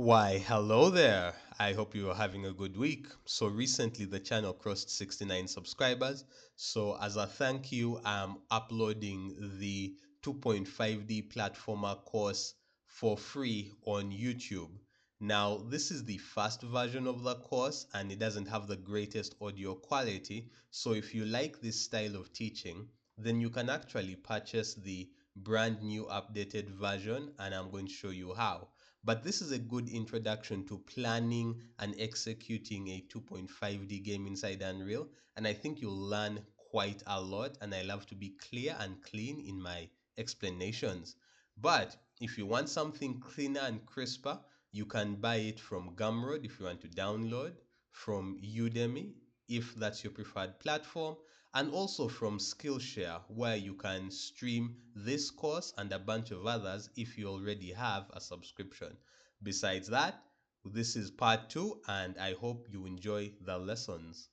Why, hello there. I hope you are having a good week. So, recently the channel crossed 69 subscribers. So, as a thank you, I'm uploading the 2.5D platformer course for free on YouTube. Now, this is the fast version of the course and it doesn't have the greatest audio quality. So, if you like this style of teaching, then you can actually purchase the brand new updated version and I'm going to show you how. But this is a good introduction to planning and executing a 2.5D game inside Unreal. And I think you'll learn quite a lot. And I love to be clear and clean in my explanations. But if you want something cleaner and crisper, you can buy it from Gumroad if you want to download, from Udemy if that's your preferred platform, and also from Skillshare, where you can stream this course and a bunch of others if you already have a subscription. Besides that, this is part two, and I hope you enjoy the lessons.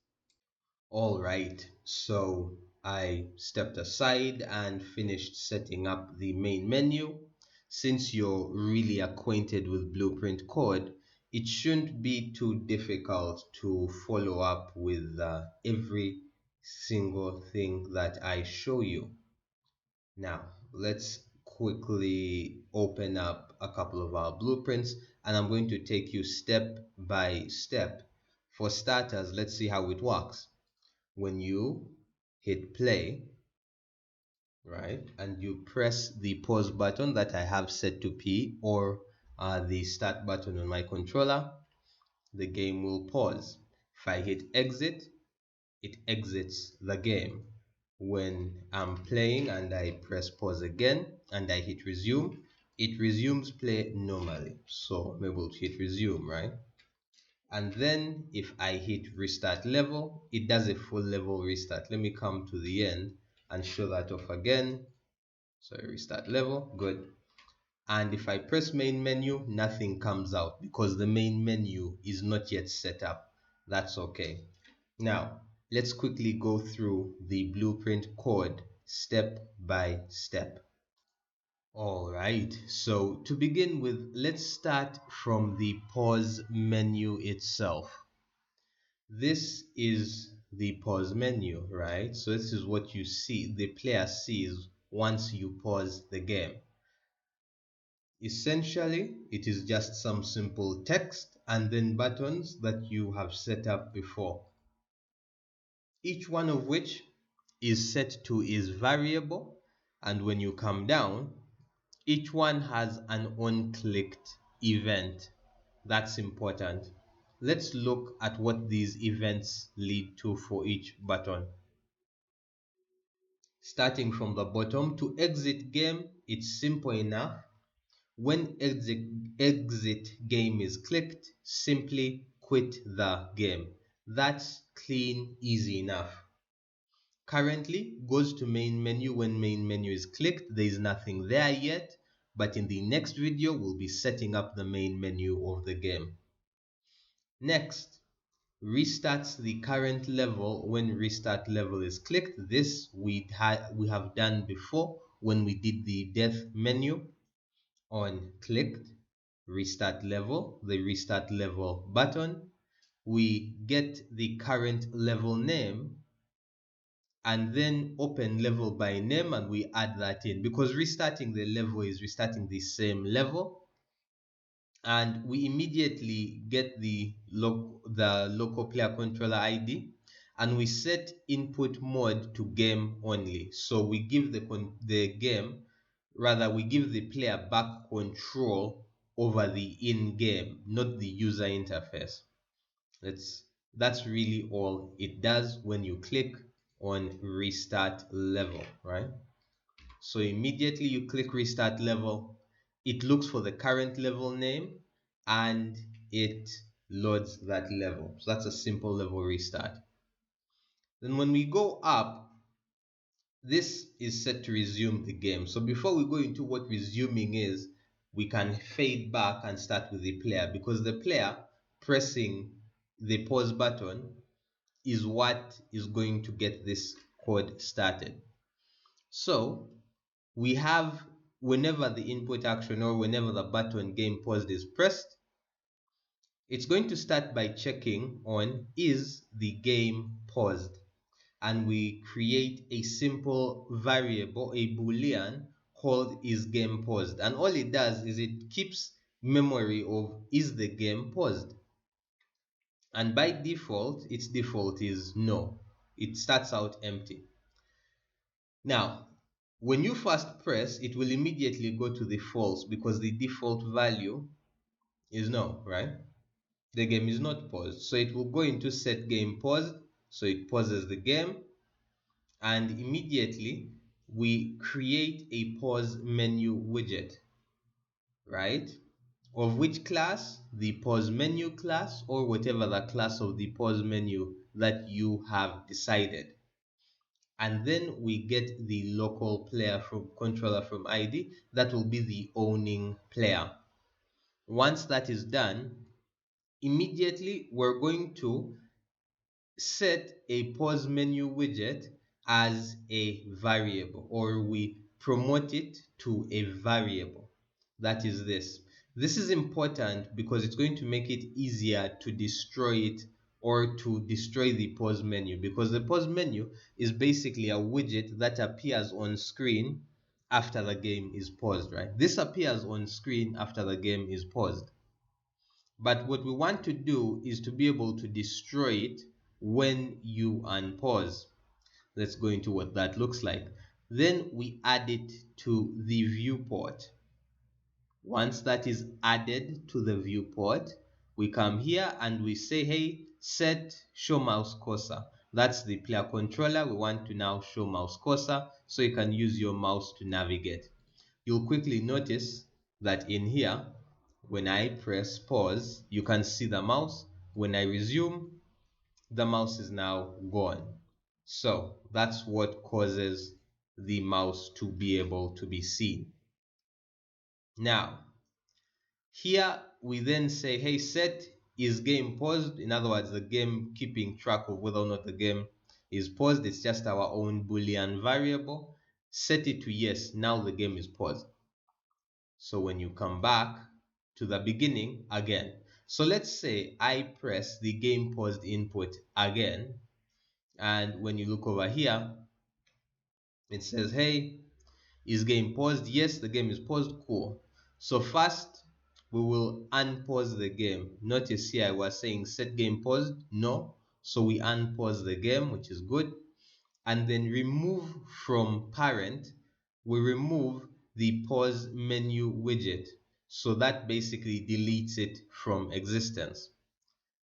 All right, so I stepped aside and finished setting up the main menu. Since you're really acquainted with Blueprint code, it shouldn't be too difficult to follow up with every single thing that I show you. Now, let's quickly open up a couple of our blueprints and I'm going to take you step by step. For starters, let's see how it works. When you hit play, right, and you press the pause button that I have set to P or the start button on my controller, the game will pause. If I hit exit, it exits the game. When I'm playing and I press pause again and I hit resume, it resumes play normally. So I'm able to hit resume, right? And then if I hit restart level, it does a full level restart. Let me come to the end and show that off again. So restart level, good. And if I press main menu, nothing comes out because the main menu is not yet set up. That's okay. Now, let's quickly go through the blueprint code step by step. All right, so to begin with, let's start from the pause menu itself. This is the pause menu, right? So this is what you see, the player sees once you pause the game. Essentially, it is just some simple text and then buttons that you have set up before, each one of which is set to is variable, and when you come down, each one has an on-clicked event. That's important. Let's look at what these events lead to for each button. Starting from the bottom, to exit game, it's simple enough. When exit game is clicked, simply quit the game. That's clean, easy enough. Currently goes to main menu. When main menu is clicked, there is nothing there yet, but in the next video we'll be setting up the main menu of the game. Next, restarts the current level when restart level is clicked. This we have done before when we did the death menu. On clicked restart level, the restart level button, we get the current level name and then open level by name and we add that in because restarting the level is restarting the same level, and we immediately get the local player controller ID and we set input mode to game only. So we give the game, rather we give the player back control over the in-game, not the user interface. That's really all it does when you click on restart level, right? So immediately you click restart level, it looks for the current level name and it loads that level. So that's a simple level restart. Then when we go up, this is set to resume the game. So before we go into what resuming is, we can fade back and start with the player, because the player pressing the pause button is what is going to get this code started. So we have, whenever the input action or whenever the button game paused is pressed, it's going to start by checking on, is the game paused? And we create a simple variable, a boolean called is game paused. And all it does is it keeps memory of, is the game paused? And by default, its default is no. It starts out empty. Now, when you first press, it will immediately go to the false because the default value is no, right? The game is not paused. So it will go into set game paused. So it pauses the game, and immediately we create a pause menu widget, right? Of which class? The pause menu class, or whatever the class of the pause menu that you have decided. And then we get the local player from controller from ID. That will be the owning player. Once that is done, immediately we're going to set a pause menu widget as a variable, or we promote it to a variable. That is this. This is important because it's going to make it easier to destroy it, or to destroy the pause menu, because the pause menu is basically a widget that appears on screen after the game is paused, right? This appears on screen after the game is paused. But what we want to do is to be able to destroy it when you unpause. Let's go into what that looks like. Then we add it to the viewport. Once that is added to the viewport, we come here and we say, hey, set show mouse cursor. That's the player controller. We want to now show mouse cursor, so you can use your mouse to navigate. You'll quickly notice that in here, when I press pause, you can see the mouse. When I resume, the mouse is now gone. So that's what causes the mouse to be able to be seen. Now, here we then say, hey, set is game paused. In other words, the game keeping track of whether or not the game is paused. It's just our own Boolean variable. Set it to yes. Now the game is paused. So when you come back to the beginning again, so let's say I press the game paused input again, and when you look over here, it says, hey, is game paused? Yes, the game is paused. Cool. So first, we will unpause the game. Notice here I was saying set game paused. No. So we unpause the game, which is good. And then remove from parent, we remove the pause menu widget. So that basically deletes it from existence.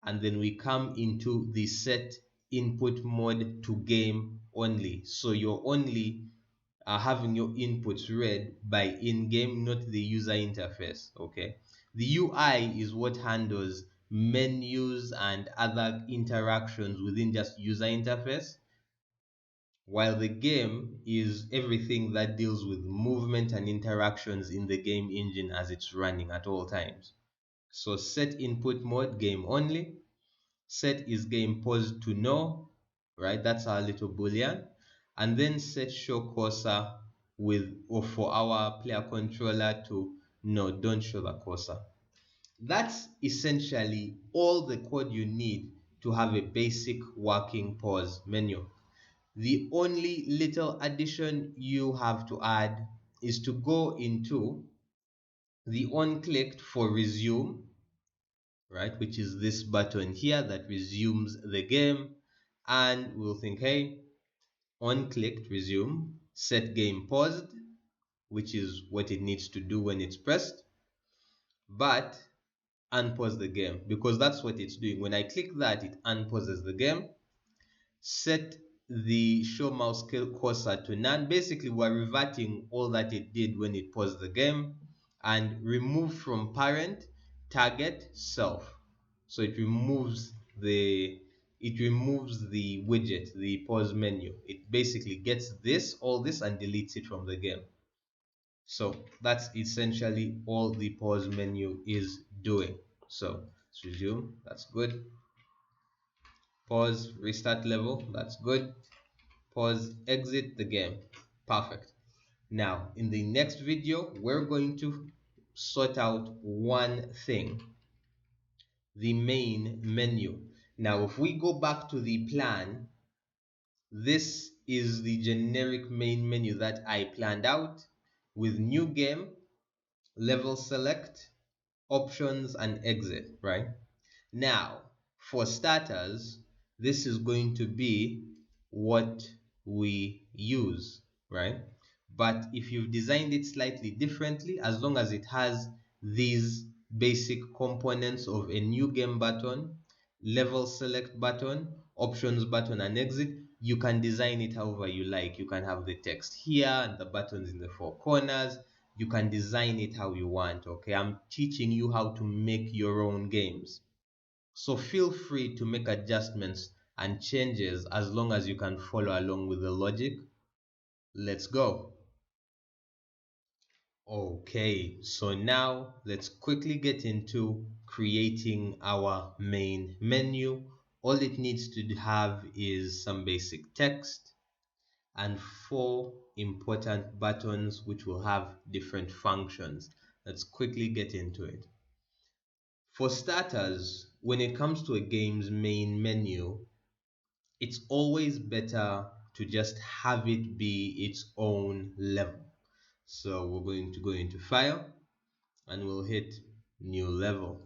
And then we come into the set input mode to game only. So you're only having your inputs read by in-game, not the user interface. Okay, the UI is what handles menus and other interactions within just user interface, while the game is everything that deals with movement and interactions in the game engine as it's running at all times. So set input mode game only, set is game paused to no, right? That's our little boolean. And then set show cursor with, or for our player controller to no, don't show the cursor. That's essentially all the code you need to have a basic working pause menu. The only little addition you have to add is to go into the on clicked for resume, right, which is this button here that resumes the game, and we'll think, hey, on clicked resume, set game paused, which is what it needs to do when it's pressed, but unpause the game, because that's what it's doing. When I click that, it unpauses the game. Set the show mouse cursor to none. Basically, we're reverting all that it did when it paused the game. And remove from parent, target, self. So it removes the widget, the pause menu. It basically gets all this and deletes it from the game. So that's essentially all the pause menu is doing. So let's resume. That's good. Pause, restart level. That's good. Pause, exit the game. Perfect. Now, in the next video, we're going to sort out one thing. the main menu. Now, if we go back to the plan, this is the generic main menu that I planned out with new game, level select, options, and exit, right? Now, for starters, this is going to be what we use, right? But if you've designed it slightly differently, as long as it has these basic components of a new game button, level select button, options button, and exit, you can design it however you like. You can have the text here and the buttons in the four corners. You can design it how you want, okay? I'm teaching you how to make your own games. So feel free to make adjustments and changes as long as you can follow along with the logic. Let's go. Okay, so now let's quickly get into creating our main menu. All it needs to have is some basic text and four important buttons which will have different functions. Let's quickly get into it. For starters, when it comes to a game's main menu, it's always better to just have it be its own level. So we're going to go into File and we'll hit New Level.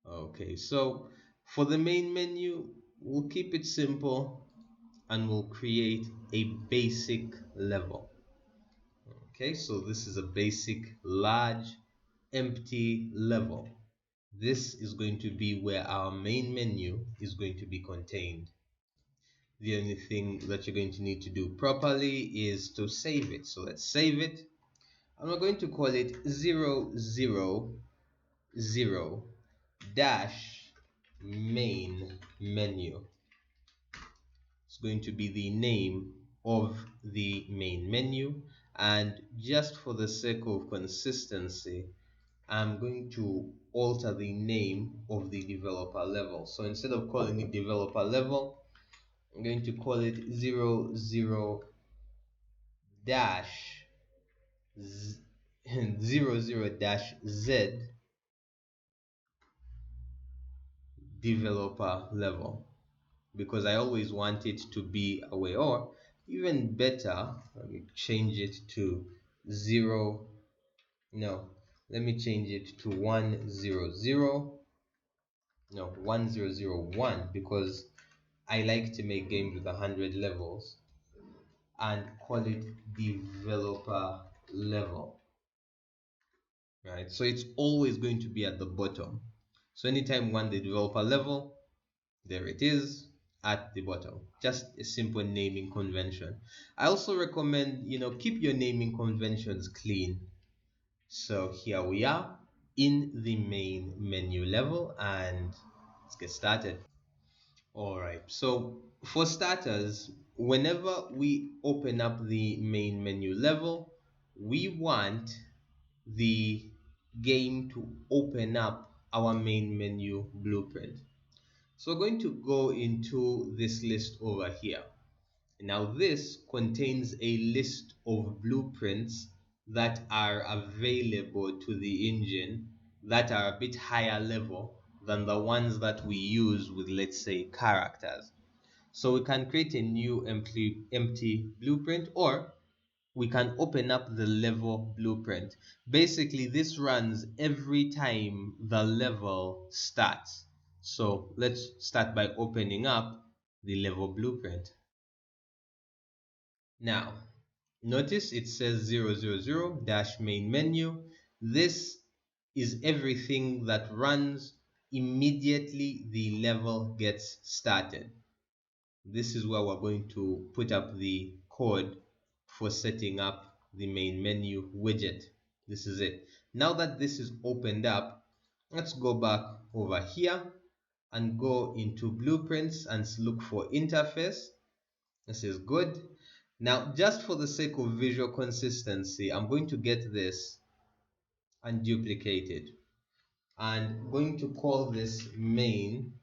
Okay, so for the main menu, we'll keep it simple and we'll create a basic level. Okay, so this is a basic, large, empty level. This is going to be where our main menu is going to be contained. The only thing that you're going to need to do properly is to save it. So let's save it. And we're going to call it 000 dash main menu. It's going to be the name of the main menu. And just for the sake of consistency, I'm going to alter the name of the developer level. So instead of calling it developer level, I'm going to call it 00 dash 00 dash Z developer level, because I always want it to be away. Or even better, let me change it to 0. No, let me change it to 100. No, 1001, because I like to make games with 100 levels, and call it developer level. Right, so it's always going to be at the bottom. So anytime you want the developer level, there it is at the bottom. Just a simple naming convention. I also recommend, keep your naming conventions clean. So here we are in the main menu level, and let's get started. All right, so for starters, whenever we open up the main menu level, we want the game to open up our main menu blueprint. So we're going to go into this list over here. Now this contains a list of blueprints that are available to the engine that are a bit higher level than the ones that we use with, let's say, characters. So we can create a new empty blueprint, or we can open up the level blueprint. Basically, this runs every time the level starts. So let's start by opening up the level blueprint. Now, notice it says 000 dash main menu. This is everything that runs immediately the level gets started. This is where we're going to put up the code for setting up the main menu widget. This is it. Now that this is opened up, let's go back over here and go into blueprints and look for interface. This is good. Now, just for the sake of visual consistency, I'm going to get this and duplicate it. And I'm going to call this main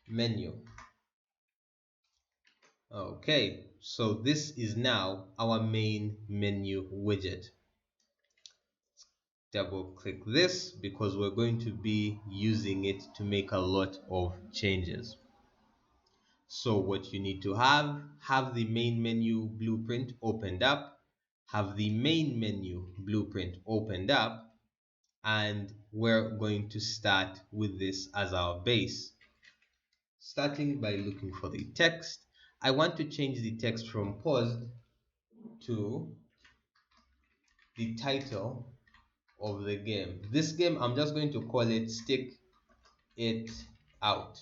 menu. Okay, so this is now our main menu widget. double click this because we're going to be using it to make a lot of changes. So what you need to have the main menu blueprint opened up, have the main menu blueprint opened up, and we're going to start with this as our base. Starting by looking for the text, I want to change the text from paused to the title of the game. This game, I'm just going to call it Stick It Out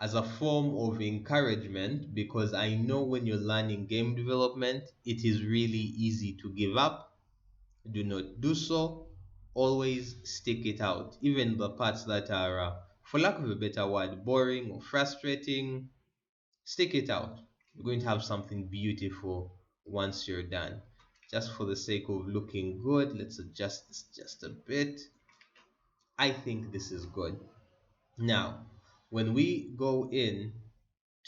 as a form of encouragement, because I know when you're learning game development, it is really easy to give up. Do not do so. Always stick it out. Even the parts that are, for lack of a better word, boring or frustrating, stick it out. You're going to have something beautiful once you're done. Just for the sake of looking good, let's adjust this just a bit. I think this is good. Now, when we go in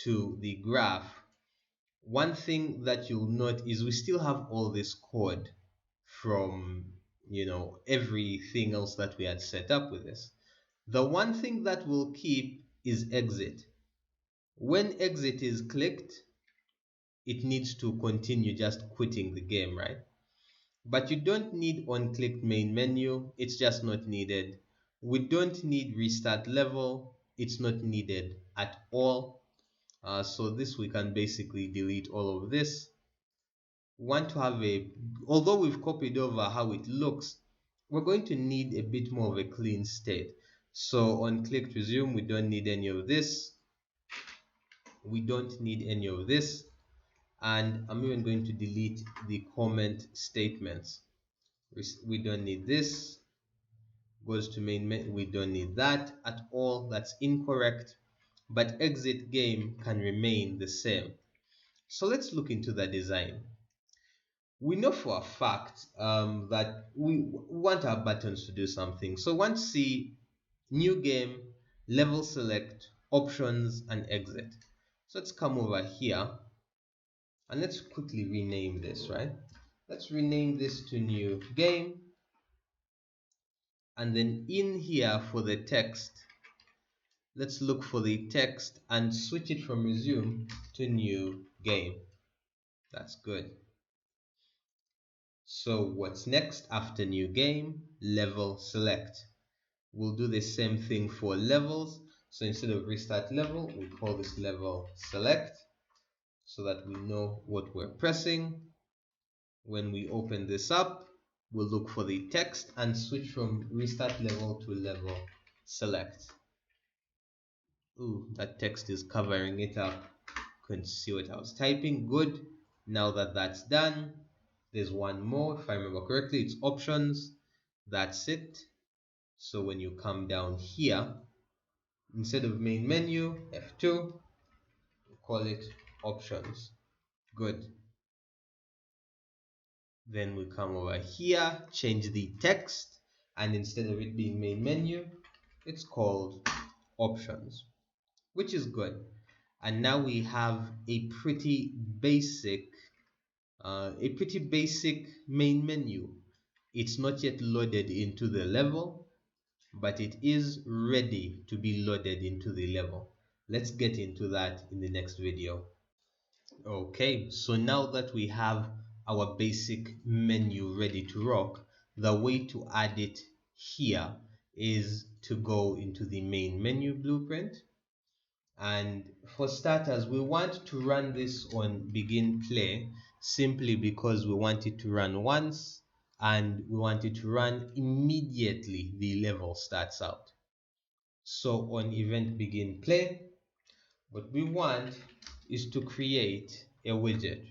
to the graph, one thing that you'll note is we still have all this code from everything else that we had set up with this. The one thing that we'll keep is exit. When exit is clicked, it needs to continue just quitting the game, right? But you don't need on-click main menu, it's just not needed. We don't need restart level, it's not needed at all. So this we can basically delete all of this. Want to have although we've copied over how it looks, we're going to need a bit more of a clean state. So on click resume, we don't need any of this. We don't need any of this. And I'm even going to delete the comment statements. We don't need this. Goes to main menu, we don't need that at all. That's incorrect. But exit game can remain the same. So let's look into the design. We know for a fact that we want our buttons to do something. So once see new game, level select, options, and exit. So let's come over here and let's quickly rename this, right? Let's rename this to new game. And then in here for the text, let's look for the text and switch it from resume to new game. That's good. So what's next after new game? Level select. We'll do the same thing for levels. So instead of restart level, we call this level select so that we know what we're pressing. When we open this up, we'll look for the text and switch from restart level to level select. Ooh, that text is covering it up. Couldn't see what I was typing. Good. Now that that's done, there's one more. If I remember correctly, it's options. That's it. So when you come down here, instead of main menu, F2, call it options. Good. Then we come over here, change the text, and instead of it being main menu, it's called options, which is good. And now we have a pretty basic main menu. It's not yet loaded into the level, but it is ready to be loaded into the level. Let's get into that in the next video. Okay, so now that we have our basic menu ready to rock, the way to add it here is to go into the main menu blueprint. And for starters, we want to run this on begin play simply because we want it to run once and we want it to run immediately the level starts out. So on event begin play, what we want is to create a widget,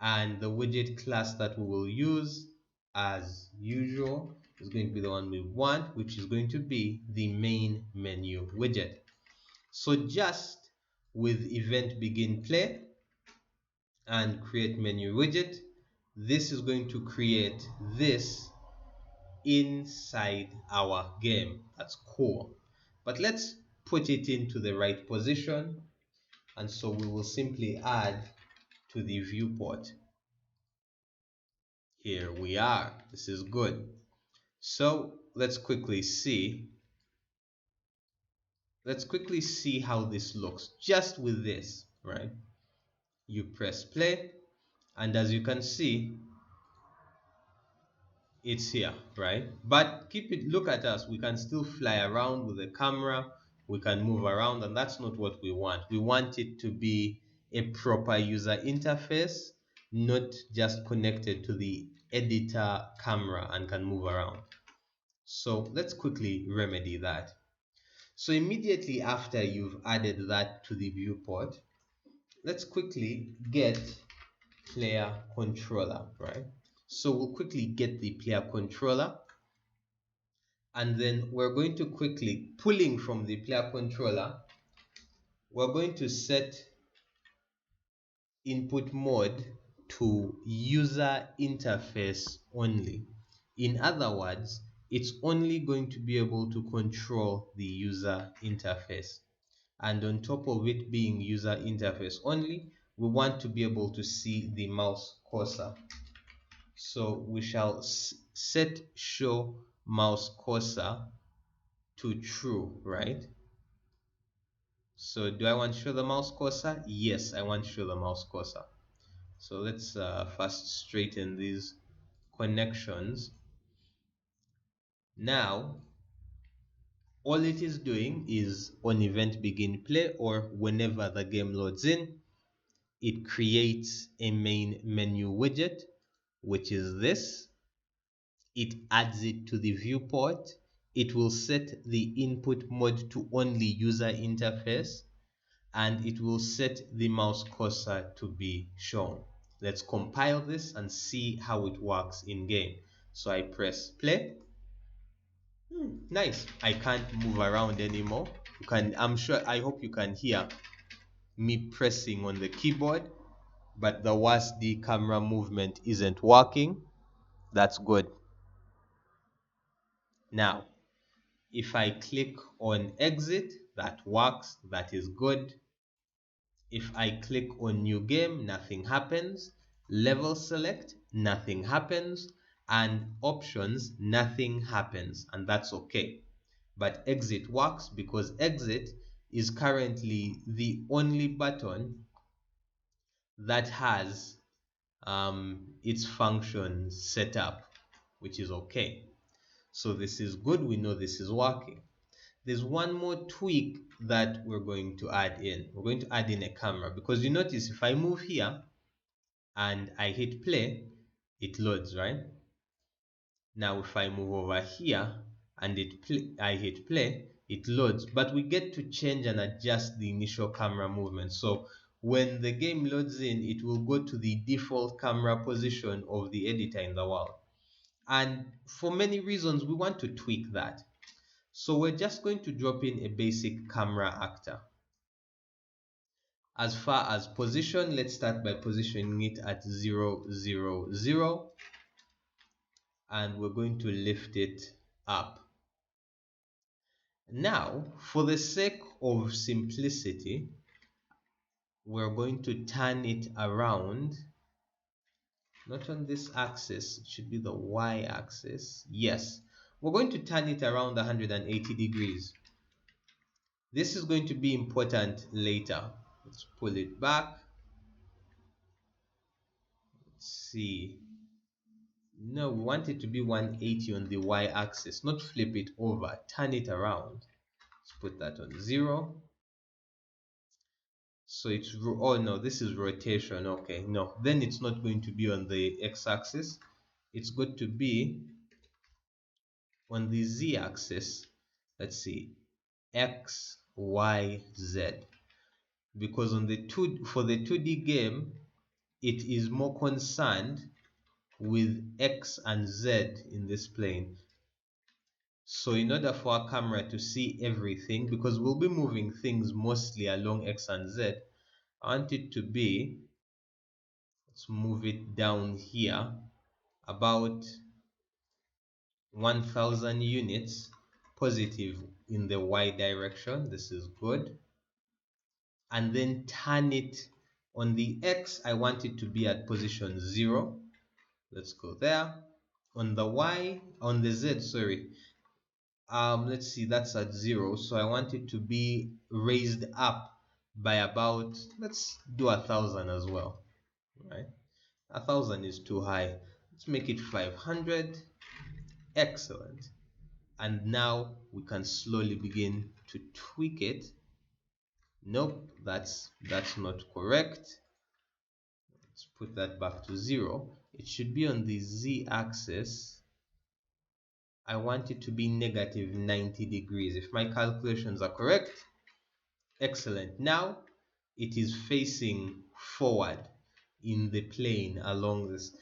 and the widget class that we will use as usual is going to be the one we want, which is going to be the main menu widget. So just with event begin play and create menu widget, this is going to create this inside our game. That's cool. But let's put it into the right position, and so we will simply add to the viewport. Here we are. This is good. So let's quickly see. Let's quickly see how this looks just with this, right? You press play, and as you can see, it's here, right? But look at us. We can still fly around with the camera. We can move around, and that's not what we want. We want it to be a proper user interface, not just connected to the editor camera and can move around. So let's quickly remedy that. So immediately after you've added that to the viewport, let's quickly get player controller, right? So we'll quickly get the player controller, and then we're going to quickly, pulling from the player controller, we're going to set input mode to user interface only. In other words, it's only going to be able to control the user interface. And on top of it being user interface only, we want to be able to see the mouse cursor. So we shall set show mouse cursor to true, right? So do I want to show the mouse cursor? Yes, I want to show the mouse cursor. So let's first straighten these connections. Now, all it is doing is on event begin play, or whenever the game loads in, it creates a main menu widget, which is this. It adds it to the viewport. It will set the input mode to only user interface, and it will set the mouse cursor to be shown. Let's compile this and see how it works in game. So I press play. Nice. I can't move around anymore. I hope you can hear me pressing on the keyboard, but the worst, the camera movement isn't working. That's good. Now, if I click on exit, that works. That is good. If I click on new game, nothing happens. Level select, nothing happens. And options, nothing happens. And that's okay. But exit works because exit is currently the only button that has its functions set up, which is okay. So this is good. We know this is working. There's one more tweak that we're going to add in. We're going to add in a camera, because you notice if I move here and I hit play, it loads, right? Now if I move over here and I hit play, it loads, but we get to change and adjust the initial camera movement. So when the game loads in, it will go to the default camera position of the editor in the world. And for many reasons, we want to tweak that. So we're just going to drop in a basic camera actor. As far as position, let's start by positioning it at 0, 0, 0. And we're going to lift it up. Now, for the sake of simplicity, we're going to turn it around. Not on this axis, it should be the y-axis. Yes, we're going to turn it around 180 degrees. This is going to be important later. Let's pull it back. Let's see. No, we want it to be 180 on the y-axis, not flip it over. Turn it around. Let's put that on 0. So it's, oh no, this is rotation. Okay, no, then it's not going to be on the x-axis. It's going to be on the z-axis. Let's see, x, y, z. Because on the for the 2D game, it is more concerned with x and z in this plane. So in order for our camera to see everything, because we'll be moving things mostly along x and z, I want it to be, let's move it down here, about 1000 units positive in the y direction. This is good. And then turn it on the x. I want it to be at position 0. Let's go there. On the Y, on the Z, sorry, let's see, that's at 0, so I want it to be raised up by about, let's do 1,000 as well, right? 1,000 is too high. Let's make it 500. Excellent. And now we can slowly begin to tweak it. Nope, that's not correct. Let's put that back to 0. It should be on the Z axis. I want it to be negative 90 degrees. If my calculations are correct, excellent. Now it is facing forward in the plane along this.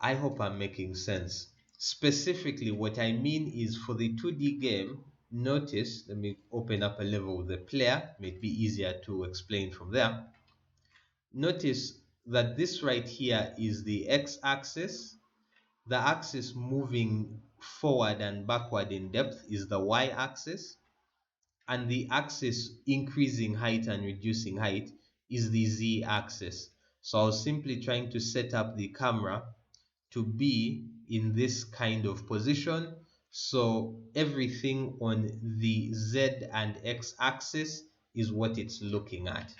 I hope I'm making sense. Specifically, what I mean is for the 2D game, notice, let me open up a level with the player, may be easier to explain from there. Notice that this right here is the x-axis. The axis moving forward and backward in depth is the y-axis. And the axis increasing height and reducing height is the z-axis. So I was simply trying to set up the camera to be in this kind of position, so everything on the z and x axis is what it's looking at.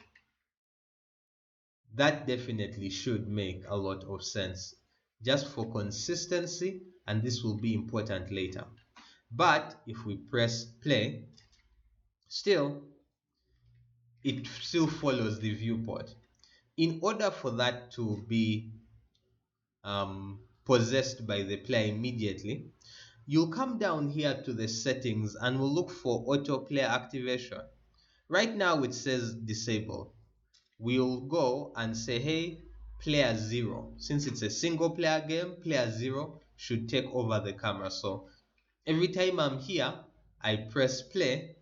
That definitely should make a lot of sense, just for consistency, and this will be important later. But if we press play, it still follows the viewport. In order for that to be possessed by the player immediately, you'll come down here to the settings and we'll look for autoplay activation. Right now it says disabled. We'll go and say, hey, player 0. Since it's a single player game, player 0 should take over the camera. So every time I'm here, I press play,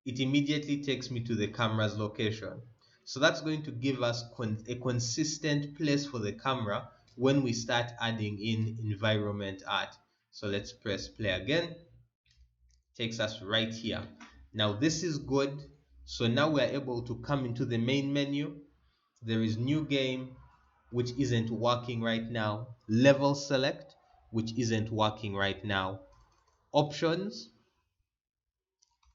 it immediately takes me to the camera's location. So that's going to give us a consistent place for the camera when we start adding in environment art. So let's press play again. Takes us right here. Now this is good. So now we're able to come into the main menu. There is new game, which isn't working right now. Level select, which isn't working right now. Options,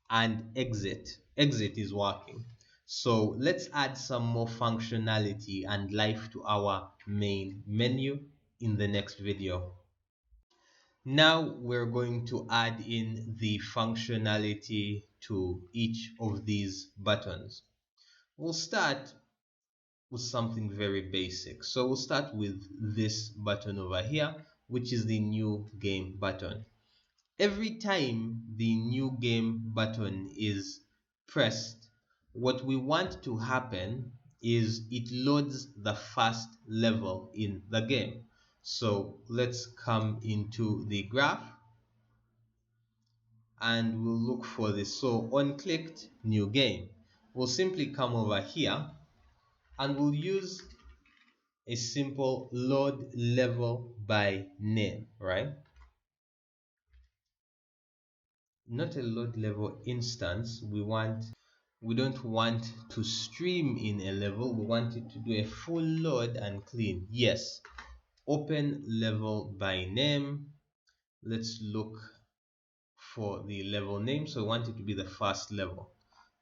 and exit. Exit is working. So let's add some more functionality and life to our main menu in the next video. Now we're going to add in the functionality to each of these buttons. We'll start with something very basic. So we'll start with this button over here, which is the new game button. Every time the new game button is pressed, what we want to happen is it loads the first level in the game. So let's come into the graph and we'll look for this. So on clicked new game, we'll simply come over here and we'll use a simple load level by name, right? Not a load level instance. We don't want to stream in a level. We want it to do a full load and clean. Yes. Open level by name. Let's look for the level name. So I want it to be the first level.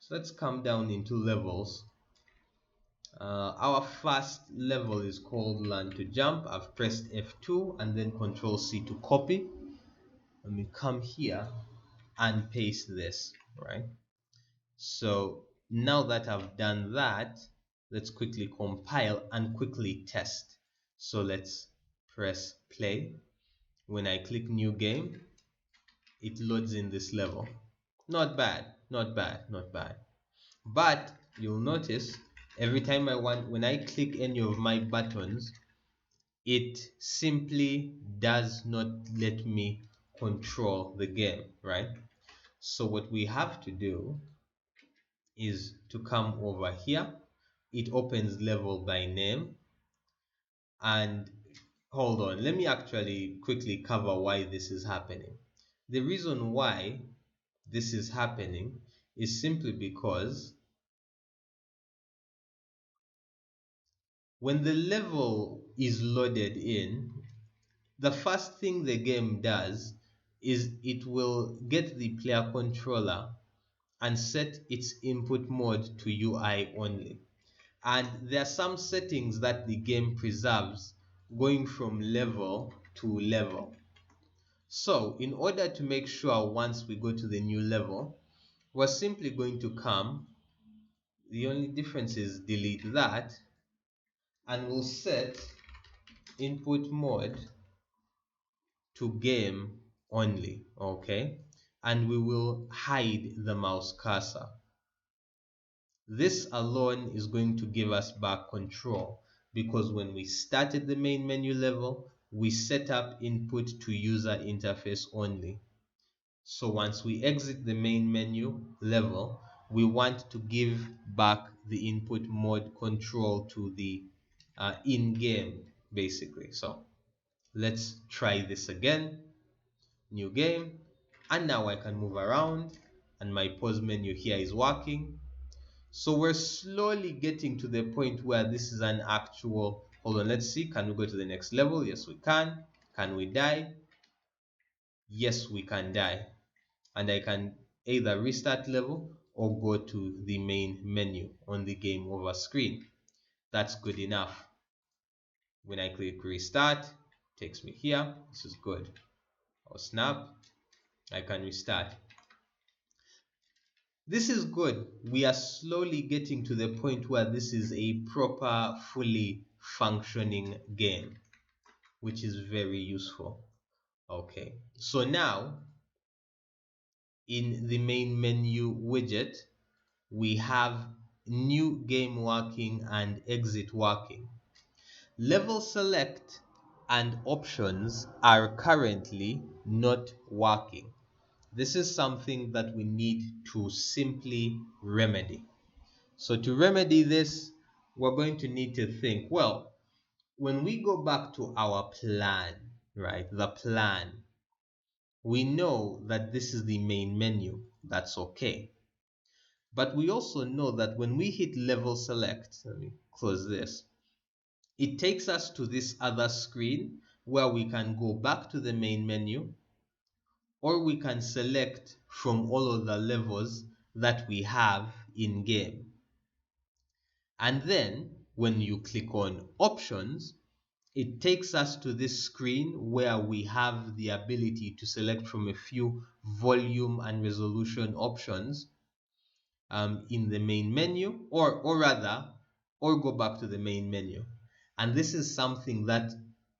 So let's come down into levels. Our first level is called learn to jump. I've pressed F2 and then Control C to copy. Let me come here and paste this, right? So now that I've done that, let's quickly compile and quickly test. So let's press play. When I click new game, it loads in this level. Not bad, not bad, not bad. But you'll notice every time when I click any of my buttons, it simply does not let me control the game, right? So what we have to do is to come over here. It opens level by name, and hold on, let me actually quickly cover why this is happening. The reason why this is happening is simply because When the level is loaded in, the first thing the game does is it will get the player controller and set its input mode to UI only. And there are some settings that the game preserves going from level to level. So in order to make sure once we go to the new level, we're simply going to come, the only difference is delete that, and we'll set input mode to game only, okay? And we will hide the mouse cursor. This alone is going to give us back control, because when we started the main menu level, we set up input to user interface only. So once we exit the main menu level, we want to give back the input mode control to the in-game, basically. So let's try this again. New game, and now I can move around and my pause menu here is working. So we're slowly getting to the point where this is an actual, hold on, let's see, can we go to the next level? Yes, we can. Can we die? Yes, we can die. And I can either restart level or go to the main menu on the game over screen. That's good enough. When I click restart, it takes me here. This is good. Or snap, I can restart. This is good. We are slowly getting to the point where this is a proper, fully functioning game, which is very useful. Okay, so now in the main menu widget, we have new game working and exit working. Level select and options are currently not working. This is something that we need to simply remedy. So to remedy this, we're going to need to think, well, when we go back to our plan, right, the plan, we know that this is the main menu. That's okay. But we also know that when we hit level select, let me close this, it takes us to this other screen where we can go back to the main menu, or we can select from all of the levels that we have in game. And then when you click on options, it takes us to this screen where we have the ability to select from a few volume and resolution options in the main menu, or go back to the main menu. And this is something that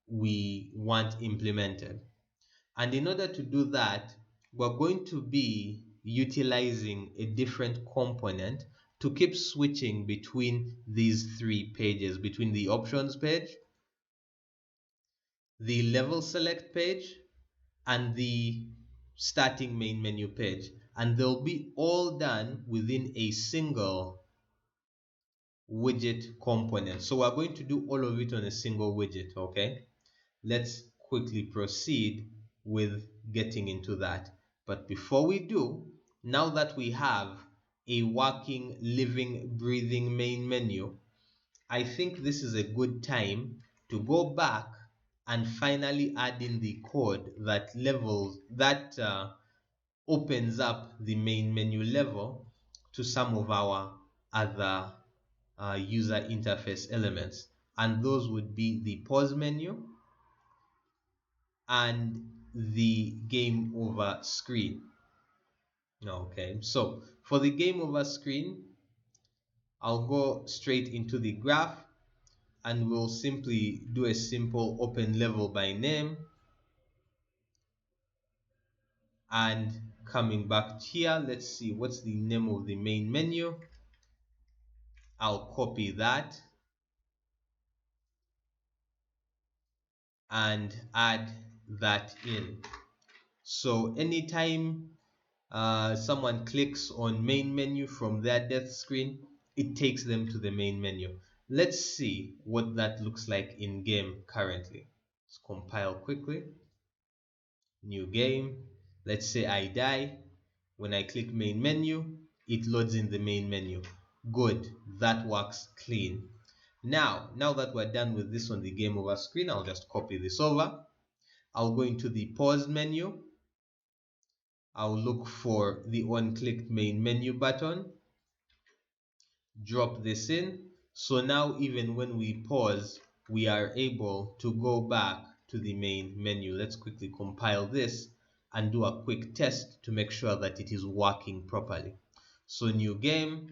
we want implemented. And in order to do that, we're going to be utilizing a different component to keep switching between these three pages, between the options page, the level select page, and the starting main menu page. And they'll be all done within a single widget component. So we're going to do all of it on a single widget, okay? Let's quickly proceed with getting into that. But before we do, now that we have a working, living, breathing main menu, I think this is a good time to go back and finally add in the code that opens up the main menu level to some of our other user interface elements, and those would be the pause menu and the game over screen. Okay, so for the game over screen, I'll go straight into the graph and we'll simply do a simple open level by name, and coming back here, let's see what's the name of the main menu. I'll copy that and add that in. So anytime someone clicks on main menu from their death screen, it takes them to the main menu. Let's see what that looks like in game currently. Let's compile quickly. New game. Let's say I die. When I click main menu, it loads in the main menu. Good, that works clean. Now that we're done with this on the game over screen, I'll just copy this over. I'll go into the pause menu. I'll look for the on-clicked main menu button, drop this in. So now even when we pause, we are able to go back to the main menu. Let's quickly compile this and do a quick test to make sure that it is working properly. So new game,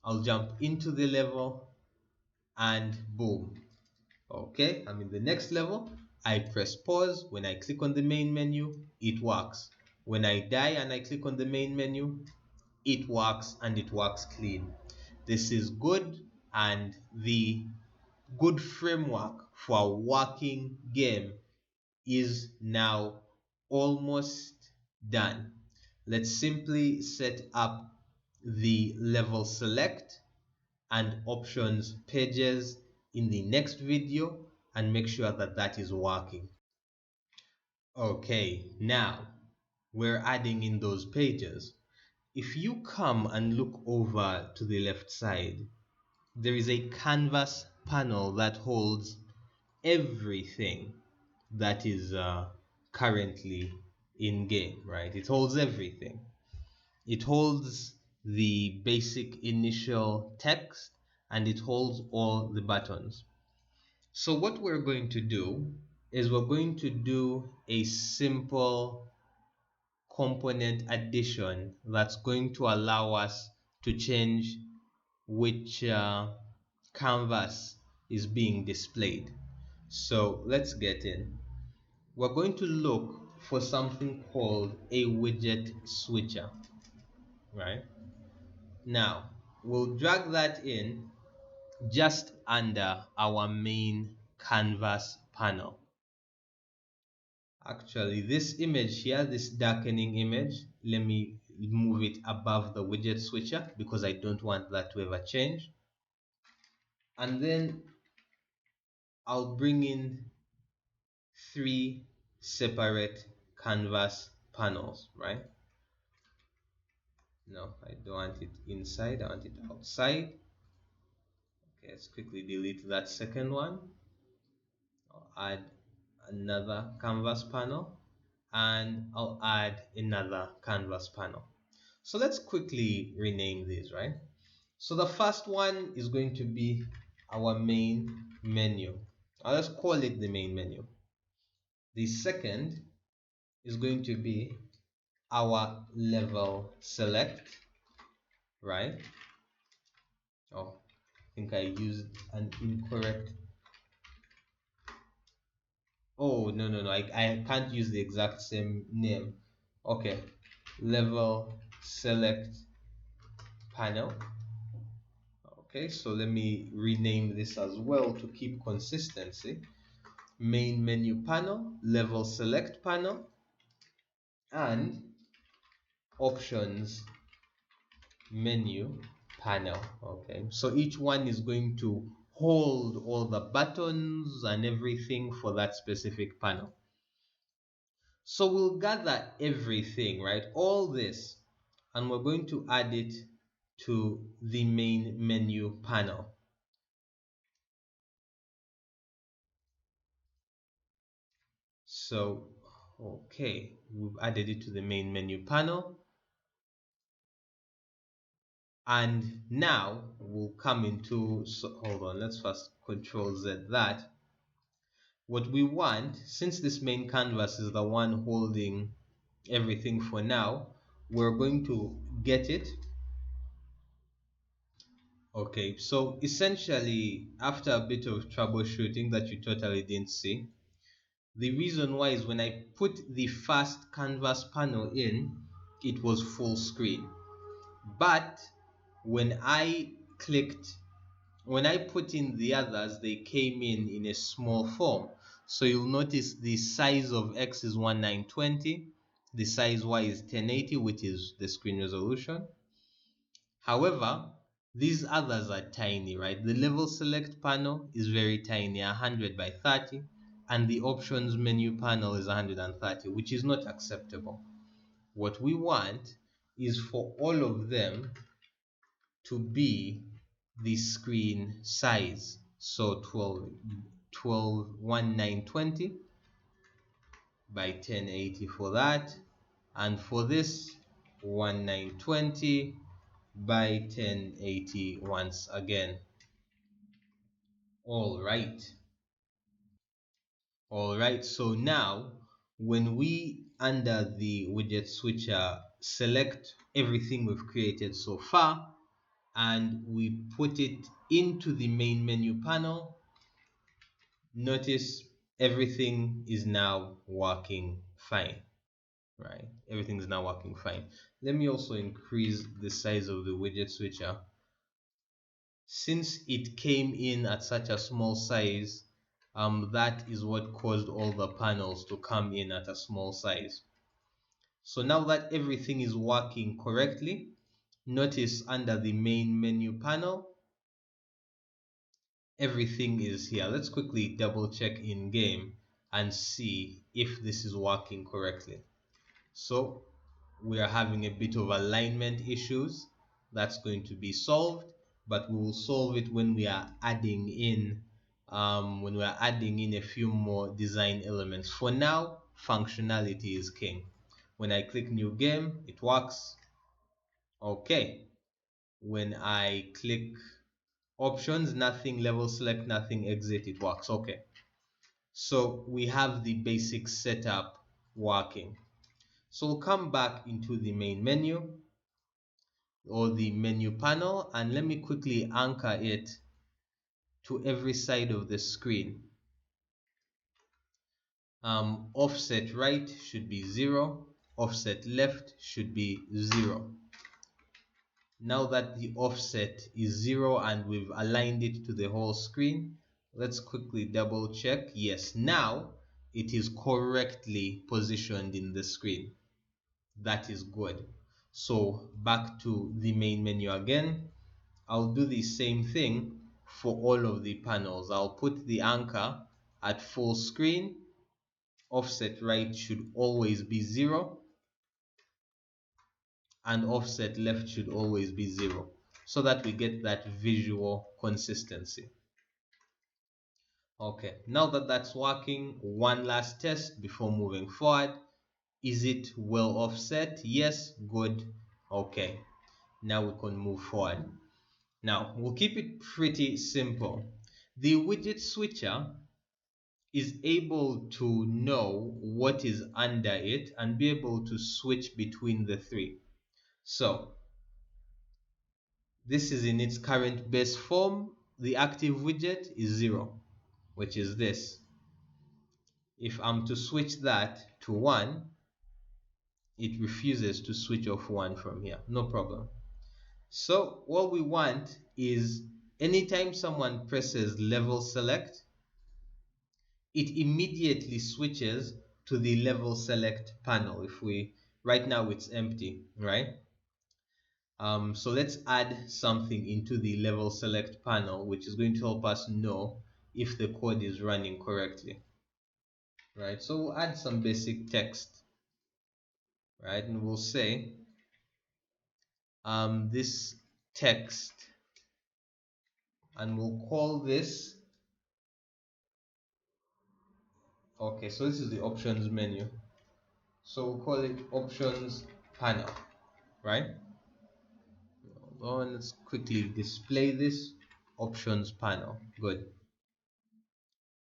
I'll jump into the level and boom. Okay, I'm in the next level. I press pause. When I click on the main menu, it works. When I die and I click on the main menu, it works, and it works clean. This is good, and the good framework for a working game is now almost done. Let's simply set up the level select and options pages in the next video and make sure that that is working. Okay, now we're adding in those pages. If you come and look over to the left side, there is a canvas panel that holds everything that is currently in game, right? It holds everything. It holds the basic initial text and it holds all the buttons. So what we're going to do is we're going to do a simple component addition that's going to allow us to change which canvas is being displayed. So let's get in. We're going to look for something called a widget switcher, right? Now we'll drag that in just under our main canvas panel. Actually, this image here, this darkening image, let me move it above the widget switcher because I don't want that to ever change. And then I'll bring in 3 separate canvas panels, right? No, I don't want it inside, I want it outside. Okay, let's quickly delete that second one. I'll add another canvas panel and I'll add another canvas panel. So let's quickly rename these, right? So the first one is going to be our main menu. Let's call it the main menu. The second is going to be our level select, right? Oh, I think I used an incorrect. Oh, no, I can't use the exact same name. Okay, level select panel. Okay, so let me rename this as well to keep consistency. Main menu panel, level select panel, and options menu panel. Okay, so each one is going to hold all the buttons and everything for that specific panel. So we'll gather everything, right? All this, and we're going to add it to the main menu panel. So, okay, we've added it to the main menu panel. And now we'll come into, so hold on, let's first Control Z that. What we want, since this main canvas is the one holding everything for now, we're going to get it. Okay, so essentially, after a bit of troubleshooting that you totally didn't see, the reason why is when I put the first canvas panel in, it was full screen. But when I put in the others, they came in a small form. So you'll notice the size of X is 1920, the size Y is 1080, which is the screen resolution. However, these others are tiny, right? The level select panel is very tiny, 100 by 30, and the options menu panel is 130, which is not acceptable. What we want is for all of them to be the screen size. So 1920 by 1080 for that, and for this 1920 by 1080 once again. All right, so now when we under the widget switcher select everything we've created so far and we put it into the main menu panel, notice everything is now working fine. Right, everything is now working fine. Let me also increase the size of the widget switcher. Since it came in at such a small size, that is what caused all the panels to come in at a small size. So now that everything is working correctly, notice under the main menu panel, everything is here. Let's quickly double check in game and see if this is working correctly. So we are having a bit of alignment issues. That's going to be solved, but we will solve it when we are adding in a few more design elements. For now, functionality is king. When I click new game, it works. Okay. When I click options, nothing, level select, nothing, exit, it works. Okay. So we have the basic setup working. So we'll come back into the main menu or the menu panel, and let me quickly anchor it to every side of the screen. Offset right should be 0, offset left should be 0. Now that the offset is 0 and we've aligned it to the whole screen, let's quickly double check. Yes, now it is correctly positioned in the screen. That is good. So back to the main menu again. I'll do the same thing for all of the panels. I'll put the anchor at full screen. Offset right should always be 0, and offset left should always be 0, so that we get that visual consistency. Okay, now that that's working, one last test before moving forward. Is it well offset? Yes, good. Okay, now we can move forward. Now we'll keep it pretty simple. The widget switcher is able to know what is under it and be able to switch between the three. So this is in its current base form. The active widget is 0, which is this. If I'm to switch that to 1, it refuses to switch off 1 from here. No problem. So what we want is anytime someone presses level select, it immediately switches to the level select panel. If we, right now it's empty, right? So let's add something into the level select panel, which is going to help us know if the code is running correctly, right? So we'll add some basic text, right? And we'll say this text, and we'll call this, okay, so this is the options menu. So we'll call it options panel, right? Let's quickly display this options panel. Good.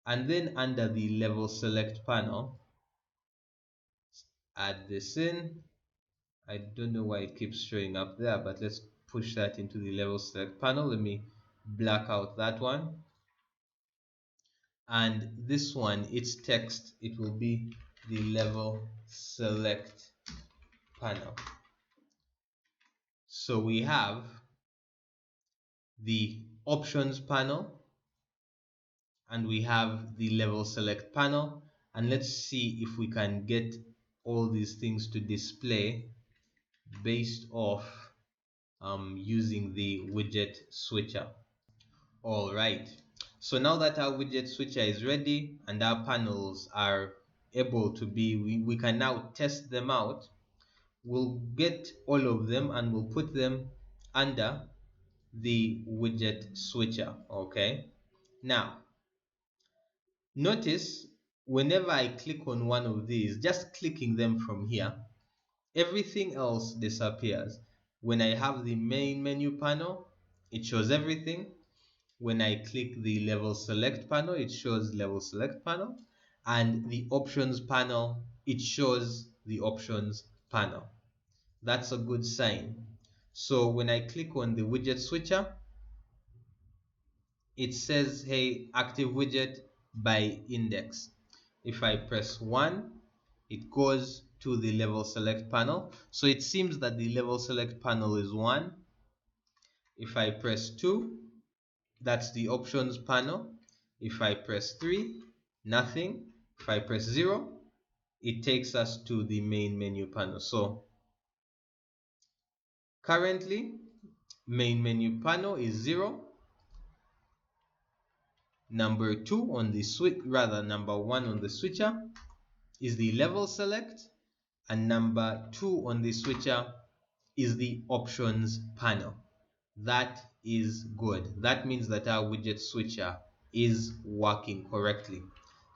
And then under the level select panel, add this in. I don't know why it keeps showing up there, but let's push that into the level select panel. Let me black out that one. And this one, its text, it will be the level select panel. So we have the options panel and we have the level select panel, and let's see if we can get all these things to display based off using the widget switcher. All right, so now that our widget switcher is ready and our panels are able to be, we can now test them out. We'll get all of them and we'll put them under the widget switcher. Okay, Now, notice whenever I click on one of these, just clicking them from here, everything else disappears. When I have the main menu panel, it shows everything. When I click the level select panel, it shows level select panel, and the options panel, it shows the options panel. That's a good sign. So when I click on the widget switcher, it says, hey, active widget by index. If I press 1, it goes to the level select panel. So it seems that the level select panel is 1. If I press 2, that's the options panel. If I press 3, nothing. If I press 0, it takes us to the main menu panel. So currently, main menu panel is 0. Number 2 on the switch, rather number 1 on the switcher is the level select, and number 2 on the switcher is the options panel. That is good. That means that our widget switcher is working correctly.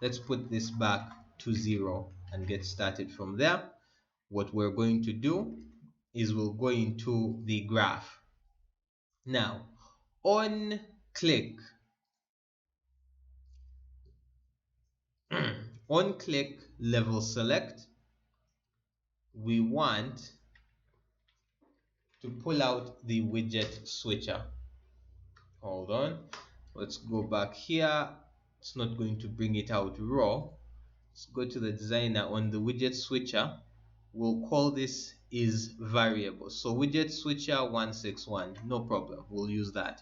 Let's put this back to 0 and get started from there. What we're going to do is we'll go into the graph. Now, on click, on click level select, we want to pull out the widget switcher. Hold on, let's go back here. It's not going to bring it out raw. Let's go to the designer. On the widget switcher, we'll call this is variable. So widget switcher 161, no problem, we'll use that.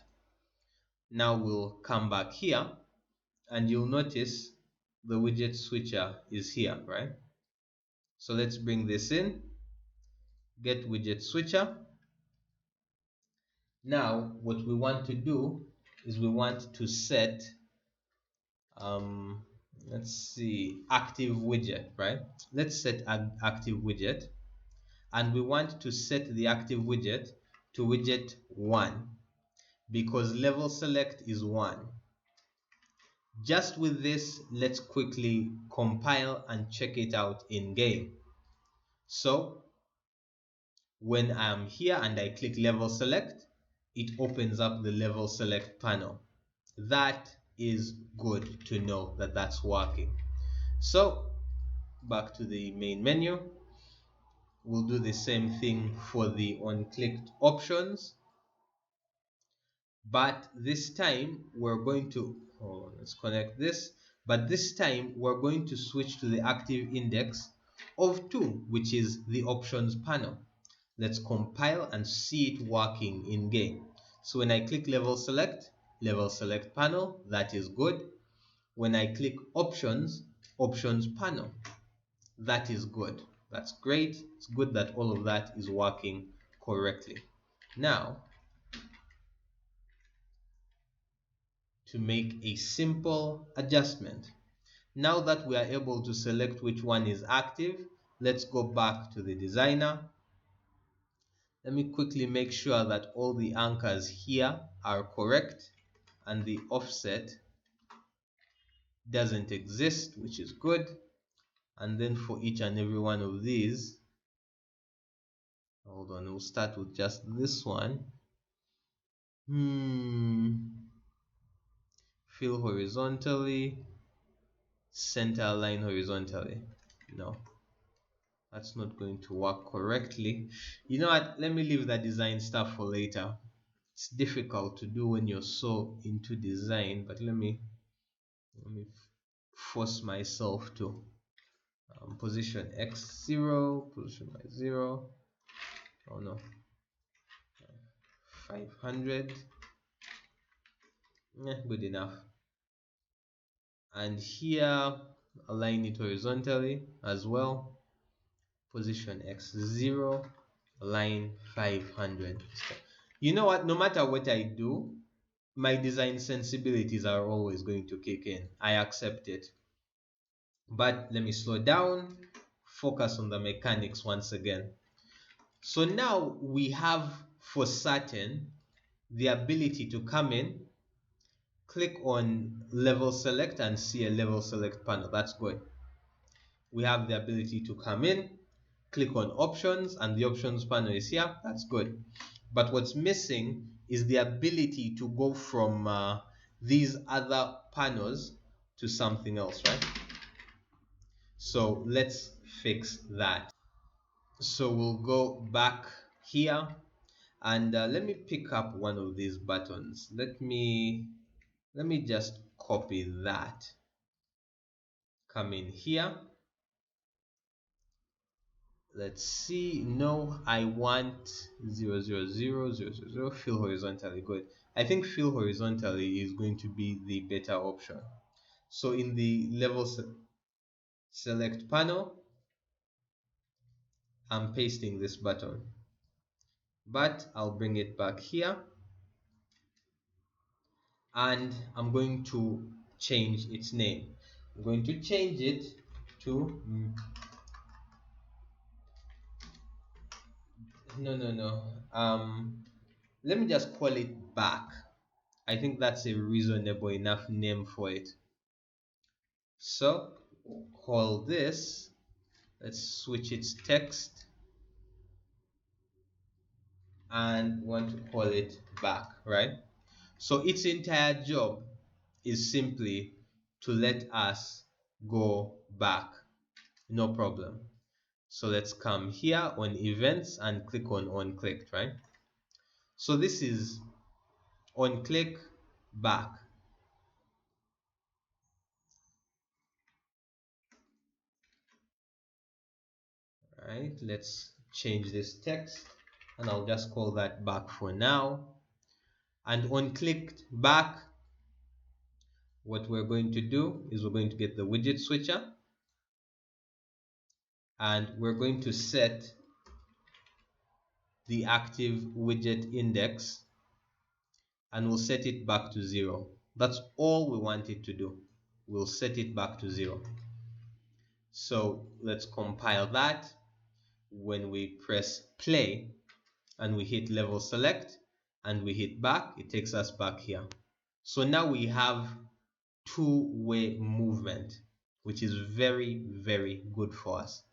Now we'll come back here and you'll notice the widget switcher is here, right? So let's bring this in, get widget switcher. Now what we want to do is we want to set let's see, active widget, right? Let's set active widget, and we want to set the active widget to widget 1 because level select is 1. Just with this, let's quickly compile and check it out in game. So when I'm here and I click level select, it opens up the level select panel. That is good to know that that's working. So back to the main menu, we'll do the same thing for the on-clicked options, but this time we're going to, let's connect this, but this time we're going to switch to the active index of 2, which is the options panel. Let's compile and see it working in game. So when I click level select panel, that is good. When I click options panel, that is good. That's great. It's good that all of that is working correctly. Now, to make a simple adjustment. Now that we are able to select which one is active, let's go back to the designer. Let me quickly make sure that all the anchors here are correct and the offset doesn't exist, which is good. And then for each and every one of these, hold on, we'll start with just this one. Fill horizontally, center align horizontally. No, that's not going to work correctly. You know what, let me leave that design stuff for later. It's difficult to do when you're so into design, but let me force myself to position x0, position y0. Oh no, 500. Good enough. And here align it horizontally as well, position x0, align 500. You know what, no matter what I do, my design sensibilities are always going to kick in. I accept it, but let me slow down, focus on the mechanics once again. So now we have for certain the ability to come in click on level select and see a level select panel. That's good. We have the ability to come in, click on options, and the options panel is here. That's good. But what's missing is the ability to go from these other panels to something else, right? So let's fix that. So we'll go back here and let me pick up one of these buttons. Let me just copy that. Come in here. Let's see. No, I want 000 fill horizontally. Good. I think fill horizontally is going to be the better option. So in the level select panel, I'm pasting this button, but I'll bring it back here and I'm going to change its name. I'm going to change it to no. Let me just call it back. I think that's a reasonable enough name for it. So call this, let's switch its text and want to call it back, right? So its entire job is simply to let us go back, no problem. So let's come here on events and click on clicked, right? So this is on click back. Right, let's change this text and I'll just call that back for now. And on clicked back, what we're going to do is we're going to get the widget switcher and we're going to set the active widget index and we'll set it back to 0. That's all we want it to do. We'll set it back to 0. So let's compile that. When we press play and we hit level select and we hit back, it takes us back here. So now we have two-way movement, which is very, very good for us.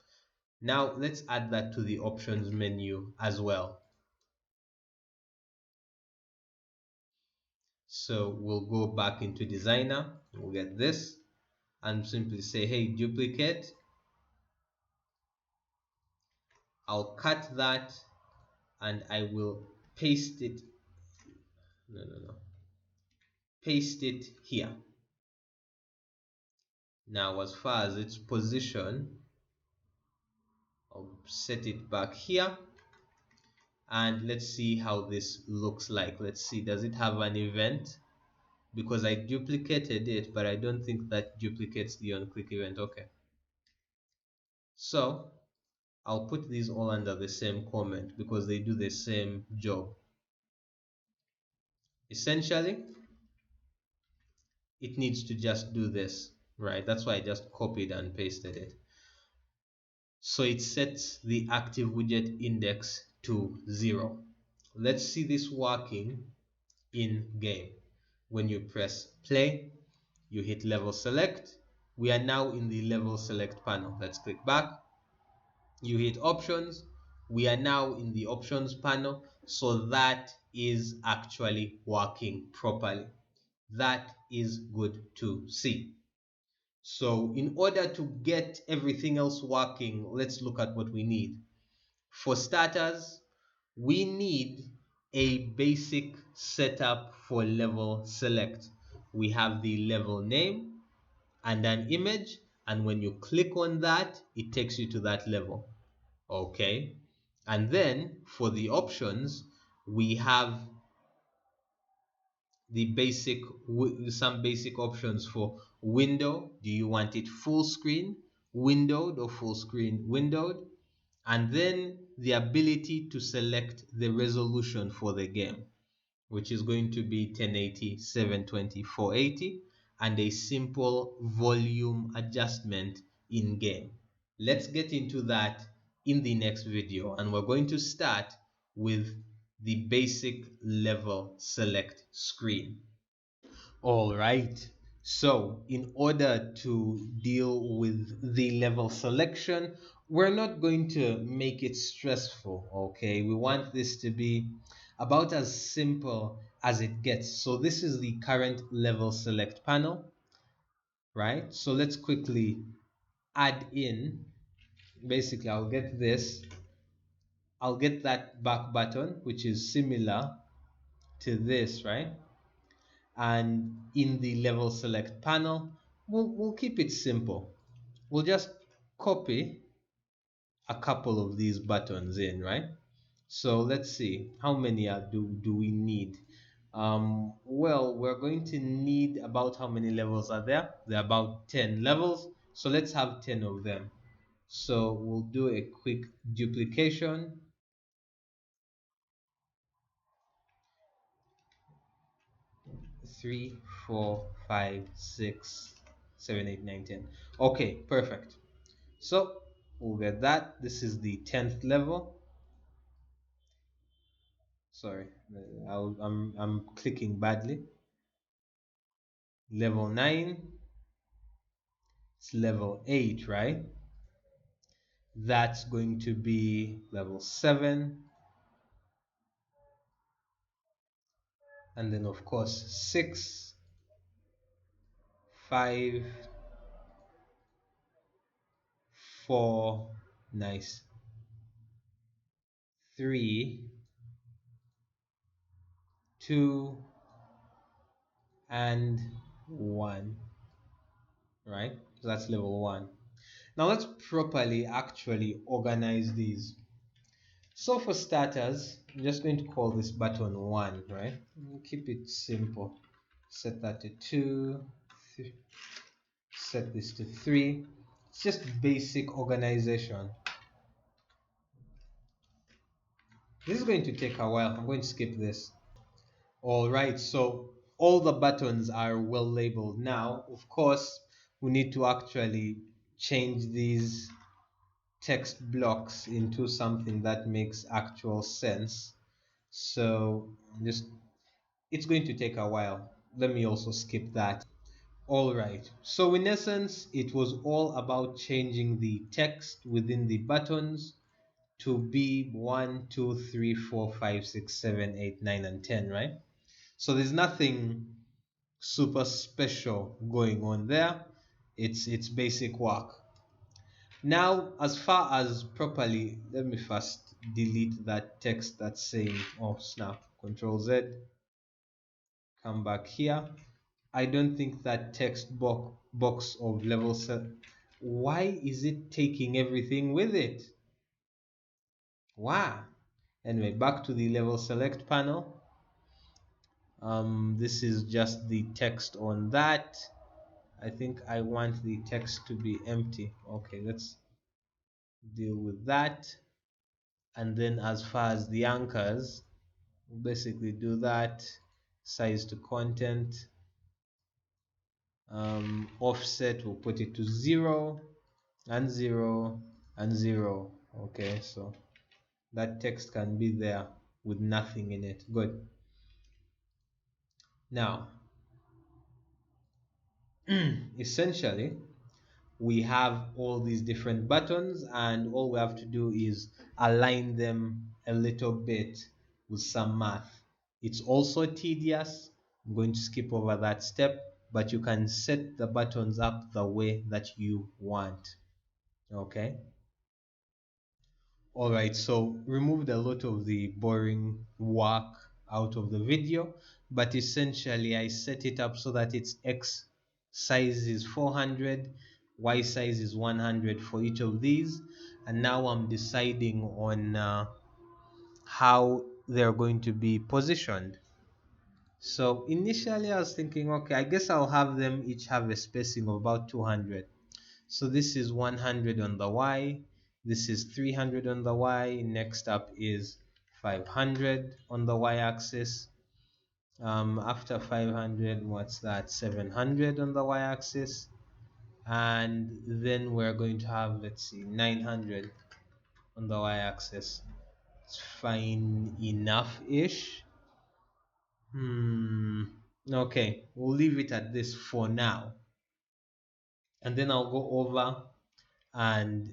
Now let's add that to the options menu as well. So we'll go back into designer, we'll get this and simply say, hey, duplicate. I'll cut that and I will paste it. No. Paste it here. Now, as far as its position, I'll set it back here and let's see how this looks like. Let's see, does it have an event? Because I duplicated it, but I don't think that duplicates the on-click event. Okay. So I'll put these all under the same comment because they do the same job. Essentially, it needs to just do this, right? That's why I just copied and pasted it. So it sets the active widget index to 0. Let's see this working in game. When you press play, you hit level select. We are now in the level select panel. Let's click back. You hit options. We are now in the options panel. So that is actually working properly. That is good to see. So in order to get everything else working, let's look at what we need. For starters, we need a basic setup for level select. We have the level name and an image, and when you click on that, it takes you to that level. Okay, and then for the options, we have some basic options for window. Do you want it full screen windowed or full screen windowed? And then the ability to select the resolution for the game, which is going to be 1080, 720, 480, and a simple volume adjustment in game. Let's get into that in the next video, and we're going to start with the basic level select screen. All right. So, in order to deal with the level selection, we're not going to make it stressful, okay? We want this to be about as simple as it gets. So, this is the current level select panel, right? So, let's quickly add in. Basically, I'll get that back button, which is similar to this, right? And in the level select panel, we'll keep it simple. We'll just copy a couple of these buttons in, right? So let's see, how many do we need? Well, we're going to need about, how many levels are there? There are about 10 levels. So let's have 10 of them. So we'll do a quick duplication. 3, 4, 5, 6, 7, 8, 9, 10. Okay, perfect. So we'll get that. This is the 10th level. Sorry, I'm clicking badly. Level 9. It's level 8, right? That's going to be level 7. And then, of course, 6, 5, 4, nice, 3, 2, and 1, right? So that's level 1. Now let's properly actually organize these. So for starters, I'm just going to call this button 1, right? We'll keep it simple. Set that to 2, set this to 3. It's just basic organization. This is going to take a while. I'm going to skip this. All right, so all the buttons are well labeled. Now, of course, we need to actually change these text blocks into something that makes actual sense. So just, it's going to take a while. Let me also skip that. All right. So in essence, it was all about changing the text within the buttons to be 1, 2, 3, 4, 5, 6, 7, 8, 9, and 10, right? So there's nothing super special going on there. It's basic work. Now, as far as properly, let me first delete that text that's saying, oh snap, Control Z, come back here. I don't think that text box of level set. Why is it taking everything with it? Wow. Anyway, back to the level select panel. This is just the text on that. I think I want the text to be empty. Okay, let's deal with that. And then as far as the anchors, we'll basically do that. Size to content. Offset, we'll put it to 0 and 0 and 0. Okay, so that text can be there with nothing in it. Good. Now, essentially, we have all these different buttons, and all we have to do is align them a little bit with some math. It's also tedious. I'm going to skip over that step, but you can set the buttons up the way that you want. Okay. All right, so removed a lot of the boring work out of the video, but essentially I set it up so that its X size is 400, Y size is 100 for each of these, and now I'm deciding on how they're going to be positioned. So initially I was thinking, okay, I guess I'll have them each have a spacing of about 200. So this is 100 on the Y, this is 300 on the Y, next up is 500 on the Y axis. After 500, what's that? 700 on the Y axis. And then we're going to have, let's see, 900 on the Y axis. It's fine enough-ish. Okay, we'll leave it at this for now. And then I'll go over and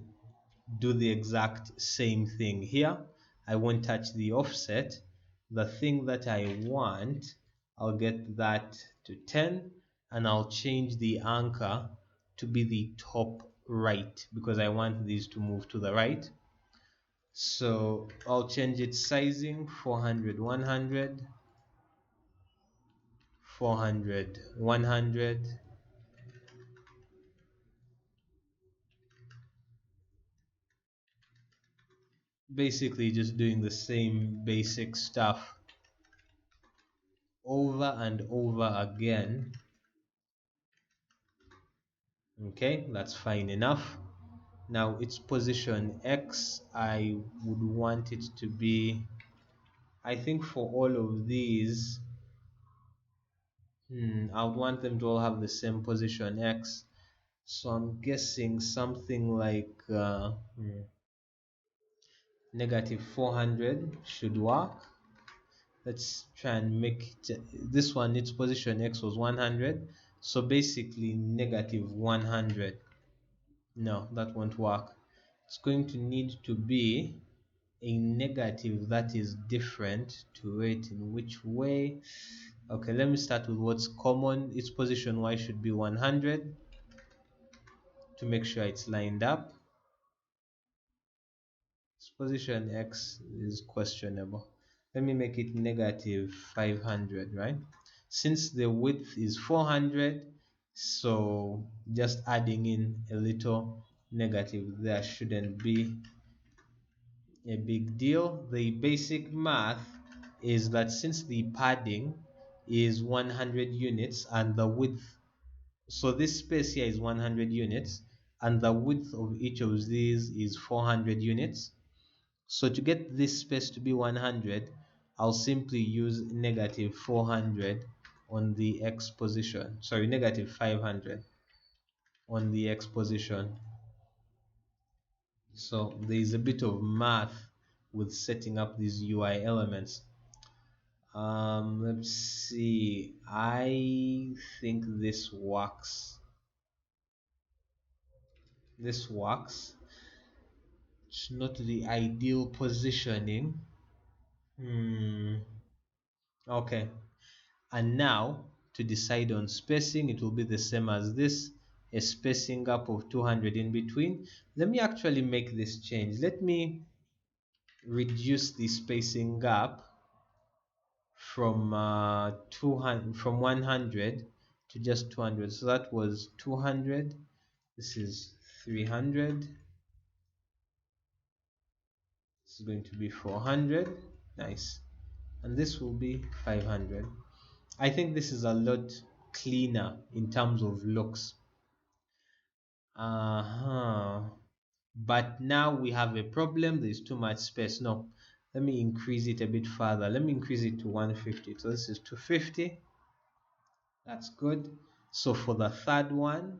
do the exact same thing here. I won't touch the offset. The thing that I want, I'll get that to 10, and I'll change the anchor to be the top right because I want these to move to the right. So I'll change its sizing 400, 100, 400, 100. Basically just doing the same basic stuff over and over again. Okay, that's fine enough. Now its position X, I would want it to be, I think for all of these, I would want them to all have the same position X. So I'm guessing something like negative 400 should work. Let's try and make it, this one, its position X was 100. So basically negative 100. No, that won't work. It's going to need to be a negative that is different to it. In which way? Okay, let me start with what's common. Its position Y should be 100 to make sure it's lined up. Its position X is questionable. Let me make it negative 500, right? Since the width is 400, so just adding in a little negative there shouldn't be a big deal. The basic math is that since the padding is 100 units and the width, so this space here is 100 units and the width of each of these is 400 units. So to get this space to be 100, I'll simply use negative 400 on the X position, sorry, negative 500 on the X position. So there is a bit of math with setting up these UI elements. Let's see. I think this works. This works. It's not the ideal positioning. Okay. And now to decide on spacing, it will be the same as this, a spacing gap of 200 in between. Let me actually make this change. Let me reduce the spacing gap from 200, from 100 to just 200. So that was 200. This is 300. This is going to be 400. Nice. And this will be 500. I think this is a lot cleaner in terms of looks. But now we have a problem. There's too much space. No, let me increase it a bit further. Let me increase it to 150. So this is 250. That's good. So for the third one,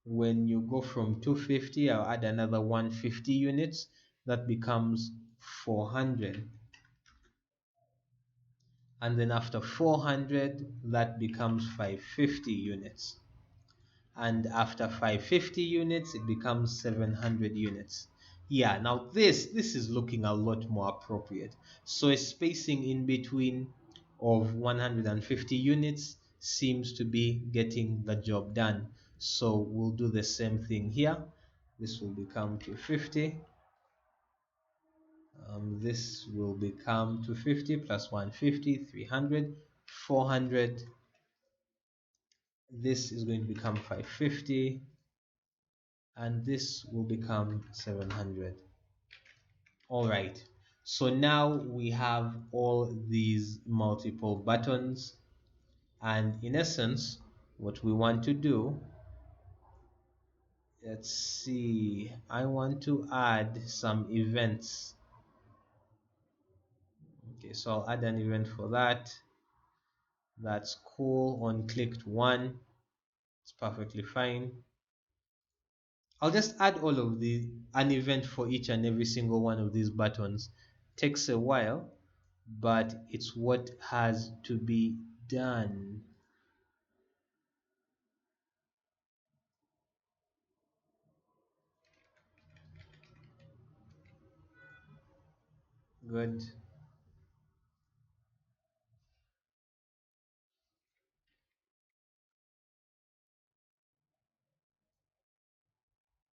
when you go from 250, I'll add another 150 units. That becomes 400. And then after 400, that becomes 550 units. And after 550 units, it becomes 700 units. Yeah, now this is looking a lot more appropriate. So a spacing in between of 150 units seems to be getting the job done. So we'll do the same thing here. This will become 250. This will become 250 plus 150, 300, 400. This is going to become 550. And this will become 700. All right, so now we have all these multiple buttons, and in essence what we want to do, let's see, I want to add some events. Okay, so I'll add an event for that. That's cool. On clicked one, it's perfectly fine. I'll just add all of the an event for each and every single one of these buttons. Takes a while, but it's what has to be done. Good.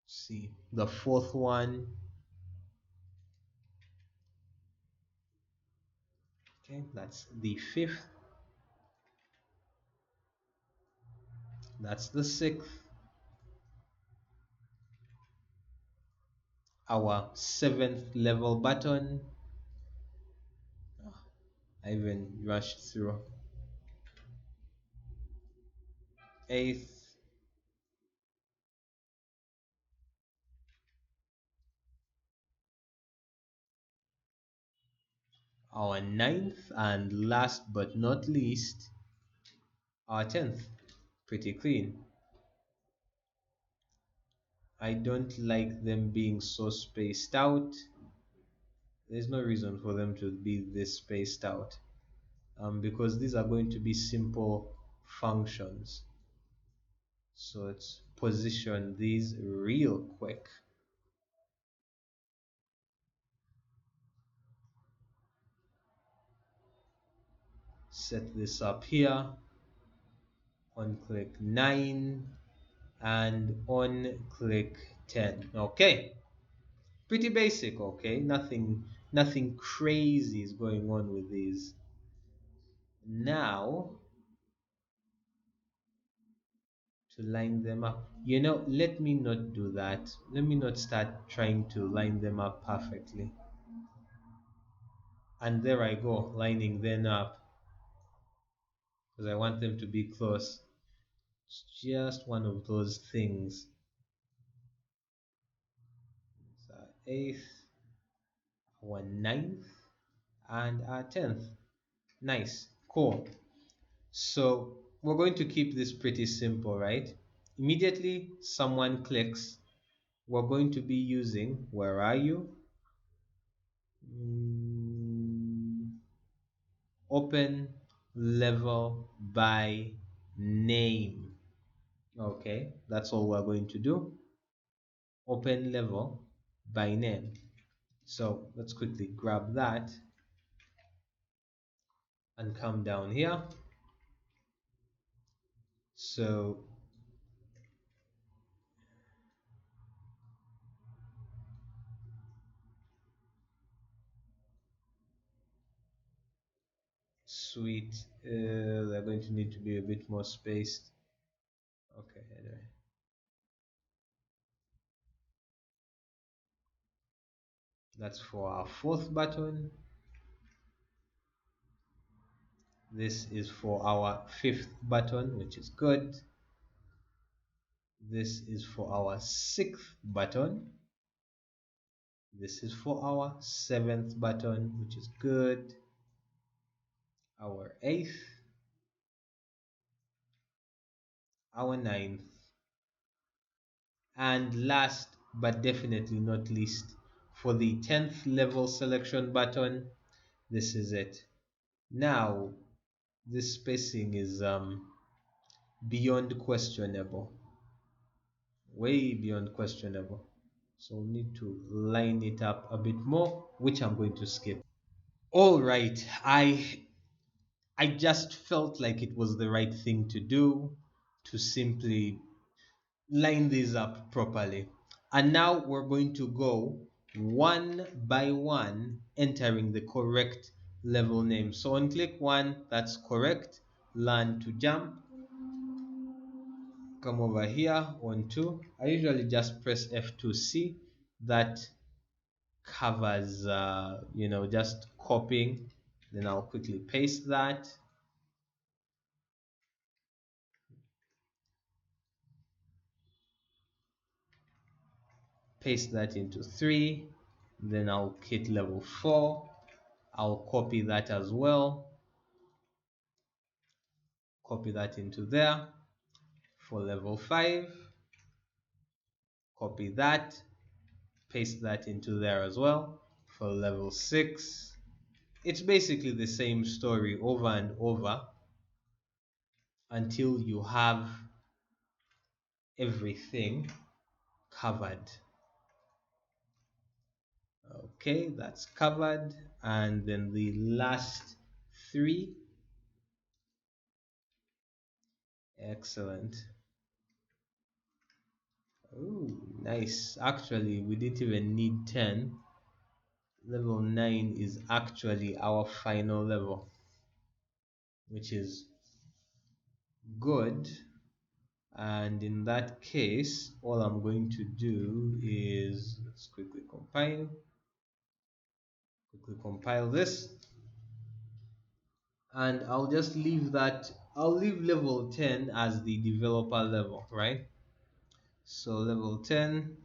See the fourth one. Okay, that's the fifth. That's the sixth. Our seventh level button. I even rushed through. Eighth. Our ninth, and last but not least, our 10th. Pretty clean. I don't like them being so spaced out. There's no reason for them to be this spaced out, because these are going to be simple functions. So let's position these real quick. Set this up here. On click 9 and on click 10. Okay, pretty basic. Okay, nothing crazy is going on with these. Now to line them up, let me not do that. Let me not start trying to line them up perfectly. And there I go, lining them up, because I want them to be close. It's just one of those things. So our 8th, our 9th, and our 10th. Nice, cool. So we're going to keep this pretty simple, right? Immediately someone clicks, we're going to be using, where are you? Open level by name. Okay, that's all we're going to do. Open level by name. So let's quickly grab that and come down here. So sweet, they're going to need to be a bit more spaced. Okay, anyway. That's for our fourth button. This is for our fifth button, which is good. This is for our sixth button. This is for our seventh button, which is good. Our eighth, our ninth, and last but definitely not least, for the 10th level selection button, this is it. Now, this spacing is beyond questionable, way beyond questionable. So we'll need to line it up a bit more, which I'm going to skip. All right, I just felt like it was the right thing to do, to simply line these up properly. And now we're going to go one by one, entering the correct level name. So on click 1, that's correct. Learn to jump. Come over here on 2. I usually just press F2C. That covers, just copying. Then I'll quickly paste that. Paste that into 3. Then I'll hit level 4. I'll copy that as well. Copy that into there. For level 5, copy that, paste that into there as well. For level 6, it's basically the same story over and over. until you have everything covered. Okay, that's covered. And then the last three. Excellent. Oh, nice. Actually, we didn't even need 10. Level 9 is actually our final level, which is good. And in that case, all I'm going to do is let's quickly compile this, and I'll just leave that. I'll leave level 10 as the developer level, right? So level 10,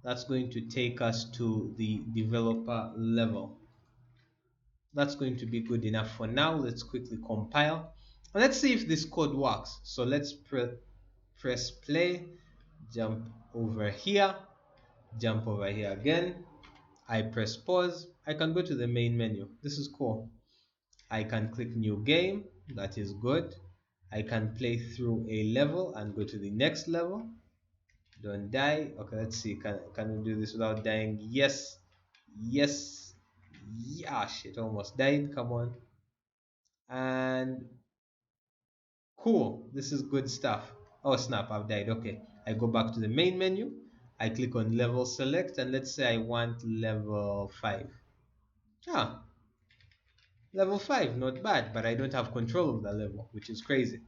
that's going to take us to the developer level. That's going to be good enough for now. Let's quickly compile. And let's see if this code works. So let's press play, jump over here, jump over here again. I press pause. I can go to the main menu. This is cool. I can click new game. That is good. I can play through a level and go to the next level. Don't die. Okay, let's see. Can we do this without dying? Yes. Yes. Yeah, shit, almost died. Come on. And cool. This is good stuff. Oh, snap. I've died. Okay. I go back to the main menu. I click on level select, and let's say I want level 5. Ah, level 5, not bad, but I don't have control of the level, which is crazy.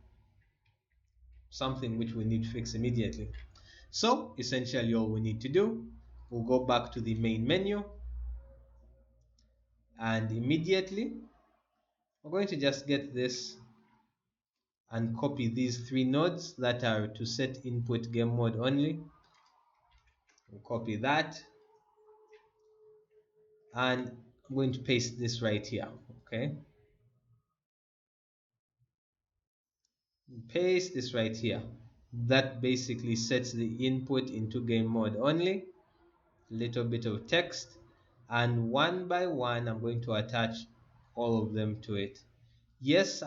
Something which we need to fix immediately. So essentially all we need to do, we'll go back to the main menu, and immediately we're going to just get this and copy these 3 nodes that are to set input game mode only. We'll copy that, and I'm going to paste this right here. Okay, paste this right here. That basically sets the input into game mode only. Little bit of text, and one by one I'm going to attach all of them to it. Yes,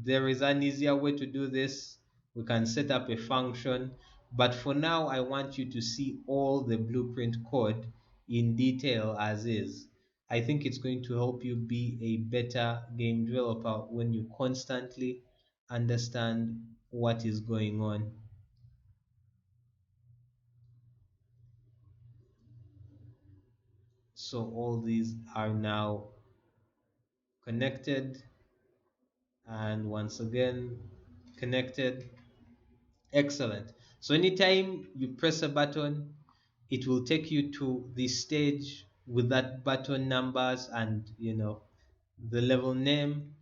there is an easier way to do this. We can set up a function, but for now I want you to see all the blueprint code in detail as is. I think it's going to help you be a better game developer when you constantly understand what is going on. So all these are now connected, and once again connected. Excellent. So anytime you press a button, it will take you to the stage with that button numbers and the level name,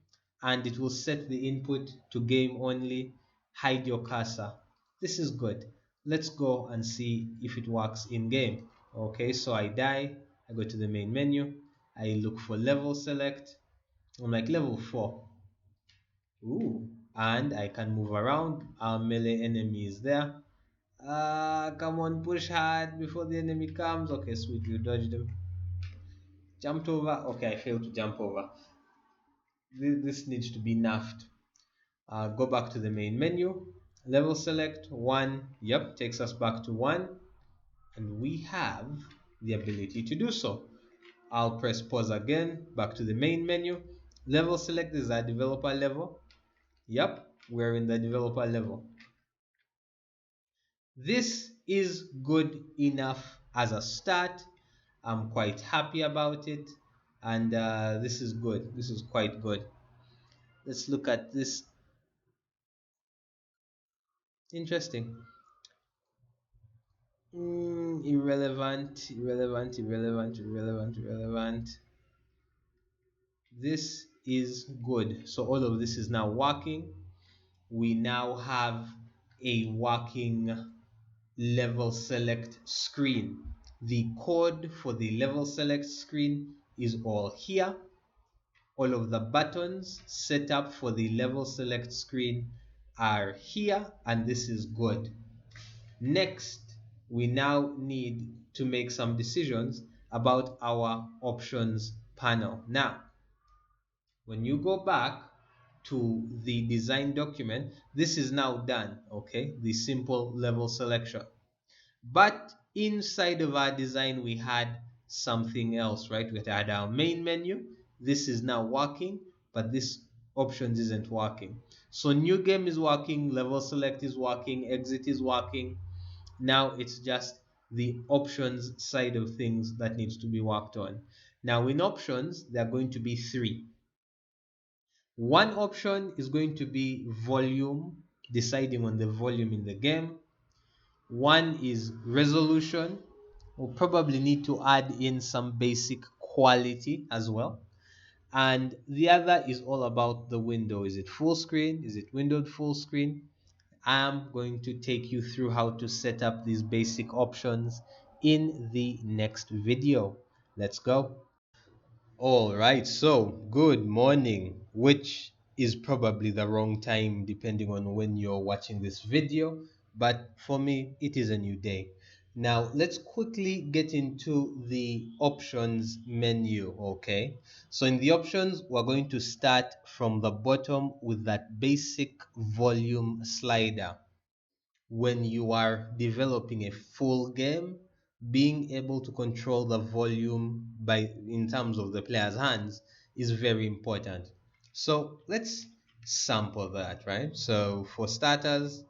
and it will set the input to game only. Hide your cursor. This is good. Let's go and see if it works in game. Okay, so I die. I go to the main menu. I look for level select. I'm like level 4. Ooh, and I can move around. Our melee enemy is there. Come on, push hard before the enemy comes. Okay, sweet, you dodged him. Jumped over. Okay, I failed to jump over. This needs to be nerfed. Go back to the main menu. Level select 1. Yep, takes us back to 1. And we have the ability to do so. I'll press pause again. Back to the main menu. Level select is our developer level. Yep, we're in the developer level. This is good enough as a start. I'm quite happy about it, and this is good. This is quite good. Let's look at this. Interesting. Irrelevant. This is good. So all of this is now working. We now have a working level select screen. The code for the level select screen is all here. All of the buttons set up for the level select screen are here, and this is good. Next, we now need to make some decisions about our options panel. Now, when you go back to the design document, this is now done, okay? The simple level selection. But inside of our design, we had something else, right? We had our main menu. This is now working, but this options isn't working. So new game is working, level select is working, exit is working. Now it's just the options side of things that needs to be worked on. Now in options, there are going to be three. One option is going to be volume, deciding on the volume in the game. One is resolution. We'll probably need to add in some basic quality as well. And the other is all about the window. Is it full screen? Is it windowed full screen? I'm going to take you through how to set up these basic options in the next video. Let's go. All right, so good morning, which is probably the wrong time depending on when you're watching this video, but for me, it is a new day. Now, let's quickly get into the options menu, okay? So in the options, we're going to start from the bottom with that basic volume slider. When you are developing a full game, being able to control the volume by in terms of the player's hands is very important. So let's sample that, right? So for starters,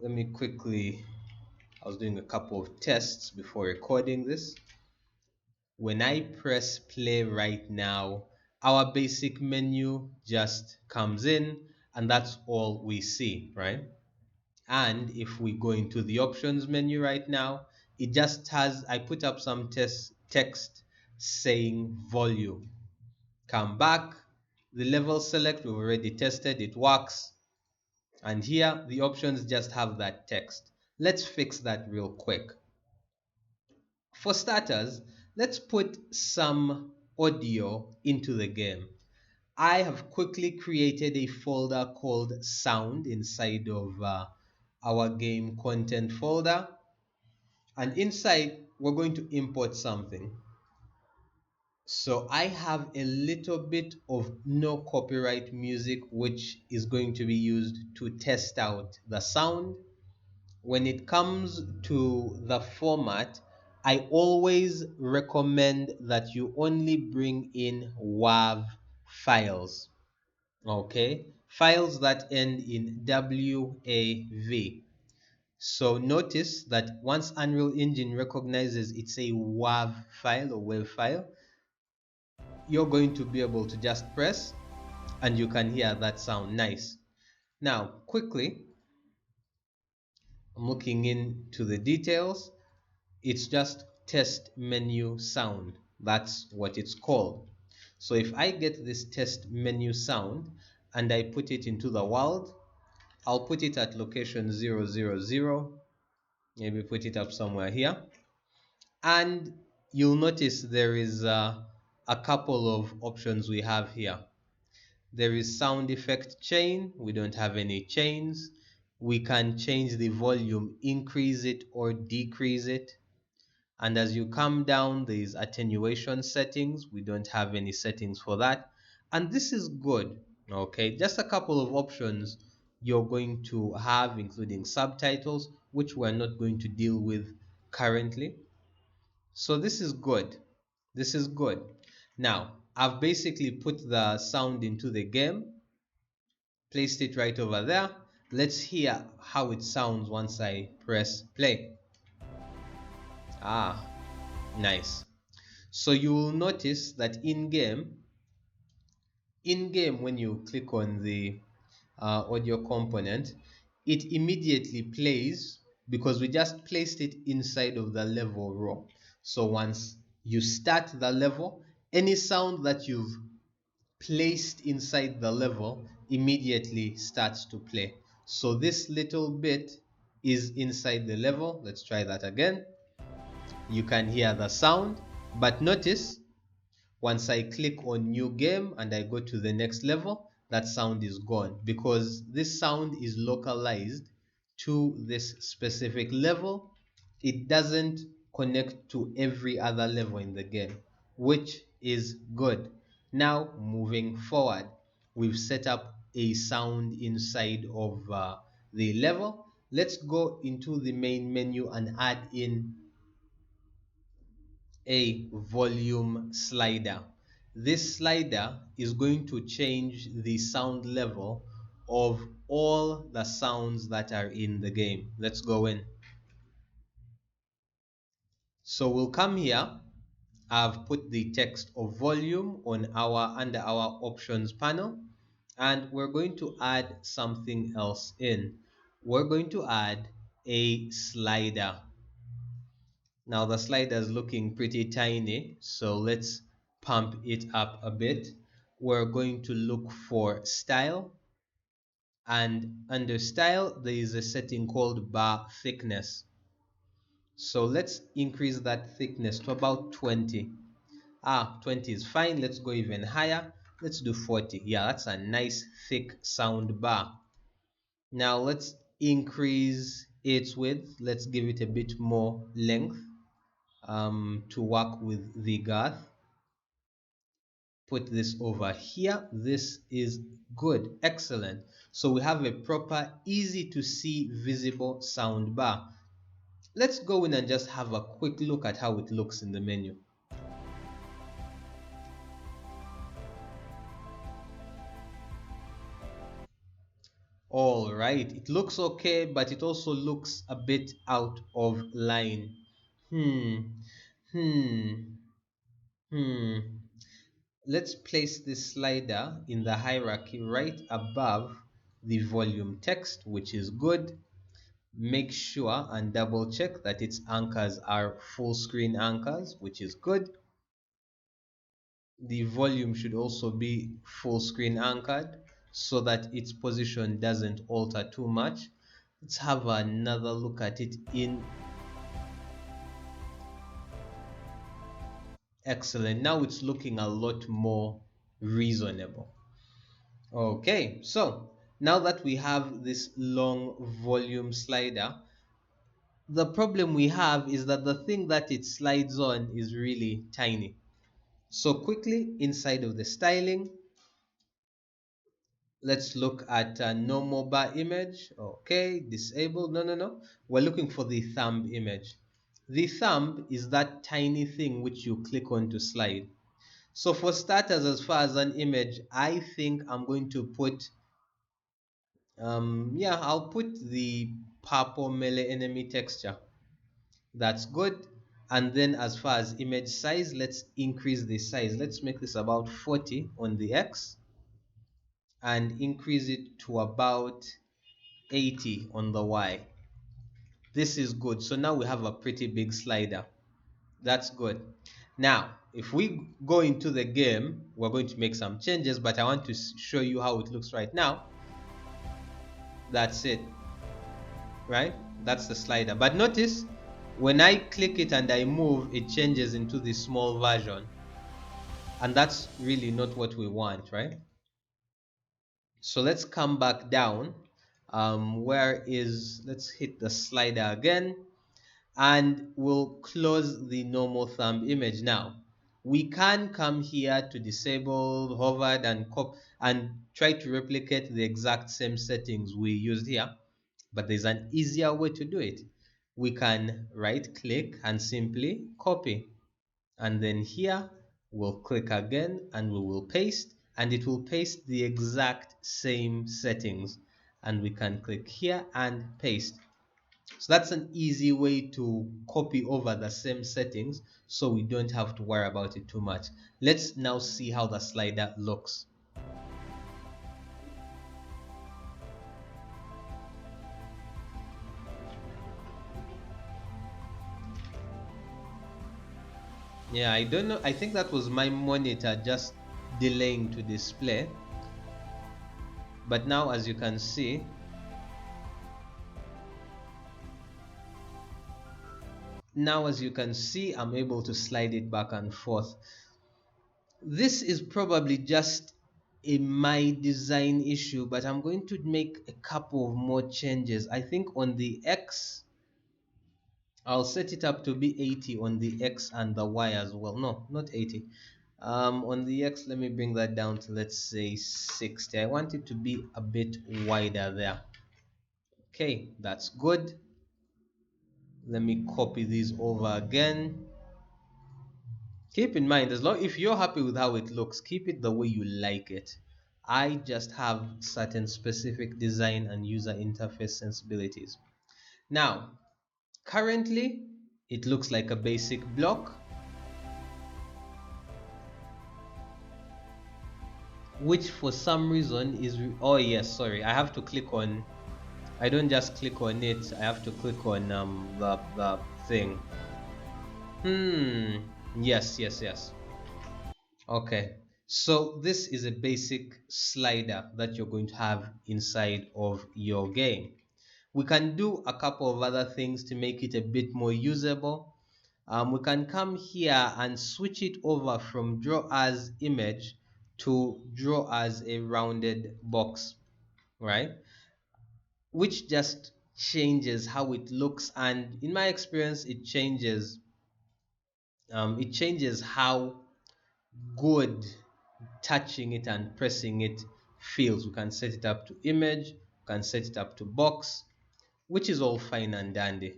let me quickly, I was doing a couple of tests before recording this. When I press play right now, our basic menu just comes in and that's all we see, right? And if we go into the options menu right now, it just has, I put up some text saying volume. Come back, the level select, we've already tested, it works. And here, the options just have that text. Let's fix that real quick. For starters, let's put some audio into the game. I have quickly created a folder called sound inside of our game content folder, and inside we're going to import something. So I have a little bit of no copyright music which is going to be used to test out the sound. When it comes to the format, I always recommend that you only bring in WAV files. Okay, files that end in WAV. So notice that once Unreal Engine recognizes it's a WAV file or WAV file, you're going to be able to just press and you can hear that sound nice. Now, quickly, I'm looking into the details. It's just test menu sound. That's what it's called. So if I get this test menu sound and I put it into the world, I'll put it at location 000, maybe put it up somewhere here. And you'll notice there is a couple of options we have here. There is sound effect chain. We don't have any chains. We can change the volume, increase it or decrease it. And as you come down, there is attenuation settings. We don't have any settings for that. And this is good. Okay, just a couple of options you're going to have, including subtitles, which we're not going to deal with currently. So this is good. This is good. Now, I've basically put the sound into the game, placed it right over there. Let's hear how it sounds once I press play. Ah, nice. So you will notice that in-game when you click on the audio component, it immediately plays because we just placed it inside of the level row. So once you start the level, any sound that you've placed inside the level immediately starts to play. So this little bit is inside the level. Let's try that again. You can hear the sound, but notice once I click on new game and I go to the next level, that sound is gone because this sound is localized to this specific level. It doesn't connect to every other level in the game, which is good. Now, moving forward, we've set up a sound inside of the level. Let's go into the main menu and add in a volume slider. This slider is going to change the sound level of all the sounds that are in the game. Let's go in. So we'll come here. I've put the text of volume on our under our options panel, and we're going to add something else in. We're going to add a slider. Now the slider is looking pretty tiny, so let's pump it up a bit. We're going to look for style, and under style there is a setting called bar thickness. So let's increase that thickness to about 20. 20 is fine. Let's go even higher. Let's do 40. Yeah, that's a nice thick sound bar. Now let's increase its width. Let's give it a bit more length to work with the girth. Put this over here. This is good. Excellent. So we have a proper, easy to see, visible sound bar. Let's go in and just have a quick look at how it looks in the menu. All right, it looks okay, but it also looks a bit out of line. Hmm, hmm, hmm. Let's place this slider in the hierarchy right above the volume text, which is good. Make sure and double check that its anchors are full screen anchors, which is good. The volume should also be full screen anchored so that its position doesn't alter too much. Let's have another look at it in. Excellent. Now it's looking a lot more reasonable. Okay, so now that we have this long volume slider, the problem we have is that the thing that it slides on is really tiny. So quickly inside of the styling, let's look at a normal bar image. Okay, disabled. No. We're looking for the thumb image. The thumb is that tiny thing which you click on to slide. So for starters, as far as an image, I think I'm going to put, yeah, I'll put the purple melee enemy texture. That's good. And then as far as image size, let's increase the size. Let's make this about 40 on the X and increase it to about 80 on the Y. This is good. So now we have a pretty big slider. That's good. Now, if we go into the game, we're going to make some changes, but I want to show you how it looks right now. That's it, right? That's the slider. But notice, when I click it and I move, it changes into the small version. And that's really not what we want, right? So let's come back down. Let's hit the slider again, and we'll close the normal thumb image. Now we can come here to disable, hovered, and try to replicate the exact same settings we used here, but there's an easier way to do it. We can right click and simply copy, and then here we'll click again and we will paste, and it will paste the exact same settings, and we can click here and paste. So that's an easy way to copy over the same settings so we don't have to worry about it too much. Let's now see how the slider looks. Yeah, I don't know. I think that was my monitor just delaying to display. But now as you can see, I'm able to slide it back and forth. This is probably just a my design issue, but I'm going to make a couple of more changes. I think on the X, I'll set it up to be 80 on the X and the Y as well. No, not 80. On the X, let me bring that down to, let's say, 60. I want it to be a bit wider there. Okay, that's good. Let me copy these over again. Keep in mind, as long if you're happy with how it looks, keep it the way you like it. I just have certain specific design and user interface sensibilities. Now, currently, it looks like a basic block, which for some reason is, oh yes, sorry, I have to click on, I don't just click on it, I have to click on the thing. Yes. Okay, so this is a basic slider that you're going to have inside of your game. We can do a couple of other things to make it a bit more usable. We can come here and switch it over from draw as image to draw as a rounded box, right? Which just changes how it looks, and in my experience, it changes how good touching it and pressing it feels. We can set it up to image, we can set it up to box, which is all fine and dandy.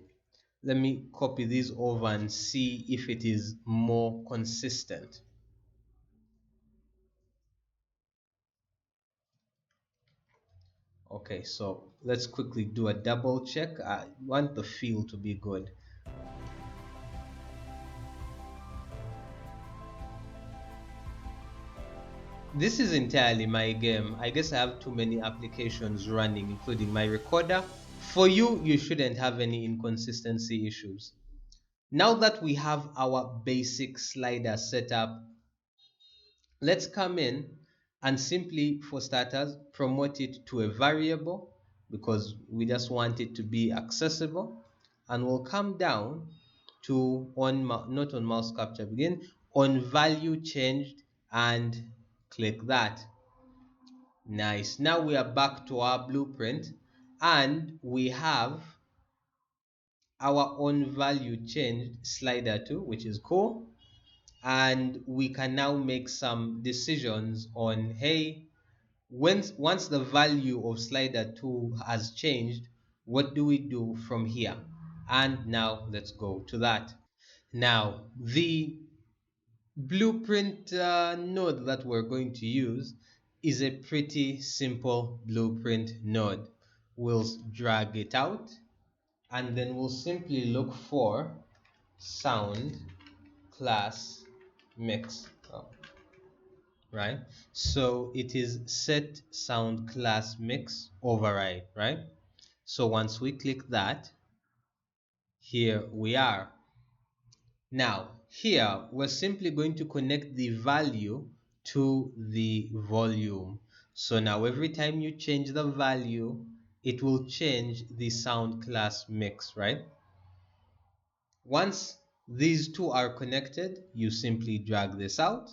Let me copy these over and see if it is more consistent. Okay, so let's quickly do a double check. I want the feel to be good. This is entirely my game. I guess I have too many applications running, including my recorder. For you, you shouldn't have any inconsistency issues. Now that we have our basic slider set up, let's come in and simply, for starters, promote it to a variable because we just want it to be accessible. And we'll come down to not on mouse capture begin, on value changed, and click that. Nice. Now we are back to our blueprint and we have our own value changed slider too, which is cool. And we can now make some decisions on, hey, once the value of slider 2 has changed, what do we do from here? And now let's go to that. Now, the blueprint node that we're going to use is a pretty simple blueprint node. We'll drag it out and then we'll simply look for sound class mix. Right? So it is set sound class mix override, right? So once we click that, here we are. Now, here we're simply going to connect the value to the volume. So now every time you change the value, it will change the sound class mix, right? Once these two are connected, you simply drag this out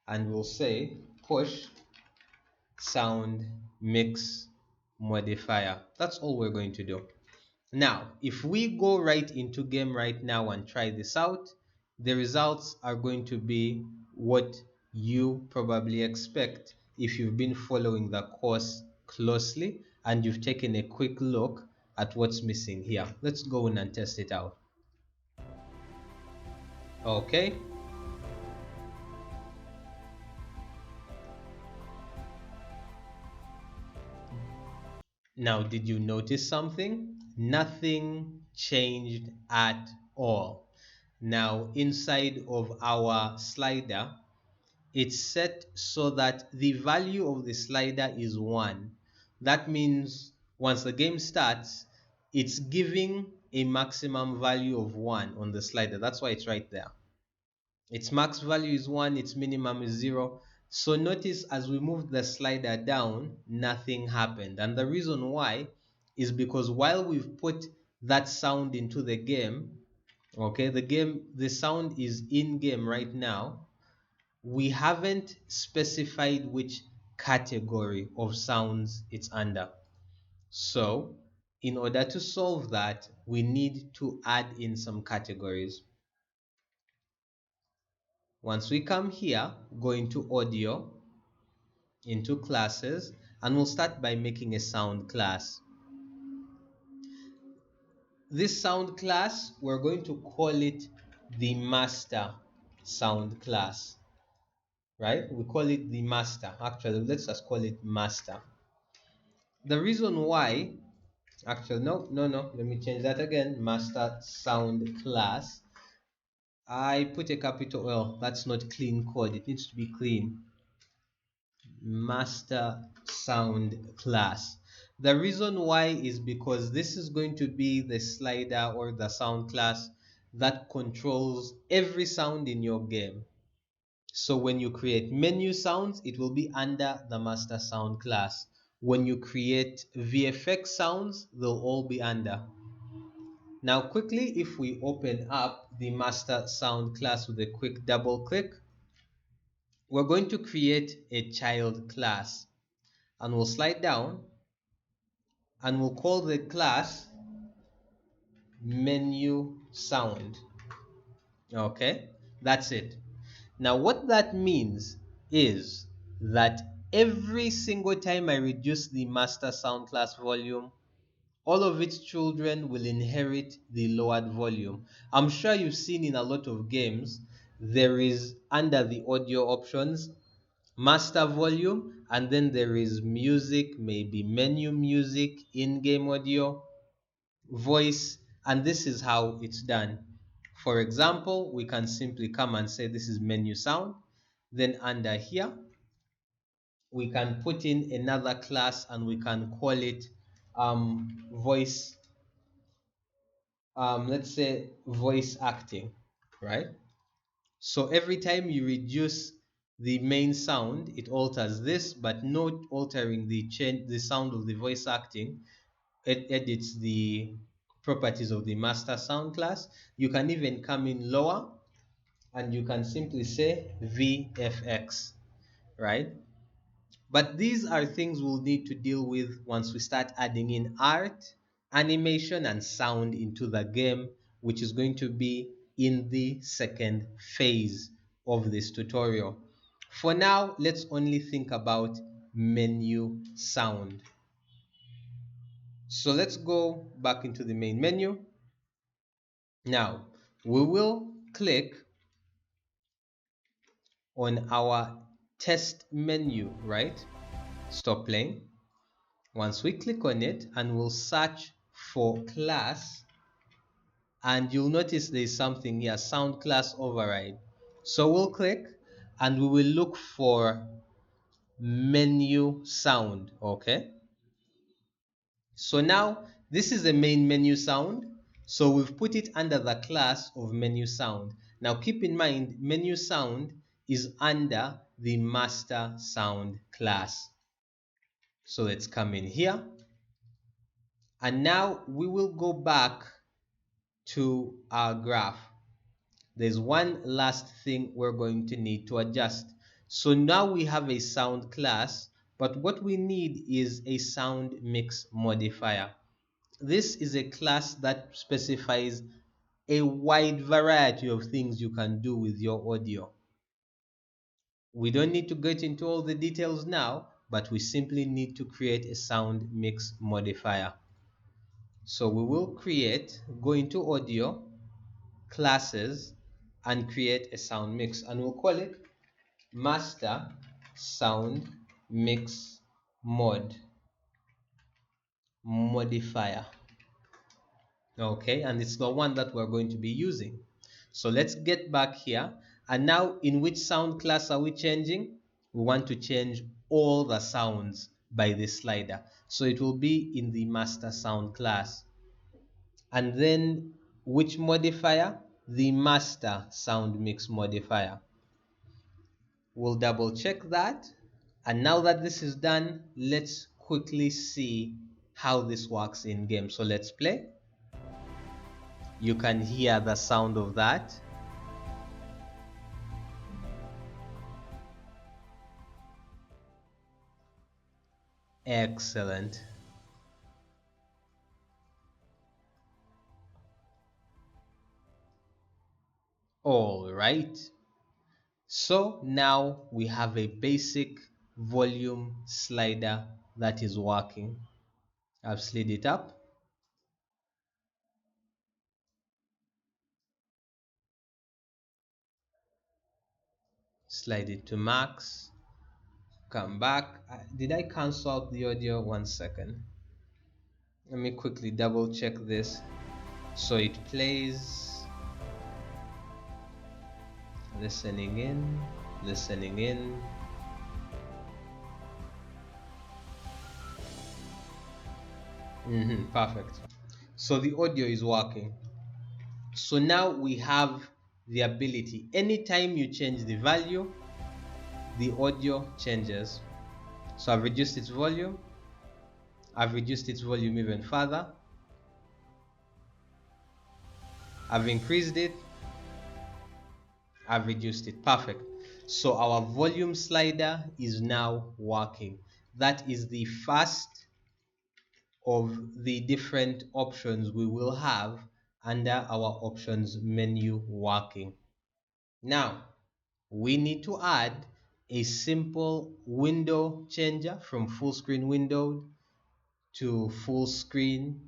and we'll say push sound mix modifier. That's all we're going to do. Now, if we go right into game right now and try this out, the results are going to be what you probably expect if you've been following the course closely and you've taken a quick look at what's missing here. Let's go in and test it out. Okay. Now, did you notice something? Nothing changed at all. Now, inside of our slider, it's set so that the value of the slider is 1. That means once the game starts, it's giving a maximum value of 1 on the slider. That's why it's right there. Its max value is 1, its minimum is 0. So notice as we moved the slider down, nothing happened. And the reason why is because while we've put that sound into the game, okay, the sound is in game right now, we haven't specified which category of sounds it's under. So in order to solve that, we need to add in some categories. Once we come here, go into audio, into classes, and we'll start by making a sound class. This sound class, we're going to call it the master sound class, right? We call it the master. Actually, let's just call it master. The reason why, actually, no, let me change that again. Master sound class. I put a capital L. That's not clean code. It needs to be clean. Master sound class. The reason why is because this is going to be the slider or the sound class that controls every sound in your game. So when you create menu sounds, it will be under the master sound class. When you create VFX sounds, they'll all be under. Now quickly, if we open up the master sound class with a quick double click, we're going to create a child class, and we'll slide down and we'll call the class menu sound. Okay, that's it. Now what that means is that every single time I reduce the master sound class volume, all of its children will inherit the lowered volume. I'm sure you've seen in a lot of games, there is under the audio options, master volume, and then there is music, maybe menu music, in-game audio, voice, and this is how it's done. For example, we can simply come and say this is menu sound. Then under here, we can put in another class and we can call it voice, let's say voice acting, right? So every time you reduce the main sound, it alters this, but not altering the sound of the voice acting. It edits the properties of the master sound class. You can even come in lower and you can simply say VFX, right? But these are things we'll need to deal with once we start adding in art, animation, and sound into the game, which is going to be in the second phase of this tutorial. For now, let's only think about menu sound. So let's go back into the main menu. Now, we will click on our test menu, right? Stop playing. Once we click on it, and we'll search for class, and you'll notice there's something here, sound class override. So we'll click and we will look for menu sound. Okay, so now this is the main menu sound, so we've put it under the class of menu sound. Now keep in mind, menu sound is under the master sound class. So let's come in here, and now we will go back to our graph. There's one last thing we're going to need to adjust. So now we have a sound class, but what we need is a sound mix modifier. This is a class that specifies a wide variety of things you can do with your audio. We don't need to get into all the details now, but we simply need to create a sound mix modifier. So we will go into audio, classes, and create a sound mix, and we'll call it master sound mix modifier. Okay, and it's the one that we're going to be using. So let's get back here, and now in which sound class are we changing? We want to change all the sounds by this slider, so it will be in the master sound class. And then which modifier? The master sound mix modifier. We'll double check that. And now that this is done, let's quickly see how this works in game. So let's play. You can hear the sound of that. Excellent. All right. So now we have a basic volume slider that is working. I've slid it up. Slide it to max. Come back. Did I cancel out the audio? 1 second. Let me quickly double check this. So it plays, listening in, listening in. Perfect. So the audio is working. So now we have the ability, anytime you change the value, the audio changes. So I've reduced its volume. I've reduced its volume even further. I've increased it. I've reduced it. Perfect. So our volume slider is now working. That is the first of the different options we will have under our options menu working. Now, we need to add a simple window changer from full screen windowed to full screen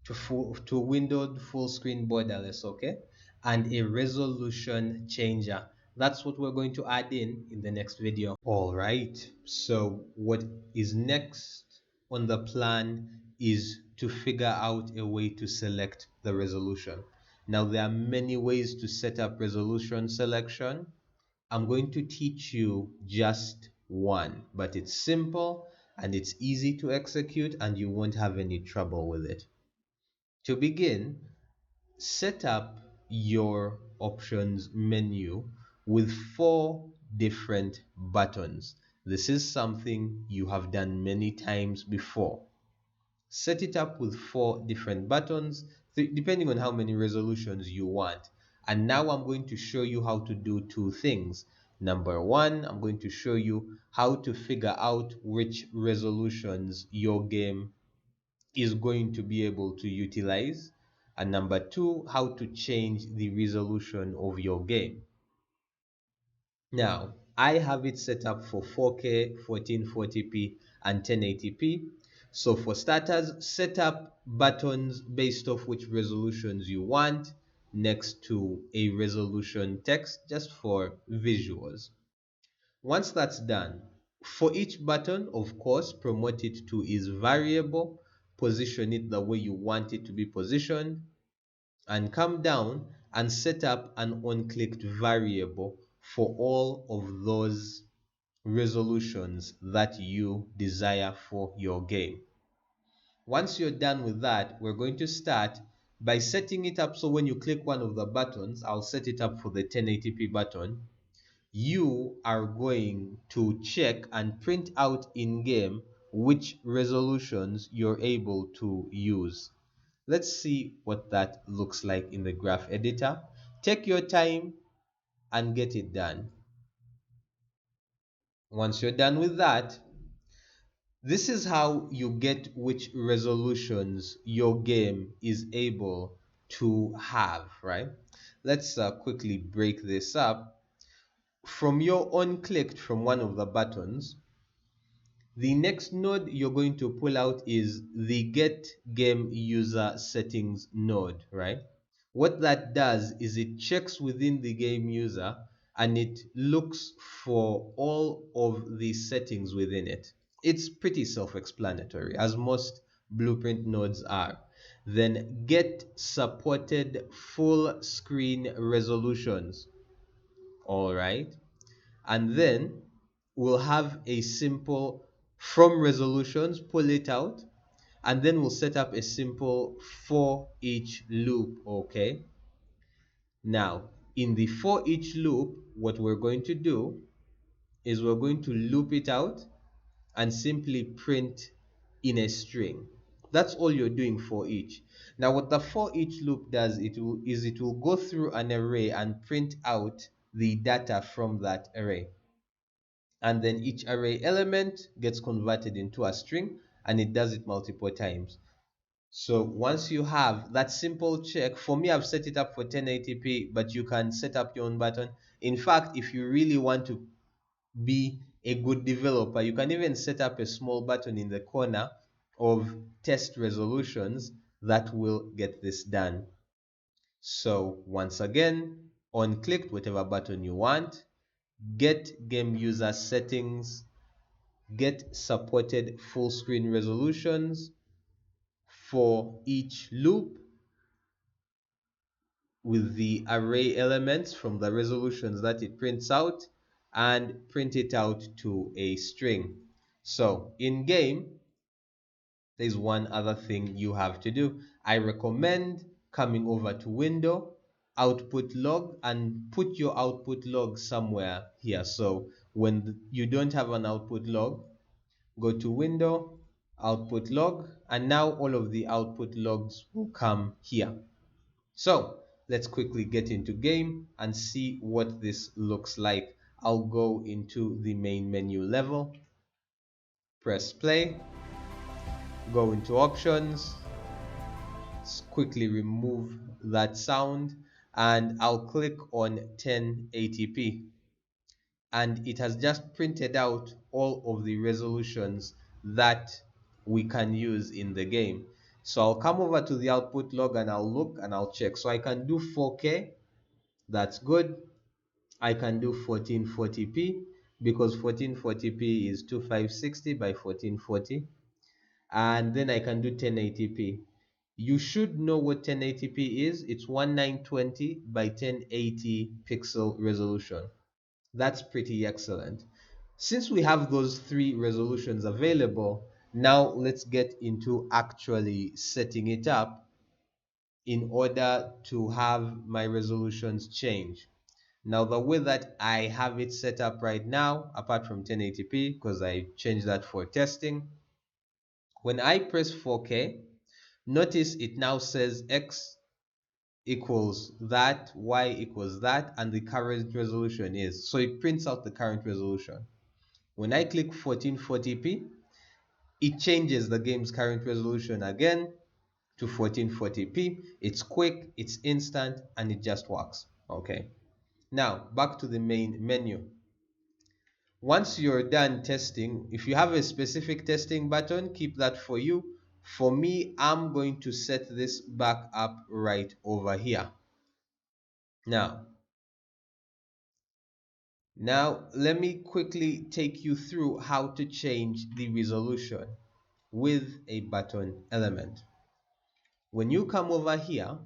to windowed full screen borderless, okay? And a resolution changer. That's what we're going to add in the next video. All right. So what is next on the plan is to figure out a way to select the resolution. Now there are many ways to set up resolution selection. I'm going to teach you just one, but it's simple and it's easy to execute and you won't have any trouble with it. To begin, set up your options menu with 4 different buttons. This is something you have done many times before. Set it up with 4 different buttons, depending on how many resolutions you want. And now I'm going to show you how to do 2 things. Number 1, I'm going to show you how to figure out which resolutions your game is going to be able to utilize. And number 2, how to change the resolution of your game. Now, I have it set up for 4K, 1440p, and 1080p. So for starters, set up buttons based off which resolutions you want next to a resolution text just for visuals. Once that's done, for each button, of course, promote it to its variable, position it the way you want it to be positioned, and come down and set up an unclicked variable for all of those resolutions that you desire for your game. Once you're done with that, we're going to start by setting it up so when you click one of the buttons, I'll set it up for the 1080p button, you are going to check and print out in game which resolutions you're able to use. Let's see what that looks like in the graph editor. Take your time and get it done. Once you're done with that, this is how you get which resolutions your game is able to have, right? Let's quickly break this up. From your unclicked from one of the buttons, the next node you're going to pull out is the get game user settings node, right? What that does is it checks within the game user and it looks for all of the settings within it. It's pretty self-explanatory, as most blueprint nodes are. Then get supported full screen resolutions. All right. And then we'll have a simple from resolutions, pull it out, and then we'll set up a simple for each loop, okay? Now, in the for each loop, what we're going to do is we're going to loop it out and simply print in a string. That's all you're doing for each. Now, what the for each loop does, it will go through an array and print out the data from that array. And then each array element gets converted into a string, and it does it multiple times. So once you have that simple check, for me I've set it up for 1080p, but you can set up your own button. In fact, if you really want to be a good developer, you can even set up a small button in the corner of test resolutions that will get this done. So once again, on click whatever button you want, get game user settings, get supported full screen resolutions for each loop with the array elements from the resolutions that it prints out, and print it out to a string. So in game, there's one other thing you have to do. I recommend coming over to window, output log, and put your output log somewhere here. So when you don't have an output log, go to window, output log, and now all of the output logs will come here. So let's quickly get into game and see what this looks like. I'll go into the main menu level, press play, go into options, quickly remove that sound, and I'll click on 1080p. And it has just printed out all of the resolutions that we can use in the game. So I'll come over to the output log and I'll look and I'll check. So I can do 4K, that's good. I can do 1440p because 1440p is 2560 by 1440. And then I can do 1080p. You should know what 1080p is. It's 1920 by 1080 pixel resolution. That's pretty excellent. Since we have those three resolutions available, now let's get into actually setting it up in order to have my resolutions change. Now, the way that I have it set up right now, apart from 1080p, because I changed that for testing, when I press 4K, notice it now says X equals that, Y equals that, and the current resolution is. So it prints out the current resolution. When I click 1440p, it changes the game's current resolution again to 1440p. It's quick, it's instant, and it just works. Okay. Now, back to the main menu. Once you're done testing, if you have a specific testing button, keep that for you. For me, I'm going to set this back up right over here. Now, let me quickly take you through how to change the resolution with a button element. When you come over here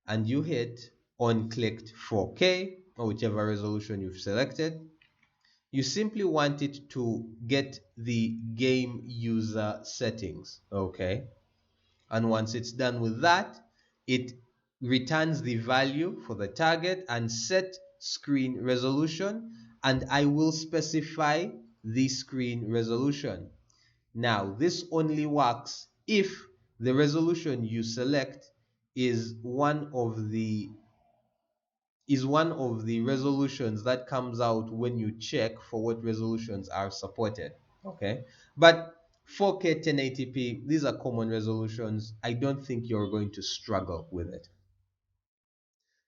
and you hit on clicked 4K or whichever resolution you've selected, you simply want it to get the game user settings, okay? And once it's done with that, it returns the value for the target and set screen resolution, and I will specify the screen resolution. Now, this only works if the resolution you select is one of the resolutions that comes out when you check for what resolutions are supported. Okay, but 4K 1080p, these are common resolutions. I don't think you're going to struggle with it.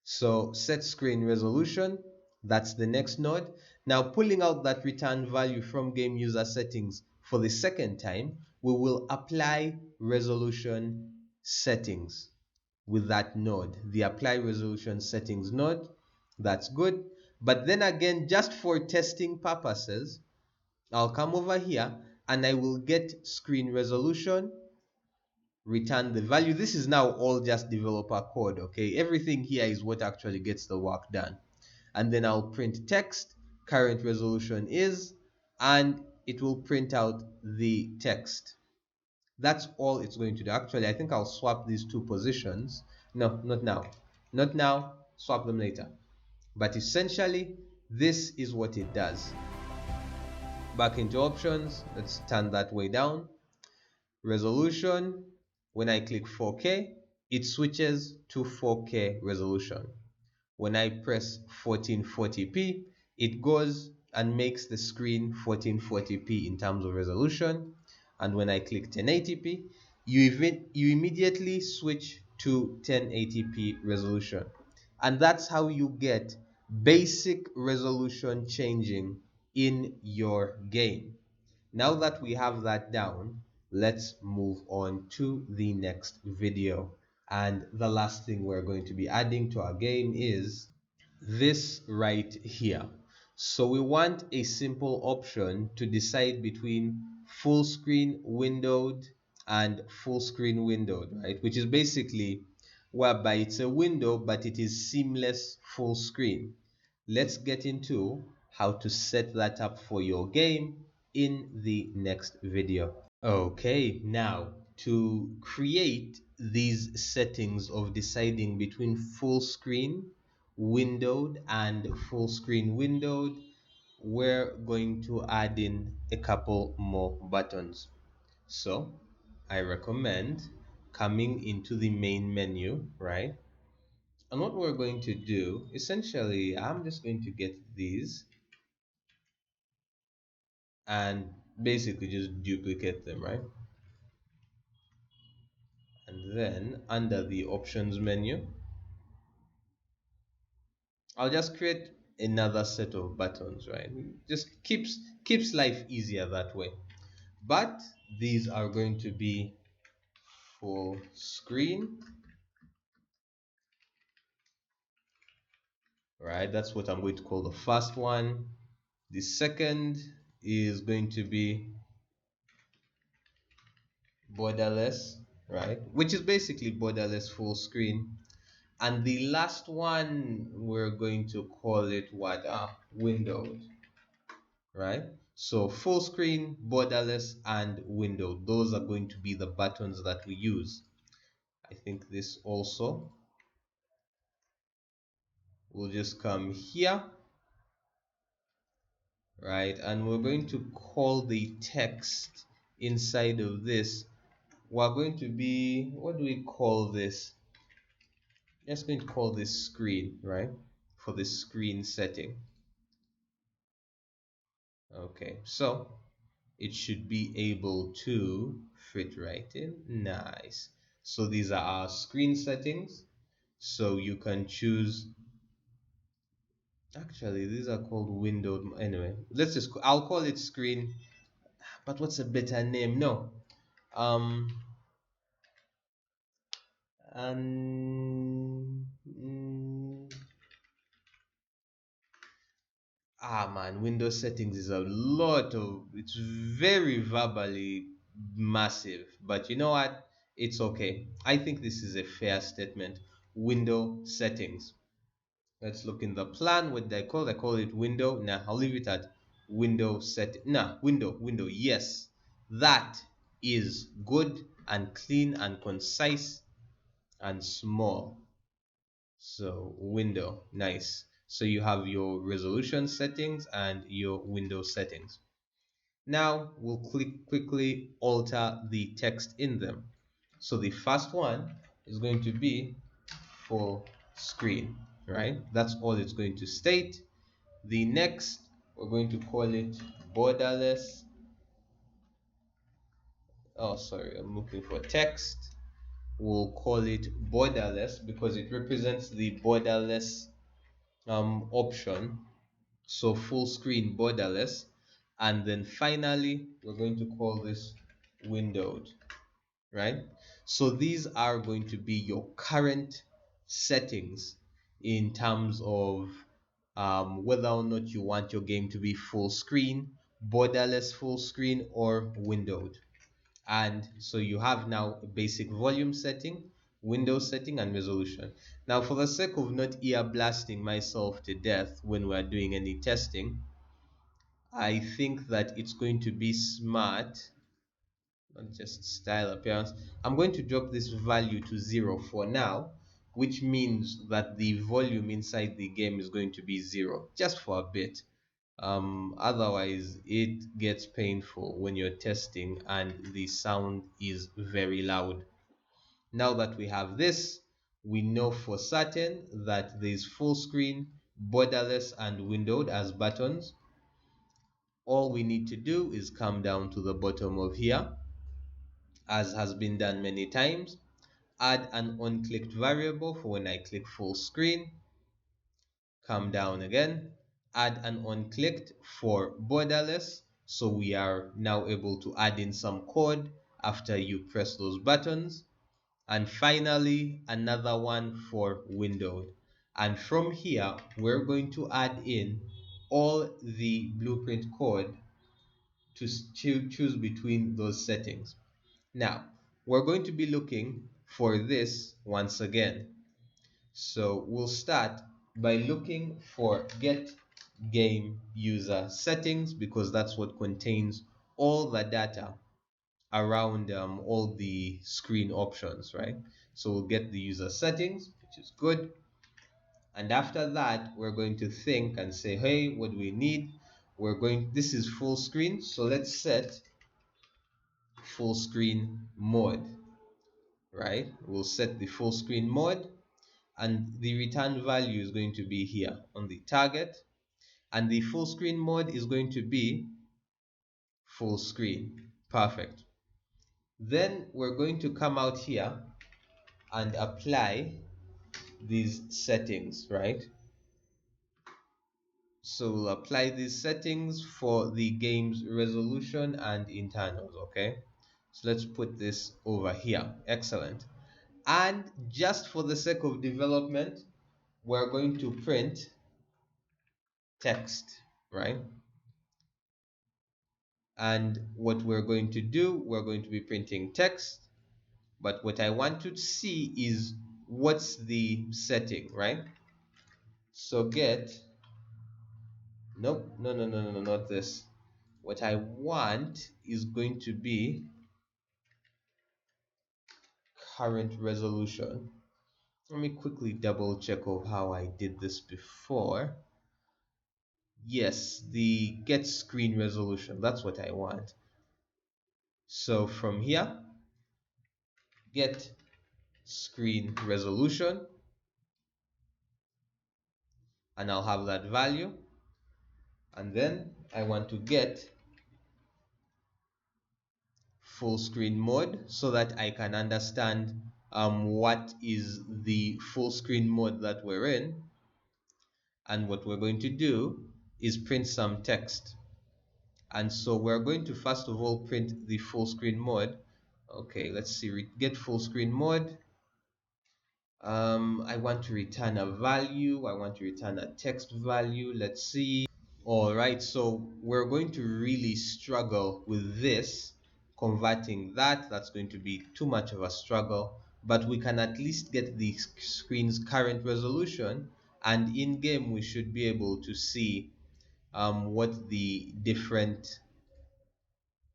So set screen resolution, that's the next node. Now, pulling out that return value from game user settings for the second time, we will apply resolution settings with that node, the apply resolution settings node. That's good. But then again, just for testing purposes, I'll come over here and I will get screen resolution, return the value. This is now all just developer code, okay? Everything here is what actually gets the work done. And then I'll print text, current resolution is, and it will print out the text. That's all it's going to do. Actually, I think I'll swap these two positions. No, not now. Not now, swap them later. But essentially, this is what it does. Back into options, let's turn that way down. Resolution, when I click 4K, it switches to 4K resolution. When I press 1440p, it goes and makes the screen 1440p in terms of resolution. And when I click 1080p, you immediately switch to 1080p resolution. And that's how you get basic resolution changing in your game. Now that we have that down, let's move on to the next video. And the last thing we're going to be adding to our game is this right here. So we want a simple option to decide between full screen windowed and full screen windowed, right? Which is basically whereby it's a window, but it is seamless full screen. Let's get into how to set that up for your game in the next video. Okay, now to create these settings of deciding between full screen windowed and full screen windowed, we're going to add in a couple more buttons. So I recommend coming into the main menu, right? And what we're going to do, essentially, I'm just going to get these and basically just duplicate them, right? And then under the options menu, I'll just create another set of buttons, right? Just keeps life easier that way. But these are going to be full screen, right? That's what I'm going to call the first one. The second is going to be borderless, right? Which is basically borderless full screen. And the last one, we're going to call it what? Windowed, right? So full screen, borderless, and window. Those are going to be the buttons that we use. I think this also will just come here, right? And we're going to call the text inside of this. We're going to be, what do we call this? Just going to call this screen, right? For the screen setting. Okay, so it should be able to fit right in. Nice. So these are our screen settings. So you can choose, actually these are called windowed. Anyway, I'll call it screen, but what's a better name? No. Um and man, Windows settings is a lot of, it's very verbally massive, but you know what? It's okay. I think this is a fair statement. Window settings. Let's look in the plan. What they call? I call it window. Now I'll leave it at window set. Nah, window. Yes, that is good and clean and concise and small. So window, nice. So you have your resolution settings and your window settings. Now we'll quickly alter the text in them. So the first one is going to be full screen, right? That's all it's going to state. The next, we're going to call it borderless. Oh, sorry, I'm looking for text. We'll call it borderless because it represents the borderless option. So full screen borderless. And then finally, we're going to call this windowed, right? So these are going to be your current settings in terms of whether or not you want your game to be full screen, borderless full screen, or windowed. And so you have now a basic volume setting, window setting, and resolution. Now, for the sake of not ear blasting myself to death when we're doing any testing, I think that it's going to be smart, not just style appearance. I'm going to drop this value to 0 for now, which means that the volume inside the game is going to be 0 just for a bit. Otherwise it gets painful when you're testing and the sound is very loud. Now that we have this, we know for certain that there's full screen, borderless, and windowed as buttons. All we need to do is come down to the bottom of here, as has been done many times, add an unclicked variable for when I click full screen, come down again, add an unclicked for borderless. So we are now able to add in some code after you press those buttons. And finally, another one for windowed. And from here, we're going to add in all the blueprint code to choose between those settings. Now, we're going to be looking for this once again. So we'll start by looking for get game user settings, because that's what contains all the data around all the screen options, right? So we'll get the user settings, which is good. And after that, we're going to think and say, hey, what do we need? This is full screen, so let's set full screen mode, right? We'll set the full screen mode, and the return value is going to be here on the target, and the full screen mode is going to be full screen. Perfect. Then we're going to come out here and apply these settings, right? So we'll apply these settings for the game's resolution and internals, okay? So let's put this over here. Excellent. And just for the sake of development, we're going to print text, right? And what we're going to do, we're going to be printing text, but what I want to see is what's the setting, right? So get, nope, no, not this. What I want is going to be current resolution. Let me quickly double check of how I did this before. Yes, the get screen resolution, that's what I want. So from here, get screen resolution, and I'll have that value. And then I want to get full screen mode so that I can understand what is the full screen mode that we're in. And what we're going to do is print some text. And so we're going to first of all print the full screen mode. Okay, let's see, get full screen mode. I want to return a value. I want to return a text value. Let's see. All right, so we're going to really struggle with this, converting that. That's going to be too much of a struggle, but we can at least get the screen's current resolution, and in game we should be able to see what the different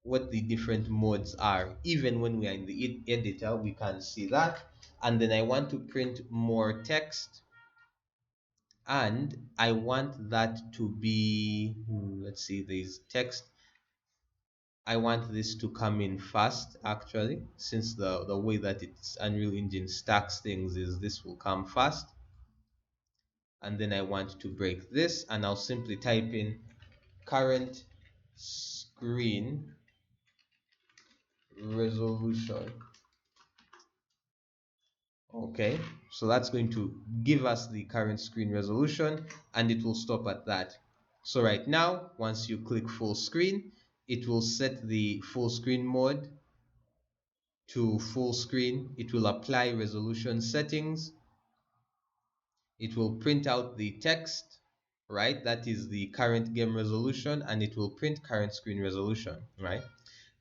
modes are. Even when we are in the editor, we can see that. And then I want to print more text, and I want that to be, let's see, there's text. I want this to come in fast, actually, since the way that it's Unreal Engine stacks things is this will come fast. And then I want to break this, and I'll simply type in current screen resolution. Okay, so that's going to give us the current screen resolution, and it will stop at that. So right now, once you click full screen, it will set the full screen mode to full screen. It will apply resolution settings. It will print out the text, right? That is the current game resolution, and it will print current screen resolution, right?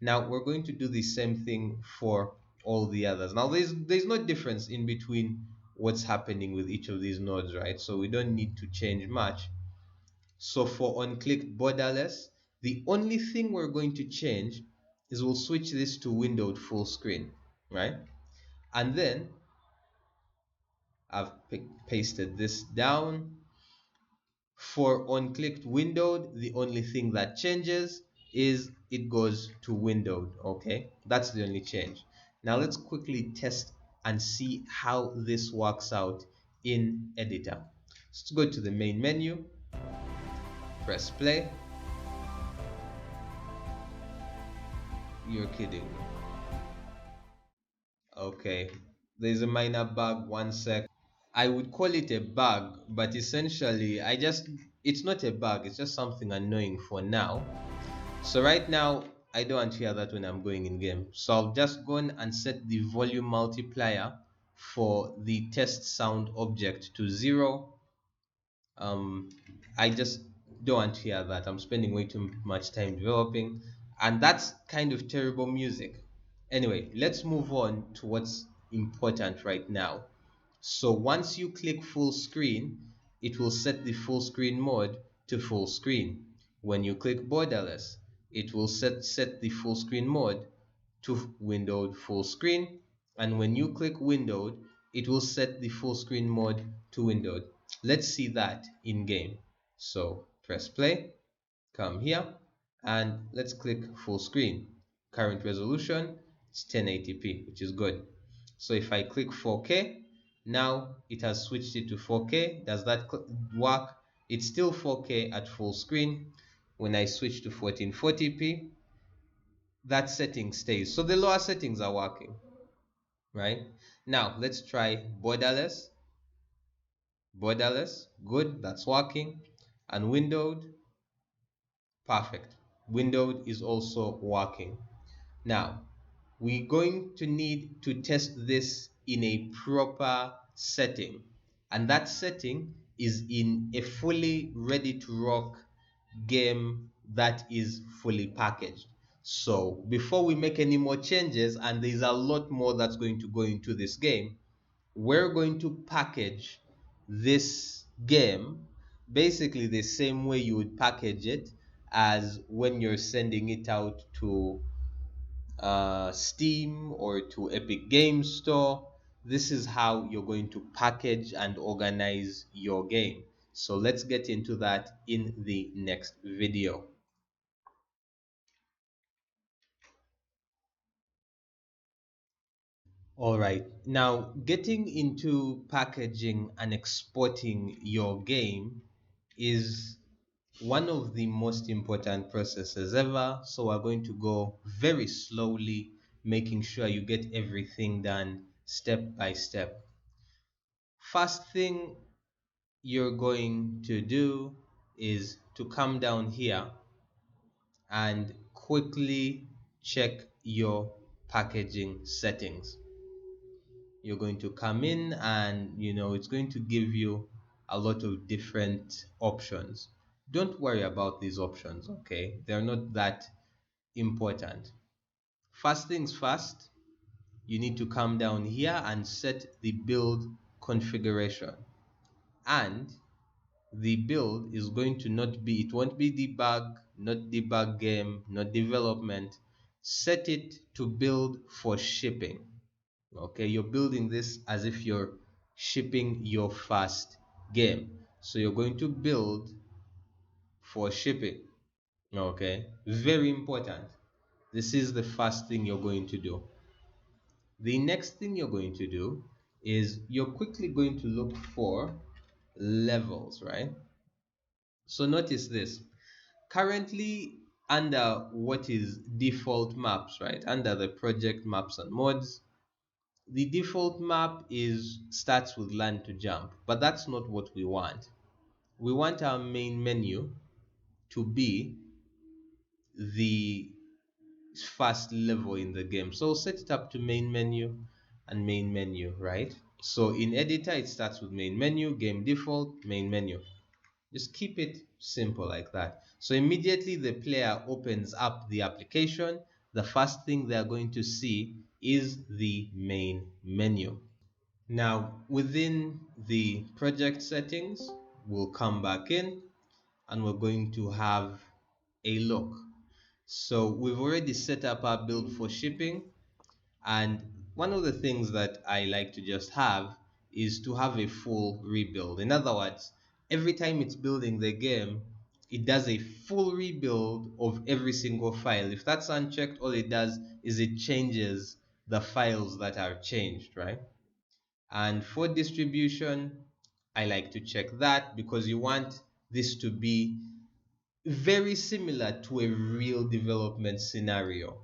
Now we're going to do the same thing for all the others. Now there's no difference in between what's happening with each of these nodes, right? So we don't need to change much. So for unclicked borderless, the only thing we're going to change is we'll switch this to windowed full screen, right? And then I've pasted this down. For unclicked windowed, the only thing that changes is it goes to windowed. Okay, that's the only change. Now let's quickly test and see how this works out in editor. Let's go to the main menu, press play. You're kidding me. Okay, there's a minor bug. 1 sec. I would call it a bug, but essentially it's not a bug, it's just something annoying for now. So right now I don't hear that when I'm going in game. So I'll just go on and set the volume multiplier for the test sound object to 0. um I just don't want to hear that. I'm spending way too much time developing, and that's kind of terrible music. Anyway, let's move on to what's important right now. So once you click full screen, it will set the full screen mode to full screen. When you click borderless, it will set the full screen mode to windowed full screen. And when you click windowed, it will set the full screen mode to windowed. Let's see that in game. So press play, come here, and let's click full screen. Current resolution is 1080p, which is good. So if I click 4K, now it has switched it to 4K. Does that work? It's still 4K at full screen. When I switch to 1440p, that setting stays. So the lower settings are working, right? Now let's try borderless. Borderless, good, that's working. And windowed, perfect. Windowed is also working. Now, we're going to need to test this in a proper setting. And that setting is in a fully ready to rock game that is fully packaged. So before we make any more changes, and there's a lot more that's going to go into this game, we're going to package this game basically the same way you would package it as when you're sending it out to Steam or to Epic Games Store. This is how you're going to package and organize your game. So let's get into that in the next video. All right, now getting into packaging and exporting your game is one of the most important processes ever. So we're going to go very slowly, making sure you get everything done step by step. First thing you're going to do is to come down here and quickly check your packaging settings. You're going to come in and it's going to give you a lot of different options. Don't worry about these options, okay? They're not that important. First things first, you need to come down here and set the build configuration. And the build is going to not be, it won't be debug, not debug game, not development. Set it to build for shipping. Okay, you're building this as if you're shipping your first game. So you're going to build for shipping. Okay, very important. This is the first thing you're going to do. The next thing you're going to do is you're quickly going to look for levels, right? So notice this. Currently, under what is default maps, right? Under the project maps and mods, the default map is starts with land to jump, but that's not what we want. We want our main menu to be the first level in the game. So set it up to main menu and main menu, right? So in editor, it starts with main menu, game default, main menu. Just keep it simple like that. So immediately the player opens up the application, the first thing they're going to see is the main menu. Now within the project settings, we'll come back in and we're going to have a look. So we've already set up our build for shipping, and one of the things that I like to just have is to have a full rebuild. In other words, every time it's building the game, it does a full rebuild of every single file. If that's unchecked, all it does is it changes the files that are changed, right? And for distribution, I like to check that because you want this to be very similar to a real development scenario.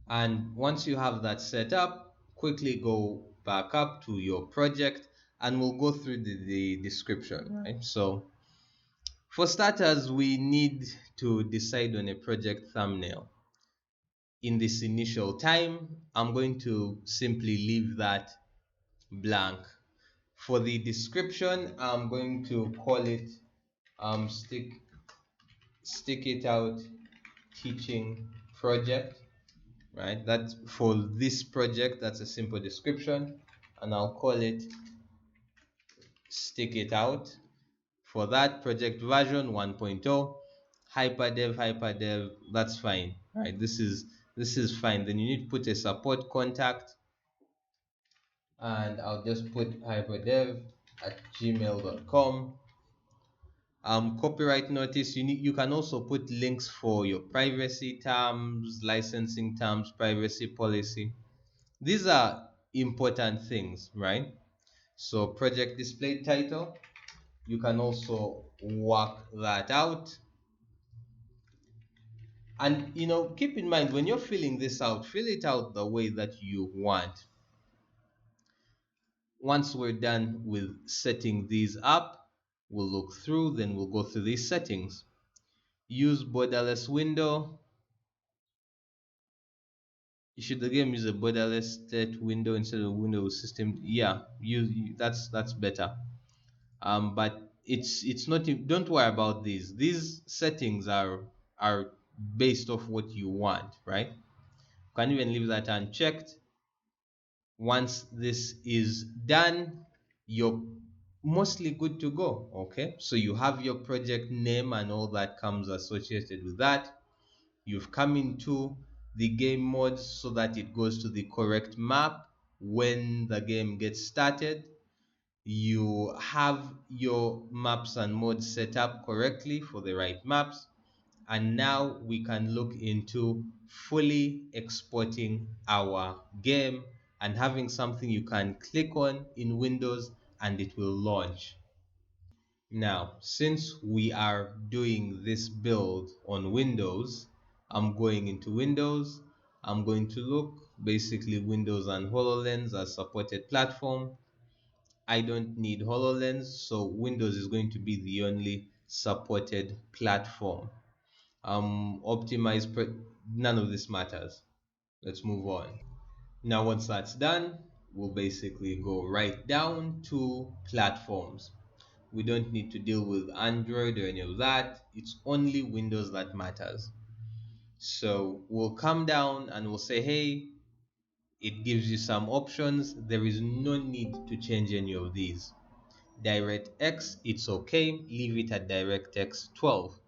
And once you have that set up, quickly go back up to your project and we'll go through the description, right? So for starters, we need to decide on a project thumbnail. In this initial time, I'm going to simply leave that blank. For the description, I'm going to call it stick it out teaching project, right? That's for this project, that's a simple description, and I'll call it stick it out. For that project version 1.0, hyperdev, that's fine, right? This is fine. Then you need to put a support contact, and I'll just put hyperdev@gmail.com. Copyright notice, you can also put links for your privacy terms, licensing terms, privacy policy. These are important things, right? So project display title, you can also work that out. And keep in mind, when you're filling this out, fill it out the way that you want. Once we're done with setting these up, we'll look through, then we'll go through these settings. Use borderless window. You should again use a borderless state window instead of Windows system. Yeah, that's better. But it's not. Don't worry about these. These settings are based off what you want, right? You can even leave that unchecked. Once this is done, you're mostly good to go. Okay, so you have your project name and all that comes associated with that. You've come into the game mode so that it goes to the correct map when the game gets started. You have your maps and modes set up correctly for the right maps, and now we can look into fully exporting our game and having something you can click on in Windows and it will launch. Now, since we are doing this build on Windows, I'm going into Windows. I'm going to look basically Windows and HoloLens as supported platform. I don't need HoloLens, so Windows is going to be the only supported platform. None of this matters. Let's move on. Now, once that's done, we'll basically go right down to platforms. We don't need to deal with Android or any of that. It's only Windows that matters. So we'll come down and we'll say, hey, it gives you some options. There is no need to change any of these. DirectX, it's okay. Leave it at DirectX 12.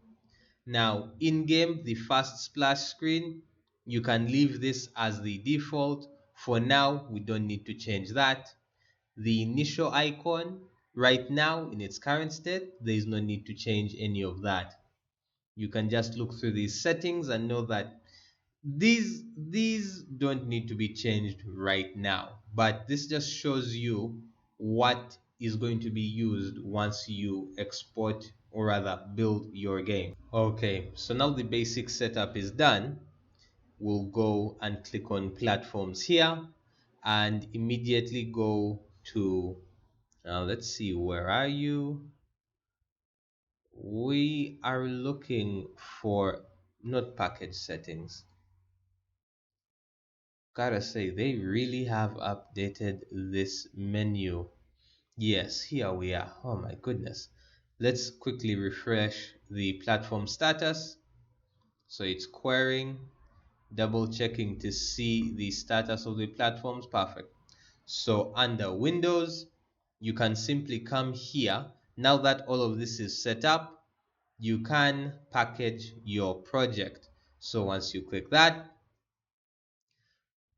Now, in-game, the fast splash screen, you can leave this as the default. For now, we don't need to change that. The initial icon, right now in its current state, there is no need to change any of that. You can just look through these settings and know that these don't need to be changed right now, but this just shows you what is going to be used once you export or rather build your game. Okay, so now the basic setup is done. We'll go and click on platforms here and immediately go to let's see, where are you? We are looking for not package settings. Gotta say, they really have updated this menu. Yes, here we are. Oh my goodness. Let's quickly refresh the platform status. So it's querying, double checking to see the status of the platforms. Perfect. So under Windows, you can simply come here. Now that all of this is set up, you can package your project. So once you click that,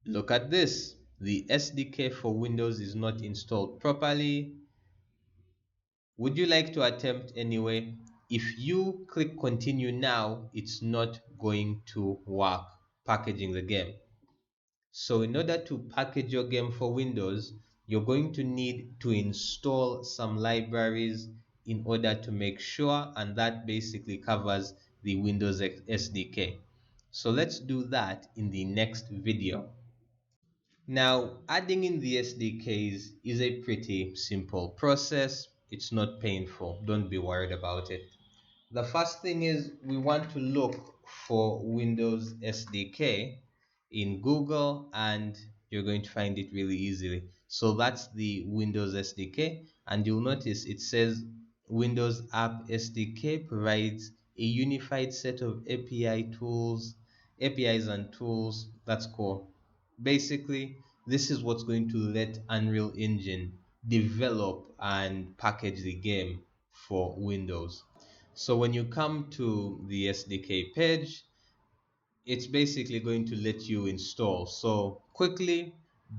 look at this. The SDK for Windows is not installed properly. Would you like to attempt anyway? If you click continue now, it's not going to work packaging the game. So in order to package your game for Windows, you're going to need to install some libraries in order to make sure, and that basically covers the Windows SDK. So let's do that in the next video. Now, adding in the SDKs is a pretty simple process. It's not painful. Don't be worried about it. The first thing is we want to look for Windows SDK in Google, and you're going to find it really easily. So that's the Windows SDK, and you'll notice it says Windows App SDK provides a unified set of APIs and tools. That's cool. Basically, this is what's going to let Unreal Engine develop and package the game for Windows. So when you come to the SDK page, it's basically going to let you install. So quickly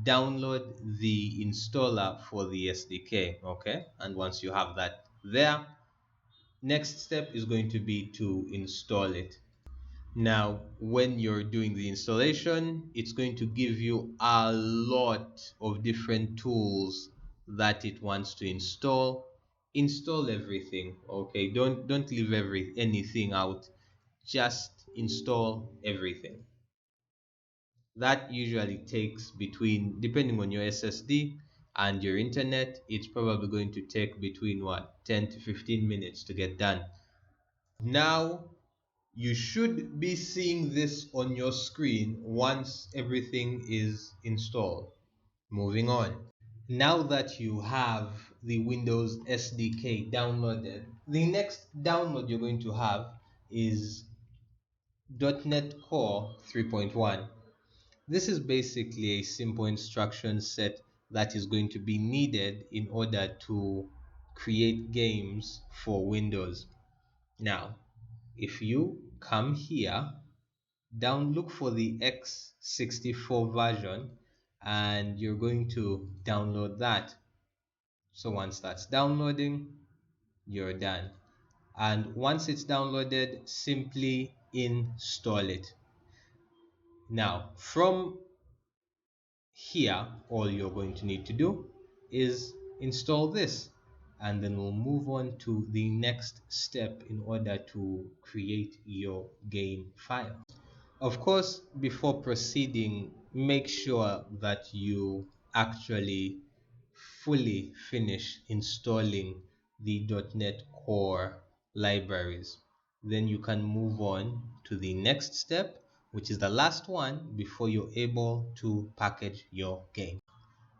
download the installer for the SDK, okay? And once you have that there, next step is going to be to install it. Now, when you're doing the installation, it's going to give you a lot of different tools that it wants to install. Install everything, okay? Don't leave anything out. Just install everything. That usually takes between, depending on your SSD and your internet, it's probably going to take between what, 10 to 15 minutes to get done. Now, you should be seeing this on your screen once everything is installed. Moving on. Now that you have the Windows SDK downloaded, the next download you're going to have is .NET Core 3.1. This is basically a simple instruction set that is going to be needed in order to create games for Windows. Now, if you come here, look for the x64 version, and you're going to download that. So once that's downloading, you're done. And once it's downloaded, simply install it. Now, from here, all you're going to need to do is install this, and then we'll move on to the next step in order to create your game file. Of course, before proceeding, make sure that you actually fully finish installing the .NET Core libraries. Then you can move on to the next step, which is the last one before you're able to package your game.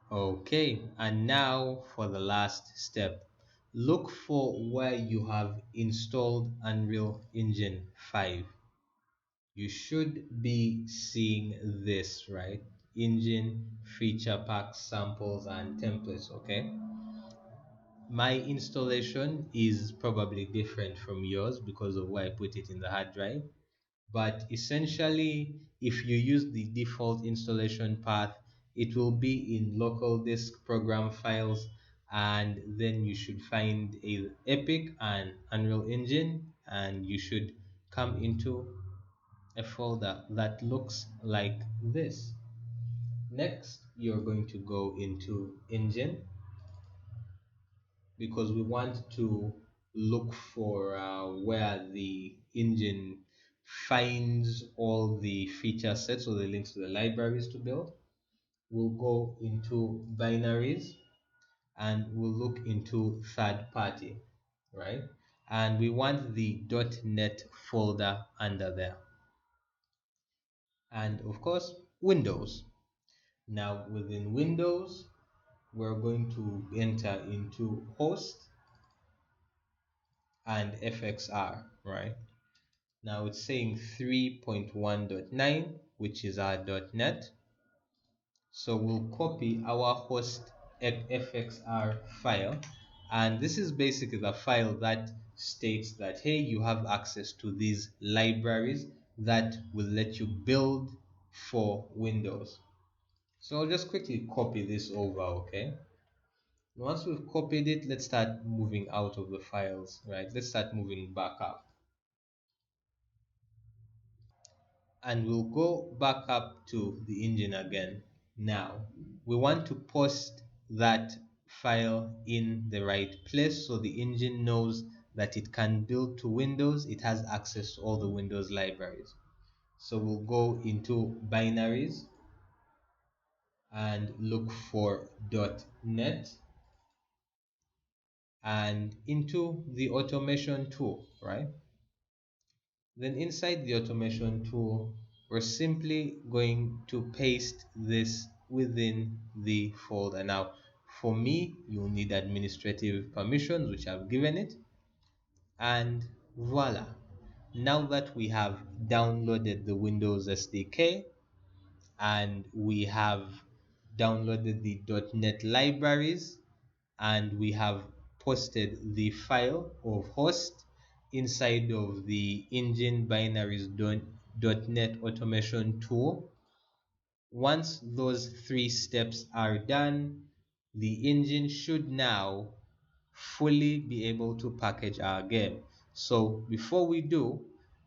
Okay, and now for the last step. Look for where you have installed Unreal Engine 5. You should be seeing this, right? Engine, feature packs, samples, and templates, okay? My installation is probably different from yours because of where I put it in the hard drive. But essentially, if you use the default installation path, it will be in local disk program files, and then you should find a Epic and Unreal Engine, and you should come into a folder that looks like this. Next, you're going to go into Engine, because we want to look for where the engine finds all the feature sets or the links to the libraries to build. We'll go into binaries, and we'll look into third party, right? And we want the .NET folder under there. And of course, Windows. Now within Windows, we're going to enter into host and FXR, right? Now it's saying 3.1.9, which is our .NET. So we'll copy our host FXR file, and this is basically the file that states that, hey, you have access to these libraries that will let you build for Windows. So I'll just quickly copy this over, okay? Once we've copied it, let's start moving out of the files, right? Let's start moving back up. And we'll go back up to the engine again. Now, we want to post that file in the right place so the engine knows that it can build to Windows. It has access to all the Windows libraries. So we'll go into binaries, and look for .NET and into the automation tool, right? Then inside the automation tool, we're simply going to paste this within the folder. Now, for me, you'll need administrative permissions, which I've given it, and voila. Now that we have downloaded the Windows SDK and we have downloaded the .NET libraries and we have posted the file of host inside of the engine binaries .NET automation tool. Once those three steps are done, the engine should now fully be able to package our game. So before we do,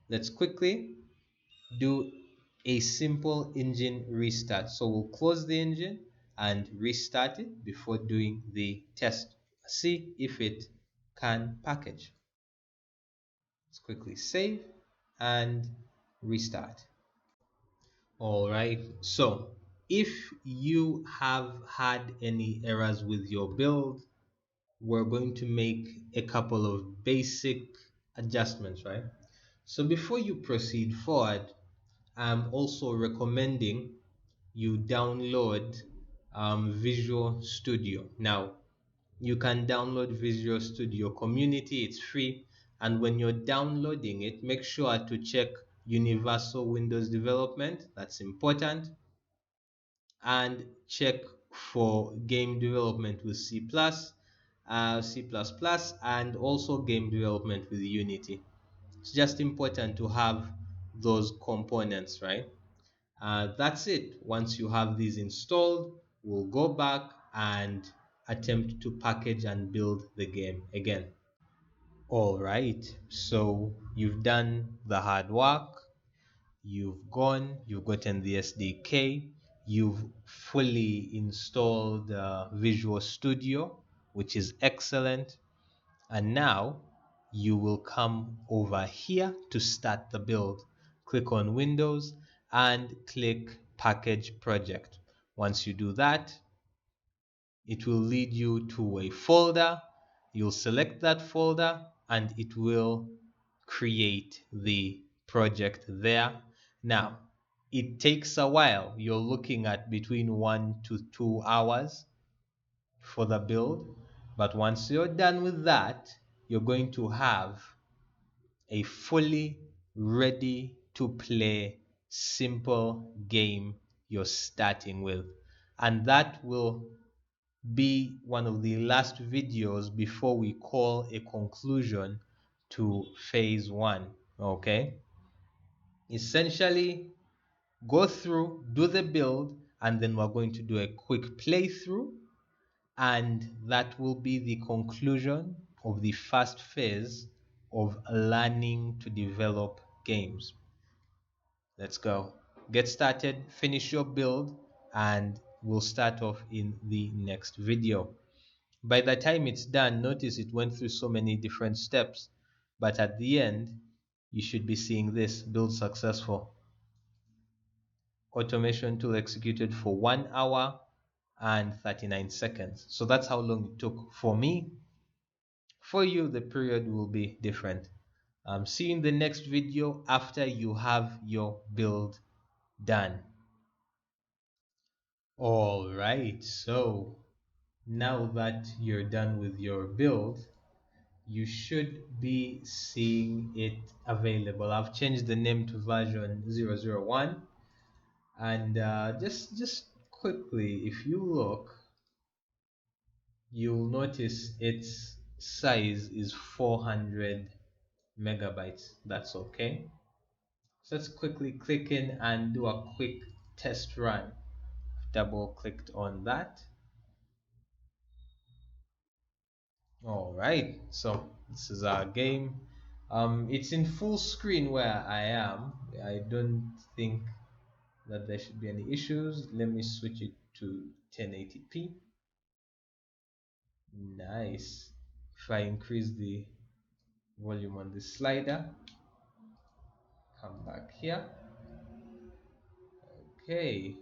let's quickly do a simple engine restart. So we'll close the engine and restart it before doing the test. See if it can package. Let's quickly save and restart. All right, so if you have had any errors with your build, we're going to make a couple of basic adjustments, right? So before you proceed forward, I'm also recommending you download Visual Studio. Now, you can download Visual Studio Community, it's free. And when you're downloading it, make sure to check Universal Windows Development, that's important, and check for game development with C++, and also game development with Unity. It's just important to have those components, right? That's it. Once you have these installed, we'll go back and attempt to package and build the game again. All right, so you've done the hard work. You've gotten the SDK, you've fully installed Visual Studio, which is excellent. And now you will come over here to start the build. Click on Windows and click Package Project. Once you do that, it will lead you to a folder. You'll select that folder and it will create the project there. Now, it takes a while. You're looking at between 1 to 2 hours for the build. But once you're done with that, you're going to have a fully ready to play simple game you're starting with. And that will be one of the last videos before we call a conclusion to phase one. Okay, essentially go through, do the build, and then we're going to do a quick playthrough, and that will be the conclusion of the first phase of learning to develop games. Let's go. Get started, finish your build, and we'll start off in the next video. By the time it's done, notice it went through so many different steps, but at the end, you should be seeing this: build successful. Automation tool executed for 1 hour and 39 seconds. So that's how long it took for me. For you, the period will be different. See you in the next video after you have your build done. All right, so now that you're done with your build, you should be seeing it available. I've changed the name to version 001, and just quickly, if you look, you'll notice its size is 400 megabytes. That's okay. So let's quickly click in and do a quick test run. Double clicked on that. All right, so this is our game. It's in full screen where I am. I don't think that there should be any issues. Let me switch it to 1080p. Nice. If I increase the volume on the slider, come back here. Okay,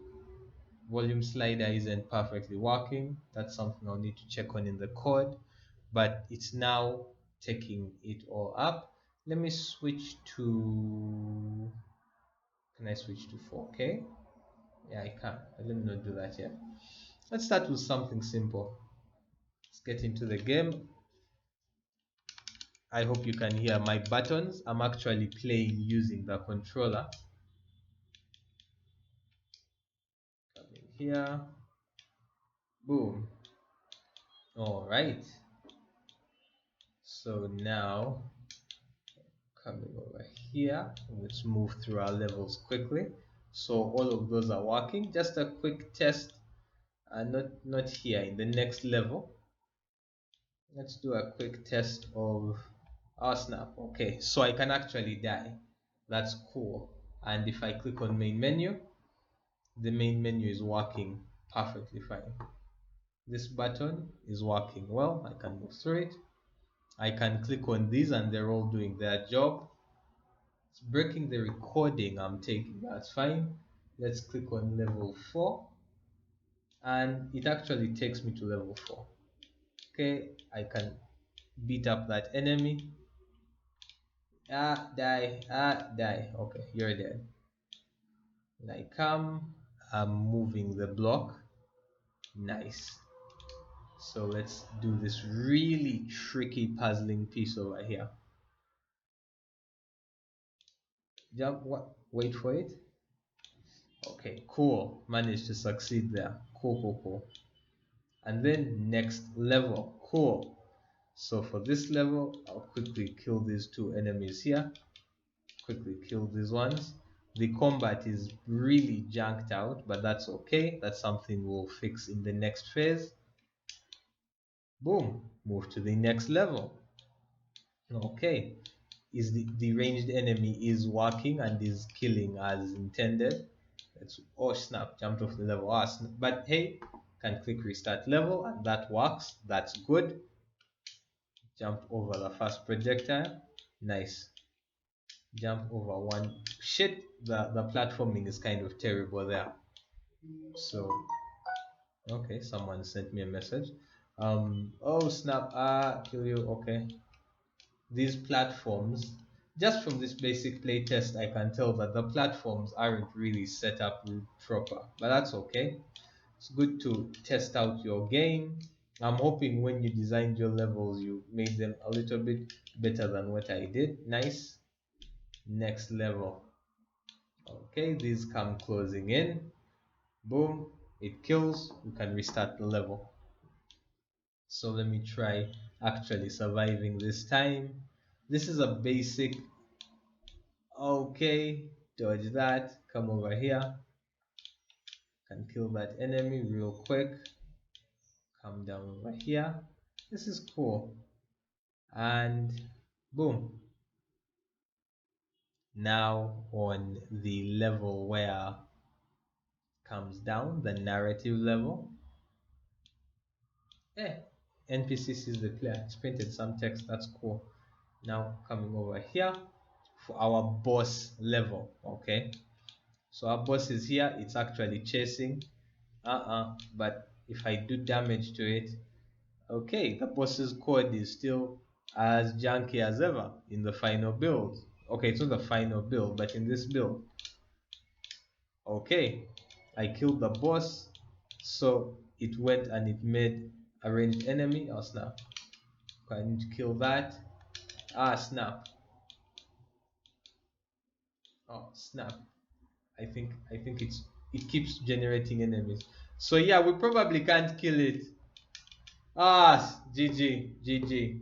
volume slider isn't perfectly working. That's something I'll need to check on in the code, but it's now taking it all up. Let me switch to, can I switch to 4K? Yeah, I can. Let me not do that yet. Let's start with something simple. Let's get into the game. I hope you can hear my buttons. I'm actually playing using the controller. Come in here. Boom. All right. So now coming over here, let's move through our levels quickly. So all of those are working. Just a quick test, not here, in the next level. Let's do a quick test of our snap. Okay, so I can actually die. That's cool. And if I click on main menu, the main menu is working perfectly fine. This button is working well. I can move through it. I can click on these and they're all doing their job. It's breaking the recording I'm taking. That's fine. Let's click on level 4 and it actually takes me to level 4. Okay, I can beat up that enemy. Die. Okay, you're dead. And I come, I'm moving the block. Nice. So let's do this really tricky puzzling piece over here. Jump, what? Wait for it. Okay, cool. Managed to succeed there. Cool. And then next level. Cool. So for this level, I'll quickly kill these two enemies here. Quickly kill these ones. The combat is really janked out, but that's okay. That's something we'll fix in the next phase. Boom. Move to the next level. Okay. Is the ranged enemy is working and is killing as intended. Let's, oh snap, jumped off the level. But hey, can click restart level and that works. That's good. Jumped over the first projectile. Nice. Jump over one. Shit, the platforming is kind of terrible there. So okay, someone sent me a message. Oh snap, kill you. Okay, these platforms, just from this basic playtest I can tell that the platforms aren't really set up proper, but that's okay. It's good to test out your game. I'm hoping when you designed your levels you made them a little bit better than what I did. Nice. Next level. Okay, these come closing in. Boom, it kills. We can restart the level. So let me try actually surviving this time. This is a basic. Okay, dodge that. Come over here. Can kill that enemy real quick. Come down over here. This is cool. And boom. Now on the level where comes down, the narrative level. NPC sees the player. It's printed some text. That's cool. Now coming over here for our boss level. Okay, so our boss is here. It's actually chasing. But if I do damage to it, okay, the boss's code is still as junky as ever in the final build. Okay, it's not the final build, but in this build. Okay, I killed the boss, so it went and it made a ranged enemy. Oh snap! I need to kill that. Snap! Oh snap! I think it keeps generating enemies. So yeah, we probably can't kill it. GG.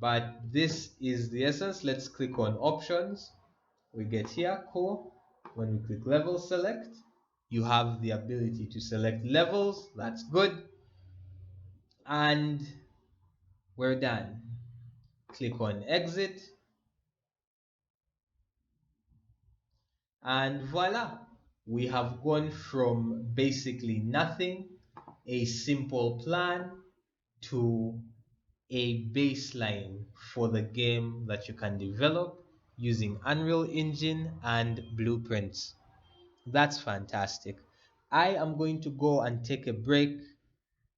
But this is the essence. Let's click on options. We get here, cool. When we click level select, you have the ability to select levels. That's good. And we're done. Click on exit. And voila, we have gone from basically nothing, a simple plan, to a baseline for the game that you can develop using Unreal Engine and blueprints. That's fantastic. I am going to go and take a break.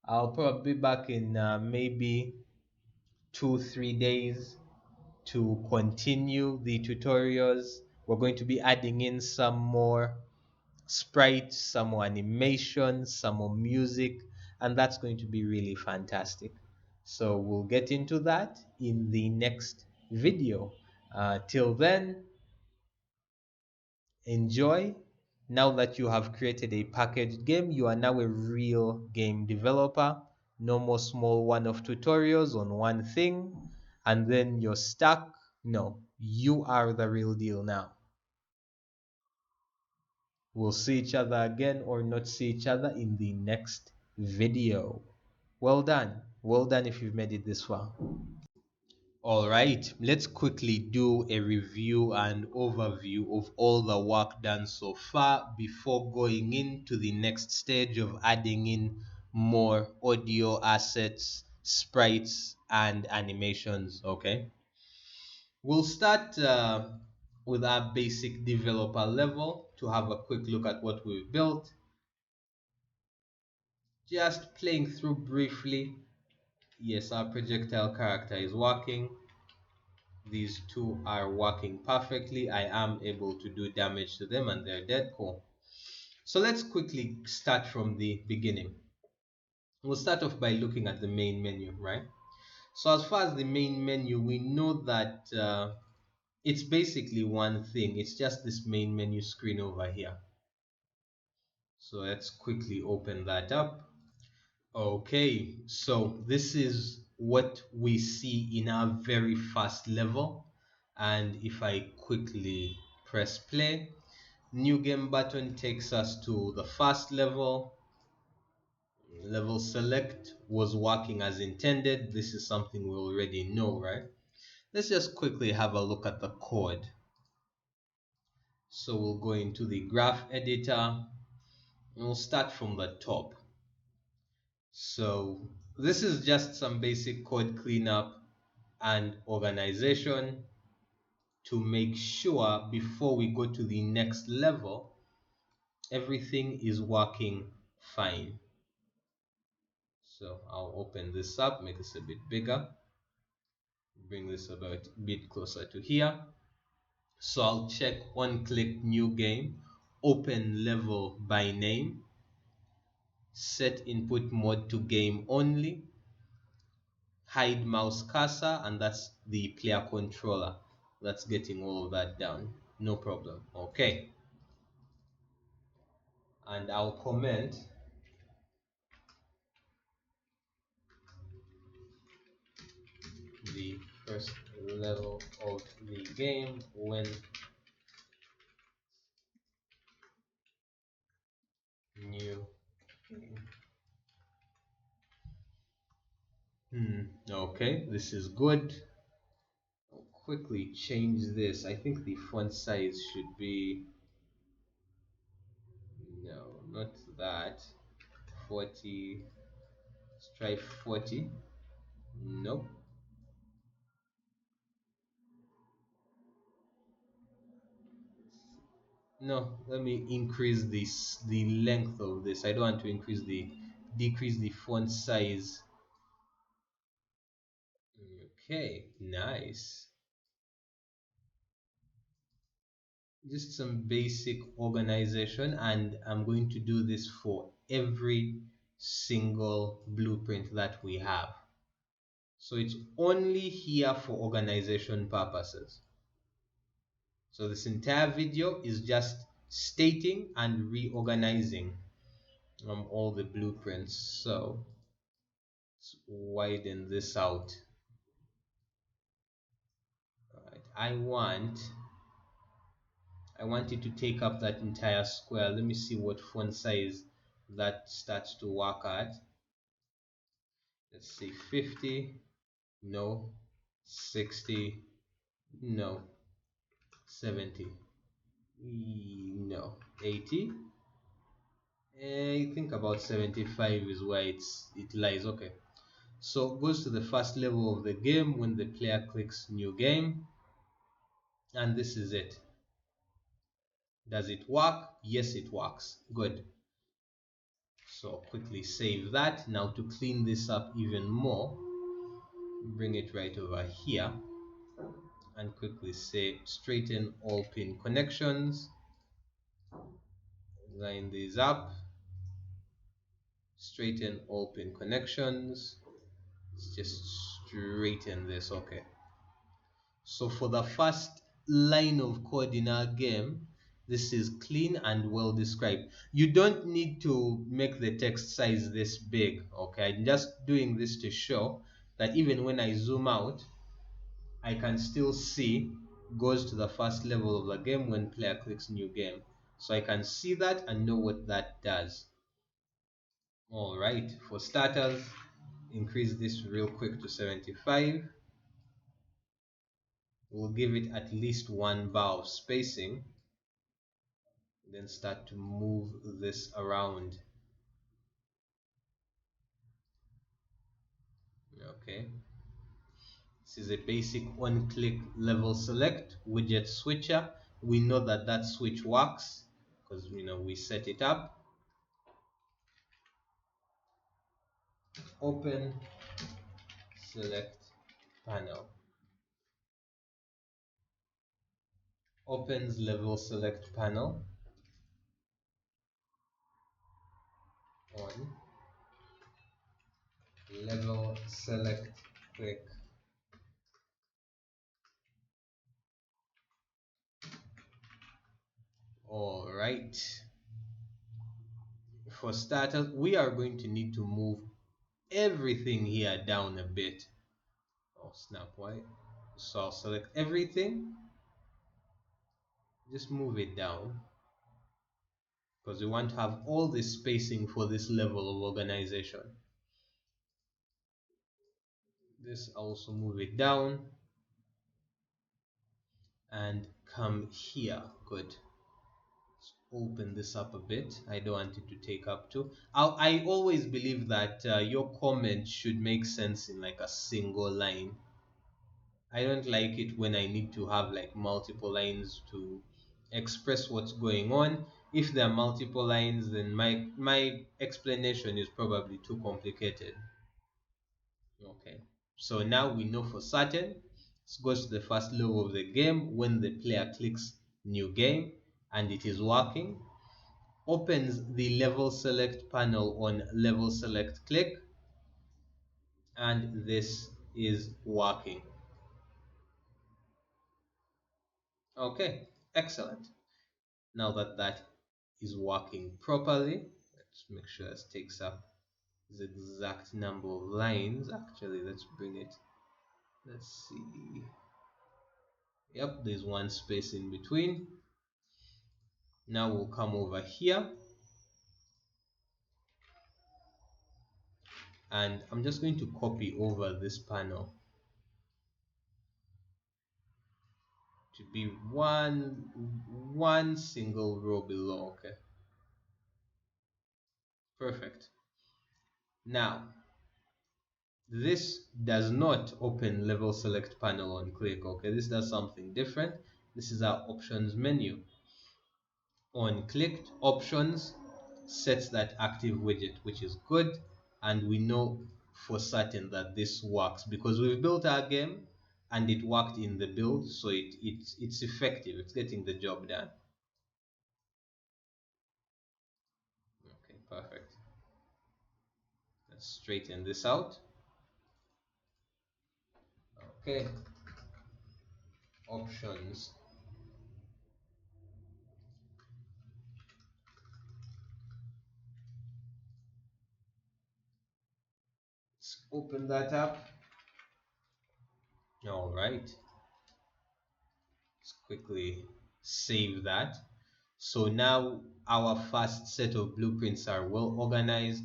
I'll probably be back in maybe 2 3 days to continue the tutorials. We're going to be adding in some more sprites, some more animations, some more music, and that's going to be really fantastic. So we'll get into that in the next video. Till then, enjoy. Now that you have created a packaged game, you are now a real game developer. No more small one-off tutorials on one thing, and then you're stuck. No, you are the real deal now. We'll see each other again or not see each other in the next video. Well done. Well done if you've made it this far. All right, let's quickly do a review and overview of all the work done so far before going into the next stage of adding in more audio assets, sprites, and animations. Okay, we'll start with our basic developer level to have a quick look at what we've built. Just playing through briefly. Yes, our projectile character is working. These two are working perfectly. I am able to do damage to them and they're dead. Cool. So let's quickly start from the beginning. We'll start off by looking at the main menu, right? So as far as the main menu, we know that it's basically one thing. It's just this main menu screen over here. So let's quickly open that up. Okay, so this is what we see in our very first level. And if I quickly press play, new game button takes us to the first level. Level select was working as intended. This is something we already know, right? Let's just quickly have a look at the code. So we'll go into the graph editor and we'll start from the top. So this is just some basic code cleanup and organization to make sure before we go to the next level, everything is working fine. So I'll open this up, make this a bit bigger, bring this about a bit closer to here. So I'll check one click new game, open level by name, set input mode to game only, hide mouse cursor, and that's the player controller. That's getting all of that down. No problem. Okay. And I'll comment the first level of the game when new okay, this is good. I'll quickly change this. I think the font size should be, no, not that, 40. Let's try 40. Nope. No, let me increase the length of this. I don't want to decrease the font size. Okay, nice. Just some basic organization, and I'm going to do this for every single blueprint that we have. So it's only here for organization purposes. So this entire video is just stating and reorganizing all the blueprints. So let's widen this out. All right, I want it to take up that entire square. Let me see what font size that starts to work at. Let's see, 50, no, 60, no, 70, no, 80. I think about 75 is where it lies. Okay, so it goes to the first level of the game when the player clicks new game, and this is it. Does it work? Yes, it works. Good. So quickly save that. Now to clean this up even more, bring it right over here and quickly say straighten all pin connections, line these up, straighten all pin connections. Let's just straighten this. Okay, so for the first line of code in our game, this is clean and well described. You don't need to make the text size this big. Okay, I'm just doing this to show that even when I zoom out, I can still see goes to the first level of the game when player clicks new game. So I can see that and know what that does. All right, for starters, increase this real quick to 75. We'll give it at least one bar of spacing, then start to move this around. Okay, this is a basic one-click level select widget switcher. We know that that switch works because we set it up. Open select panel, opens level select panel on level select click. All right, for starters, we are going to need to move everything here down a bit. Oh snap, why? So I'll select everything, just move it down because we want to have all this spacing for this level of organization. This also move it down and come here. Good. Let's open this up a bit. I don't want it to take up too. I always believe that your comment should make sense in like a single line. I don't like it when I need to have like multiple lines to express what's going on. If there are multiple lines, then my explanation is probably too complicated. Okay, so now we know for certain. Let's go to the first level of the game when the player clicks new game and it is working. Opens the level select panel on level select click, and this is working. Okay, excellent. Now that that is working properly, let's make sure it takes up the exact number of lines. Actually, let's bring it. Let's see. Yep, there's one space in between. Now we'll come over here and I'm just going to copy over this panel to be one single row below. Okay, perfect. Now this does not open level select panel on click. Okay, this does something different. This is our options menu. On clicked, options sets that active widget, which is good, and we know for certain that this works because we've built our game and it worked in the build, so it's effective, it's getting the job done. Okay, perfect. Let's straighten this out. Okay, options, let's open that up. All right, let's quickly save that. So now our first set of blueprints are well organized.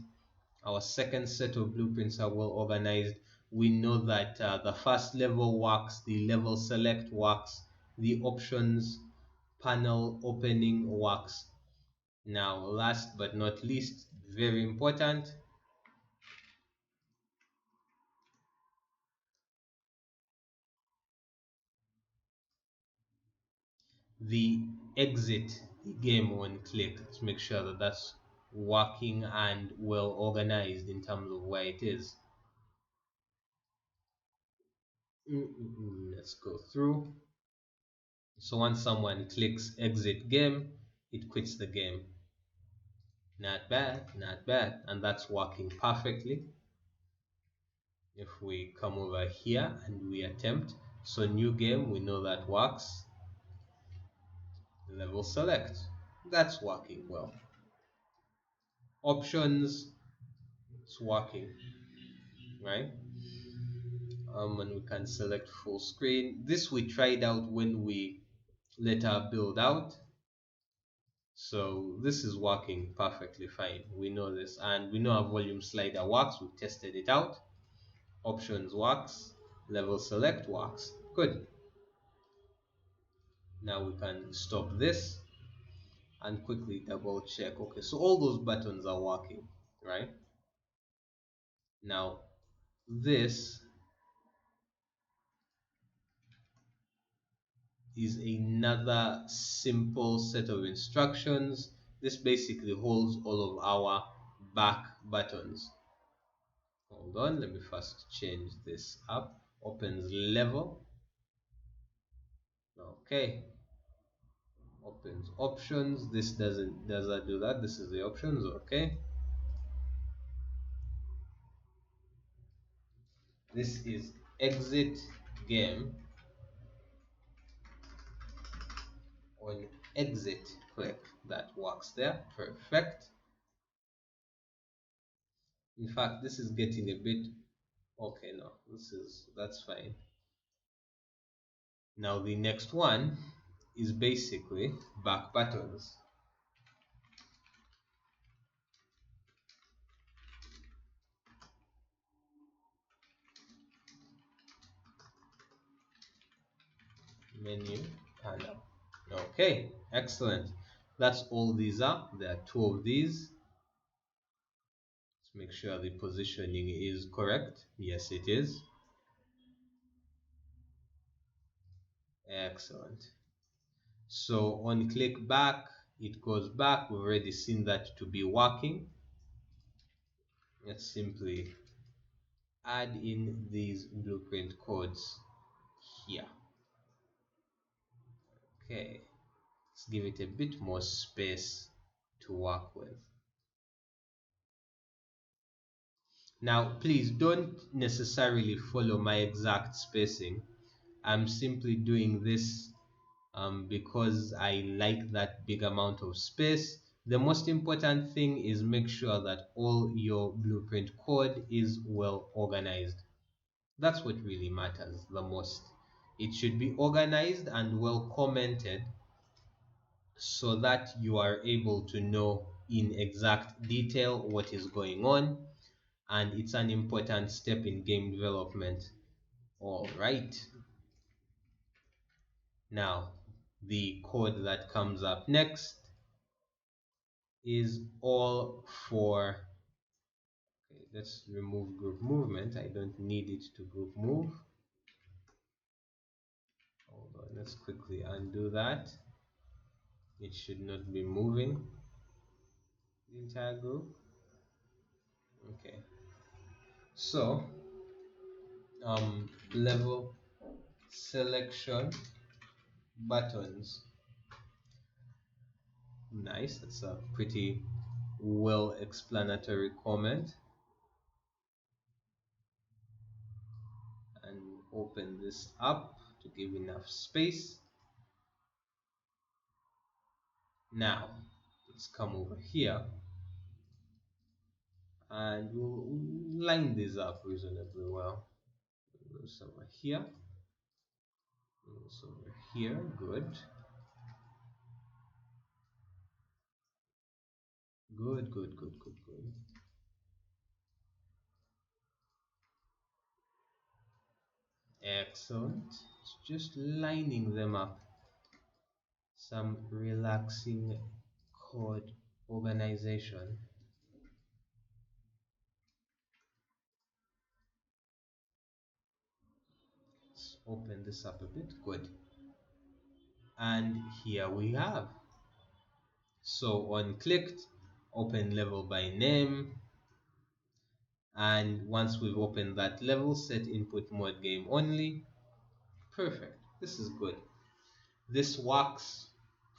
Our second set of blueprints are well organized. We know that the first level works, the level select works, the options panel opening works. Now, last but not least, very important, the exit the game when click. Let's make sure that that's working and well organized in terms of where it is. Let's go through. So once someone clicks exit game, it quits the game. Not bad, not bad. And that's working perfectly. If we come over here and we attempt, so new game, we know that works. Level select, that's working well. Options, it's working, right? And we can select full screen. This we tried out when we let our build out. So this is working perfectly fine. We know this, and we know our volume slider works. We've tested it out. Options works. Level select works. Good. Now we can stop this and quickly double check. Okay, so all those buttons are working, right? Now this is another simple set of instructions. This basically holds all of our back buttons. Hold on, let me first change this up. Opens level. Okay. Opens options. This does that do that? This is the options, okay. This is exit game. On exit click, that works there. Perfect. In fact, this is getting a bit okay. No, that's fine. Now the next one is basically back buttons. Menu panel. Okay, excellent. That's all these are. There are two of these. Let's make sure the positioning is correct. Yes, it is. Excellent. So on click back, it goes back. We've already seen that to be working. Let's simply add in these blueprint codes here. Okay, let's give it a bit more space to work with. Now, please don't necessarily follow my exact spacing. I'm simply doing this because I like that big amount of space. The most important thing is make sure that all your blueprint code is well organized. That's what really matters the most. It should be organized and well commented so that you are able to know in exact detail what is going on, and it's an important step in game development. All right. Now, the code that comes up next is all for, okay, let's remove group movement. I don't need it to group move. Hold on, let's quickly undo that. It should not be moving the entire group. Okay. So, level selection buttons. Nice, that's a pretty well explanatory comment. And open this up to give enough space. Now let's come over here and we'll line this up reasonably well. Go somewhere here, go somewhere here. Good. Good, good, good, good, good. Excellent. It's just lining them up. Some relaxing code organization. Let's open this up a bit. Good. And here we have. So on clicked, open level by name, and once we've opened that level, set input mode game only. Perfect. This is good. This works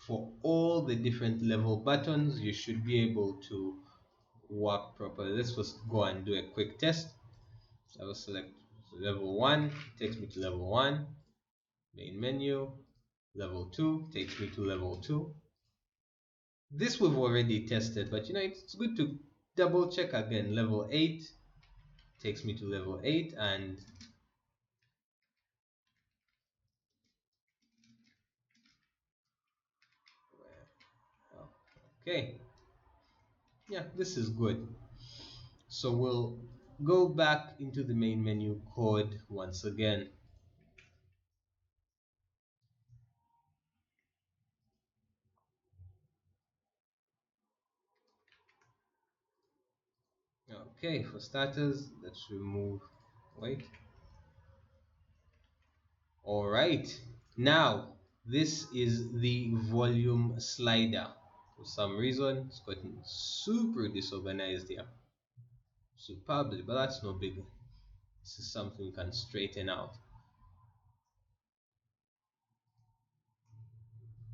for all the different level buttons. You should be able to work properly. Let's just go and do a quick test. I will select level 1, takes me to level 1, main menu, level 2, takes me to level 2. This we've already tested, but it's good to double check again. Level 8 takes me to level 8, and okay, yeah, this is good. So we'll go back into the main menu code once again. Okay, for starters, let's remove, wait. All right, now this is the volume slider. For some reason, it's gotten super disorganized here. Superbly, but that's no big. This is something we can straighten out.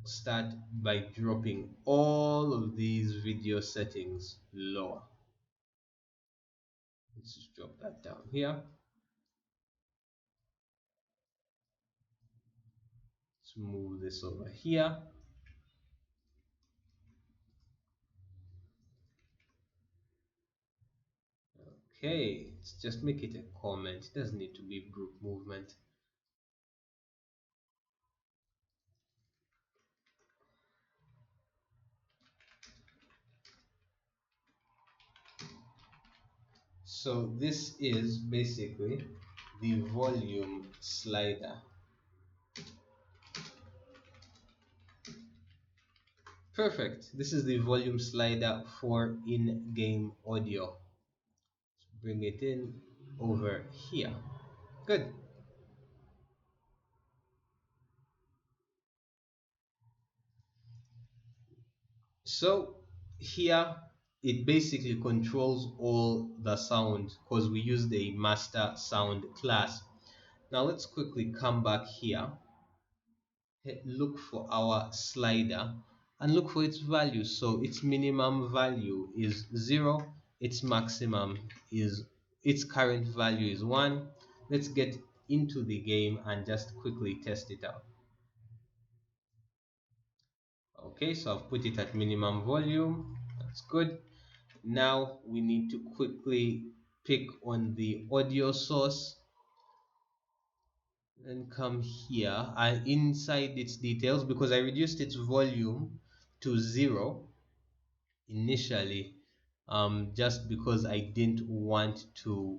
Start by dropping all of these video settings lower. Let's just drop that down here. Let's move this over here. Okay, let's just make it a comment. It doesn't need to be group movement. So this is basically the volume slider. Perfect. This is the volume slider for in-game audio. Let's bring it in over here. Good. So here it basically controls all the sound because we used a master sound class. Now let's quickly come back here, look for our slider and look for its value. So its minimum value is 0, its maximum is, its current value is 1. Let's get into the game and just quickly test it out. Okay, so I've put it at minimum volume. That's good. Now we need to quickly pick on the audio source and come here and inside its details, because I reduced its volume to 0 initially, just because I didn't want to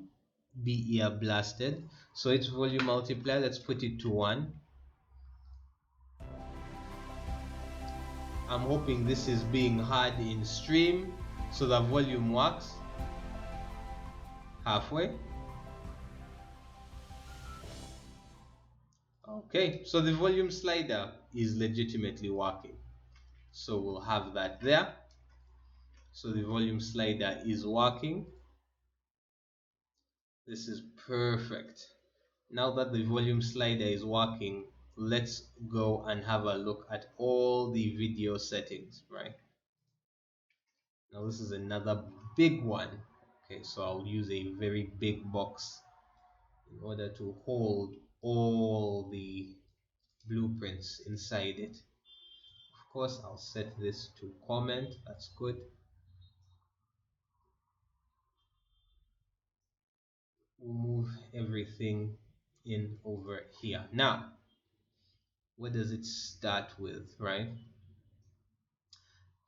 be ear blasted. So its volume multiplier, let's put it to 1. I'm hoping this is being heard in stream, so the volume works. Halfway. Okay, so the volume slider is legitimately working. So we'll have that there. So the volume slider is working. This is perfect. Now that the volume slider is working, let's go and have a look at all the video settings, right? Now this is another big one. Okay, so I'll use a very big box in order to hold all the blueprints inside it. Of course, I'll set this to comment. That's good. We'll move everything in over here. Now, what does it start with, right? It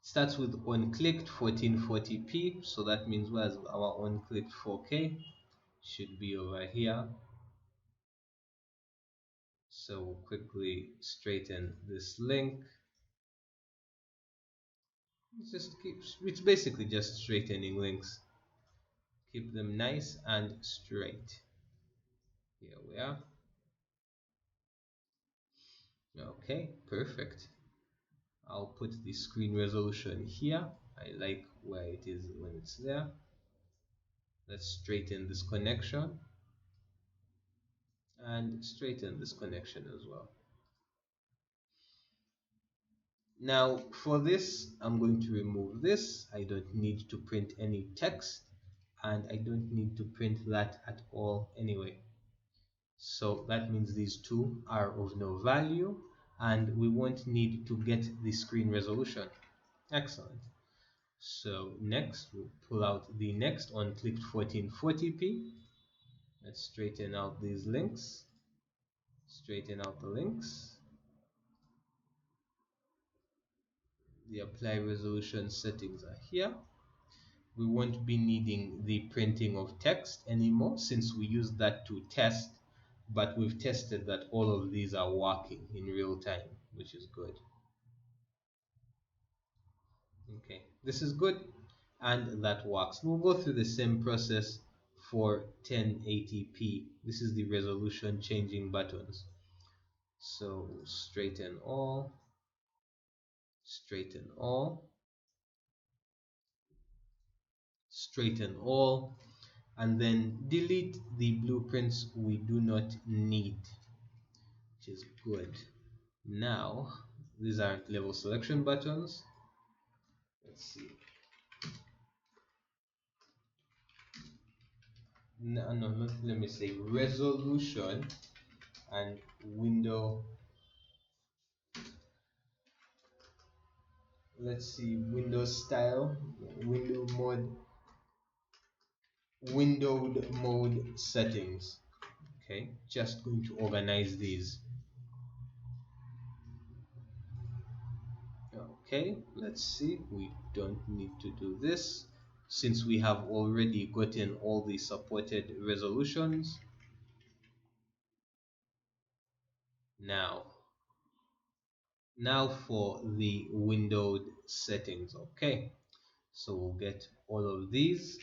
starts with on-clicked 1440p, so that means where's our on-clicked 4K? Should be over here. So we'll quickly straighten this link. It's basically just straightening links. Keep them nice and straight. Here we are. Okay, perfect. I'll put the screen resolution here. I like where it is when it's there. Let's straighten this connection and straighten this connection as well. Now for this, I'm going to remove this. I don't need to print any text, and I don't need to print that at all anyway. So that means these two are of no value, and we won't need to get the screen resolution. Excellent. So next, we'll pull out the next on-clicked 1440p. Let's straighten out these links. Straighten out the links. The apply resolution settings are here. We won't be needing the printing of text anymore since we used that to test, but we've tested that all of these are working in real time, which is good. Okay, this is good, and that works. We'll go through the same process for 1080p. This is the resolution changing buttons. So straighten all, straighten all, straighten all, and then delete the blueprints we do not need, which is good. Now, these aren't level selection buttons. Let's see. No, no, not, let me say resolution and window. Let's see, window style, window mode, windowed mode settings. Okay, just going to organize these. Okay, let's see, we don't need to do this since we have already gotten all the supported resolutions. Now for the windowed settings. Okay, so we'll get all of these.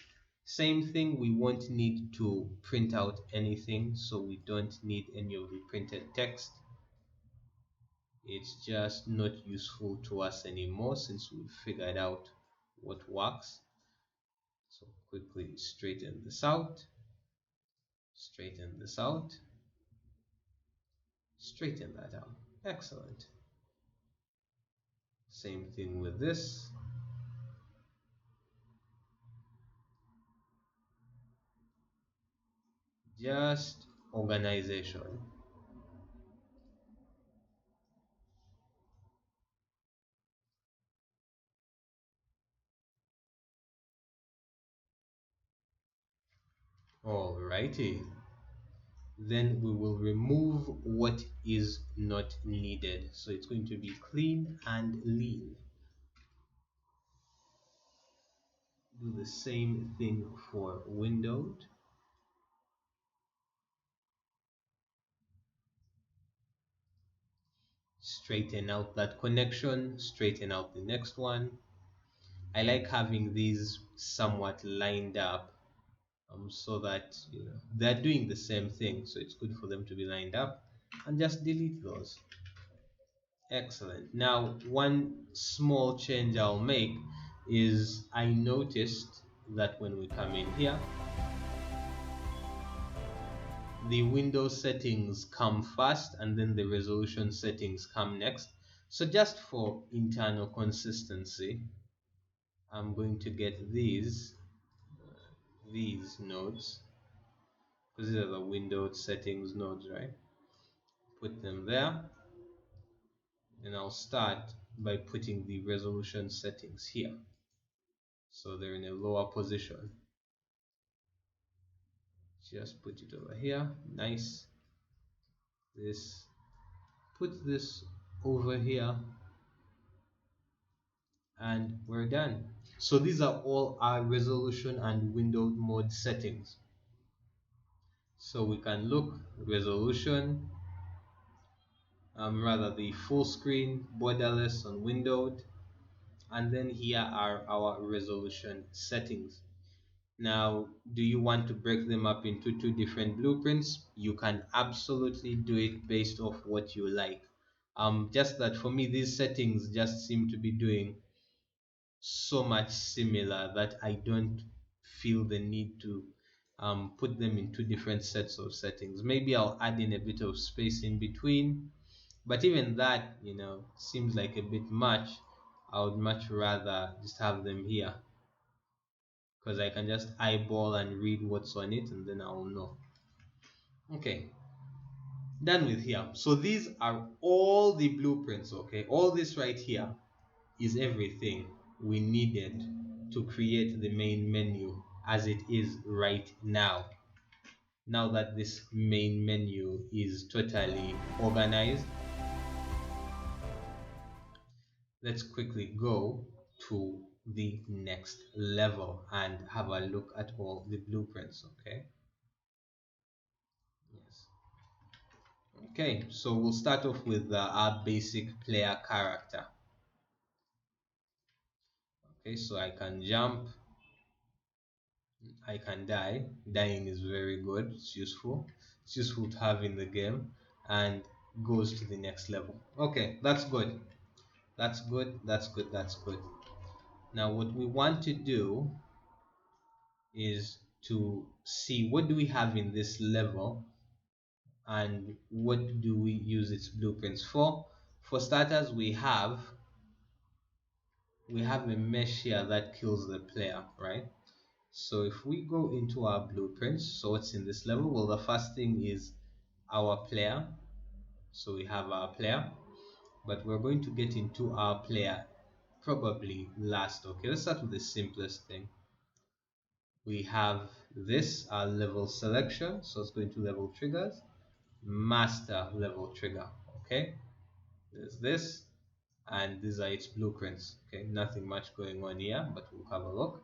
Same thing, we won't need to print out anything, so we don't need any of the printed text. It's just not useful to us anymore since we've figured out what works. So quickly straighten this out, straighten this out, straighten that out. Excellent. Same thing with this. Just organization. Alrighty. Then we will remove what is not needed. So it's going to be clean and lean. Do the same thing for windowed. Straighten out that connection, straighten out the next one. I like having these somewhat lined up so that they're doing the same thing, so it's good for them to be lined up, and just delete those. Excellent. Now one small change I'll make is I noticed that when we come in here, the window settings come first and then the resolution settings come next. So just for internal consistency, I'm going to get these nodes, because these are the windowed settings nodes, right? Put them there, and I'll start by putting the resolution settings here, so they're in a lower position. Just put it over here. Nice. This, put this over here, and we're done. So these are all our resolution and windowed mode settings. So we can look resolution, rather the full screen, borderless on windowed, and then here are our resolution settings. Now, do you want to break them up into two different blueprints? You can absolutely do it based off what you like. Just that for me, these settings just seem to be doing so much similar that I don't feel the need to put them in two different sets of settings. Maybe I'll add in a bit of space in between, but even that, seems like a bit much. I would much rather just have them here because I can just eyeball and read what's on it and then I'll know. Okay, done with here. So these are all the blueprints, okay? All this right here is everything we needed to create the main menu as it is right now. Now that this main menu is totally organized, let's quickly go to the next level and have a look at all the blueprints. Okay, yes. Okay, so we'll start off with our basic player character. Okay, so I can jump, I can die. Dying is very good, it's useful. It's useful to have in the game and goes to the next level. Okay, that's good. That's good, that's good, that's good. Now what we want to do is to see what do we have in this level and what do we use its blueprints for. For starters, we have a mesh here that kills the player, right? So if we go into our blueprints, so what's in this level? Well, the first thing is our player. So we have our player, but we're going to get into our player probably last. Okay, let's start with the simplest thing. We have this, our level selection. So let's go into level triggers, master level trigger. Okay, there's this, and these are its blueprints. Okay, nothing much going on here, but we'll have a look.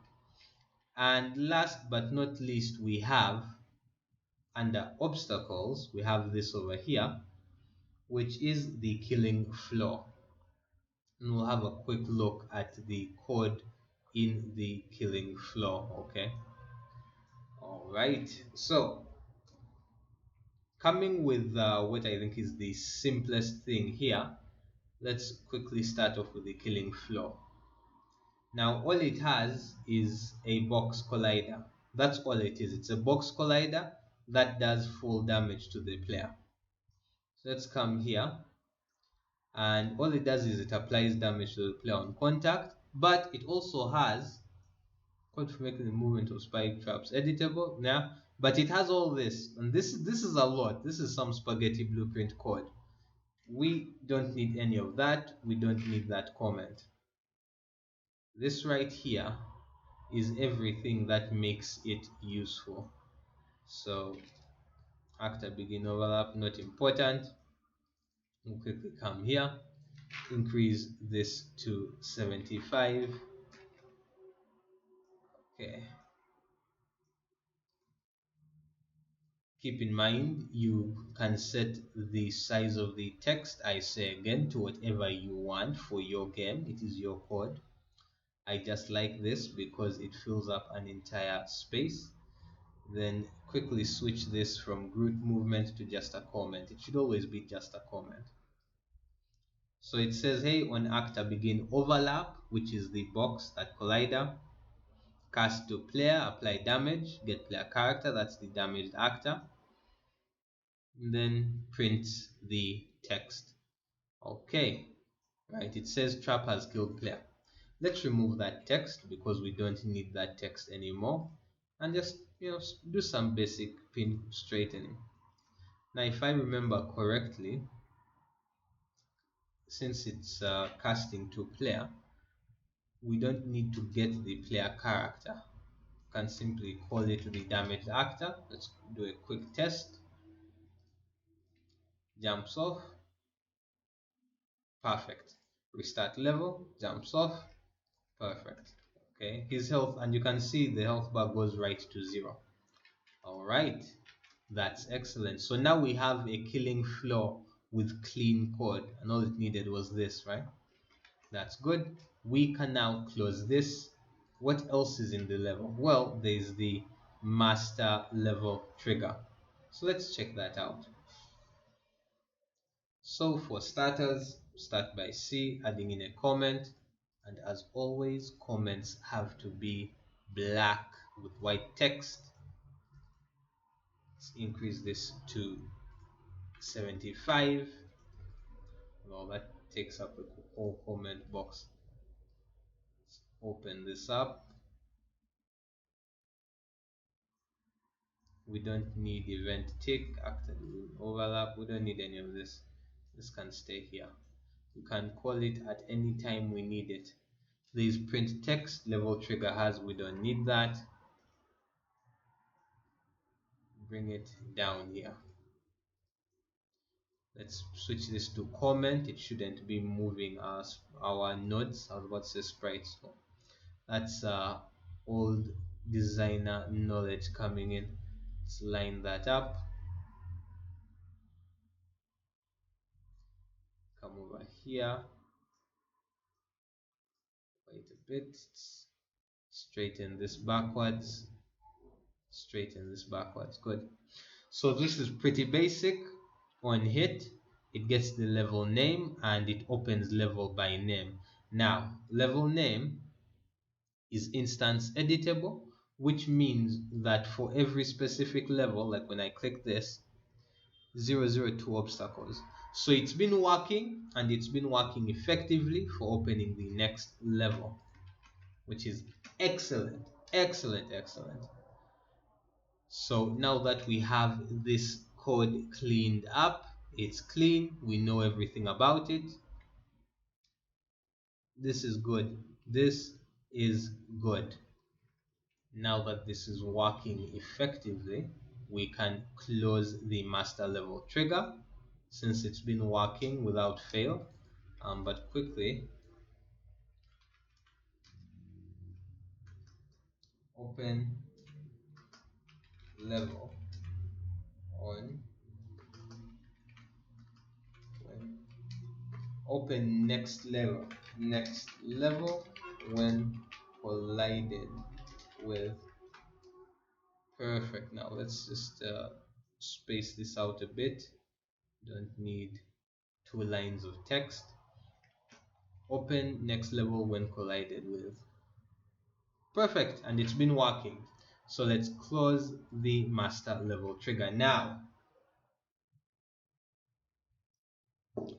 And last but not least, we have under obstacles, we have this over here, which is the killing floor. And we'll have a quick look at the code in the killing floor. Okay, all right. So coming with what I think is the simplest thing here, let's quickly start off with the killing floor. Now all it has is a box collider. That's all it is. It's a box collider that does full damage to the player. So let's come here, and all it does is it applies damage to the player on contact, but it also has code for making the movement of spike traps editable. Yeah, but it has all this, and this is a lot. This is some spaghetti blueprint code. We don't need any of that. We don't need that comment. This right here is everything that makes it useful. So actor begin overlap, not important. We'll quickly come here, increase this to 75. Okay, keep in mind you can set the size of the text, I say again, to whatever you want for your game. It is your code. I just like this because it fills up an entire space. Then quickly switch this from group movement to just a comment. It should always be just a comment. So it says, hey, on actor begin overlap, which is the box, that collider. Cast to player, apply damage, get player character, that's the damaged actor. And then print the text. Okay, right, it says trap has killed player. Let's remove that text because we don't need that text anymore, and just do some basic pin straightening. Now if I remember correctly, since it's casting to player, we don't need to get the player character. We can simply call it the damaged actor. Let's do a quick test. Jumps off, perfect. Restart level, jumps off, perfect. Okay, his health, and you can see the health bar goes right to 0. All right, that's excellent. So now we have a killing floor with clean code, and all it needed was this, right? That's good. We can now close this. What else is in the level? Well, there's the master level trigger. So let's check that out. So for starters, start by C, adding in a comment. And as always, comments have to be black with white text. Let's increase this to 75. Well, that takes up the whole comment box. Let's open this up. We don't need event tick, active overlap. We don't need any of this. This can stay here. We can call it at any time we need it. Please print text level trigger has, we don't need that. Bring it down here. Let's switch this to comment. It shouldn't be moving our nodes. I was about to say sprites. So that's old designer knowledge coming in. Let's line that up. Come over here. Wait a bit. Straighten this backwards. Straighten this backwards. Good. So this is pretty basic. On hit, it gets the level name and it opens level by name. Now, level name is instance editable, which means that for every specific level, like when I click this, 002 obstacles. So it's been working, and it's been working effectively for opening the next level, which is excellent, excellent, excellent. So now that we have this code cleaned up, it's clean, we know everything about it. This is good. This is good. Now that this is working effectively, we can close the master level trigger since it's been working without fail. But quickly open level on open next level when collided with. Perfect. Now let's just space this out a bit. Don't need 2 lines of text. Open next level when collided with. Perfect, and it's been working. So let's close the master level trigger. Now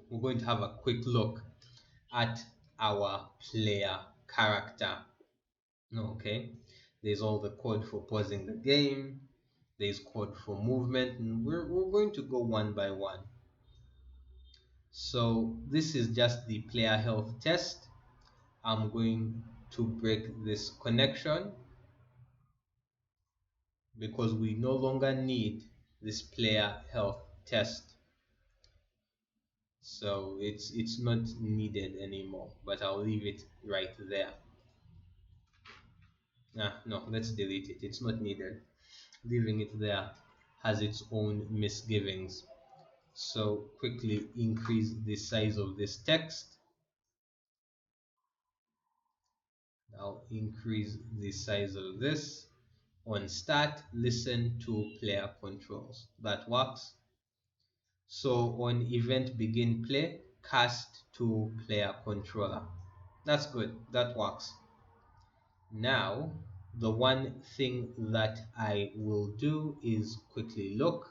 we're going to have a quick look at our player character. Okay, there's all the code for pausing the game, there's code for movement, and we're going to go one by one. So this is just the player health test. I'm going to break this connection because we no longer need this player health test. So it's not needed anymore, but I'll leave it right there. No, let's delete it. It's not needed. Leaving it there has its own misgivings. So quickly increase the size of this text. I'll increase the size of this. On start, listen to player controls. That works. So on event begin play, cast to player controller. That's good. That works. Now, the one thing that I will do is quickly look.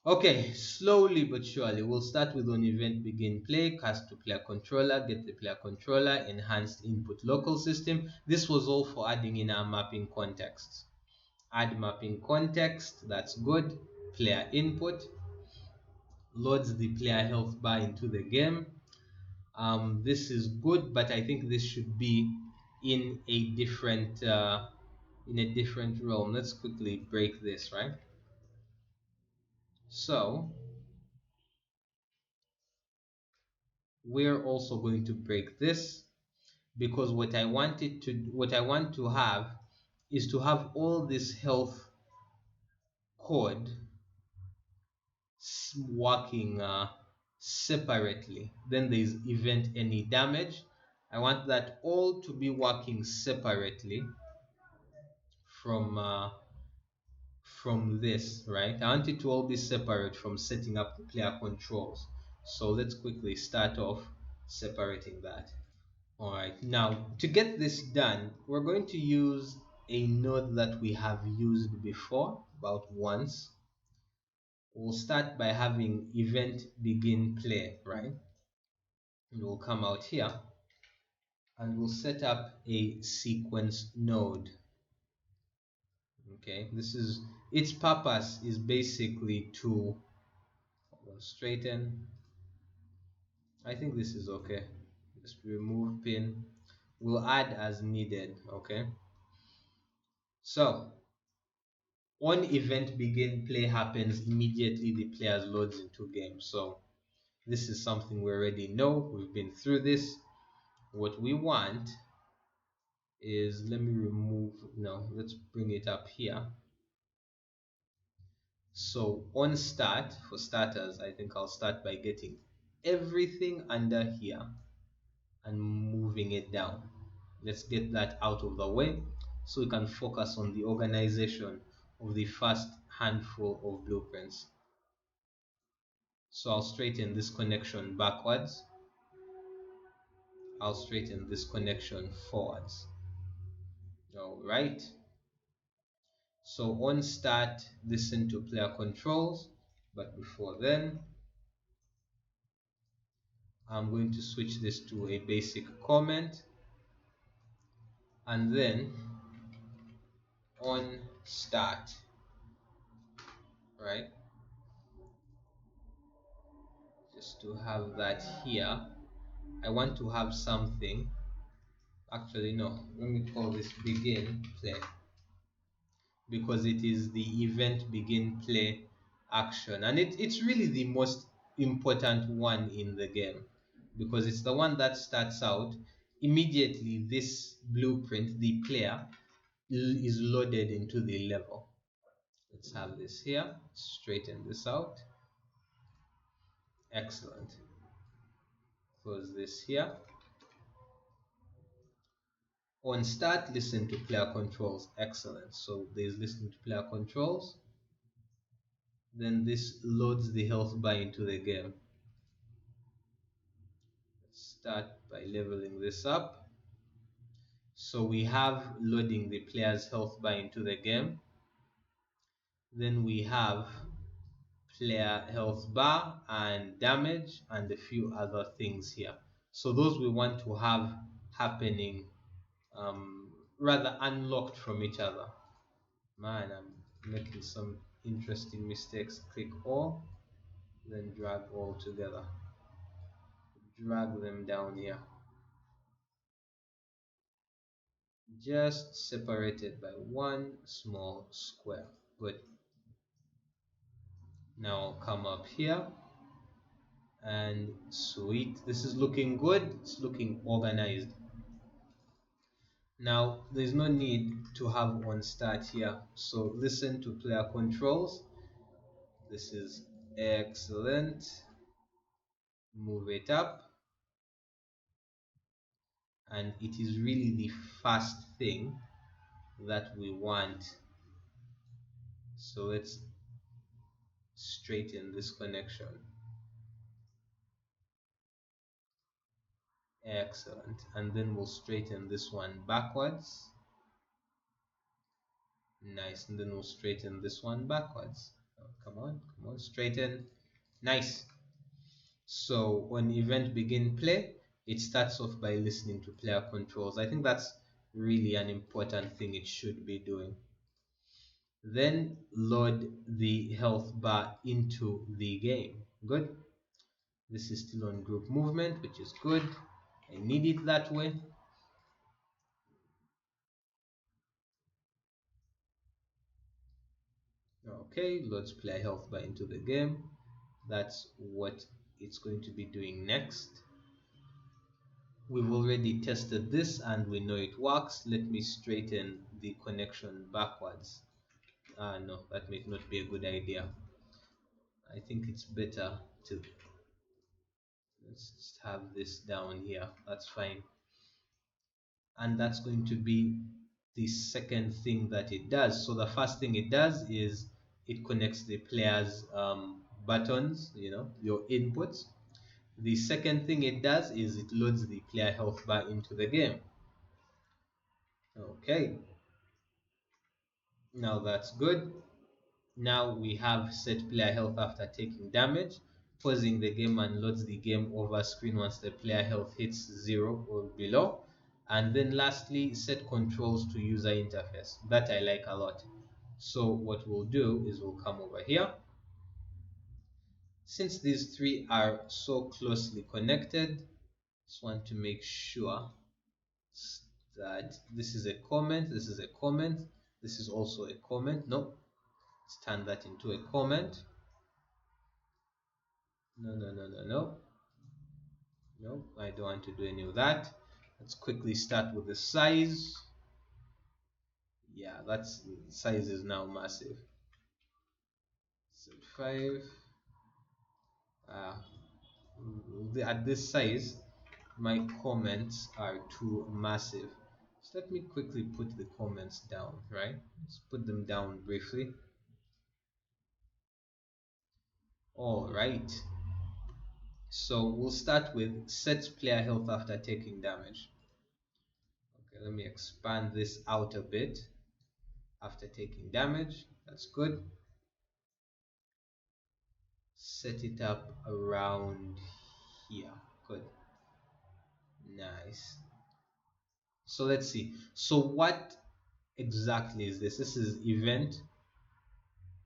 Okay, slowly but surely, we'll start with on event begin play, cast to player controller, get the player controller, enhanced input local system. This was all for adding in our mapping contexts. Add mapping context, that's good. Player input, loads the player health bar into the game. This is good, but I think this should be in a different realm. Let's quickly break this, right? So we're also going to break this because what I want to have is to have all this health code working separately. Then there's event any damage. I want that all to be working separately from this, right? I want it to all be separate from setting up the player controls. So let's quickly start off separating that. All right, now to get this done, we're going to use a node that we have used before about once. We'll start by having event begin play, right? And we'll come out here and we'll set up a sequence node. Okay, this is its purpose is basically to straighten. I think this is okay. Just remove pin. We'll add as needed. Okay, so on event begin play happens immediately the players loads into game. So this is something we already know. We've been through this. What we want is, let me remove, no, let's bring it up here. So on start, for starters, I think I'll start by getting everything under here and moving it down. Let's get that out of the way so we can focus on the organization of the first handful of blueprints. So I'll straighten this connection backwards. I'll straighten this connection forwards. All right. So on start, listen to player controls. But before then, I'm going to switch this to a basic comment. And then on start, right? Just to have that here. I want to have something. Actually, no. Let me call this begin play, because it is the event begin play action, and it's really the most important one in the game, because it's the one that starts out immediately. This blueprint, the player is loaded into the level. Let's have this here, straighten this out. Excellent. Close this here. On start, listen to player controls. Excellent. So there's listening to player controls. Then this loads the health bar into the game. Let's start by leveling this up. So we have loading the player's health bar into the game. Then we have player health bar and damage and a few other things here. So those we want to have happening rather unlocked from each other. Man, I'm making some interesting mistakes. Click all, then drag all together. Drag them down here. Just separated by one small square. Good. Now come up here and sweet. This is looking good. It's looking organized. Now there's no need to have on start here. So listen to player controls. This is excellent. Move it up. And it is really the first thing that we want. So let's straighten this connection. Excellent. And then we'll straighten this one backwards. Nice. And then we'll straighten this one backwards. Oh, come on, straighten. Nice. So when event begin play, it starts off by listening to player controls. I think that's really an important thing it should be doing. Then load the health bar into the game. Good. This is still on group movement, which is good. I need it that way. Okay, let's play health bar into the game. That's what it's going to be doing next. We've already tested this and we know it works. Let me straighten the connection backwards. No, that may not be a good idea. I think it's better to, let's just have this down here. That's fine. And that's going to be the second thing that it does. So the first thing it does is it connects the player's buttons, your inputs. The second thing it does is it loads the player health bar into the game. Okay, now that's good. Now we have set player health after taking damage, pausing the game and loads the game over screen once the player health hits 0 or below. And then lastly, set controls to user interface. That I like a lot. So what we'll do is we'll come over here. Since these three are so closely connected, just want to make sure that this is a comment, this is a comment, this is also a comment. No, let's turn that into a comment. No. No, I don't want to do any of that. Let's quickly start with the size. Yeah, that's size is now massive. Set 5. Uh, at this size, my comments are too massive. So let me quickly put the comments down, right? Let's put them down briefly. All right. So we'll start with set player health after taking damage. Okay, let me expand this out a bit. After taking damage, that's good. Set it up around here. Good. Nice. So let's see. So what exactly is this? This is event.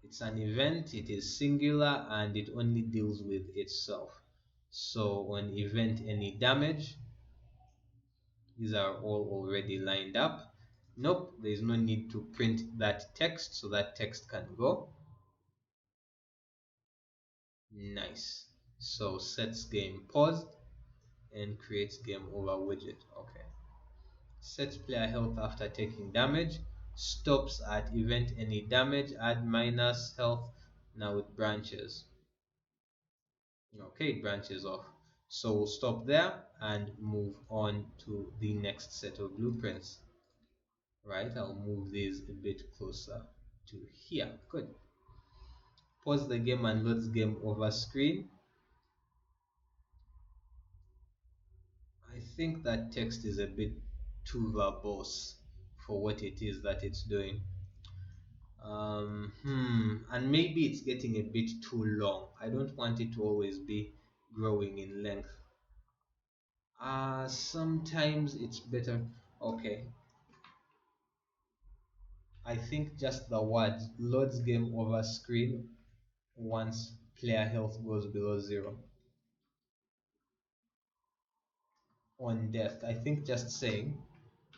It's an event, it is singular, and it only deals with itself. So on event any damage, these are all already lined up. Nope, there's no need to print that text, so that text can go. Nice. So sets game paused and creates game over widget. Okay. Sets player health after taking damage, stops at event any damage, add minus health. Now it branches. Okay, it branches off. So we'll stop there and move on to the next set of blueprints. Right, I'll move these a bit closer to here. Good. Pause the game and loads game over screen. I think that text is a bit too verbose for what it is that it's doing. And maybe it's getting a bit too long. I don't want it to always be growing in length. Sometimes it's better. Okay, I think just the word loads game over screen once player health goes below 0 on death. I think just saying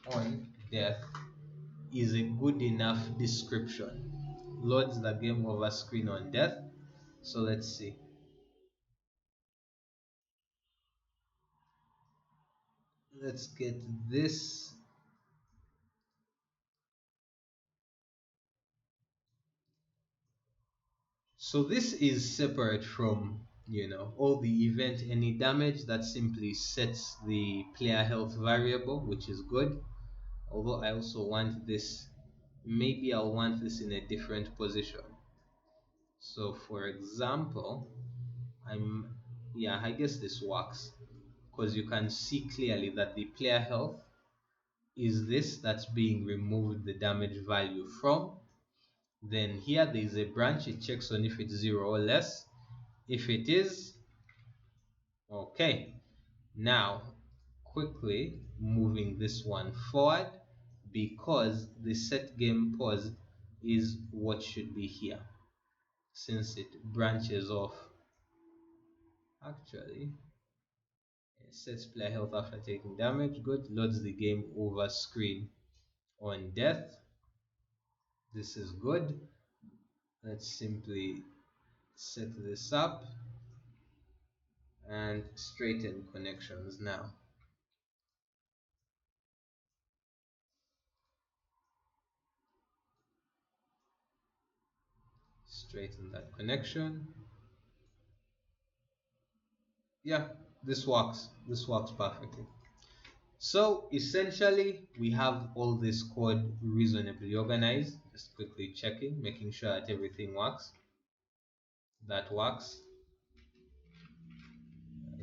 on death is a good enough description. Loads the game over screen on death. So let's see. Let's get this. So this is separate from, all the event any damage. That simply sets the player health variable, which is good. Although I also want this, maybe I'll want this in a different position. So for example, I guess this works because you can see clearly that the player health is this that's being removed the damage value from. Then here there is a branch, it checks on if it's 0 or less. If it is, okay. Now quickly moving this one forward because the set game pause is what should be here since it branches off. Actually, it sets player health after taking damage. Good. Loads the game over screen on death. This is good. Let's simply set this up and straighten connections now. Straighten that connection. Yeah, this works. This works perfectly. So essentially, we have all this code reasonably organized. Just quickly checking, making sure that everything works. That works.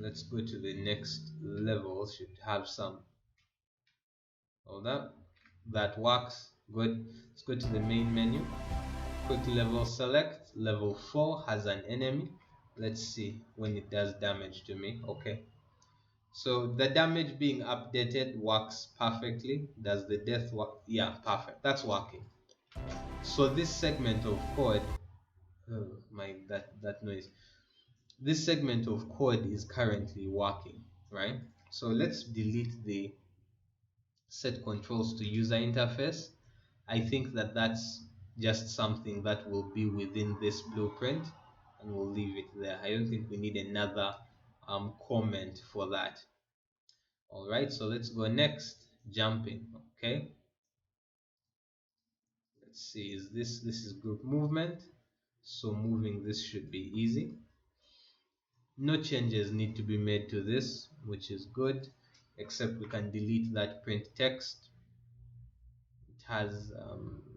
Let's go to the next level. Should have some. Hold up. That works. Good. Let's go to the main menu. Quick level select. Level 4 has an enemy. Let's see when it does damage to me. Okay. So the damage being updated works perfectly. Does the death work? Yeah, perfect. That's working. So this segment of code, oh my, that noise. This segment of code is currently working, right? So let's delete the set controls to user interface. I think that that's just something that will be within this blueprint, and we'll leave it there. I don't think we need another comment for that. All right, so let's go next. Jumping. Okay, let's see. Is this is group movement? So moving this should be easy. No changes need to be made to this, which is good, except we can delete that print text. It has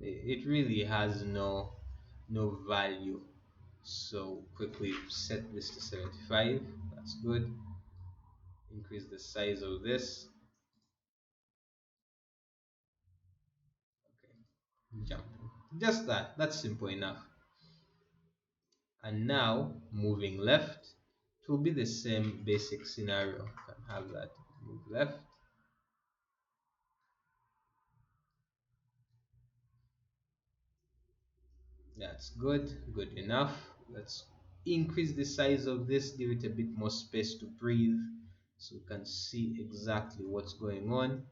it really has no value. So quickly set this to 75. That's good. Increase the size of this. Okay, jumping. Just that. That's simple enough. And now moving left, it will be the same basic scenario. You can have that move left. That's good enough. Let's increase the size of this, give it a bit more space to breathe so we can see exactly what's going on.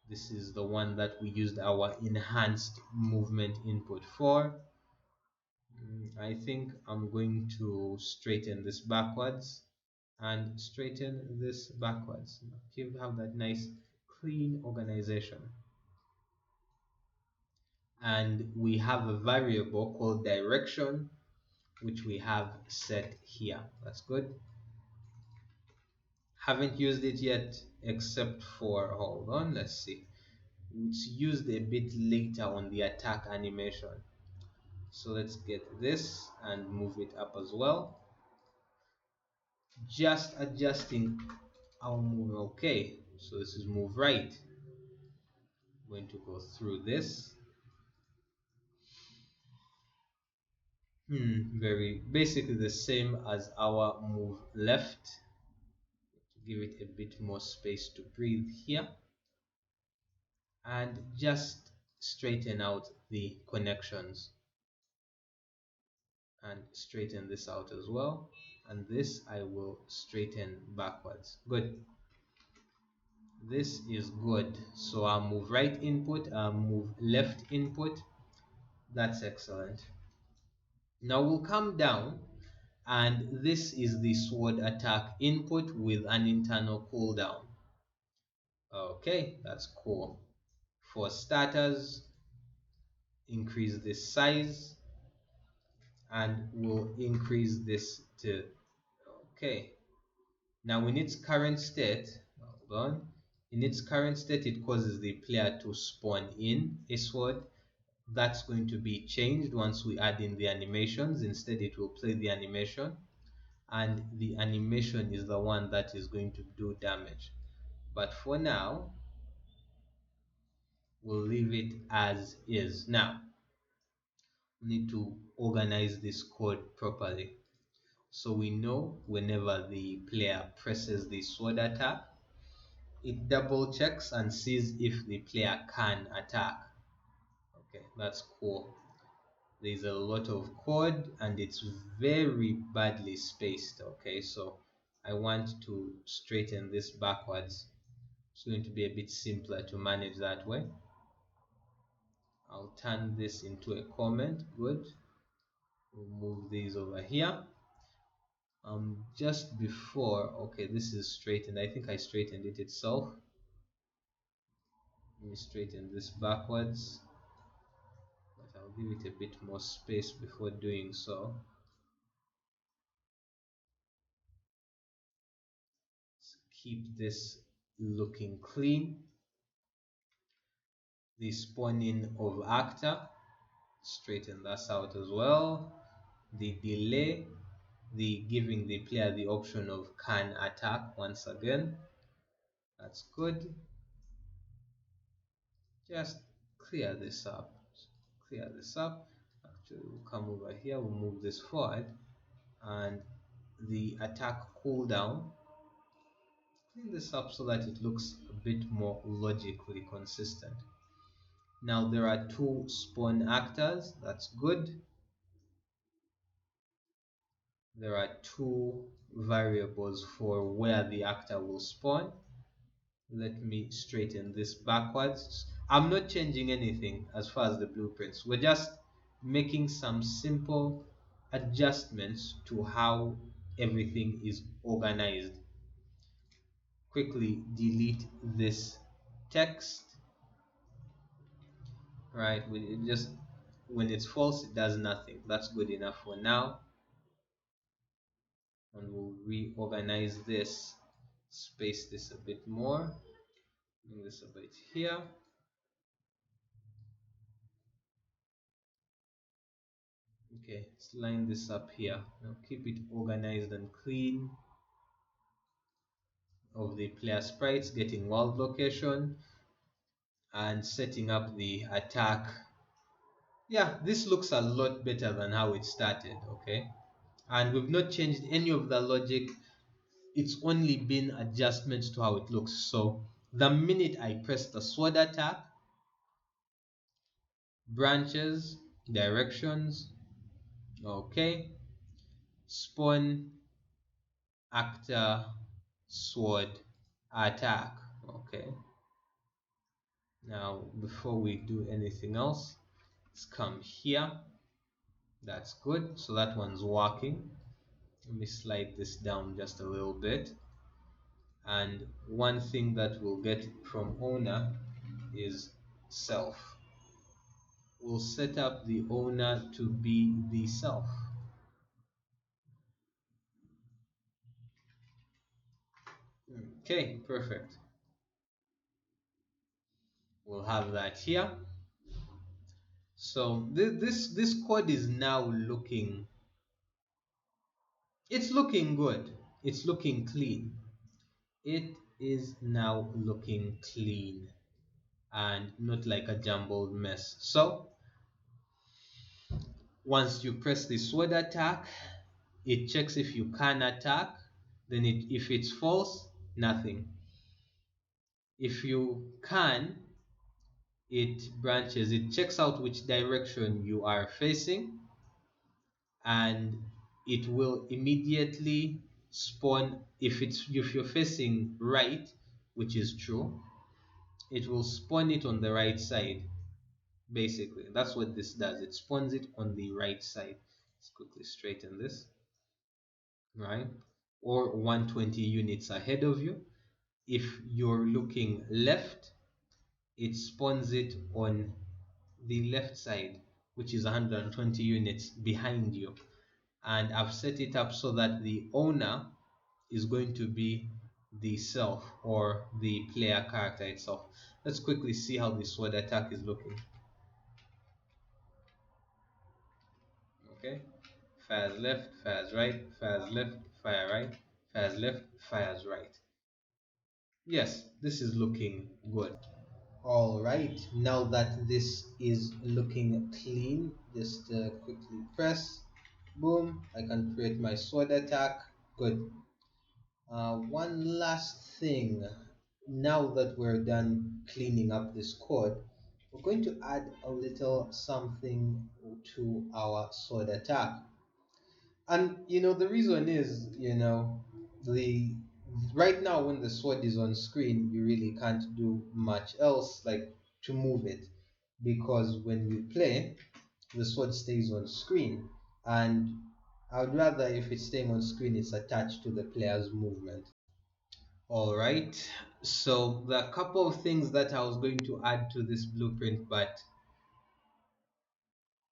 This is the one that we used our enhanced movement input for. I think I'm going to straighten this backwards and straighten this backwards. Keep have that nice clean organization. And we have a variable called direction, which we have set here. That's good. Haven't used it yet, except for, hold on, let's see. It's used a bit later on the attack animation. So let's get this and move it up as well. Just adjusting our move. Okay, so this is move right. I'm going to go through this. Very basically the same as our move left. Give it a bit more space to breathe here, and just straighten out the connections and straighten this out as well, and this I will straighten backwards. Good. This is good. So I'll move right input, I'll move left input. That's excellent. Now we'll come down, and this is the sword attack input with an internal cooldown. Okay, that's cool. For starters, increase this size, and we'll increase this to, okay, now in its current state, hold on, in its current state it causes the player to spawn in a sword. That's going to be changed once we add in the animations. Instead it will play the animation, and the animation is the one that is going to do damage. But for now we'll leave it as is. Now we need to organize this code properly. So we know whenever the player presses the sword attack, it double checks and sees if the player can attack. Okay, that's cool. There's a lot of code and it's very badly spaced. Okay, so I want to straighten this backwards. It's going to be a bit simpler to manage that way. I'll turn this into a comment. Good. We'll move these over here. Just before, okay, this is straightened. I think I straightened it itself. Let me straighten this backwards, but I'll give it a bit more space before doing so. Let's keep this looking clean. The spawning of actor, straighten that out as well. The delay, the giving the player the option of can attack once again. That's good. Just clear this up. Clear this up. Actually, we'll come over here, we'll move this forward, and the attack cooldown. Clean this up so that it looks a bit more logically consistent. Now there are two spawn actors, that's good. There are two variables for where the actor will spawn. Let me straighten this backwards. I'm not changing anything as far as the blueprints. We're just making some simple adjustments to how everything is organized. Quickly delete this text. Right, when it's false, it does nothing. That's good enough for now. And we'll reorganize this, space this a bit more, bring this a bit here. Okay, let's line this up here. Now keep it organized and clean. Of the player sprites, getting world location and setting up the attack. Yeah, this looks a lot better than how it started. Okay, and we've not changed any of the logic. It's only been adjustments to how it looks. So the minute I press the sword attack, branches, directions, okay, spawn, actor, sword, attack. Okay, now before we do anything else, let's come here. That's good, so that one's working. Let me slide this down just a little bit. And one thing that we'll get from owner is self. We'll set up the owner to be the self. Okay, perfect. We'll have that here. So this code is now looking, it's looking good. It's looking clean. It is now looking clean and not like a jumbled mess. So once you press the sword attack, it checks if you can attack. Then if it's false, nothing. If you can, it branches, it checks out which direction you are facing, and it will immediately spawn. If you're facing right, which is true, it will spawn it on the right side. Basically, that's what this does. It spawns it on the right side. Let's quickly straighten this, right? Or 120 units ahead of you. If you're looking left, it spawns it on the left side, which is 120 units behind you. And I've set it up so that the owner is going to be the self, or the player character itself. Let's quickly see how the sword attack is looking. Okay, fires left, fires right, fires left, fire right, fires left, fires right. Yes, this is looking good. All right, now that this is looking clean, just quickly press, boom, I can create my sword attack. Good. One last thing, now that we're done cleaning up this code, we're going to add a little something to our sword attack. And the reason is, the right now when the sword is on screen, you really can't do much else like to move it, because when we play, the sword stays on screen, and I would rather, if it's staying on screen, it's attached to the player's movement. All right, so there are a couple of things that I was going to add to this blueprint, but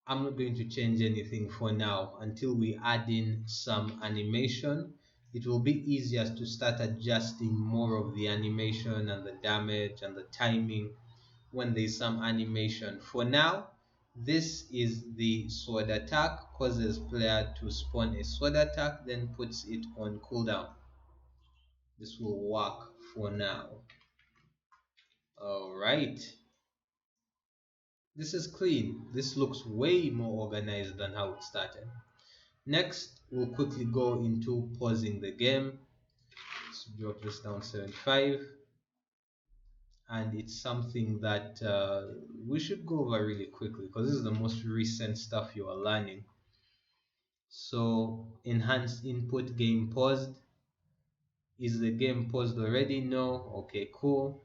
I'm not going to change anything for now until we add in some animation. It will be easier to start adjusting more of the animation and the damage and the timing when there's some animation. For now, This is the sword attack, causes player to spawn a sword attack, then puts it on cooldown. This will work for now. Alright. This is clean. This looks way more organized than how it started. Next, we'll quickly go into pausing the game. Let's drop this down 75. And it's something that we should go over really quickly because this is the most recent stuff you are learning. So, enhanced input game paused. Is the game paused already? No. Okay, cool.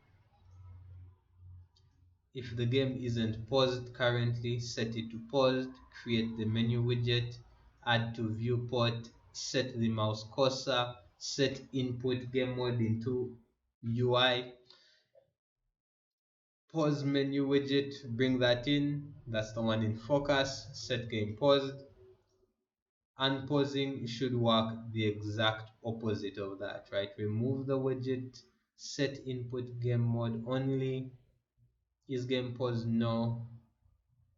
If the game isn't paused currently, set it to paused, create the menu widget, add to viewport, set the mouse cursor, set input game mode into UI, pause menu widget, bring that in, that's the one in focus, set game paused. Unpausing should work the exact opposite of that, right? Remove the widget, set input game mode only. Is game paused? No.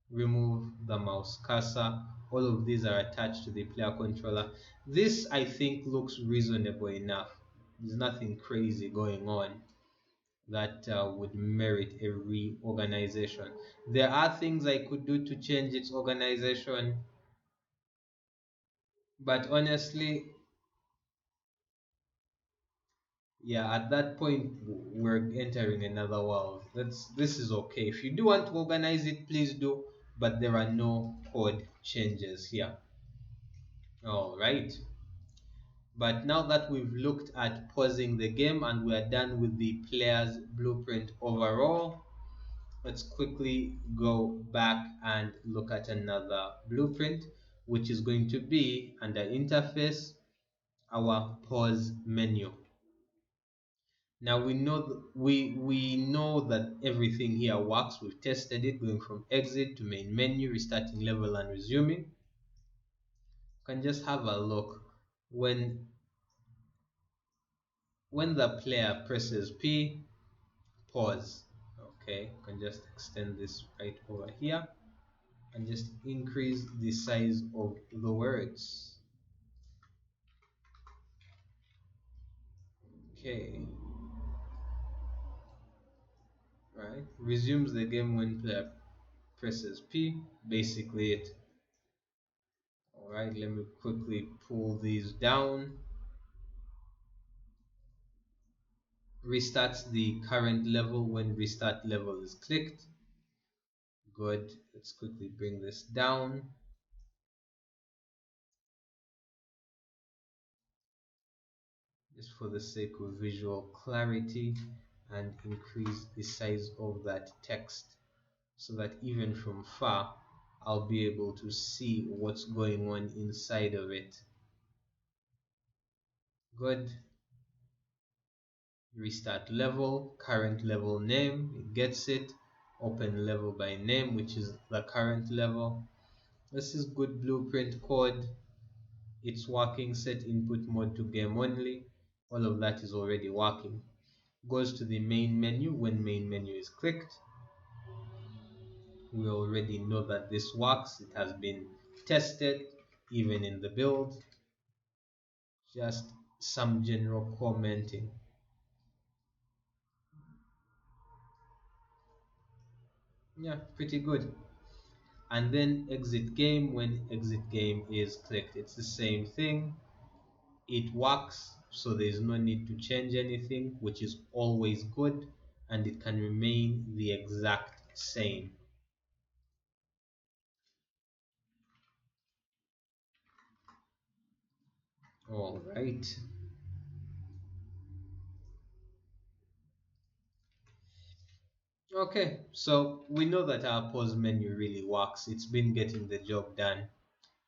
Remove the mouse cursor. All of these are attached to the player controller. This I think looks reasonable enough. There's nothing crazy going on that would merit a reorganization. There are things I could do to change its organization, but honestly, yeah, at that point we're entering another world. This is okay. If you do want to organize it, please do, but there are no code changes here. All right. But now that we've looked at pausing the game and we're done with the player's blueprint overall, let's quickly go back and look at another blueprint, which is going to be under interface, our pause menu. Now we know that everything here works. We've tested it, going from exit to main menu, restarting level and resuming. You can just have a look. When the player presses P, pause. Okay, you can just extend this right over here and just increase the size of the words. Okay, right, resumes the game when player presses P, basically it. All right, let me quickly pull these down. Restarts the current level when restart level is clicked. Good. Let's quickly bring this down. Just for the sake of visual clarity, and increase the size of that text so that even from far I'll be able to see what's going on inside of it. Good. Restart level, current level name, it gets it. Open level by name, which is the current level. This is good blueprint code. It's working. Set input mode to game only. All of that is already working. Goes to the main menu when main menu is clicked. We already know that this works. It has been tested even in the build. Just some general commenting. Yeah, pretty good. And then exit game when exit game is clicked. It's the same thing. It works, so there is no need to change anything, which is always good, and it can remain the exact same. All right. Okay, so we know that our pause menu really works. It's been getting the job done.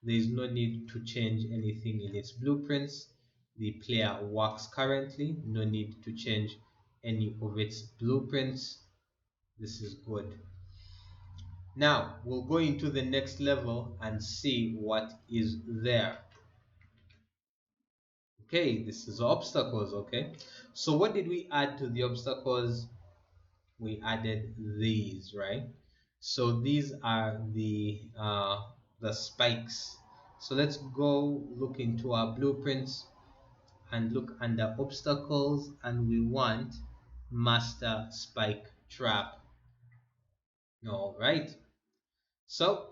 There is no need to change anything in its blueprints. The player works currently. No need to change any of its blueprints. This is good. Now we'll go into the next level and see what is there. Okay, this is obstacles. Okay, so what did we add to the obstacles? We added these, right? So these are the spikes. So let's go look into our blueprints and look under obstacles, and we want master spike trap. All right. So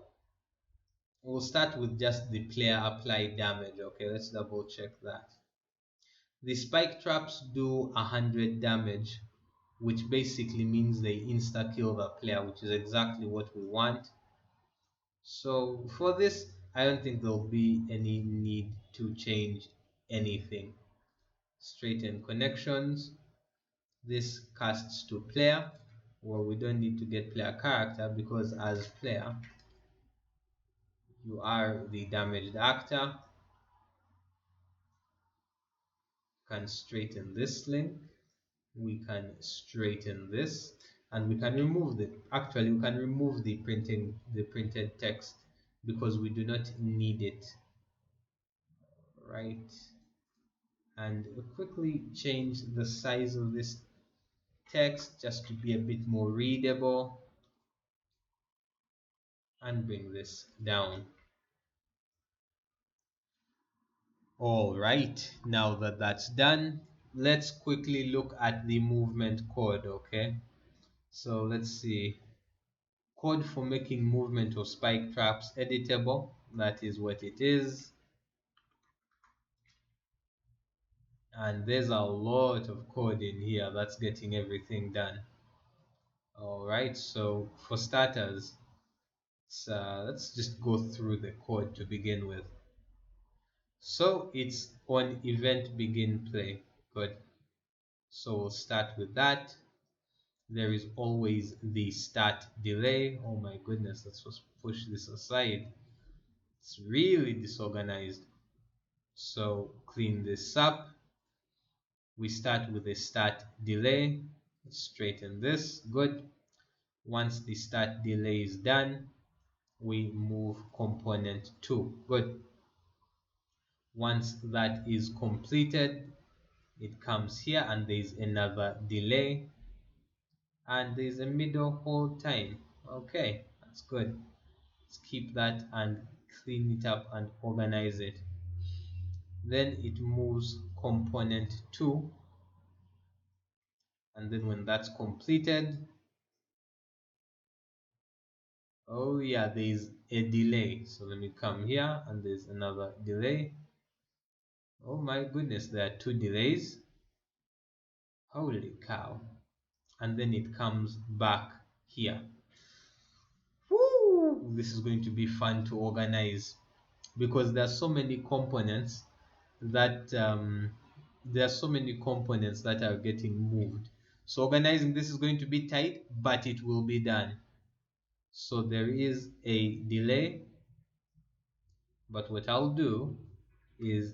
we'll start with just the player applied damage. Okay, let's double check that. The spike traps do 100 damage, which basically means they insta kill the player, which is exactly what we want. So for this, I don't think there'll be any need to change anything. Straighten connections. This casts to player. Well, we don't need to get player character because as player, you are the damaged actor. Can straighten this link. We can straighten this, and we can remove the actually we can remove the printed text because we do not need it, right? And quickly change the size of this text just to be a bit more readable, and bring this down. All right, now that that's done, let's quickly look at the movement code. Okay, so let's see. Code for making movement of spike traps editable. That is what it is. And there's a lot of code in here that's getting everything done. All right, so for starters, let's just go through the code to begin with. So it's on event begin play. Good. So we'll start with that. There is always the start delay. Oh my goodness, let's just push this aside. It's really disorganized. So clean this up. We start with a start delay. Let's straighten this. Good. Once the start delay is done, we move component 2. Good. Once that is completed, it comes here and there is another delay and there is a middle hold time. Okay, that's good. Let's keep that and clean it up and organize it. Then it moves component 2, and then when that's completed, oh yeah, there is a delay. So let me come here and there's another delay. Oh my goodness, there are 2 delays. Holy cow. And then it comes back here. Woo! This is going to be fun to organize because there are so many components that are getting moved. So organizing this is going to be tight, but it will be done. So there is a delay, but what I'll do is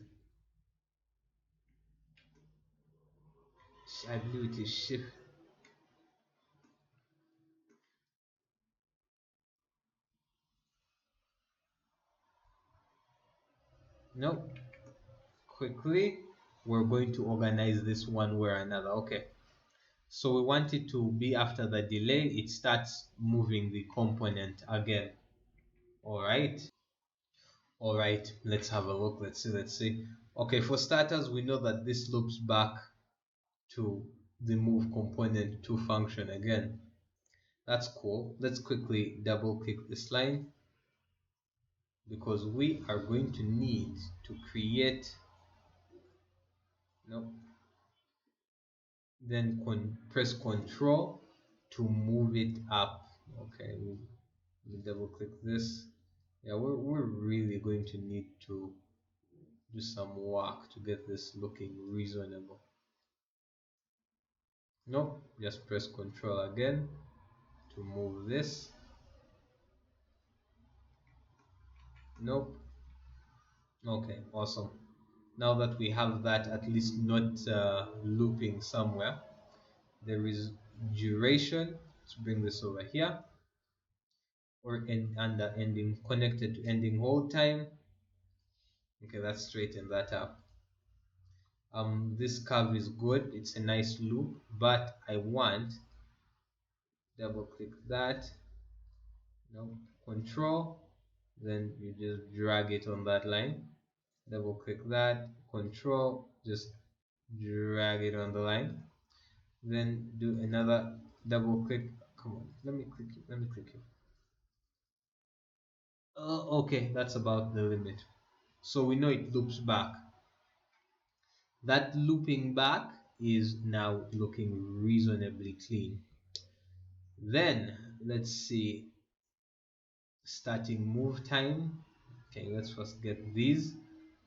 I believe it is shift. No, quickly we're going to organize this one way or another. Okay, so we want it to be after the delay, it starts moving the component again. All right, let's have a look. Let's see. Okay, for starters, we know that this loops back to the move component to function again. That's cool. Let's quickly double click this line because we are going to need to create, no, then press Control to move it up. Okay, we double click this. Yeah, we're really going to need to do some work to get this looking reasonable. Nope, just press Control again to move this. Nope. Okay, awesome. Now that we have that at least not looping somewhere, there is duration. Let's bring this over here, or under ending, connected to ending hold time. Okay, let's straighten that up. This curve is good, it's a nice loop, but I want, double click that, no, control, then you just drag it on that line, double click that, control, just drag it on the line, then do another double click. Come on, let me click it. Okay, that's about the limit. So we know it loops back. That looping back is now looking reasonably clean. Then let's see, starting move time. Okay, let's first get these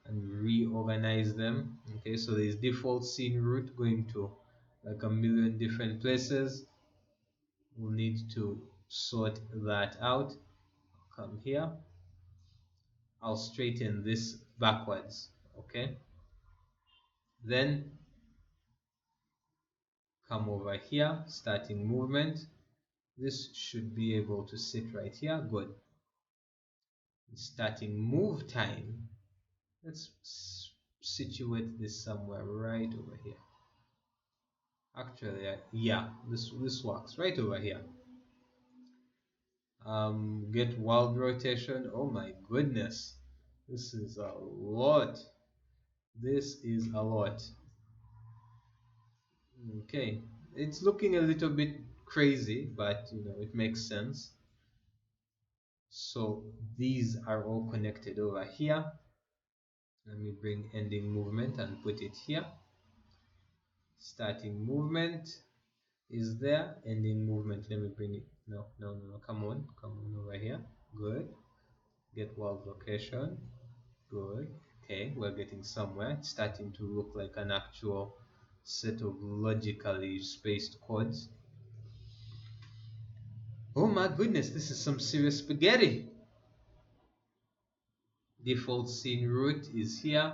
and reorganize them. Okay, so there's default scene route going to like a million different places. We'll need to sort that out. Come here, I'll straighten this backwards. Okay, then come over here, starting movement. This should be able to sit right here. Good. Starting move time, let's situate this somewhere right over here. Actually, yeah, this works right over here. Get world rotation. Oh my goodness, this is a lot. This is a lot. Okay, it's looking a little bit crazy, but you know it makes sense. So these are all connected over here. Let me bring ending movement and put it here. Starting movement is there, ending movement, let me bring it, no, come on over here. Good. Get world location. Good. Okay, we're getting somewhere. It's starting to look like an actual set of logically spaced codes. Oh my goodness, this is some serious spaghetti. Default scene route is here.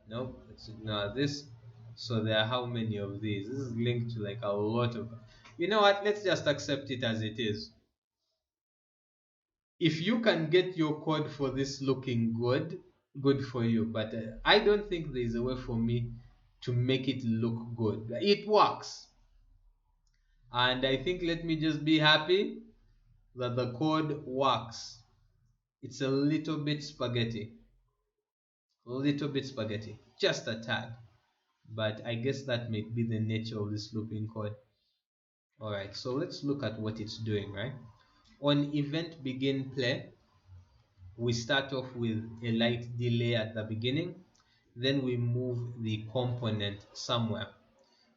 Nope, let's ignore this. So there are how many of these? This is linked to like a lot of. You know what? Let's just accept it as it is. If you can get your code for this looking good, good for you. But I don't think there is a way for me to make it look good. It works. And I think let me just be happy that the code works. It's a little bit spaghetti. A little bit spaghetti. Just a tad. But I guess that may be the nature of this looping code. Alright, so let's look at what it's doing, right? On event begin play, we start off with a light delay at the beginning, then we move the component somewhere,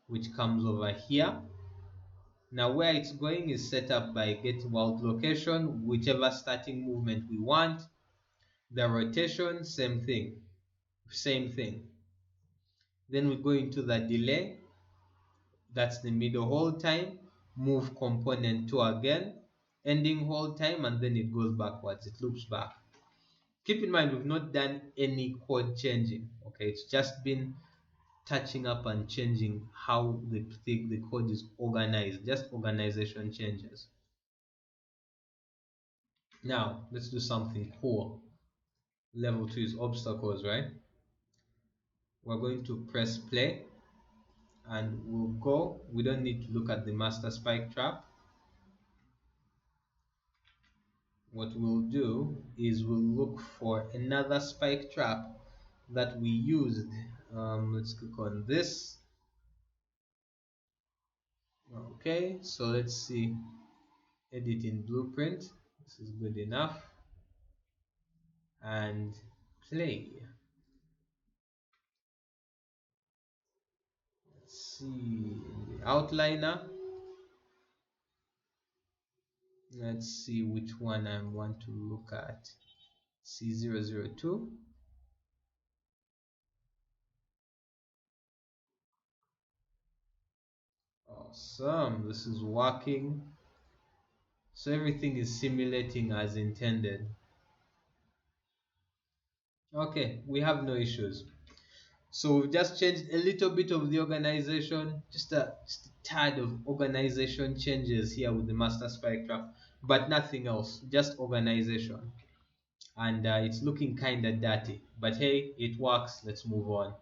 which comes over here. Now where it's going is set up by get world location, whichever starting movement we want. The rotation, same thing. Then we go into the delay, that's the middle hold time, move component 2 again, ending hold time, and then it goes backwards, it loops back. Keep in mind we've not done any code changing. Okay, it's just been touching up and changing how the code is organized, just organization changes. Now let's do something cool. Level 2 is obstacles, right? We're going to press play and we'll go. We don't need to look at the master spike trap. What we'll do is we'll look for another spike trap that we used. Let's click on this. Okay, so let's see, edit in blueprint. This is good enough, and play. Let's see in the outliner. Let's see which one I want to look at. C002. Awesome, this is working. So everything is simulating as intended. Okay, we have no issues. So we've just changed a little bit of the organization, just a tad of organization changes here with the master spike trap, but nothing else, just organization. And it's looking kind of dirty, but hey, it works. Let's move on.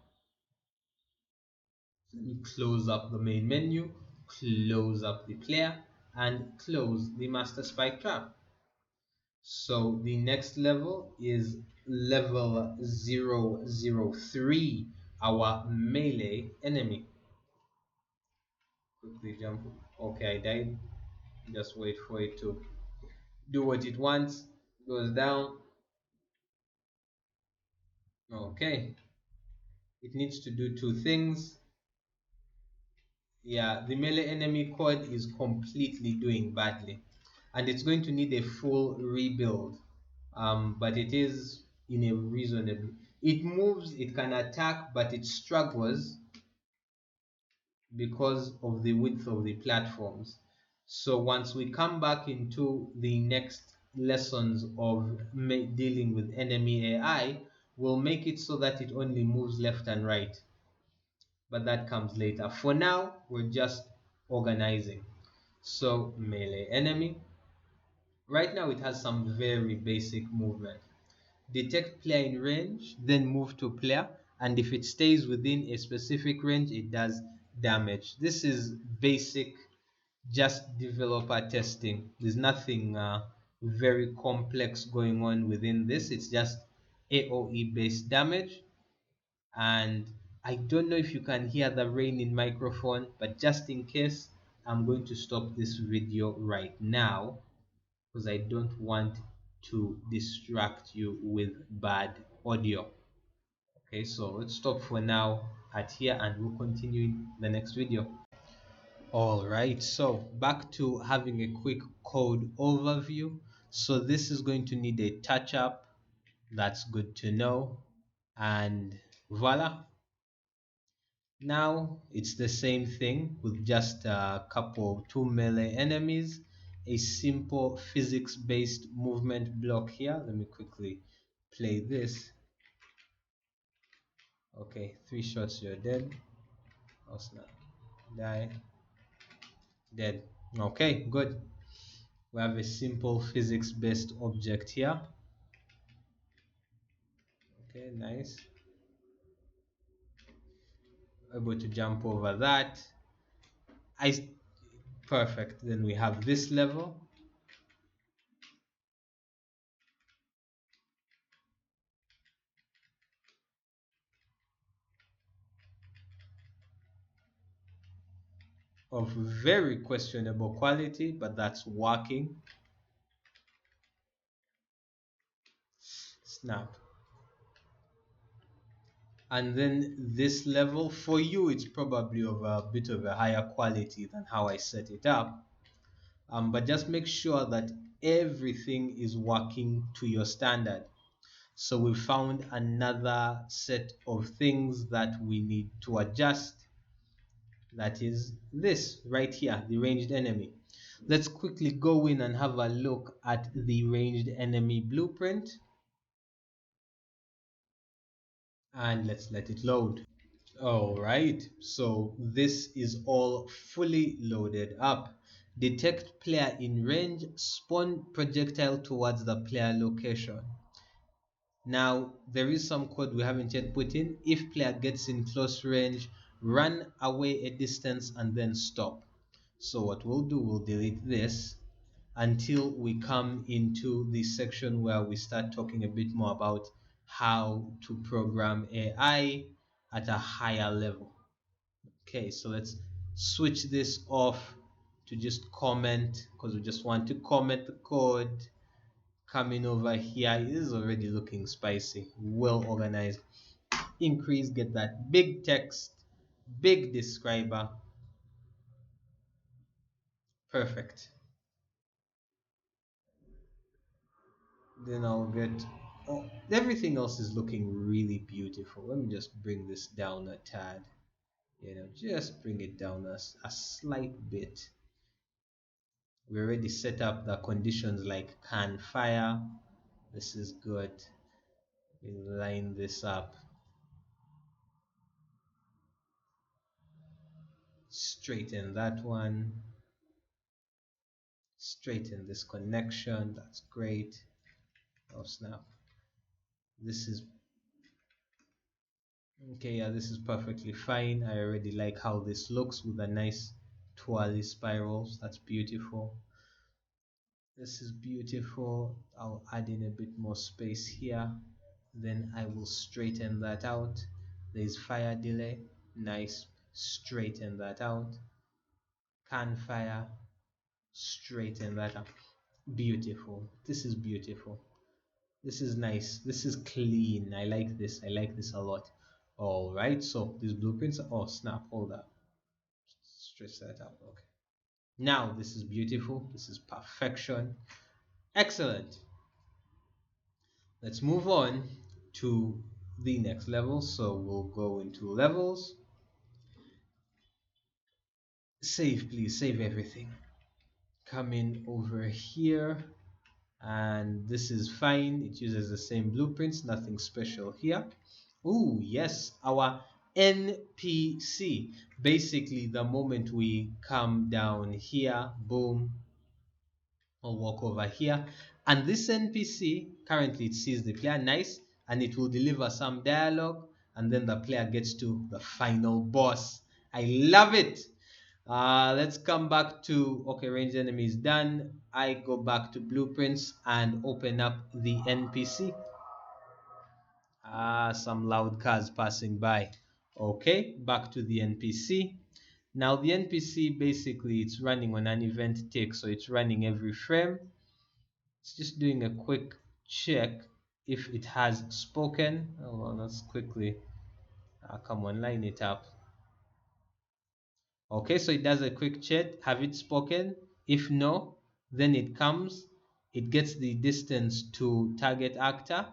Let me close up the main menu, close up the player. and close the master spike trap. So the next level is level 003, our melee enemy. Quickly jump. Okay, I died. Just wait for it to do what it wants. Goes down. Okay. It needs to do two things. Yeah, the melee enemy code is completely doing badly. And it's going to need a full rebuild. But it is in a reasonable. It moves, it can attack, but it struggles because of the width of the platforms. So once we come back into the next lessons of dealing with enemy AI, we'll make it so that it only moves left and right. But that comes later. For now, we're just organizing. So melee enemy. Right now it has some very basic movement. Detect player in range, then move to player, and if it stays within a specific range, it does damage. This is basic, just developer testing. There's nothing very complex going on within this. It's just AoE based damage. And I don't know if you can hear the rain in microphone, but just in case, I'm going to stop this video right now because I don't want to distract you with bad audio. Okay, so let's stop for now at here and we'll continue in the next video. All right, so back to having a quick code overview. So this is going to need a touch up. That's good to know. And voila. Now it's the same thing with just a couple two melee enemies, a simple physics based movement block here. Let me quickly play this. Okay, 3 shots, you're dead. Oh snap. Die. Dead. Okay, good. We have a simple physics based object here. Okay, nice. Able to jump over that. I Perfect. Then we have this level. Of very questionable quality, but that's working. Snap. And then this level for you, it's probably of a bit of a higher quality than how I set it up. But just make sure that everything is working to your standard. So we found another set of things that we need to adjust. That is this right here, the ranged enemy. Let's quickly go in and have a look at the ranged enemy blueprint. And let's let it load. All right, so this is all fully loaded up. Detect player in range, spawn projectile towards the player location. Now, there is some code we haven't yet put in. If player gets in close range, run away a distance and then stop. So what we'll do, we'll delete this until we come into the section where we start talking a bit more about how to program AI at a higher level. Okay, so let's switch this off to just comment because we just want to comment the code. Coming over here, this is already looking spicy, well organized. Increase, get that big text, big describer. Perfect. Then I'll get, oh, everything else is looking really beautiful. Let me just bring this down a tad. Just bring it down a slight bit. We already set up the conditions like can fire. This is good. We line this up. Straighten that one. Straighten this connection. That's great. Oh snap. This is okay. Yeah, this is perfectly fine. I already like how this looks with a nice twirly spirals. That's beautiful. This is beautiful. I'll add in a bit more space here. Then I will straighten that out. There's fire delay. Nice. Straighten that out. Can fire. Straighten that up. Beautiful. This is beautiful. This is nice. This is clean. I like this. I like this a lot. All right. So these blueprints. Oh snap! Hold up. Stretch that out. Okay. Now this is beautiful. This is perfection. Excellent. Let's move on to the next level. So we'll go into levels. Save, please. Save everything. Come in over here, and this is fine. It uses the same blueprints. Nothing special here. Oh, yes, our NPC. Basically, the moment we come down here, boom, I'll walk over here. And this NPC, currently it sees the player, nice, and it will deliver some dialogue, and then the player gets to the final boss. I love it. Let's come back to, okay, range enemies done. I go back to blueprints and open up the NPC. Some loud cars passing by. Okay, back to the NPC. Now the NPC basically it's running on an event tick, so it's running every frame. It's just doing a quick check if it has spoken. Hold on, let's quickly come on, line it up. Okay, so it does a quick check. Have it spoken? If no, then it comes, it gets the distance to target actor.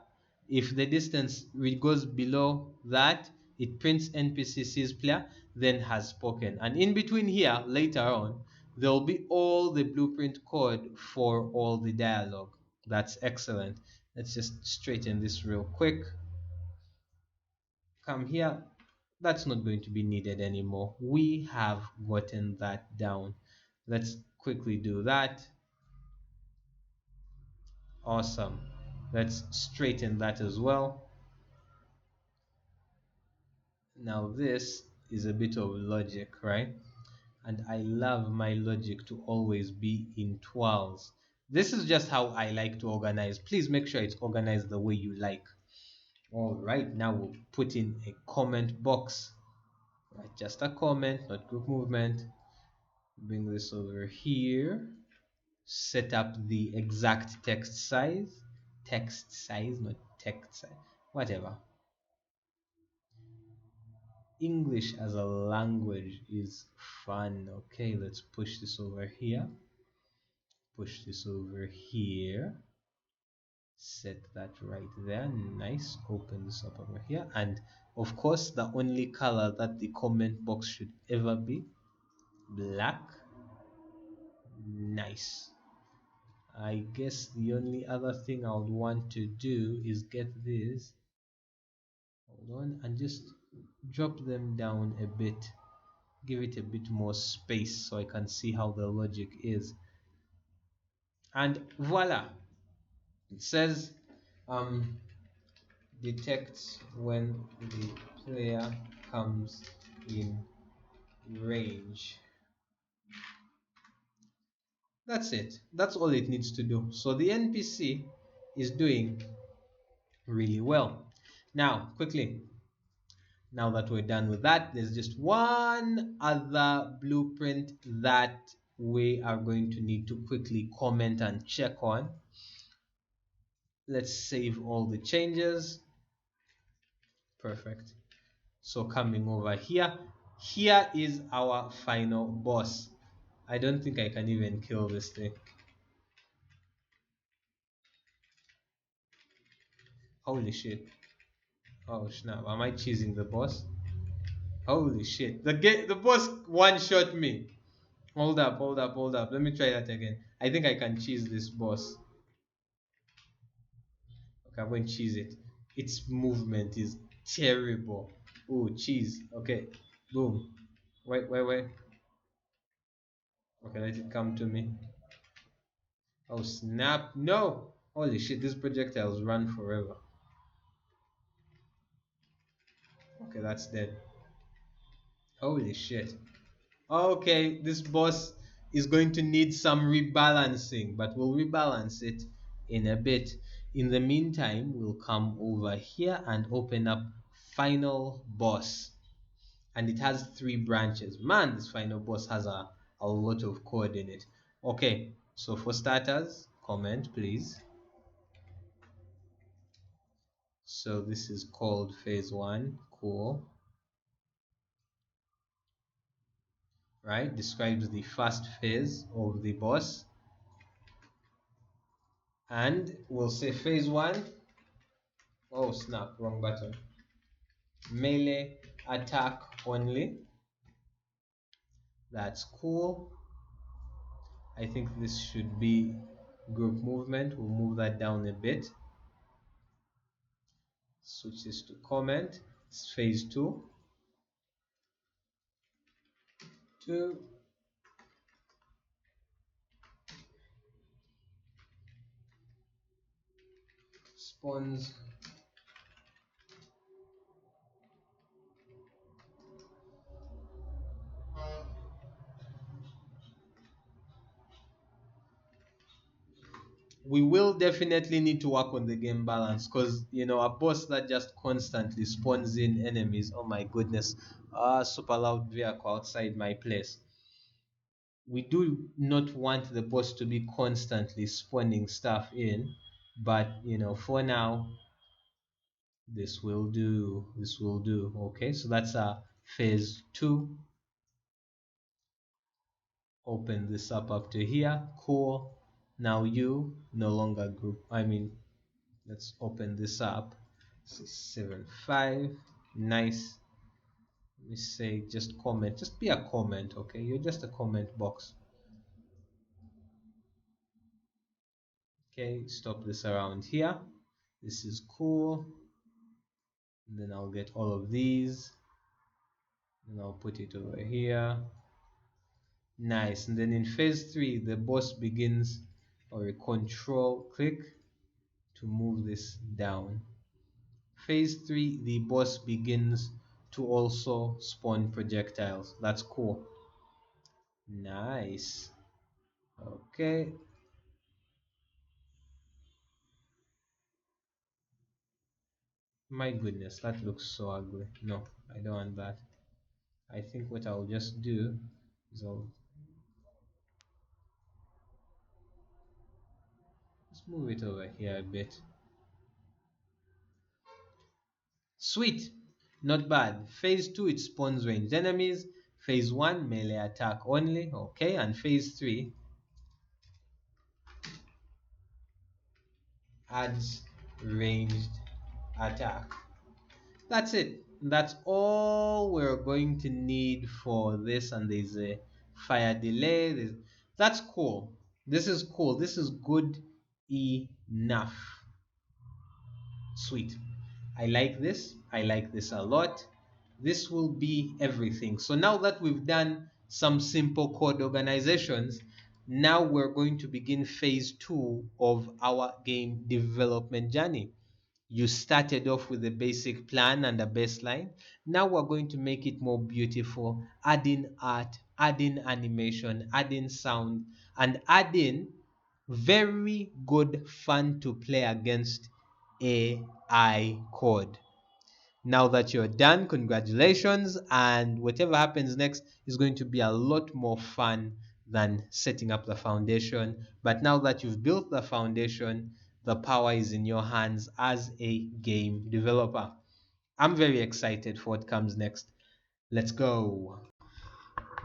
If the distance goes below that, it prints NPC sees player, then has spoken. And in between here, later on, there will be all the blueprint code for all the dialogue. That's excellent. Let's just straighten this real quick. Come here. That's not going to be needed anymore. We have gotten that down. Let's quickly do that. Awesome. Let's straighten that as well. Now this is a bit of logic, right? And I love my logic to always be in twirls. This is just how I like to organize. Please make sure it's organized the way you like. All right, now we'll put in a comment box. Right, just a comment, not group movement. Bring this over here. Set up the exact text size. Text size, not text size. Whatever. English as a language is fun. Okay, let's push this over here. Push this over here. Set that right there. Nice. Open this up over here. And of course, the only color that the comment box should ever be black. Nice. I guess the only other thing I would want to do is get this. Hold on, and just drop them down a bit. Give it a bit more space so I can see how the logic is. And voila! It says detects when the player comes in range. That's it. That's all it needs to do. So the NPC is doing really well. Now, quickly, now that we're done with that, there's just one other blueprint that we are going to need to quickly comment and check on. Let's save all the changes. Perfect. So coming over here, here is our final boss. I don't think I can even kill this thing. Holy shit. Oh snap, am I cheesing the boss? Holy shit, the boss one-shot me. Hold up, hold up, hold up. Let me try that again. I think I can cheese this boss. Okay, I'm going to cheese it. Its movement is terrible. Oh, cheese. Okay, boom. Wait, wait, wait. Okay, let it come to me. Oh, snap. No! Holy shit, these projectiles run forever. Okay, that's dead. Holy shit. Okay, this boss is going to need some rebalancing, but we'll rebalance it in a bit. In the meantime, we'll come over here and open up final boss. And it has three branches. Man, this final boss has a lot of code in it. Okay, so for starters, comment please. So this is called phase one. Cool. Right? Describes the first phase of the boss. And we'll say phase one. Oh snap, wrong button. Melee attack only. That's cool. I think this should be group movement. We'll move that down a bit. Switch this to comment. It's phase two. Two. Spawns. We will definitely need to work on the game balance because a boss that just constantly spawns in enemies. Oh my goodness. Super loud vehicle outside my place. We do not want the boss to be constantly spawning stuff in, but for now this will do. Okay, so that's phase two. Open this up to here. Cool. Now you no longer group, let's open this up. 675. Nice. Let me say just comment, just be a comment. Okay, you're just a comment box. Okay, stop this around here. This is cool. And then I'll get all of these and I'll put it over here. Nice. And then in phase three the boss begins, or a control click to move this down. Phase three the boss begins to also spawn projectiles. That's cool. Nice. Okay. My goodness, that looks so ugly. No, I don't want that. I think what I'll just do is I'll just move it over here a bit. Sweet. Not bad. Phase 2 it spawns ranged enemies. Phase 1 melee attack only. Okay, and phase 3 adds ranged attack. That's it. That's all we're going to need for this, and there's a fire delay. That's cool. This is cool. This is good enough. Sweet. I like this. I like this a lot. This will be everything. So now that we've done some simple code organizations, now we're going to begin phase 2 of our game development journey. You started off with a basic plan and a baseline. Now we're going to make it more beautiful, adding art, adding animation, adding sound, and adding very good fun to play against AI code. Now that you're done, congratulations, and whatever happens next is going to be a lot more fun than setting up the foundation. But now that you've built the foundation, the power is in your hands as a game developer. I'm very excited for what comes next. Let's go.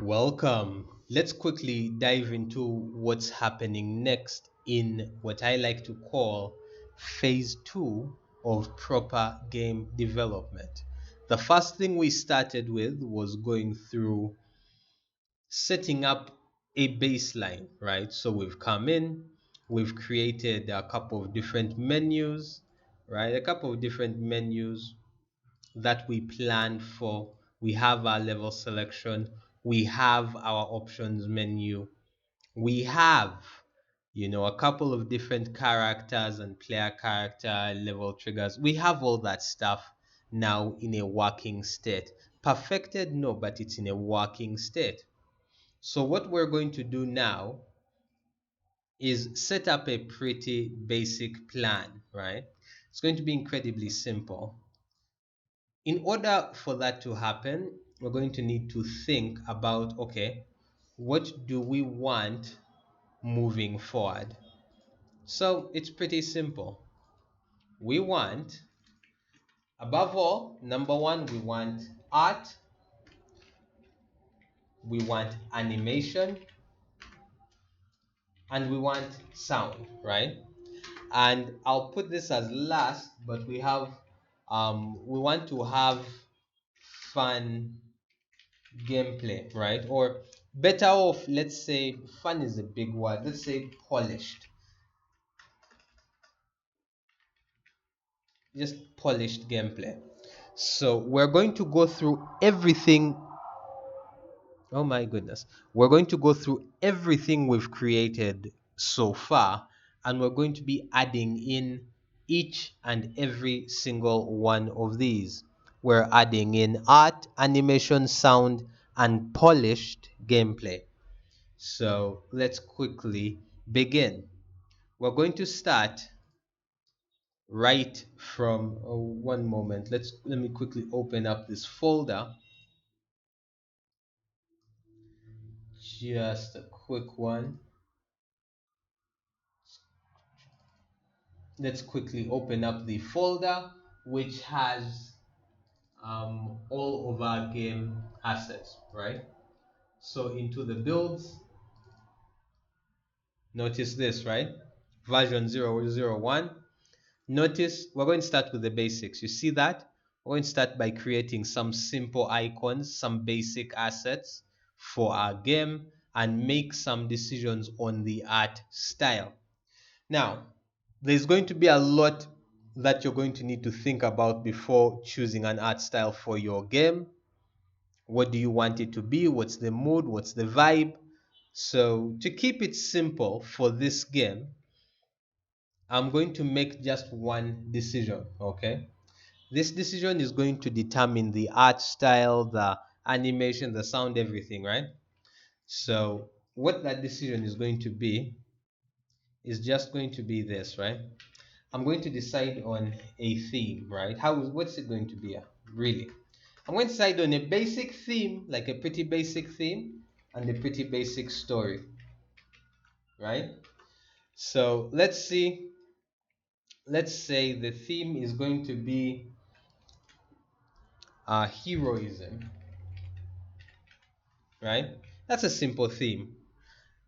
Welcome. Let's quickly dive into what's happening next in what I like to call phase 2 of proper game development. The first thing we started with was going through setting up a baseline, right? So we've come in, we've created a couple of different menus, right? A couple of different menus that we plan for. We have our level selection, we have our options menu, we have a couple of different characters and player character level triggers. We have all that stuff now in a working state. Perfected? No, but it's in a working state. So what we're going to do now is set up a pretty basic plan, right? It's going to be incredibly simple. In order for that to happen, we're going to need to think about, okay, what do we want moving forward? So it's pretty simple. We want, above all, number one, we want art, we want animation, and we want sound, right? And I'll put this as last, but we want to have fun gameplay, right? Or better off, let's say fun is a big word, let's say polished, just polished gameplay. So we're going to go through everything. Oh my goodness. We're going to go through everything we've created so far, and we're going to be adding in each and every single one of these. We're adding in art, animation, sound, and polished gameplay. So let's quickly begin. We're going to start right from one moment. Let me quickly open up this folder. Just a quick one. Let's quickly open up the folder which has all of our game assets, right? So into the builds, notice this, right? Version 001. Notice we're going to start with the basics. You see that? We're going to start by creating some simple icons, some basic assets for our game, and make some decisions on the art style. Now, there's going to be a lot that you're going to need to think about before choosing an art style for your game. What do you want it to be? What's the mood? What's the vibe? So, to keep it simple for this game, I'm going to make just one decision, okay? This decision is going to determine the art style, the animation, the sound, everything, right? So, what that decision is going to be is just going to be this, right? I'm going to decide on a theme, right? What's it going to be? Really? I'm going to decide on a basic theme, like a pretty basic theme, and a pretty basic story, right? So let's see. Let's say the theme is going to be heroism, right? That's a simple theme,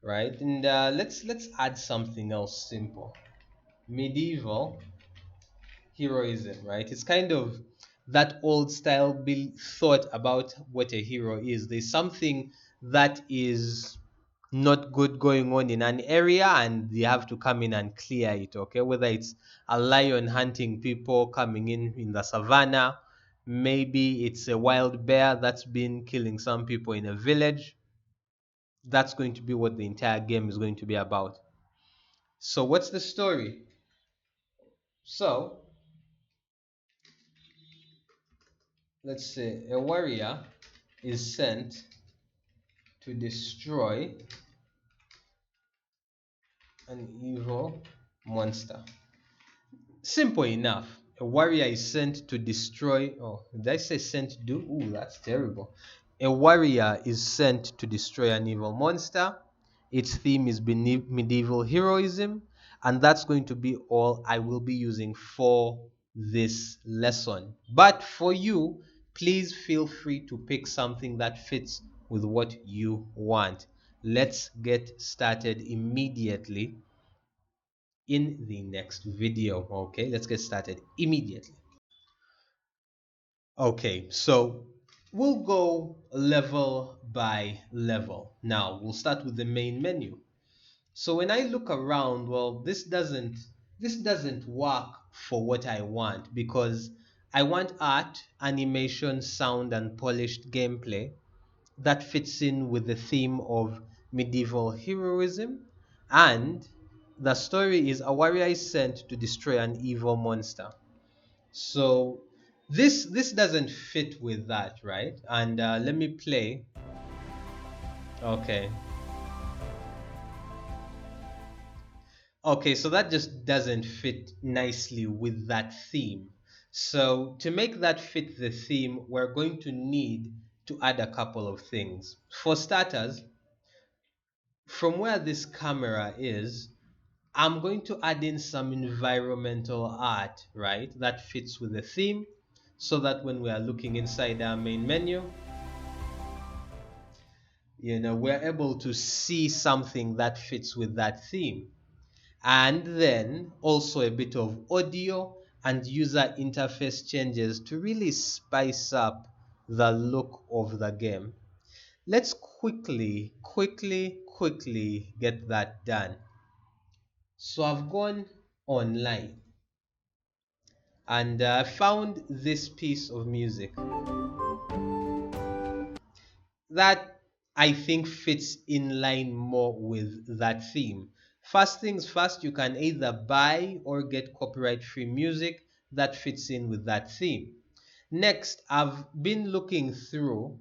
right? And let's add something else simple. Medieval heroism, right? It's kind of that old style thought about what a hero is. There's something that is not good going on in an area and they have to come in and clear it, okay? Whether it's a lion hunting people coming in the savannah, maybe it's a wild bear that's been killing some people in a village. That's going to be what the entire game is going to be about. So what's the story? So let's say a warrior is sent to destroy an evil monster. Simple enough. A warrior is sent to destroy. Oh, did I say sent to do? Ooh, that's terrible. A warrior is sent to destroy an evil monster. Its theme is medieval heroism, and that's going to be all I will be using for this lesson. But for you, please feel free to pick something that fits with what you want. Let's get started immediately in the next video. Okay, let's get started immediately. Okay, so we'll go level by level. Now we'll start with the main menu. So when I look around, well, this doesn't work for what I want because I want art, animation, sound, and polished gameplay that fits in with the theme of medieval heroism, and the story is a warrior is sent to destroy an evil monster. So this doesn't fit with that, right? And let me play. Okay. Okay, so that just doesn't fit nicely with that theme. So to make that fit the theme, we're going to need to add a couple of things. For starters, from where this camera is, I'm going to add in some environmental art, right? That fits with the theme so that when we are looking inside our main menu, we're able to see something that fits with that theme. And then also a bit of audio and user interface changes to really spice up the look of the game. Let's quickly get that done. So I've gone online and found this piece of music that I think fits in line more with that theme. First things first, you can either buy or get copyright free music that fits in with that theme. Next, I've been looking through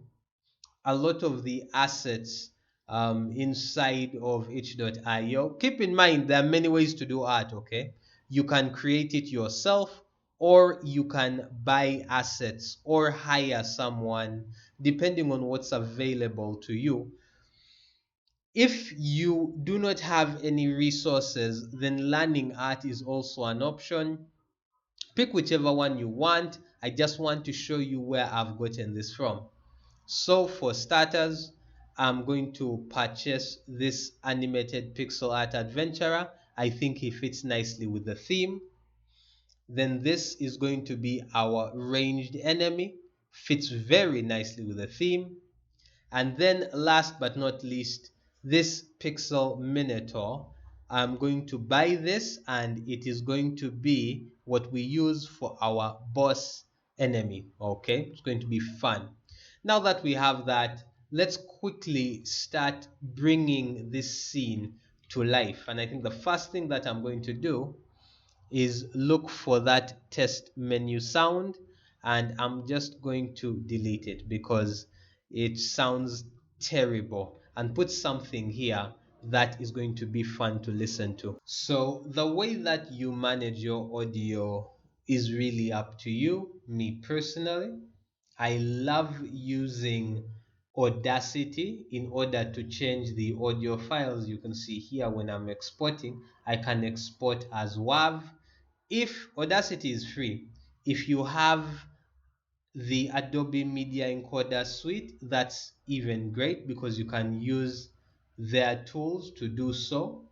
a lot of the assets inside of itch.io. Keep in mind, there are many ways to do art, okay? You can create it yourself, or you can buy assets or hire someone, depending on what's available to you. If you do not have any resources, then learning art is also an option. Pick whichever one you want. I just want to show you where I've gotten this from. So for starters, I'm going to purchase this animated pixel art adventurer. I think he fits nicely with the theme. Then this is going to be our ranged enemy. Fits very nicely with the theme. And then last but not least, this pixel minotaur. I'm going to buy this and it is going to be what we use for our boss enemy. Okay, it's going to be fun. Now that we have that, let's quickly start bringing this scene to life. And I think the first thing that I'm going to do is look for that test menu sound, and I'm just going to delete it because it sounds terrible, and put something here that is going to be fun to listen to. So the way that you manage your audio is really up to you. Me personally, I love using Audacity in order to change the audio files. You can see here when I'm exporting, I can export as WAV. If Audacity is free, if you have the Adobe Media Encoder suite, that's even great because you can use their tools to do so.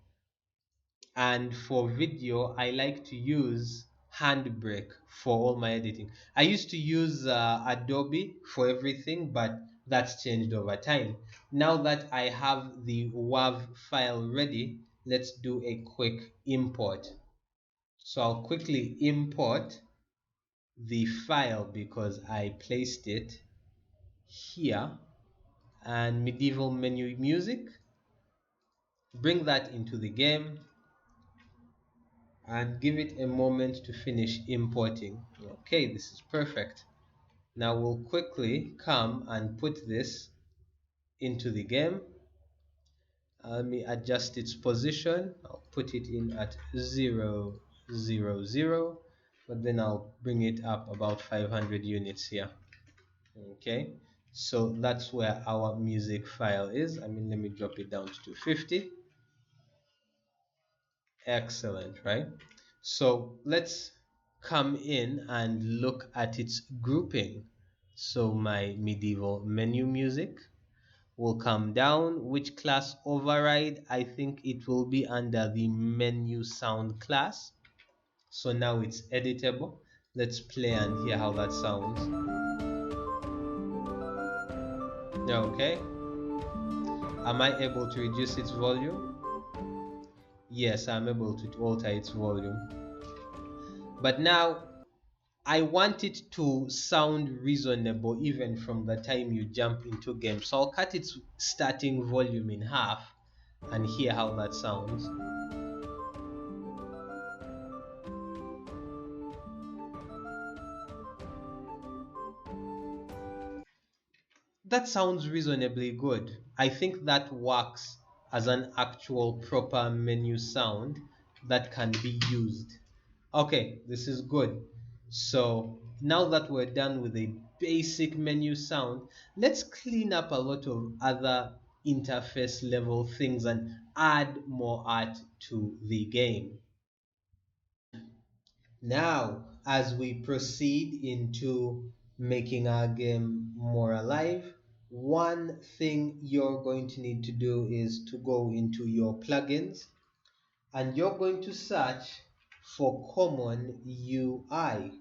And for video, I like to use Handbrake for all my editing. I used to use Adobe for everything, but that's changed over time. Now that I have the WAV file ready, let's do a quick import. So I'll quickly import the file because I placed it here, and medieval menu music, bring that into the game and give it a moment to finish importing. Okay, this is perfect. Now we'll quickly come and put this into the game. Let me adjust its position. I'll put it in at 0, 0, 0, but then I'll bring it up about 500 units here. Okay, so that's where our music file is. Let me drop it down to 250. Excellent, right? So let's come in and look at its grouping. So my medieval menu music will come down. Which class override? I think it will be under the menu sound class. So now it's editable. Let's play and hear how that sounds. Okay. Am I able to reduce its volume? Yes, I'm able to alter its volume. But now I want it to sound reasonable even from the time you jump into game. So I'll cut its starting volume in half and hear how that sounds. That sounds reasonably good. I think that works as an actual proper menu sound that can be used. Okay, this is good. So now that we're done with a basic menu sound, let's clean up a lot of other interface level things and add more art to the game. Now, as we proceed into making our game more alive, one thing you're going to need to do is to go into your plugins and you're going to search for common UI.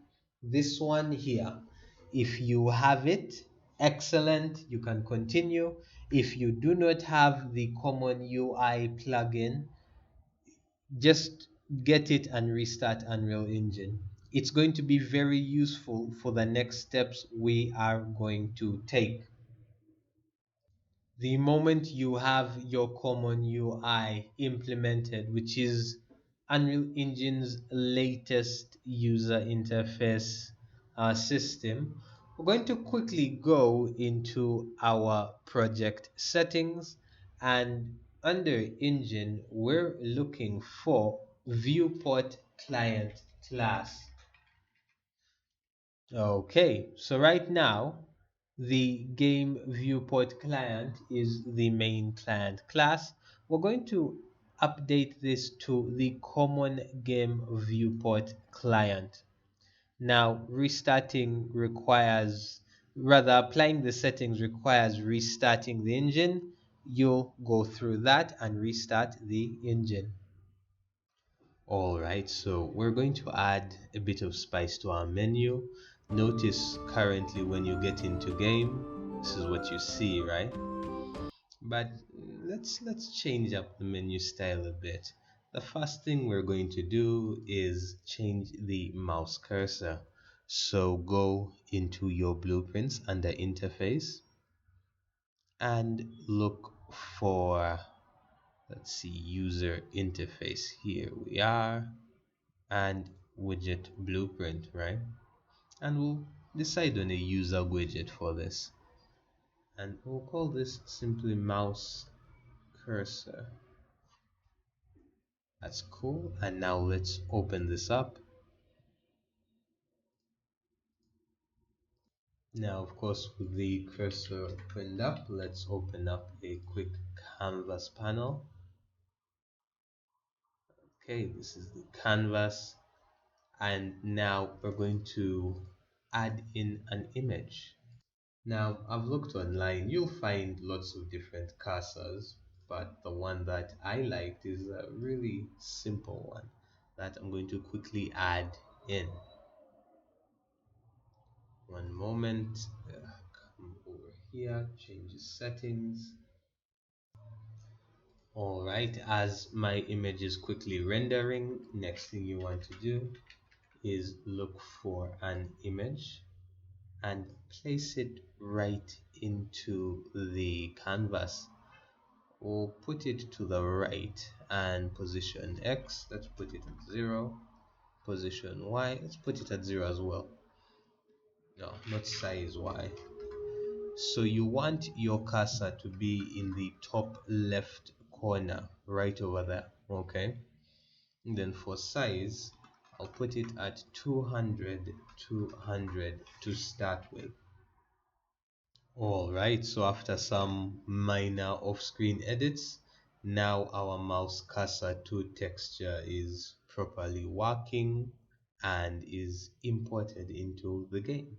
This one here. If you have it, excellent, you can continue. If you do not have the common UI plugin, just get it and restart Unreal Engine. It's going to be very useful for the next steps we are going to take. The moment you have your common UI implemented, which is Unreal Engine's latest user interface system, we're going to quickly go into our project settings, and under Engine, we're looking for Viewport Client class. Okay, so right now, the game viewport client is the main client class. We're going to update this to the common game viewport client. Now, restarting requires, rather applying the settings requires restarting the engine. You'll go through that and restart the engine. All right, so we're going to add a bit of spice to our menu. Notice currently when you get into game, this is what you see, right? But let's change up the menu style a bit. The first thing we're going to do is change the mouse cursor. So go into your blueprints under interface and look for, let's see, user interface. Here we are, and widget blueprint, right? And we'll decide on a user widget for this. And we'll call this simply mouse cursor. That's cool. And now let's open this up. Now, of course, with the cursor opened up, let's open up a quick canvas panel. Okay, this is the canvas. And now we're going to add in an image. Now, I've looked online, you'll find lots of different cursors, but the one that I liked is a really simple one that I'm going to quickly add in. One moment, come over here, change the settings. All right, as my image is quickly rendering, next thing you want to do is look for an image and place it right into the canvas. We'll put it to the right and position X, let's put it at 0. Position Y, let's put it at 0 as well. No, not size Y. So you want your cursor to be in the top left corner, right over there, okay? And then for size, I'll put it at 200 to start with. Alright, so after some minor off-screen edits, now our mouse cursor to texture is properly working and is imported into the game.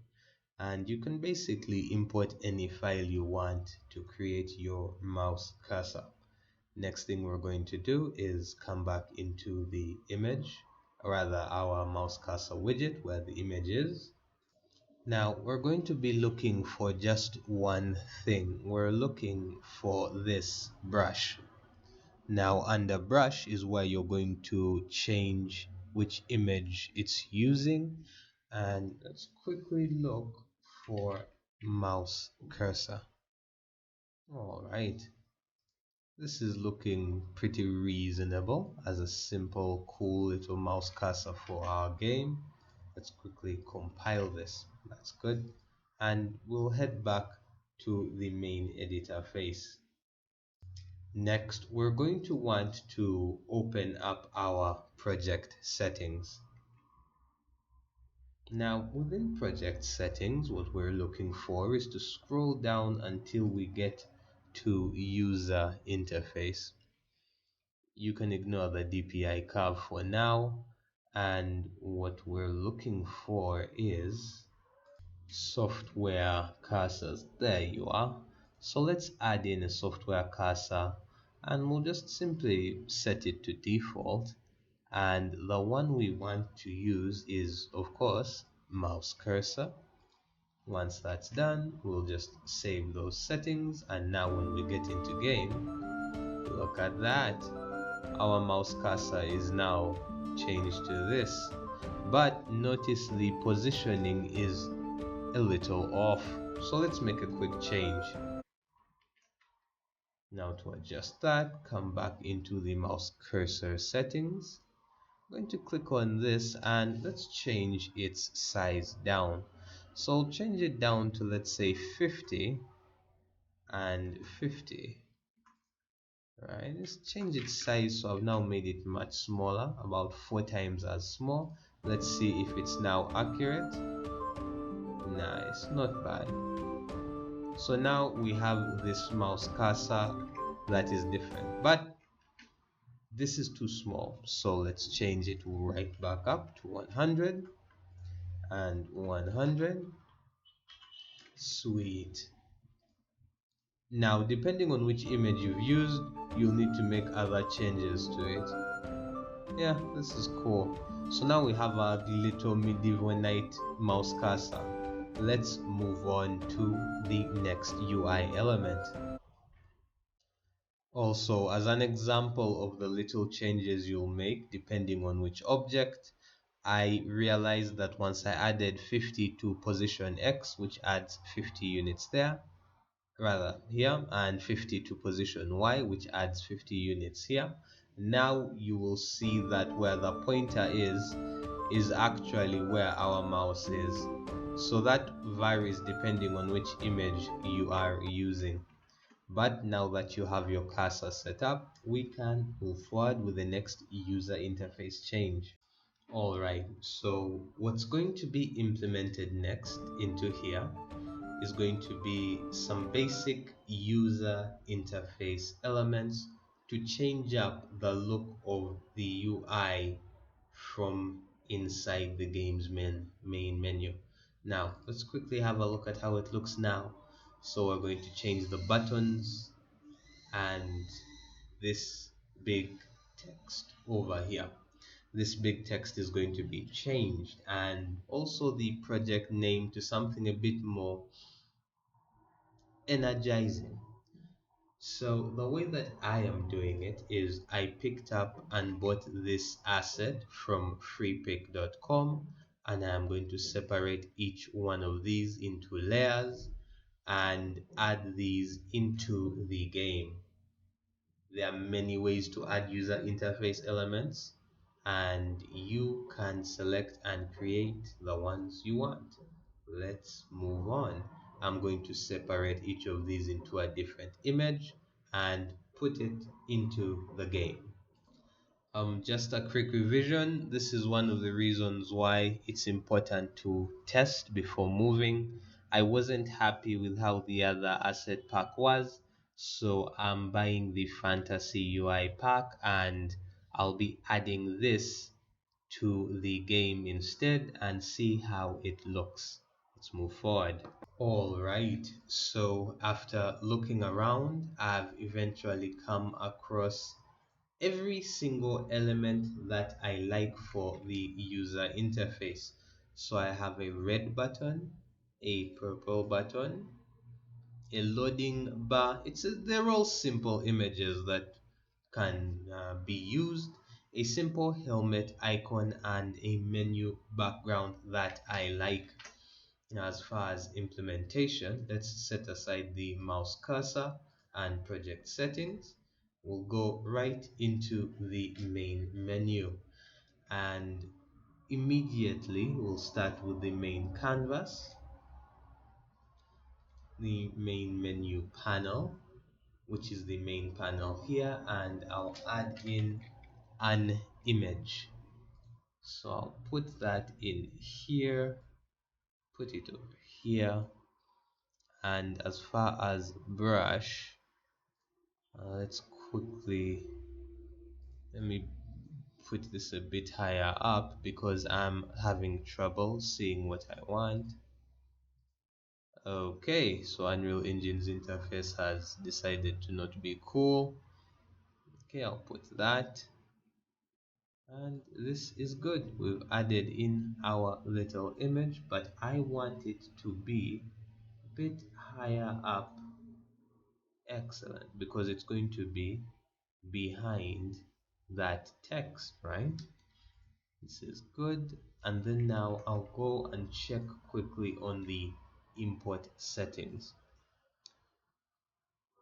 And you can basically import any file you want to create your mouse cursor. Next thing we're going to do is come back into the image, or rather our mouse cursor widget where the image is. Now we're going to be looking for just one thing. We're looking for this brush. Now under brush is where you're going to change which image it's using. And let's quickly look for mouse cursor. All right. This is looking pretty reasonable as a simple, cool little mouse cursor for our game. Let's quickly compile this. That's good. And we'll head back to the main editor face. Next, we're going to want to open up our project settings. Now, within project settings, what we're looking for is to scroll down until we get to user interface. You can ignore the DPI curve for now, and what we're looking for is software cursors. There you are. So let's add in a software cursor, and we'll just simply set it to default. And the one we want to use is, of course, mouse cursor. Once that's done, we'll just save those settings, and now when we get into game, look at that, our mouse cursor is now changed to this. But notice the positioning is a little off, so let's make a quick change. Now to adjust that, come back into the mouse cursor settings. I'm going to click on this and let's change its size down. So I'll change it down to, let's say, 50 and 50. Right, let's change its size. So I've now made it much smaller, about 4 times as small. Let's see if it's now accurate. Nice, not bad. So now we have this mouse cursor that is different, but this is too small, so let's change it right back up to 100 and 100. Sweet. Now, depending on which image you've used, you'll need to make other changes to it. Yeah, this is cool. So now we have our little medieval knight mouse cursor. Let's move on to the next UI element. Also, as an example of the little changes you'll make depending on which object, I realized that once I added 50 to position X, which adds 50 units there, rather here, and 50 to position Y, which adds 50 units here, now you will see that where the pointer is actually where our mouse is. So that varies depending on which image you are using. But now that you have your cursor set up, we can move forward with the next user interface change. Alright, so what's going to be implemented next into here is going to be some basic user interface elements to change up the look of the UI from inside the game's main menu. Now, let's quickly have a look at how it looks now. So we're going to change the buttons and this big text over here. This big text is going to be changed, and also the project name to something a bit more energizing. So the way that I am doing it is I picked up and bought this asset from freepick.com, and I am going to separate each one of these into layers and add these into the game. There are many ways to add user interface elements, and you can select and create the ones you want. Let's move on. I'm going to separate each of these into a different image and put it into the game. Just a quick revision. This is one of the reasons why it's important to test before moving. I wasn't happy with how the other asset pack was, so I'm buying the fantasy UI pack and I'll be adding this to the game instead and see how it looks. Let's move forward. Alright, so after looking around, I've eventually come across every single element that I like for the user interface. So I have a red button, a purple button, a loading bar. They're all simple images that can be used, a simple helmet icon, and a menu background that I like. Now, as far as implementation, let's set aside the mouse cursor and project settings. We'll go right into the main menu, and immediately we'll start with the main canvas. the main menu panel, which is the main panel here, and I'll add in an image. So I'll put that in here, put it over here, and as far as brush, let's quickly, let me put this a bit higher up because I'm having trouble seeing what I want. Okay, so Unreal Engine's interface has decided to not be cool. Okay, I'll put that. And this is good. We've added in our little image, but I want it to be a bit higher up. Excellent, because it's going to be behind that text, right? This is good. And then now I'll go and check quickly on the import settings.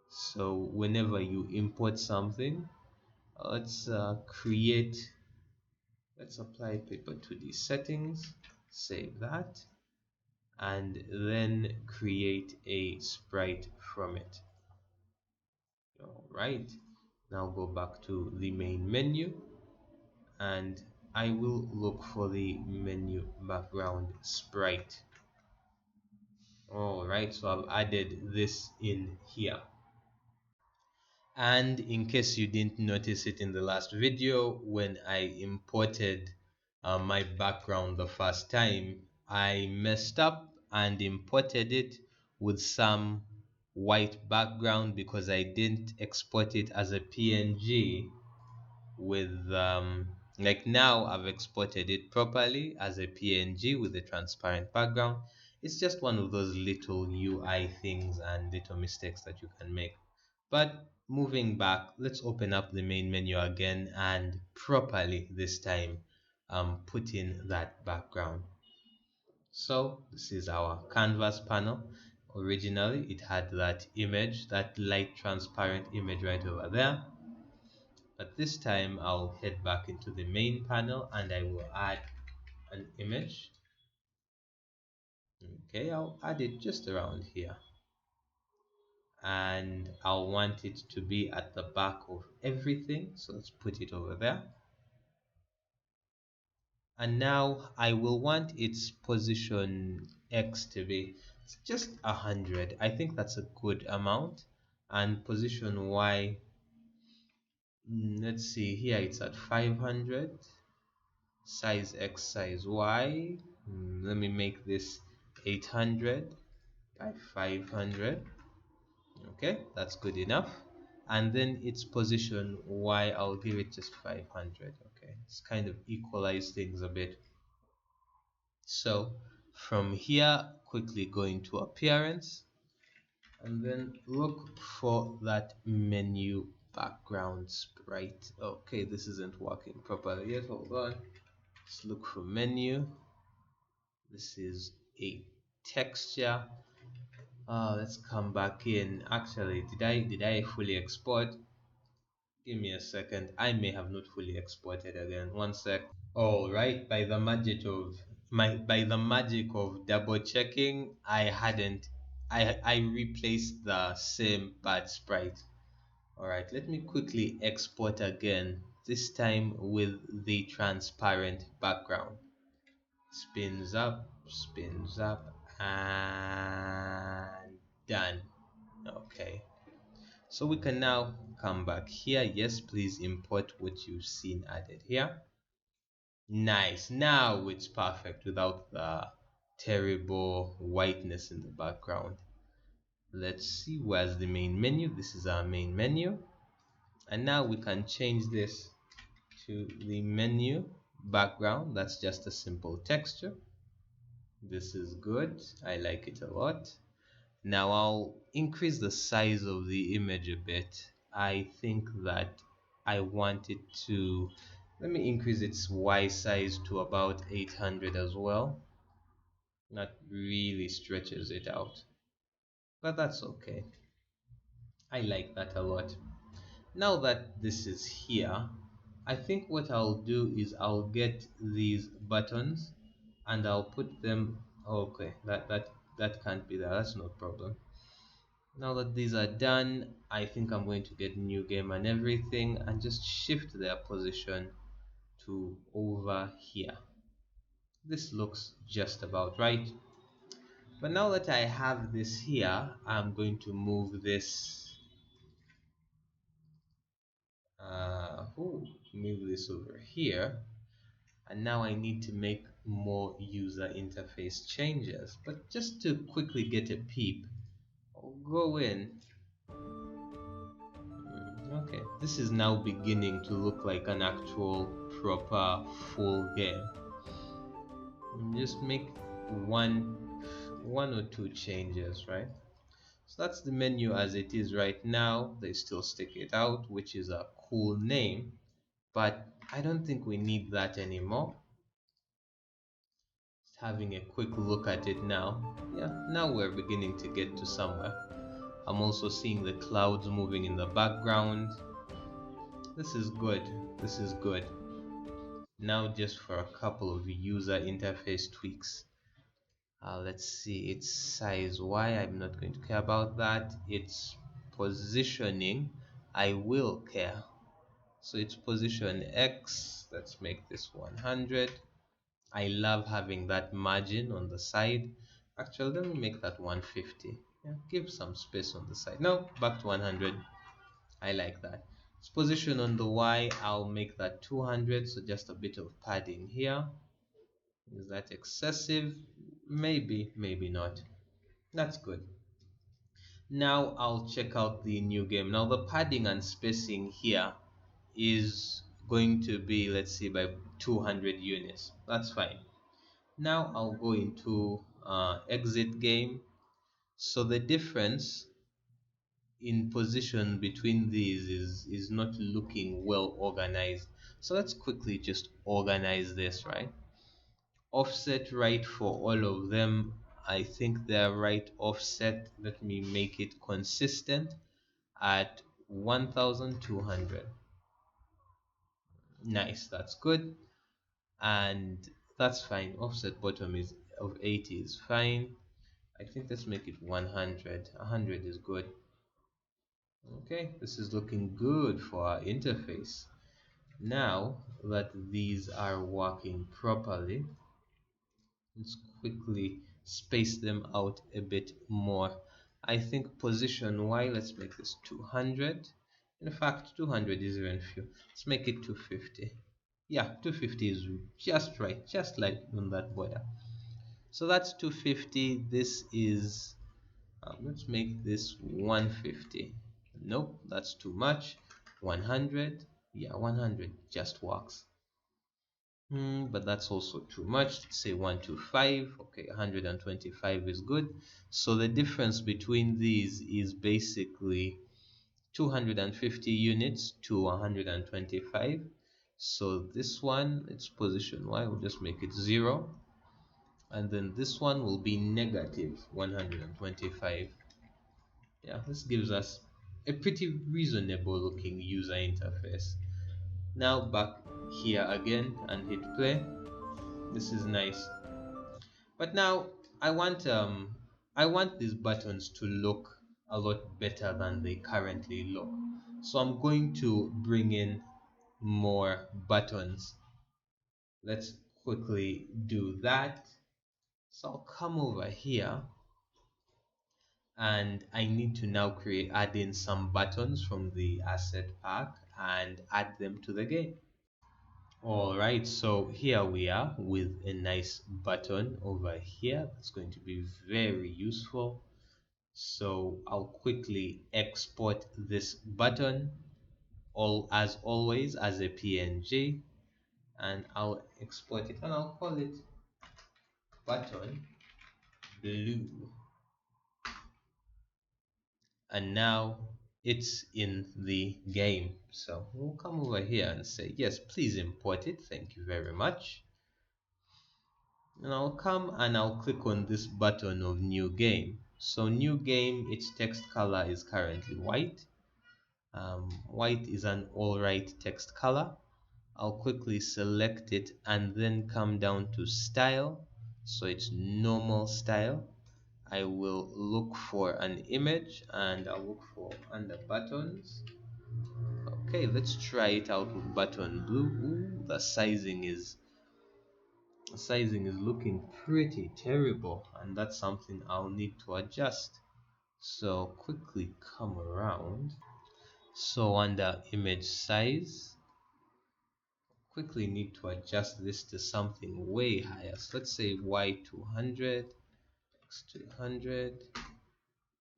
So whenever you import something, let's apply paper to the settings, save that, and then create a sprite from it. All right, now go back to the main menu, and I will look for the menu background sprite. All right, so I've added this in here. And in case you didn't notice it in the last video, when I imported my background the first time, I messed up and imported it with some white background because I didn't export it as a PNG with like now I've exported it properly as a PNG with a transparent background. It's just one of those little UI things and little mistakes that you can make. But moving back, let's open up the main menu again and properly this time put in that background. So this is our canvas panel. Originally it had that image, that light transparent image right over there. But this time I'll head back into the main panel and I will add an image. Okay, I'll add it just around here. And I'll want it to be at the back of everything. So let's put it over there. And now I will want its position X to be just 100. I think that's a good amount. And position Y, let's see here, it's at 500. Size X, size Y, let me make this 800 by 500. Okay, that's good enough. And then its position Y, I'll give it just 500. Okay, it's kind of equalize things a bit. So from here, quickly go into appearance and then look for that menu background sprite. Okay, this isn't working properly yet. Hold on. Let's look for menu. This is a texture. Let's come back in. Actually, did I fully export? Give me a second. I may have not fully exported again. One sec. All right. By the magic of double checking, I hadn't. I replaced the same bad sprite. All right. Let me quickly export again. This time with the transparent background. Spins up, and done. Okay, so we can now come back here. Yes, please import what you've seen added here. Nice, now it's perfect without the terrible whiteness in the background. Let's see, where's the main menu. This is our main menu, and now we can change this to the menu background. That's just a simple texture. This is good. I like it a lot. Now I'll increase the size of the image a bit. I think that I want it to, let me increase its Y size to about 800 as well. That really stretches it out, but that's okay. I like that a lot. Now that this is here, I think what I'll do is I'll get these buttons and I'll put them, okay, that can't be there, that's no problem. Now that these are done, I think I'm going to get new game and everything and just shift their position to over here. This looks just about right. But now that I have this here, I'm going to move this move this over here, and now I need to make more user interface changes. But just to quickly get a peep, I'll go in. Okay, this is now beginning to look like an actual proper full game. Just make one or two changes, right? So that's the menu as it is right now. They still stick it out, which is a cool name, but I don't think we need that anymore. Just having a quick look at it now. Yeah, now we're beginning to get to somewhere. I'm also seeing the clouds moving in the background. This is good. This is good. Now just for a couple of user interface tweaks. Let's see its size. Why? I'm not going to care about that. Its positioning, I will care. So it's position X. Let's make this 100. I love having that margin on the side. Actually, let me make that 150. Yeah, give some space on the side. No, back to 100. I like that. Its position on the Y, I'll make that 200. So just a bit of padding here. Is that excessive? Maybe, maybe not. That's good. Now I'll check out the new game. Now the padding and spacing here is going to be, let's see, by 200 units. That's fine. Now I'll go into exit game. So the difference in position between these is not looking well organized. So let's quickly just organize this, right? Offset right for all of them. I think they're right offset. Let me make it consistent at 1200. Nice, that's good. And that's fine. Offset bottom is of 80 is fine. I think let's make it 100. 100 is good. Okay, this is looking good for our interface. Now that these are working properly, let's quickly space them out a bit more. I think position Y, let's make this 200. In fact, 200 is even few. Let's make it 250. Yeah, 250 is just right, just like on that border. So that's 250. This is, let's make this 150. Nope, that's too much. 100. Yeah, 100 just works. But that's also too much. Let's say 125. Okay, 125 is good. So the difference between these is basically 250 units to 125. So this one, its position Y, we'll just make it 0. And then this one will be negative 125. Yeah, this gives us a pretty reasonable looking user interface. Now back here again and hit play. This is nice. But now I want these buttons to look a lot better than they currently look. So I'm going to bring in more buttons. Let's quickly do that. So I'll come over here and I need to now add in some buttons from the asset pack and add them to the game. Alright, so here we are with a nice button over here that's going to be very useful. So I'll quickly export this button as always as a PNG, and I'll export it and I'll call it button blue. And now it's in the game. So we'll come over here and say, yes, please import it. Thank you very much. And I'll come and I'll click on this button of new game. So new game, its text color is currently white. White is an alright text color. I'll quickly select it and then come down to style. So it's normal style. I will look for an image and I'll look for under buttons. Okay, let's try it out with button blue. Ooh, the sizing is looking pretty terrible, and that's something I'll need to adjust. So quickly come around. So under image size, quickly need to adjust this to something way higher. So let's say Y200, X300,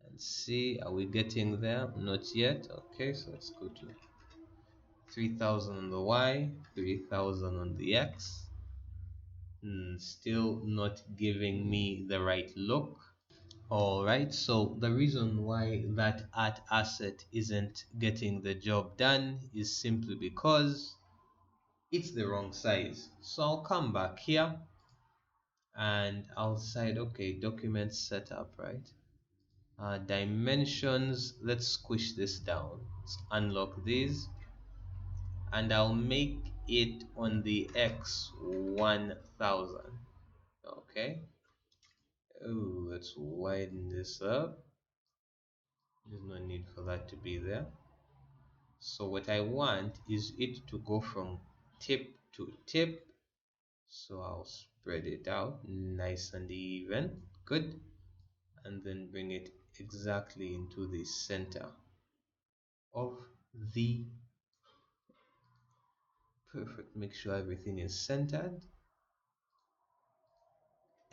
and see, are we getting there? Not yet. Okay, so let's go to 3000 on the Y, 3000 on the X. Still not giving me the right look. Alright, so the reason why that art asset isn't getting the job done is simply because it's the wrong size. So I'll come back here and I'll decide, okay, document setup, right? Dimensions, let's squish this down. Let's unlock these and I'll make it on the X 1000. Okay. Oh, let's widen this up. There's no need for that to be there. So what I want is it to go from tip to tip. So I'll spread it out nice and even. Good. And then bring it exactly into the center of the perfect. Make sure everything is centered.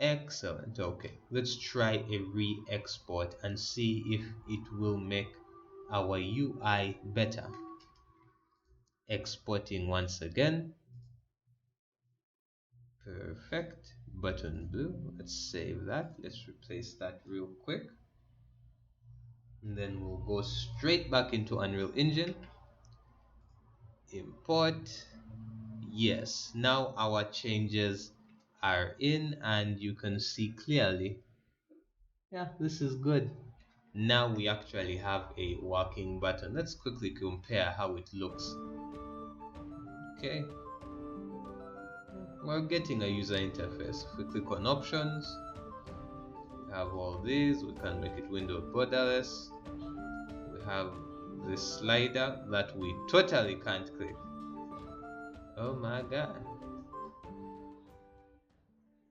Excellent. Okay, let's try a re-export and see if it will make our UI better. Exporting once again. Perfect. Button blue. Let's save that. Let's replace that real quick. And then we'll go straight back into Unreal Engine. Import. Yes, now our changes are in and you can see clearly. Yeah, this is good. Now we actually have a working button. Let's quickly compare how it looks. Okay, we're getting a user interface. If we click on options, we have all these. We can make it window borderless. We have this slider that we totally can't click. Oh my god.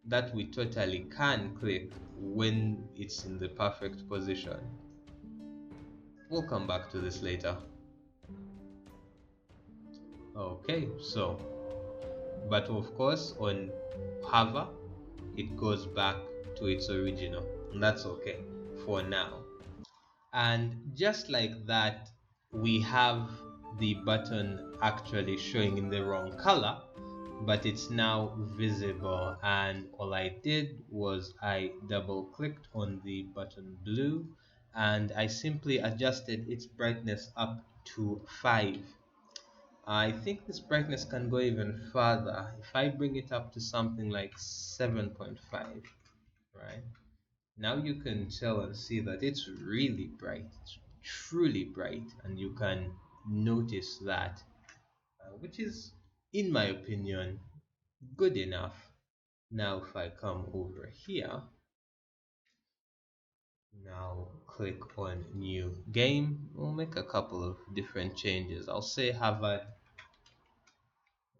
That we totally can click when it's in the perfect position. We'll come back to this later. Okay, so, but of course on hover it goes back to its original, and that's okay for now. And just like that, we have the button actually showing in the wrong color, but it's now visible. And all I did was I double clicked on the button blue and I simply adjusted its brightness up to 5. I think this brightness can go even further. If I bring it up to something like 7.5, right? Now you can tell and see that it's really bright. It's truly bright, and you can notice that, which is, in my opinion, good enough. Now if I come over here, now click on new game, we'll make a couple of different changes. I'll say Harvard.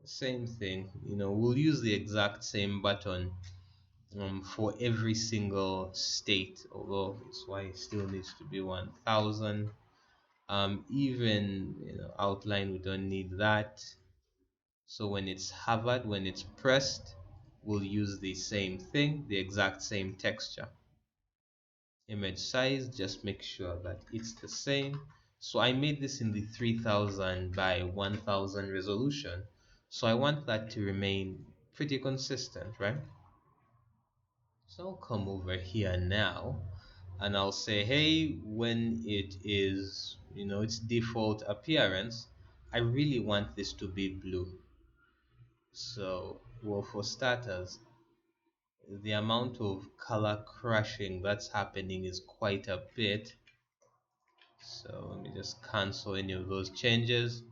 Same thing, we'll use the exact same button for every single state, although it's why it still needs to be 1000. Even outline, we don't need that. So when it's hovered, when it's pressed, we'll use the same thing, the exact same texture. Image size, just make sure that it's the same. So I made this in the 3000 by 1000 resolution, so I want that to remain pretty consistent, right? So I'll come over here now and I'll say, hey, when it is its default appearance, I really want this to be blue. So, well, for starters, the amount of color crashing that's happening is quite a bit. So let me just cancel any of those changes.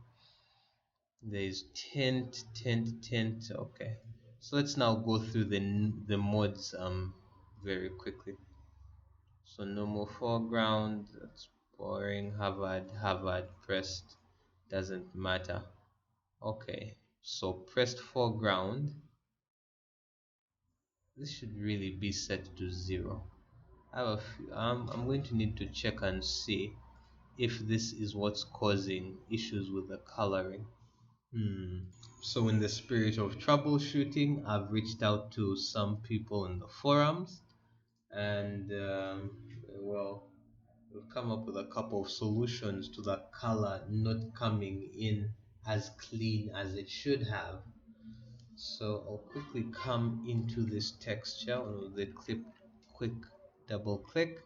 There's tint. Okay, so let's now go through the mods very quickly. So normal foreground, that's boring. Harvard pressed, doesn't matter. Okay, so pressed foreground, this should really be set to 0. I'm going to need to check and see if this is what's causing issues with the coloring. So in the spirit of troubleshooting, I've reached out to some people in the forums, and well, we've come up with a couple of solutions to the color not coming in as clean as it should have. So I'll quickly come into this texture with the quick double click,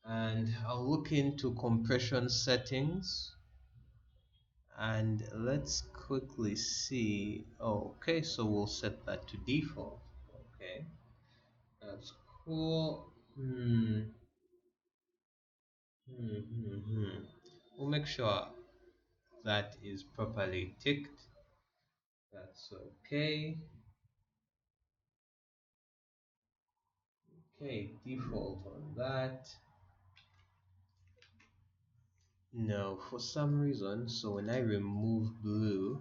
and I'll look into compression settings, and let's quickly see. Oh, okay, so we'll set that to default. Okay, that's cool. We'll make sure that is properly ticked. That's okay. Okay, default on that. No, for some reason, so when I remove blue,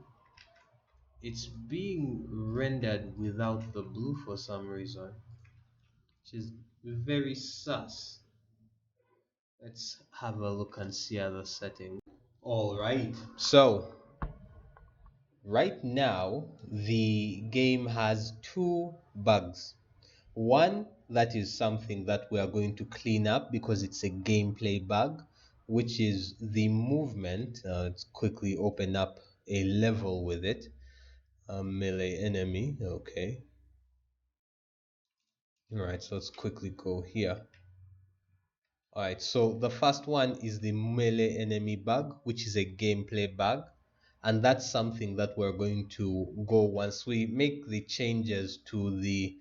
it's being rendered without the blue for some reason, which is very sus. Let's have a look and see other settings. All right, so right now the game has two bugs. One, that is something that we are going to clean up because it's a gameplay bug, which is the movement. Let's quickly open up a level with it. Melee enemy, okay. All right, so let's quickly go here. All right, so the first one is the melee enemy bug, which is a gameplay bug. And that's something that we're going to go once we make the changes to the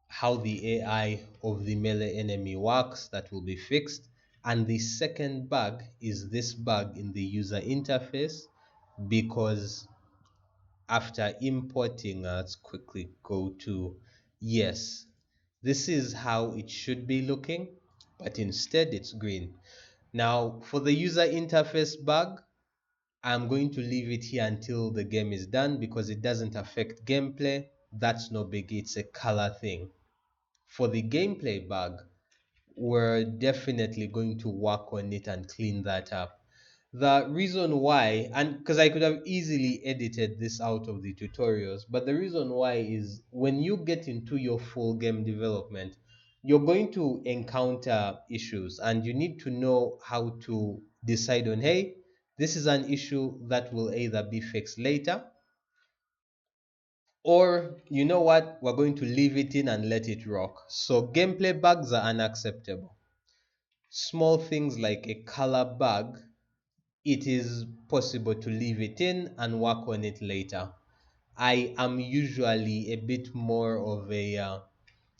how the AI of the melee enemy works. That will be fixed. And the second bug is this bug in the user interface, because after importing, let's quickly go to, yes, this is how it should be looking, but instead it's green. Now for the user interface bug, I'm going to leave it here until the game is done because it doesn't affect gameplay. That's no big, it's a color thing. For the gameplay bug, we're definitely going to work on it and clean that up. The reason why, and because I could have easily edited this out of the tutorials, but the reason why is when you get into your full game development, you're going to encounter issues and you need to know how to decide on, hey, this is an issue that will either be fixed later, or you know what, we're going to leave it in and let it rock. So gameplay bugs are unacceptable. Small things like a color bug, it is possible to leave it in and work on it later. I am usually a bit more of a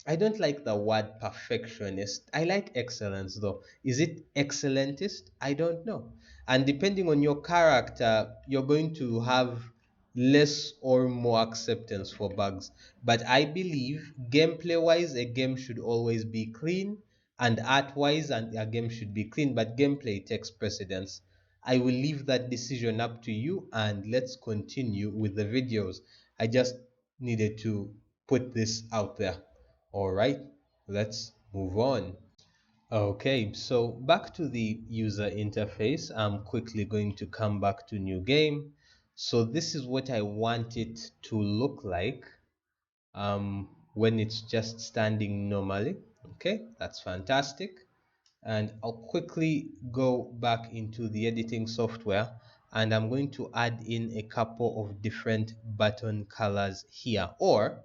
I don't like the word perfectionist. I like excellence though. Is it excellentist? I don't know. And depending on your character, you're going to have less or more acceptance for bugs. But I believe gameplay wise, a game should always be clean, and art wise, and a game should be clean, but gameplay takes precedence. I will leave that decision up to you, and let's continue with the videos. I just needed to put this out there. All right, let's move on. Okay, so back to the user interface. I'm quickly going to come back to new game. So this is what I want it to look like when it's just standing normally. Okay, that's fantastic. And I'll quickly go back into the editing software, and I'm going to add in a couple of different button colors here, or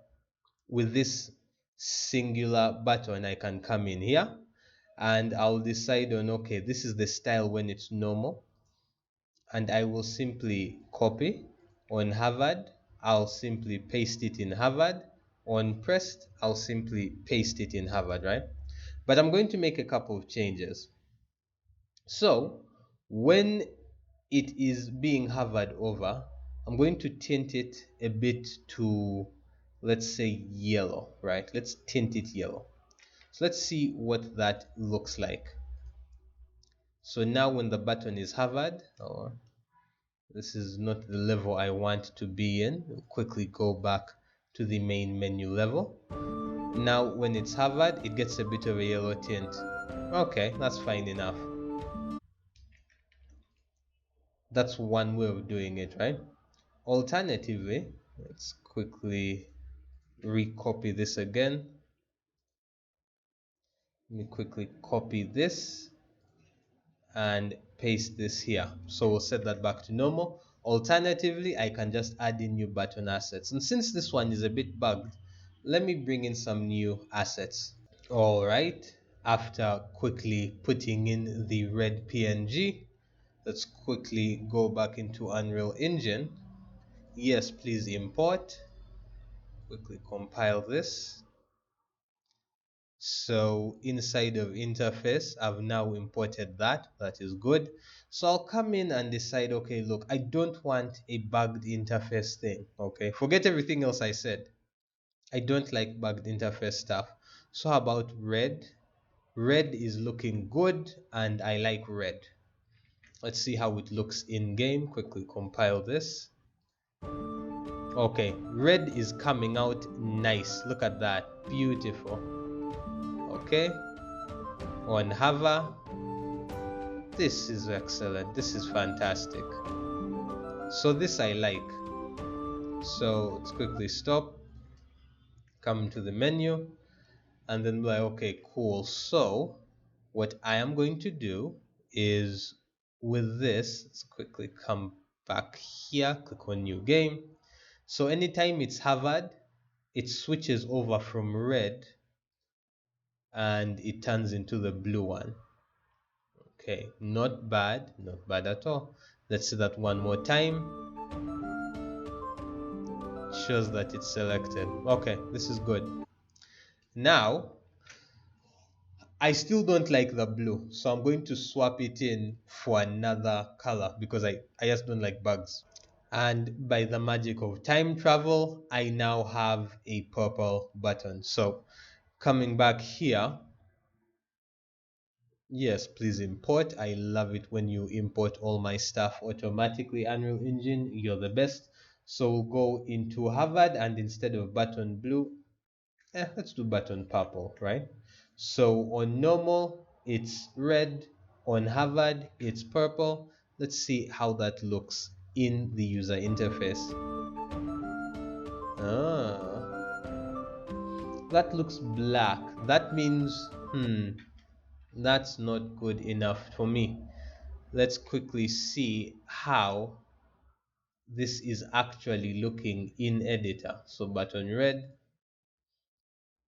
with this singular button I can come in here and I'll decide on, okay, this is the style when it's normal, and I will simply copy. On Harvard, I'll simply paste it in Harvard. On pressed, I'll simply paste it in Harvard, right? But I'm going to make a couple of changes. So when it is being hovered over, I'm going to tint it a bit to, let's say, yellow, right? Let's tint it yellow. So let's see what that looks like. So now when the button is hovered, or this is not the level I want to be in, we'll quickly go back to the main menu level. Now when it's hovered, it gets a bit of a yellow tint. Okay, that's fine enough. That's one way of doing it, right? Alternatively, let's quickly recopy this again. Let me quickly copy this and paste this here. So we'll set that back to normal. Alternatively, I can just add in new button assets. And since this one is a bit bugged, let me bring in some new assets. All right, after quickly putting in the red PNG, let's quickly go back into Unreal Engine. Yes, please import. Quickly compile this. So inside of interface, I've now imported that. That is good. So I'll come in and decide, okay, look, I don't want a bugged interface thing. Okay, forget everything else I said. I don't like bugged interface stuff. So how about red? Red is looking good and I like red. Let's see how it looks in game. Quickly compile this. Okay, red is coming out nice. Look at that. Beautiful. Okay, on hover, this is excellent. This is fantastic. So this I like. So let's quickly stop, come to the menu, and then be like, okay, cool. So what I am going to do is with this, let's quickly come back here, click on new game. So anytime it's hovered, it switches over from red and it turns into the blue one. Okay, not bad, not bad at all. Let's see that one more time. Shows that it's selected. Okay, this is good. Now, I still don't like the blue, so I'm going to swap it in for another color because I just don't like bugs. And by the magic of time travel, I now have a purple button. So coming back here, yes, please import. I love it when you import all my stuff automatically. Unreal Engine, you're the best. So we'll go into Harvard and instead of button blue, let's do button purple, right? So on normal, it's red. On Harvard, it's purple. Let's see how that looks in the user interface. Ah, that looks black. That means, that's not good enough for me. Let's quickly see how this is actually looking in editor. So button red,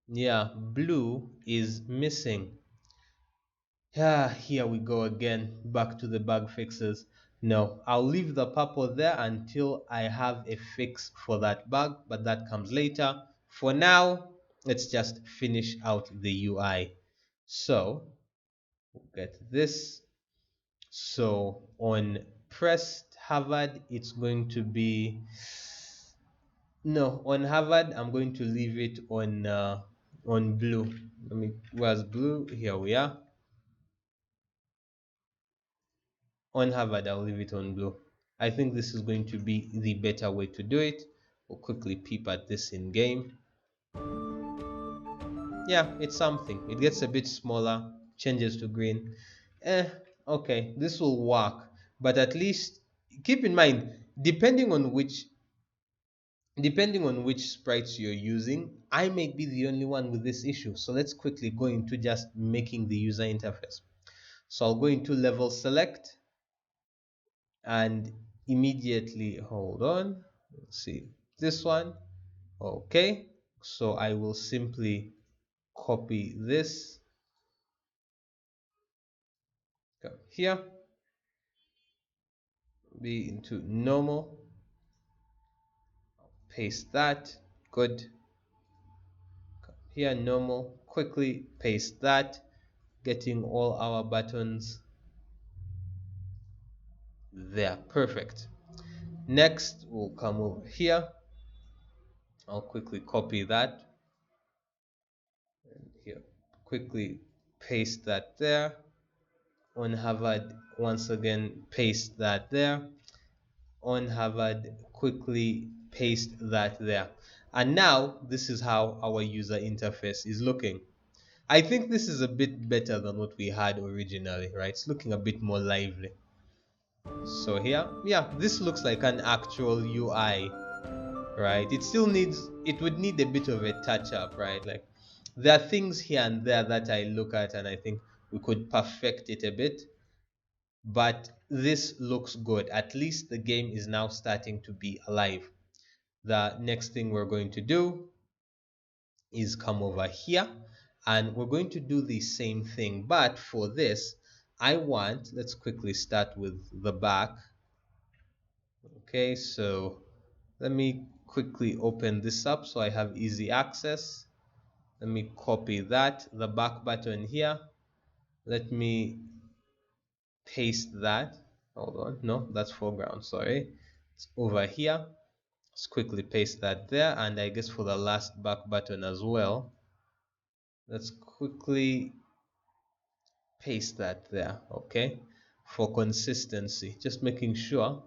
yeah, blue is missing. Here we go again, back to the bug fixes. No, I'll leave the purple there until I have a fix for that bug, but that comes later. For now, let's just finish out the UI. So we'll get this. So on pressed Harvard, it's going to be, no, on Harvard, I'm going to leave it on blue. Where's blue? Here we are. On Harvard, I'll leave it on blue. I think this is going to be the better way to do it. We'll quickly peep at this in game. Yeah, it's something. It gets a bit smaller, changes to green. Okay, this will work. But at least keep in mind, depending on which sprites you're using, I may be the only one with this issue. So let's quickly go into just making the user interface. So I'll go into level select and immediately, hold on, let's see this one. Okay, so I will simply copy this, come here, be into normal, paste that, good, come here, normal, quickly paste that, getting all our buttons there, perfect. Next we'll come over here, I'll quickly copy that, and here quickly paste that there. On Harvard, once again, paste that there. On Harvard, quickly paste that there. And now this is how our user interface is looking. I think this is a bit better than what we had originally, right? It's looking a bit more lively. So here, yeah, this looks like an actual UI, right? It would need a bit of a touch up, right? Like there are things here and there that I look at and I think we could perfect it a bit, but this looks good. At least the game is now starting to be alive. The next thing we're going to do is come over here and we're going to do the same thing, but for this let's quickly start with the back. Okay, so let me quickly open this up so I have easy access. Let me copy the back button here. Let me paste that. Hold on, no, that's foreground, sorry. It's over here. Let's quickly paste that there, and I guess for the last back button as well, let's quickly paste that there, okay, for consistency, just making sure.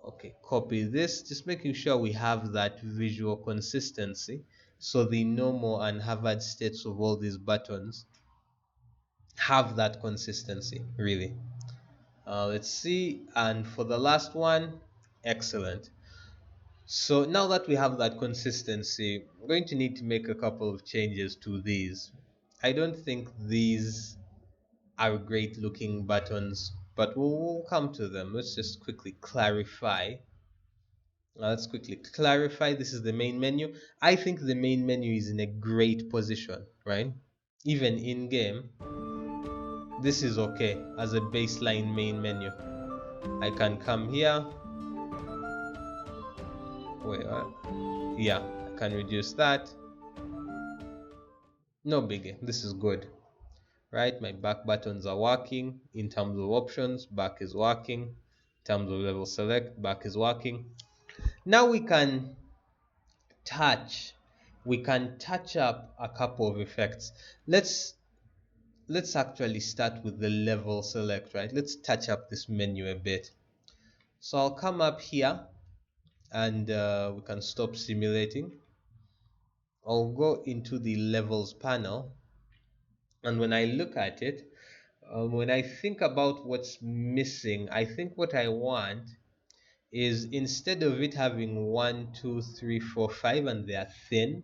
Okay, copy this, just making sure we have that visual consistency so the normal and Harvard states of all these buttons have that consistency, really. Let's see, and for the last one, excellent. So now that we have that consistency, we're going to need to make a couple of changes to these. I don't think these are great looking buttons, but we'll come to them. Let's just quickly clarify. Let's quickly clarify. This is the main menu. I think the main menu is in a great position, right? Even in game, this is okay as a baseline main menu. I can come here. Wait, what? Yeah, I can reduce that. No biggie. This is good, right? My back buttons are working in terms of options. Back is working in terms of level select. Back is working. Now we can touch up a couple of effects. Let's actually start with the level select, right? Let's touch up this menu a bit. So I'll come up here and we can stop simulating. I'll go into the levels panel, and when I look at it, when I think about what's missing, I think what I want is, instead of it having 1, 2, 3, 4, 5 and they are thin,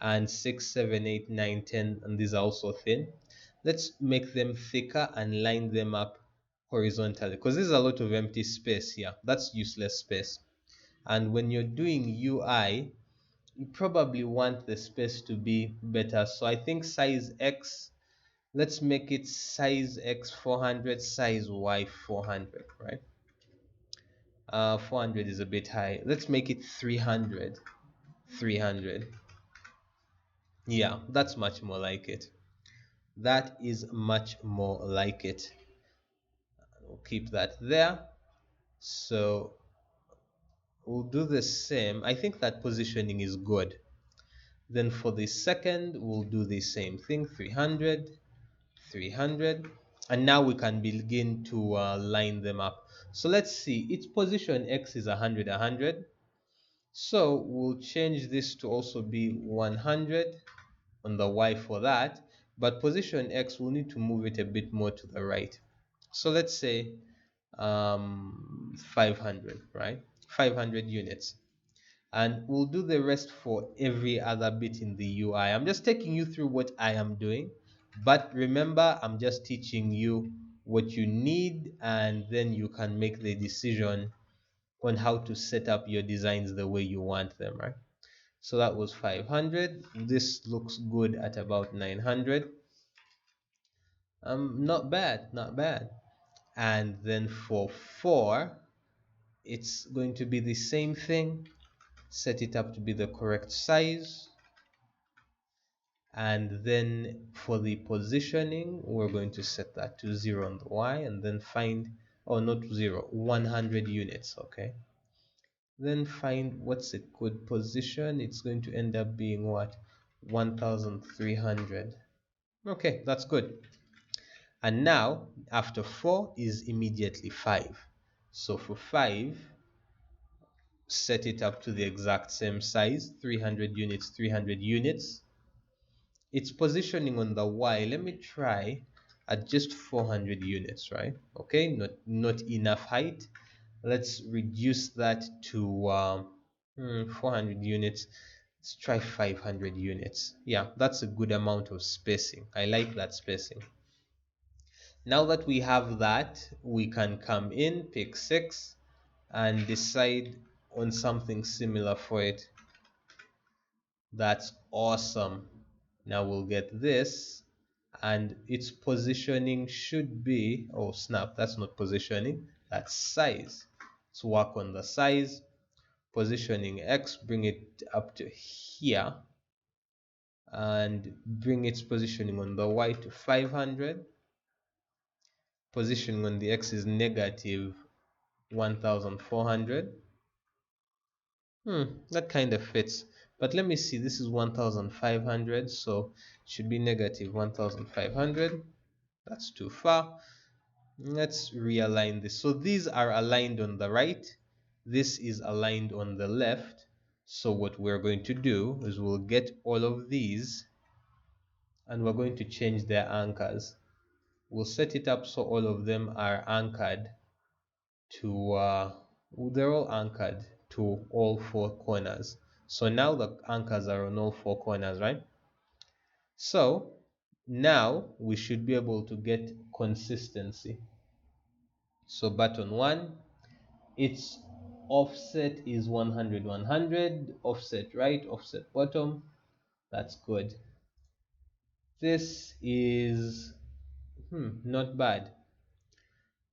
and 6, 7, 8, 9, 10 and these are also thin, let's make them thicker and line them up horizontally, because there's a lot of empty space here. That's useless space. And when you're doing UI, you probably want the space to be better. So I think size X, let's make it size X 400, size Y 400, right? 400 is a bit high. Let's make it 300. 300. Yeah, that's much more like it. That is much more like it. We'll keep that there. So we'll do the same. I think that positioning is good. Then for the second, we'll do the same thing, 300, 300. And now we can begin to line them up. So let's see, its position X is 100, 100. So we'll change this to also be 100 on the Y for that. But position X, we'll need to move it a bit more to the right. So let's say 500, right? 500 units. And we'll do the rest for every other bit in the UI. I'm just taking you through what I am doing, but remember, I'm just teaching you what you need, and then you can make the decision on how to set up your designs the way you want them, right? So that was 500. This looks good at about 900. Not bad, not bad. And then for 4, it's going to be the same thing. Set it up to be the correct size, and then for the positioning, we're going to set that to 0 on the Y, and then find, oh, not 0, 100 units. Okay, then find what's a good position. It's going to end up being what, 1300. Okay, that's good. And now after 4 is immediately 5. So for 5, set it up to the exact same size, 300 units, 300 units. Its positioning on the Y, let me try at just 400 units, right? Okay, not enough height. Let's reduce that to 400 units. Let's try 500 units. Yeah, that's a good amount of spacing. I like that spacing. Now that we have that, we can come in, pick 6, and decide on something similar for it. That's awesome. Now we'll get this, and its positioning should be, oh snap, that's not positioning, that's size. Let's work on the size. Positioning X, bring it up to here, and bring its positioning on the Y to 500. Positioning on the X is negative 1400. That kind of fits. But let me see, this is 1500, so it should be negative 1500. That's too far. Let's realign this. So these are aligned on the right. This is aligned on the left. So what we're going to do is we'll get all of these and we're going to change their anchors. We'll set it up so all of them are anchored to they're all anchored to all 4 corners. So now the anchors are on all 4 corners, right? So now we should be able to get consistency. So button 1, its offset is 100 100, offset right, offset bottom. That's good. This is not bad.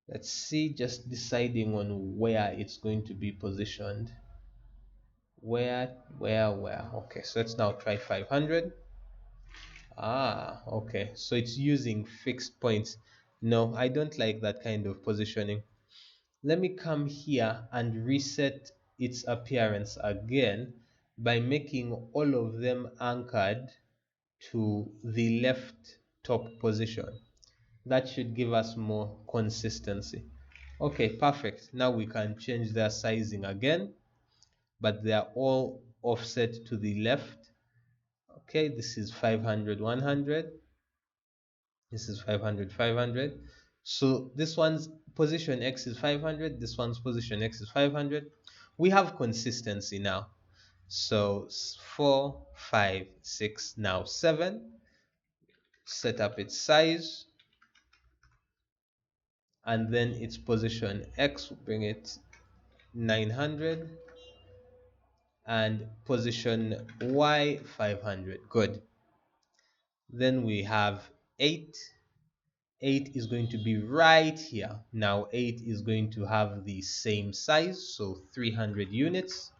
Let's see, just deciding on where it's going to be positioned. Where? Okay, so let's now try 500. Okay, so it's using fixed points. No, I don't like that kind of positioning. Let me come here and reset its appearance again by making all of them anchored to the left top position. That should give us more consistency. Okay, perfect. Now we can change their sizing again, but they are all offset to the left. Okay, this is 500 100. This is 500 500. So this one's position X is 500, this one's position X is 500. We have consistency now. So 4 5 6, now 7. Set up its size, and then its position X, bring it 900, and position Y 500. Good. Then we have 8. 8 is going to be right here. Now 8 is going to have the same size, so 300 units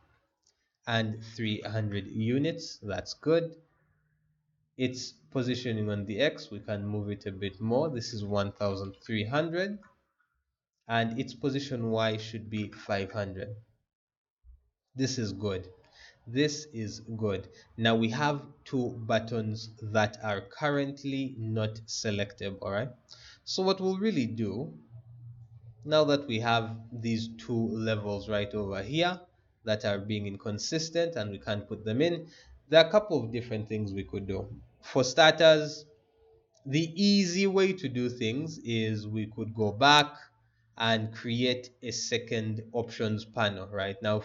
and 300 units. That's good. Its positioning on the X, we can move it a bit more. This is 1300, and its position Y should be 500. This is good. This is good. Now we have 2 buttons that are currently not selectable, all right? So what we'll really do, now that we have these 2 levels right over here that are being inconsistent and we can't put them in, there are a couple of different things we could do. For starters, the easy way to do things is we could go back and create a second options panel. Right now,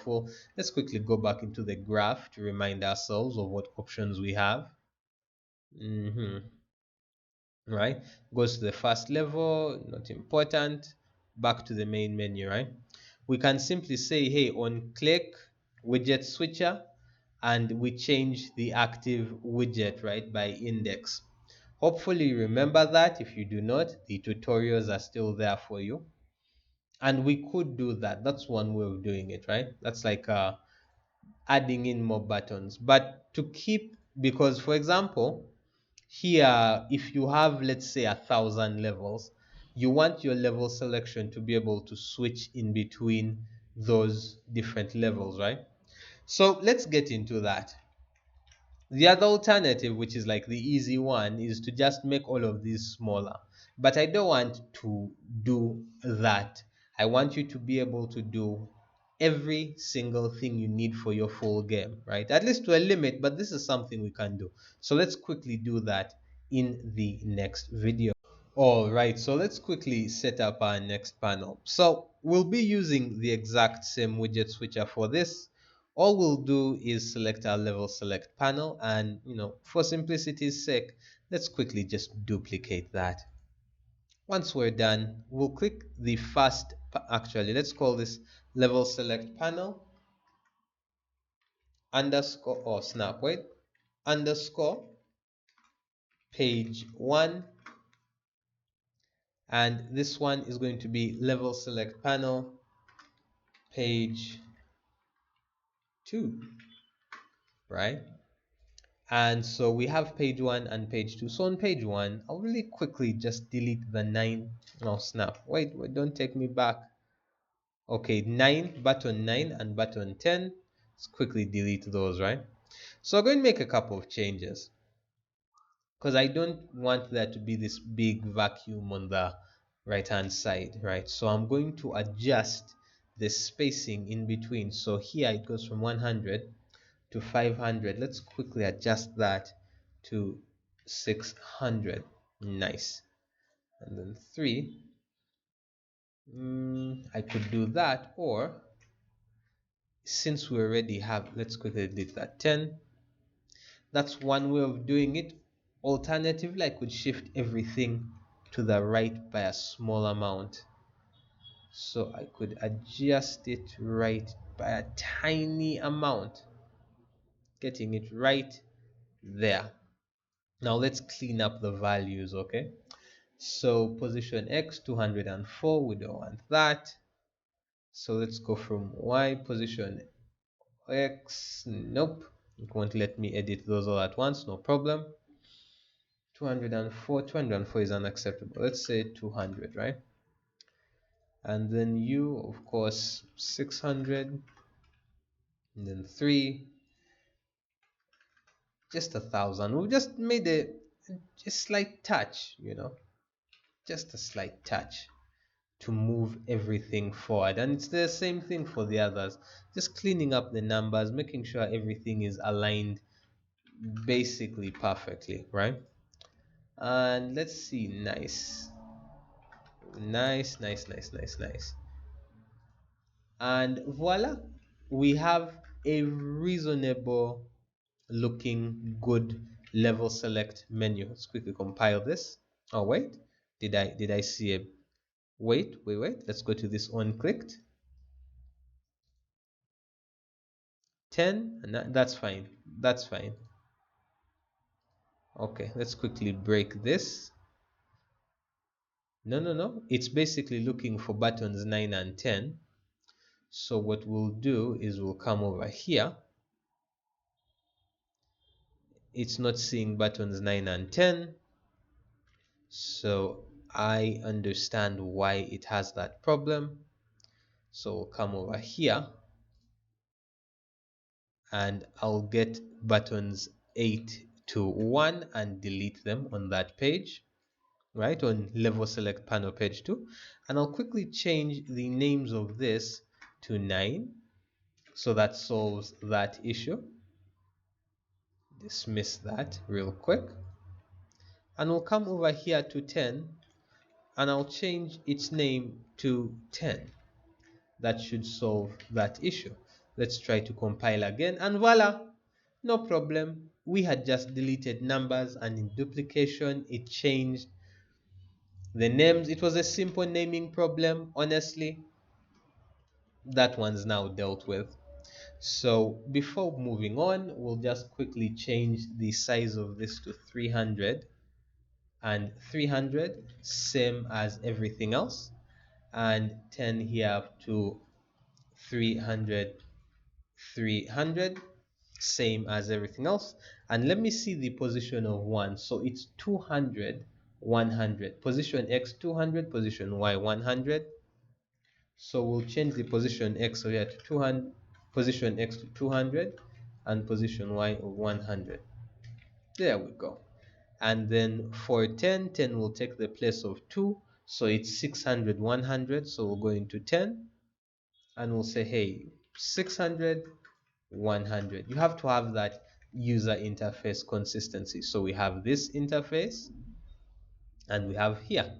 let's quickly go back into the graph to remind ourselves of what options we have. Right, goes to the first level, not important. Back to the main menu, right? We can simply say, hey, on click widget switcher, and we change the active widget, right, by index. Hopefully you remember that. If you do not, the tutorials are still there for you, and we could do that. That's one way of doing it, right? That's like adding in more buttons. But to keep, because for example, here, if you have, let's say, 1,000 levels, you want your level selection to be able to switch in between those different levels, right? So let's get into that. The other alternative, which is like the easy one, is to just make all of these smaller. But I don't want to do that. I want you to be able to do every single thing you need for your full game, right? At least to a limit, but this is something we can do. So let's quickly do that in the next video. All right, so let's quickly set up our next panel. So we'll be using the exact same widget switcher for this. All we'll do is select our level select panel, and for simplicity's sake, let's quickly just duplicate that. Once we're done, we'll click the first, actually, let's call this level select panel underscore, or snap, wait, underscore page 1, and this one is going to be level select panel page 2, right? And so we have page 1 and page 2. So on page 1, I'll really quickly just delete the 9. No, snap. Wait, don't take me back. Okay, 9, button 9 and button 10. Let's quickly delete those, right? So I'm going to make a couple of changes because I don't want there to be this big vacuum on the right hand side, right? So I'm going to adjust the spacing in between. So here it goes from 100 to 500. Let's quickly adjust that to 600. Nice. And then 3. I could do that, or since we already have, let's quickly delete that, 10. That's one way of doing it. Alternatively, I could shift everything to the right by a small amount. So I could adjust it right by a tiny amount, getting it right there. Now let's clean up the values, okay? So position X 204, we don't want that. So let's go from Y, position X, nope. It won't let me edit those all at once, no problem. 204 is unacceptable. Let's say 200, right? And then U, of course, 600. And then 3, just 1,000. We just made a slight touch, just a slight touch to move everything forward. And it's the same thing for the others. Just cleaning up the numbers, making sure everything is aligned basically perfectly, right? And let's see, nice. Nice, nice, nice, nice, nice. And voila, we have a reasonable looking good level select menu. Let's quickly compile this. Oh wait, did I see a wait, let's go to this on clicked 10, and that's fine, that's fine. Okay, let's quickly break this. No, it's basically looking for buttons 9 and 10. So what we'll do is we'll come over here. It's not seeing buttons 9 and 10, so I understand why it has that problem. So we'll come over here and I'll get buttons 8 to 1 and delete them on that page, right, on level select panel page 2. And I'll quickly change the names of this to 9, so that solves that issue. Dismiss that real quick, and we'll come over here to 10 and I'll change its name to 10. That should solve that issue. Let's try to compile again, and voila, no problem. We had just deleted numbers, and in duplication it changed the names. It was a simple naming problem, honestly. That one's now dealt with. So before moving on, we'll just quickly change the size of this to 300, and 300 same as everything else, and 10 here to 300, 300 same as everything else. And let me see the position of 1. So it's 200, 100. Position X 200, position Y 100. So we'll change the position X here to 200, position X to 200, and position Y of 100. There we go. And then for 10, 10 will take the place of 2, so it's 600, 100. So we'll go into 10 and we'll say, hey, 600, 100. You have to have that user interface consistency. So we have this interface and we have here,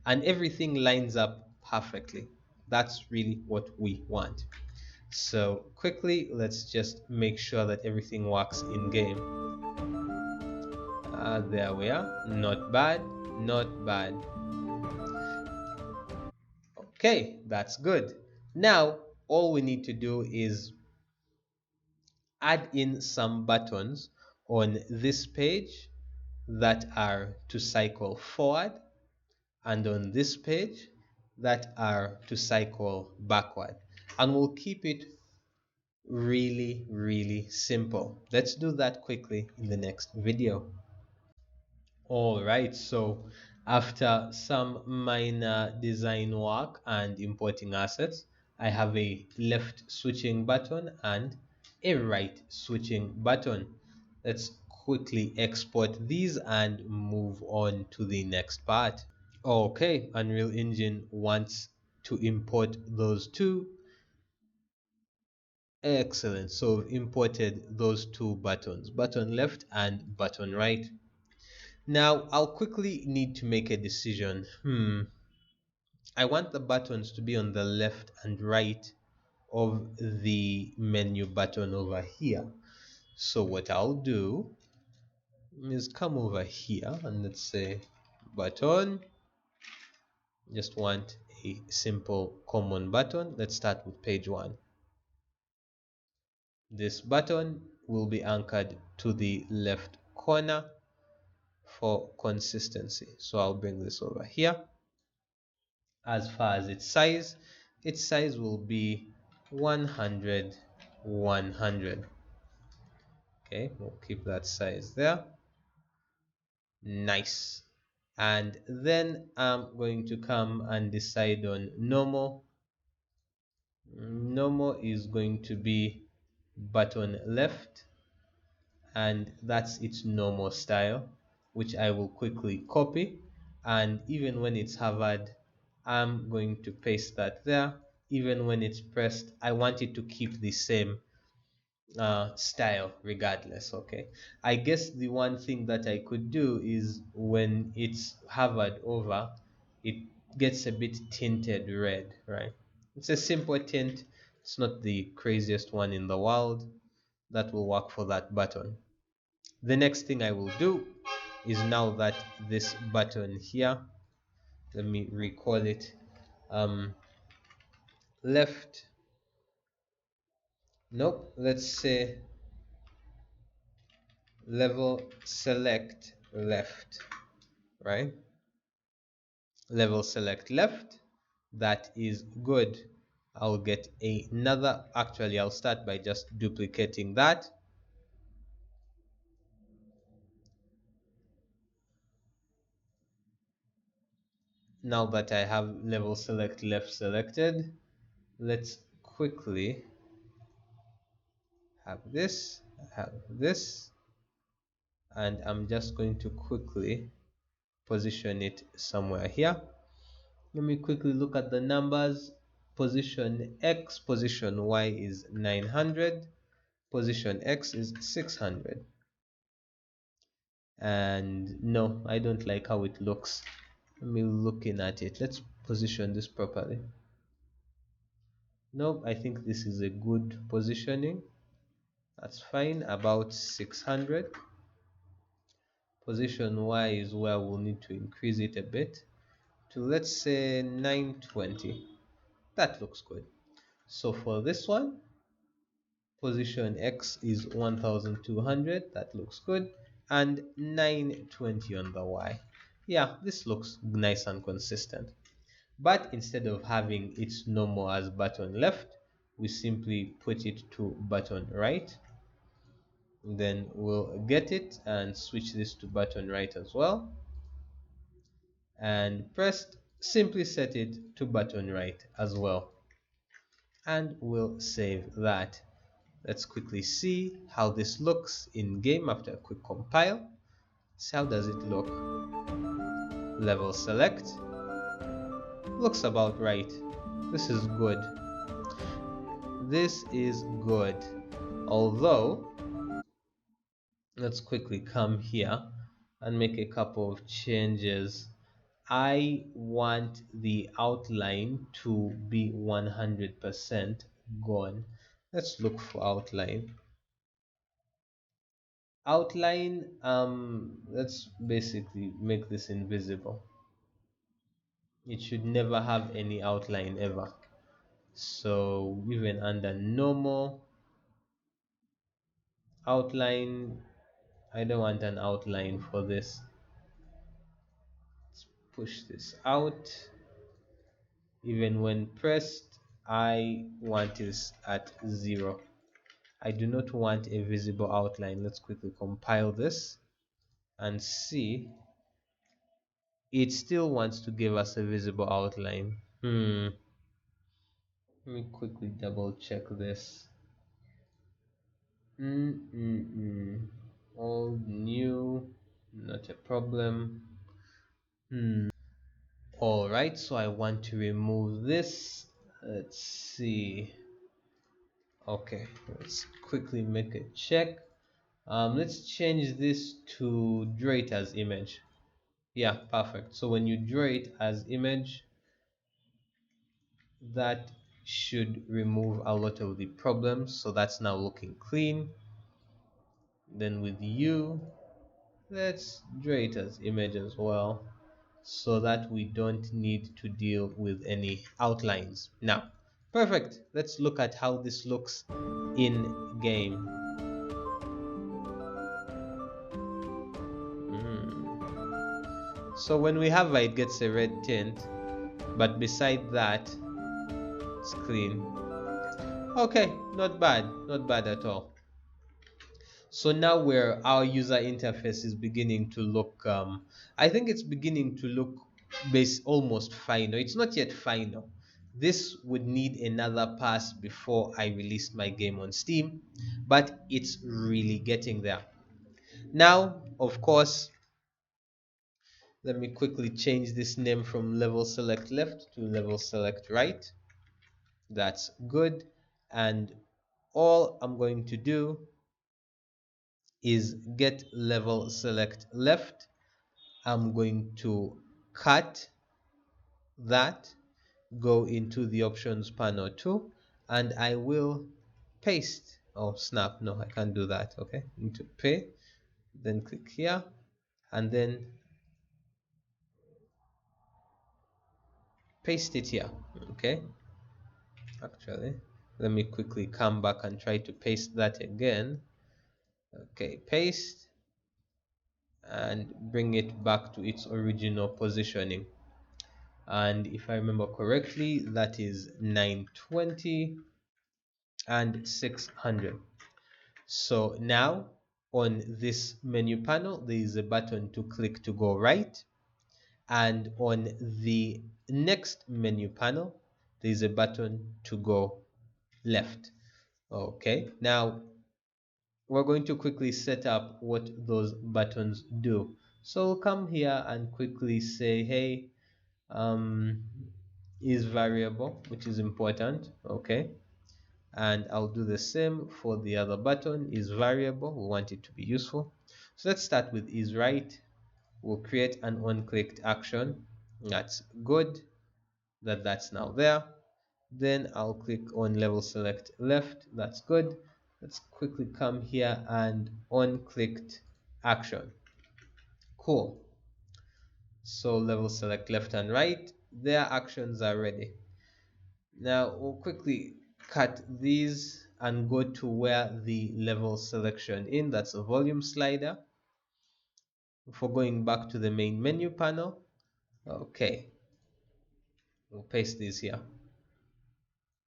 and everything lines up perfectly. That's really what we want. So quickly, let's just make sure that everything works in game. There we are. Not bad, not bad. Okay, that's good. Now, all we need to do is add in some buttons on this page that are to cycle forward, and on this page that are to cycle backward. And we'll keep it really simple. Let's do that quickly in the next video. All right, so after some minor design work and importing assets, I have a left switching button and a right switching button. Let's quickly export these and move on to the next part. Okay, Unreal Engine wants to import those two. Excellent. So we've imported those two buttons, button left and button right. Now I'll quickly need to make a decision. I want the buttons to be on the left and right of the menu button over here. So what I'll do is come over here and let's say button. Just want a simple common button. Let's start with page 1. This button will be anchored to the left corner for consistency. So I'll bring this over here. As far as its size will be 100, 100. Okay, we'll keep that size there. Nice. And then I'm going to come and decide on normal. Normal is going to be button left, and that's its normal style, which I will quickly copy. And even when it's hovered, I'm going to paste that there. Even when it's pressed, I want it to keep the same style regardless. Okay, I guess the one thing that I could do is when it's hovered over, it gets a bit tinted red, right? It's a simple tint, it's not the craziest one in the world. That will work for that button. The next thing I will do is, now that this button here, let me recall it, left, nope, let's say level select left, right? Level select left, that is good. I'll get another, actually I'll start by just duplicating that. Now that I have level select left selected, let's quickly have this, and I'm just going to quickly position it somewhere here. Let me quickly look at the numbers. Position X, position Y is 900, position X is 600. And no, I don't like how it looks. Let me looking at it. Let's position this properly. Nope, I think this is a good positioning. That's fine, about 600. Position Y is where we'll need to increase it a bit to, let's say, 920. That looks good. So for this one, position X is 1200. That looks good. And 920 on the Y. Yeah, this looks nice and consistent. But instead of having its normal as button left, we simply put it to button right. Then we'll get it and switch this to button right as well. And pressed, simply set it to button right as well. And we'll save that. Let's quickly see how this looks in game after a quick compile. So how does it look? Level select. Looks about right. This is good. This is good. Although, let's quickly come here and make a couple of changes. I want the outline to be 100% gone. Let's look for outline. Outline, let's basically make this invisible. It should never have any outline ever. So even under normal outline, I don't want an outline for this. Let's push this out. Even when pressed, I want this at 0. I do not want a visible outline. Let's quickly compile this and see. It still wants to give us a visible outline. Let me quickly double check this. Old, new, not a problem. All right, so I want to remove this. Let's see. Okay, let's quickly make a check. Let's change this to draw it as image. Yeah, perfect. So when you draw it as image, that should remove a lot of the problems. So that's now looking clean. Then with you, let's draw it as image as well, so that we don't need to deal with any outlines. Now, perfect. Let's look at how this looks in game. So when we hover, it gets a red tint, but beside that, it's clean. Okay, not bad, not bad at all. So now where our user interface is beginning to look, I think it's beginning to look almost final. It's not yet final. This would need another pass before I release my game on Steam, but it's really getting there. Now, of course, let me quickly change this name from level select left to level select right. That's good. And all I'm going to do is get level select left. I'm going to cut that, go into the options panel too, and I will paste. Oh snap, no, I can't do that. Okay, need to pay, then click here, and then paste it here. Okay, actually, let me quickly come back and try to paste that again. Okay, paste, and bring it back to its original positioning. And if I remember correctly, that is 920 and 600. So now on this menu panel, there is a button to click to go right, and on the next menu panel, there is a button to go left. Okay, now we're going to quickly set up what those buttons do. So we'll come here and quickly say, hey, is variable, which is important. Okay, and I'll do the same for the other button, is variable. We want it to be useful. So let's start with is right. We'll create an on-clicked action. That's good that that's now there. Then I'll click on level select left. That's good. Let's quickly come here and on-clicked action. Cool. So level select left and right, their actions are ready. Now we'll quickly cut these and go to where the level selection in, that's a volume slider. For going back to the main menu panel, okay, we'll paste these here.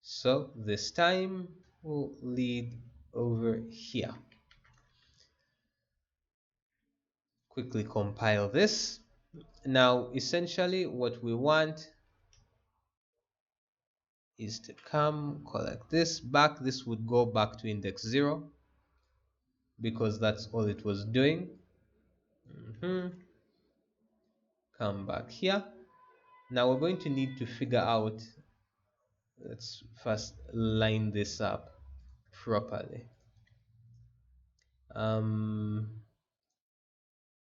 So this time we'll lead over here. Quickly compile this. Now essentially what we want is to come collect this back. This would go back to index 0 because that's all it was doing. Come back here. Now we're going to need to figure out, let's first line this up properly.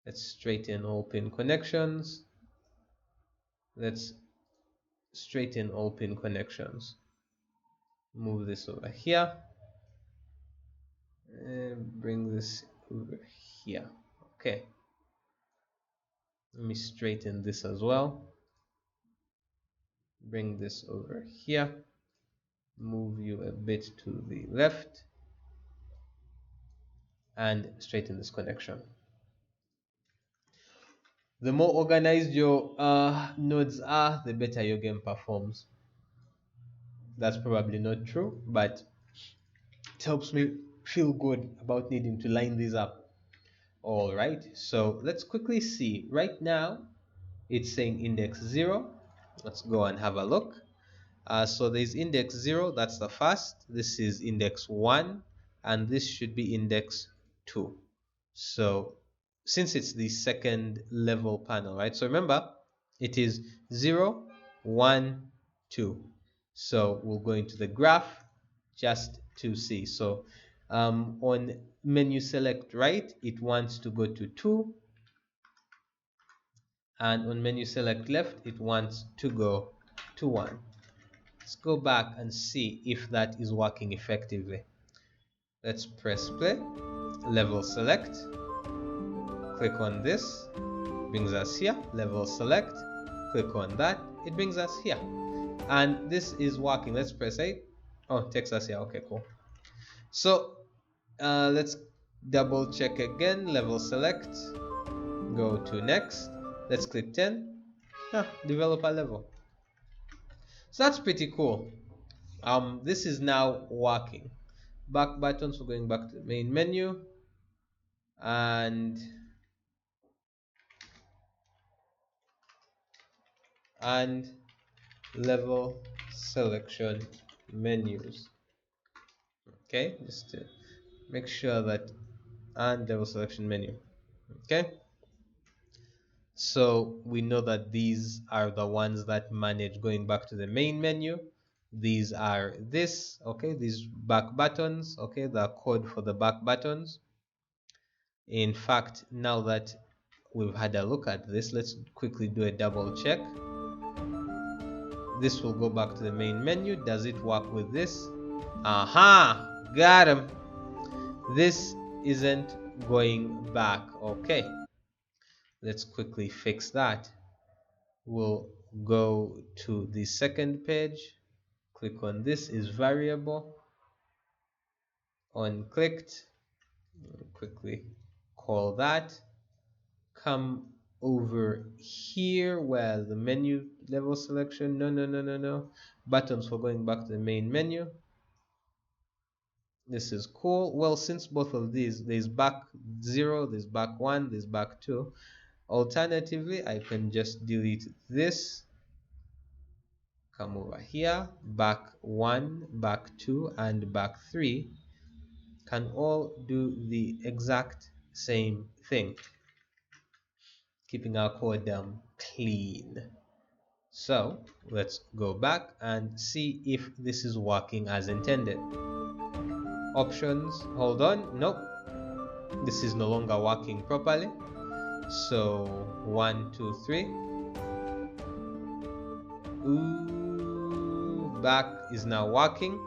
Let's straighten all pin connections. Let's straighten all pin connections. Move this over here and bring this over here. Okay, let me straighten this as well. Bring this over here, move you a bit to the left, and straighten this connection. The more organized your nodes are, the better your game performs. That's probably not true, but it helps me feel good about needing to line these up. All right, so let's quickly see. Right now, it's saying index 0. Let's go and have a look. So there's index 0, that's the first. This is index 1, and this should be index 2. So since it's the second level panel, right? So remember, it is 0, 1, 2. So we'll go into the graph just to see. So on menu select right, it wants to go to 2. And on menu select left, it wants to go to 1. Let's go back and see if that is working effectively. Let's press play, level select, click on this, brings us here, level select, click on that, it brings us here. And this is working. Let's press 8. Oh, it takes us here. Okay, cool. So let's double check again, level select, go to next, let's click 10, developer level. So that's pretty cool. This is now working. Back buttons, we're going back to the main menu, and level selection menus. Okay, just to make sure that, and level selection menu. Okay, so we know that these are the ones that manage going back to the main menu. These are this, okay, these back buttons, okay, the code for the back buttons. In fact, now that we've had a look at this, let's quickly do a double check. This will go back to the main menu. Does it work with this? Aha, got him. This isn't going back. Okay, let's quickly fix that. We'll go to the second page, click on this is variable, on clicked, quickly call that, come over here where the menu level selection, no, buttons for going back to the main menu. This is cool. Well, since both of these, there's back 0, there's back 1, there's back 2. Alternatively, I can just delete this, come over here, back 1, back 2, and back 3 can all do the exact same thing, keeping our code clean. So let's go back and see if this is working as intended. Options, hold on, nope, this is no longer working properly. So 1, 2, 3. Ooh, back is now working,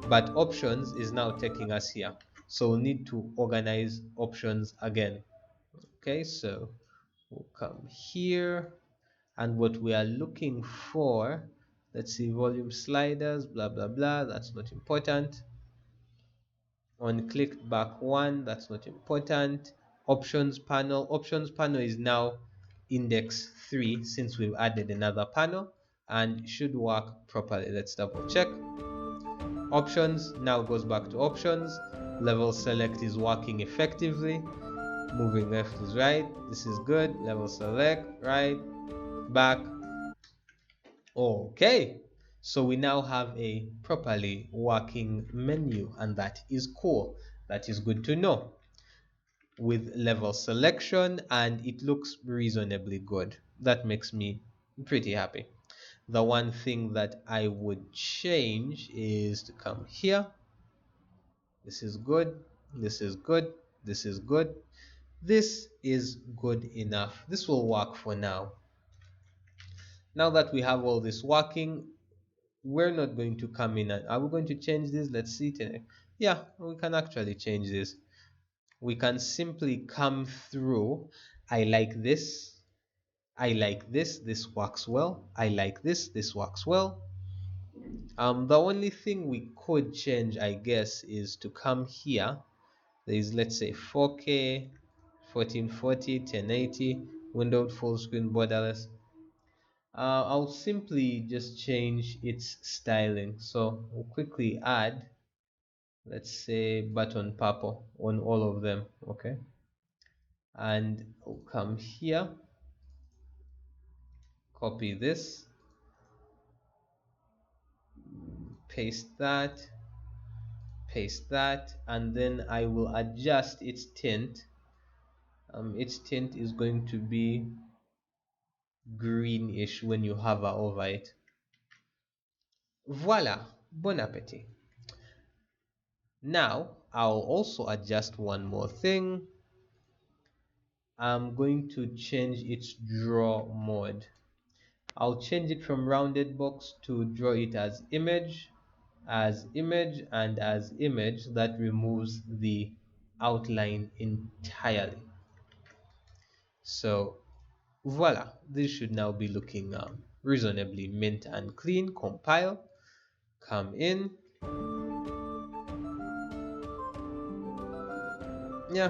but options is now taking us here. So we'll need to organize options again. Okay, so we'll come here, and what we are looking for, let's see, volume sliders, blah blah blah, that's not important. On clicked back 1, that's not important. Options panel is now index 3 since we've added another panel, and should work properly. Let's double check. Options now goes back to options. Level select is working effectively. Moving left is right, this is good. Level select, right, back. Okay, so we now have a properly working menu, and that is cool. That is good to know. with level selection, and it looks reasonably good. That makes me pretty happy. The one thing that I would change is to come here. This is good. This is good. This is good. This is good enough. This will work for now. Now that we have all this working, we're not going to come in and are we going to change this? Let's see today. Yeah, we can actually change this. We can simply come through. I like this. I like this. This works well. I like this. This works well. The only thing we could change, I guess, is to come here. There is, let's say, 4K, 1440, 1080, windowed full screen borderless. I'll simply just change its styling. So we'll quickly add, let's say, button purple on all of them. Okay. And we'll come here, copy this, paste that, and then I will adjust its tint. Its tint is going to be greenish when you hover over it. Voila, bon appetit. Now I'll also adjust one more thing. I'm going to change its draw mode. I'll change it from rounded box to draw it as image, and as image. That removes the outline entirely. So voila, this should now be looking reasonably mint and clean. Compile, come in. Yeah,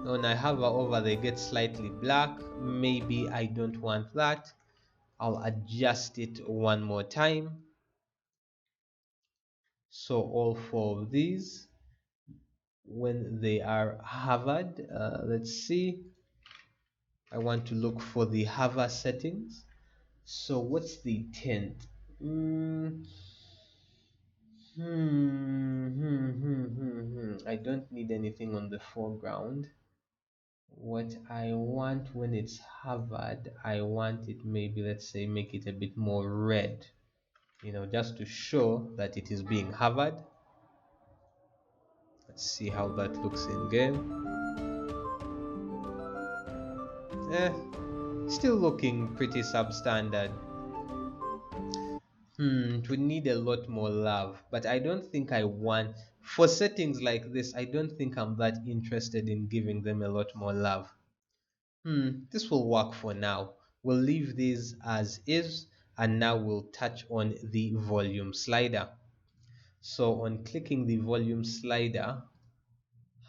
when I hover over, they get slightly black. Maybe I don't want that. I'll adjust it one more time. So all four of these, when they are hovered, let's see, I want to look for the hover settings. So what's the tint? I don't need anything on the foreground. What I want when it's hovered, I want it, maybe, let's say, make it a bit more red, just to show that it is being hovered. Let's see how that looks in game. Still looking pretty substandard. It would need a lot more love, but I don't think I want, for settings like this, I don't think I'm that interested in giving them a lot more love. This will work for now. We'll leave these as is, and now we'll touch on the volume slider. So on clicking the volume slider,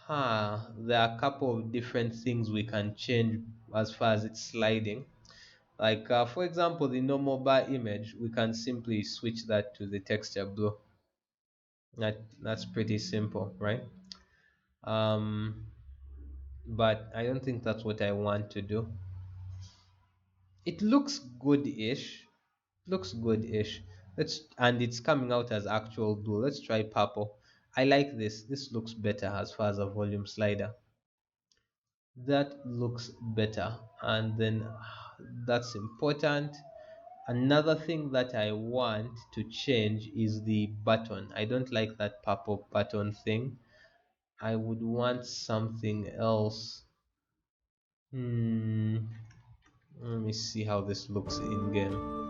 there are a couple of different things we can change as far as it's sliding. Like for example, the normal bar image, we can simply switch that to the texture blue. That's pretty simple, right? But I don't think that's what I want to do. It looks good-ish. Looks good-ish. And it's coming out as actual blue. Let's try purple. I like this. This looks better as far as a volume slider. That looks better. And then that's important. Another thing that I want to change is the button. I don't like that purple button thing. I would want something else. Let me see how this looks in game.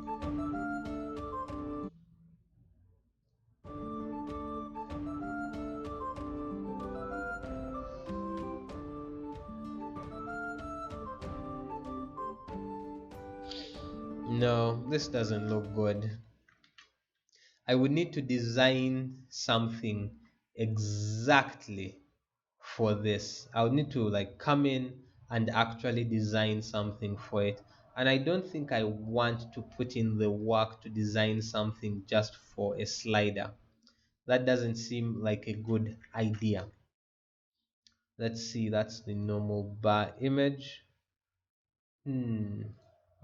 No, this doesn't look good. I would need to design something exactly for this. I would need to like come in and actually design something for it. And I don't think I want to put in the work to design something just for a slider. That doesn't seem like a good idea. Let's see, that's the normal bar image.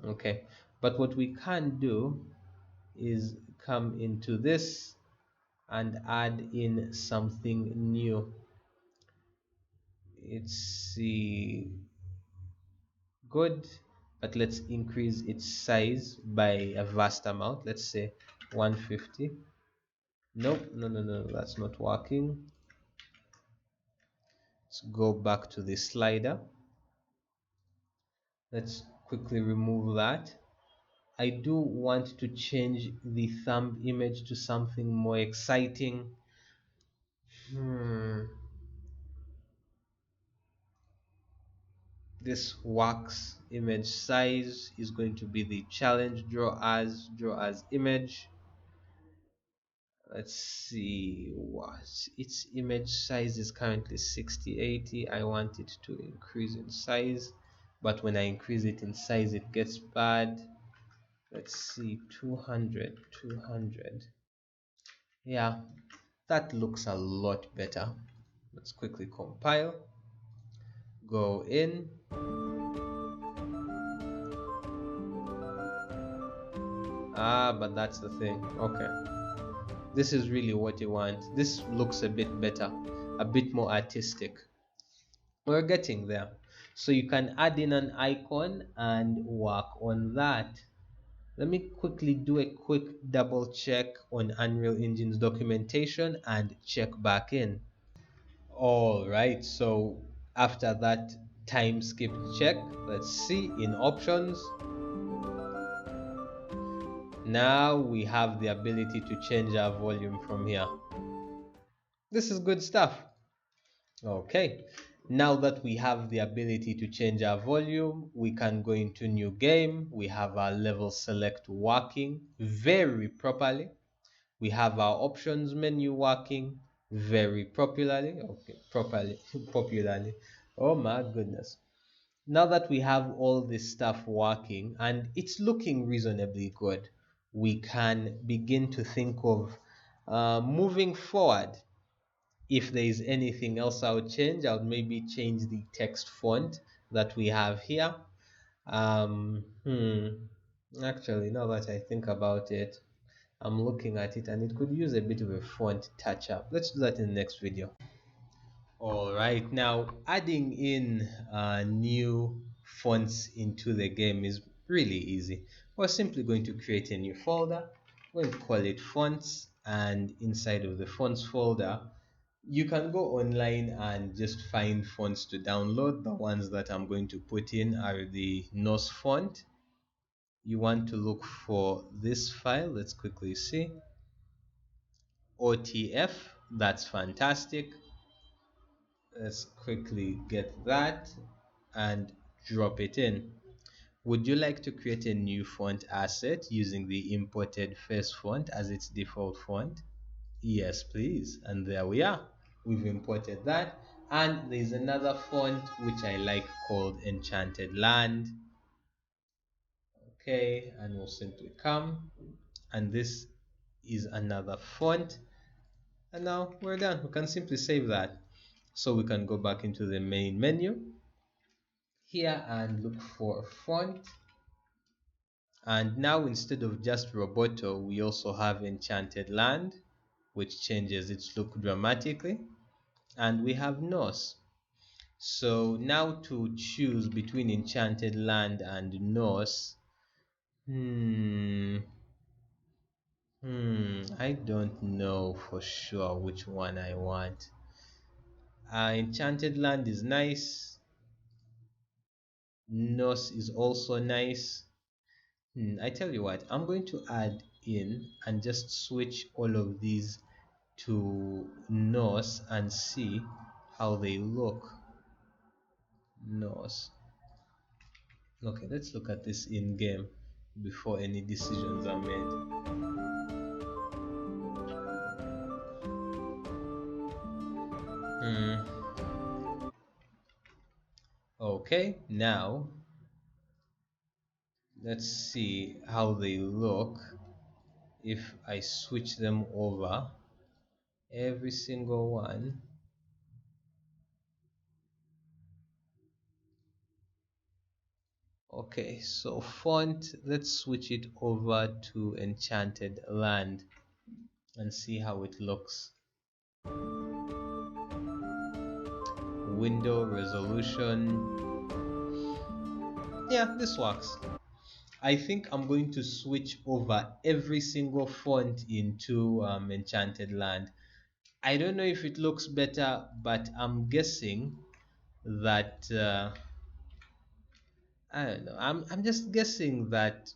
Okay, but what we can do is come into this and add in something new. It's good, but let's increase its size by a vast amount. Let's say 150. Nope, no, that's not working. Let's go back to the slider. Let's quickly remove that. I do want to change the thumb image to something more exciting. Hmm. This wax image size is going to be the challenge. Draw as image. Let's see what its image size is currently 6080. I want it to increase in size, but when I increase it in size it gets bad. Let's see, 200. Yeah, that looks a lot better. Let's quickly compile, go in. But that's the thing. Okay, this is really what you want. This looks a bit better, a bit more artistic. We're getting there. So you can add in an icon and work on that. Let me quickly do a quick double check on Unreal Engine's documentation and check back in. All right, so after that time skip check, let's see in options. Now we have the ability to change our volume from here. This is good stuff. Okay, now that we have the ability to change our volume, we can go into new game. We have our level select working very properly. We have our options menu working very popularly. Okay, properly, popularly. Oh my goodness. Now that we have all this stuff working and it's looking reasonably good, we can begin to think of moving forward. If there is anything else I would change, I would maybe change the text font that we have here. Um, hmm, Actually, now that I think about it, I'm looking at it and it could use a bit of a font touch up. Let's do that in the next video. All right, now adding in new fonts into the game is really easy. We're simply going to create a new folder. We're going to call it fonts, and inside of the fonts folder, you can go online and just find fonts to download. The ones that I'm going to put in are the NOS font. You want to look for this file. Let's quickly see. OTF, that's fantastic. Let's quickly get that and drop it in. Would you like to create a new font asset using the imported first font as its default font? Yes, please. And there we are. We've imported that. And there's another font which I like called Enchanted Land. Okay, and we'll simply come. And this is another font. And now we're done. We can simply save that. So we can go back into the main menu here and look for font. And now instead of just Roboto, we also have Enchanted Land, which changes its look dramatically. And we have NOS. So now to choose between Enchanted Land and NOS, I don't know for sure which one I want. Enchanted Land is nice. NOS is also nice. I tell you what, I'm going to add in and just switch all of these to NOS and see how they look. NOS. Okay, let's look at this in game before any decisions are made. Okay, now let's see how they look if I switch them over, every single one. Okay, so font, let's switch it over to Enchanted Land. and see how it looks. Window resolution. Yeah, this works. I think I'm going to switch over every single font into Enchanted Land. I don't know if it looks better, but I'm guessing that I don't know. I'm just guessing that.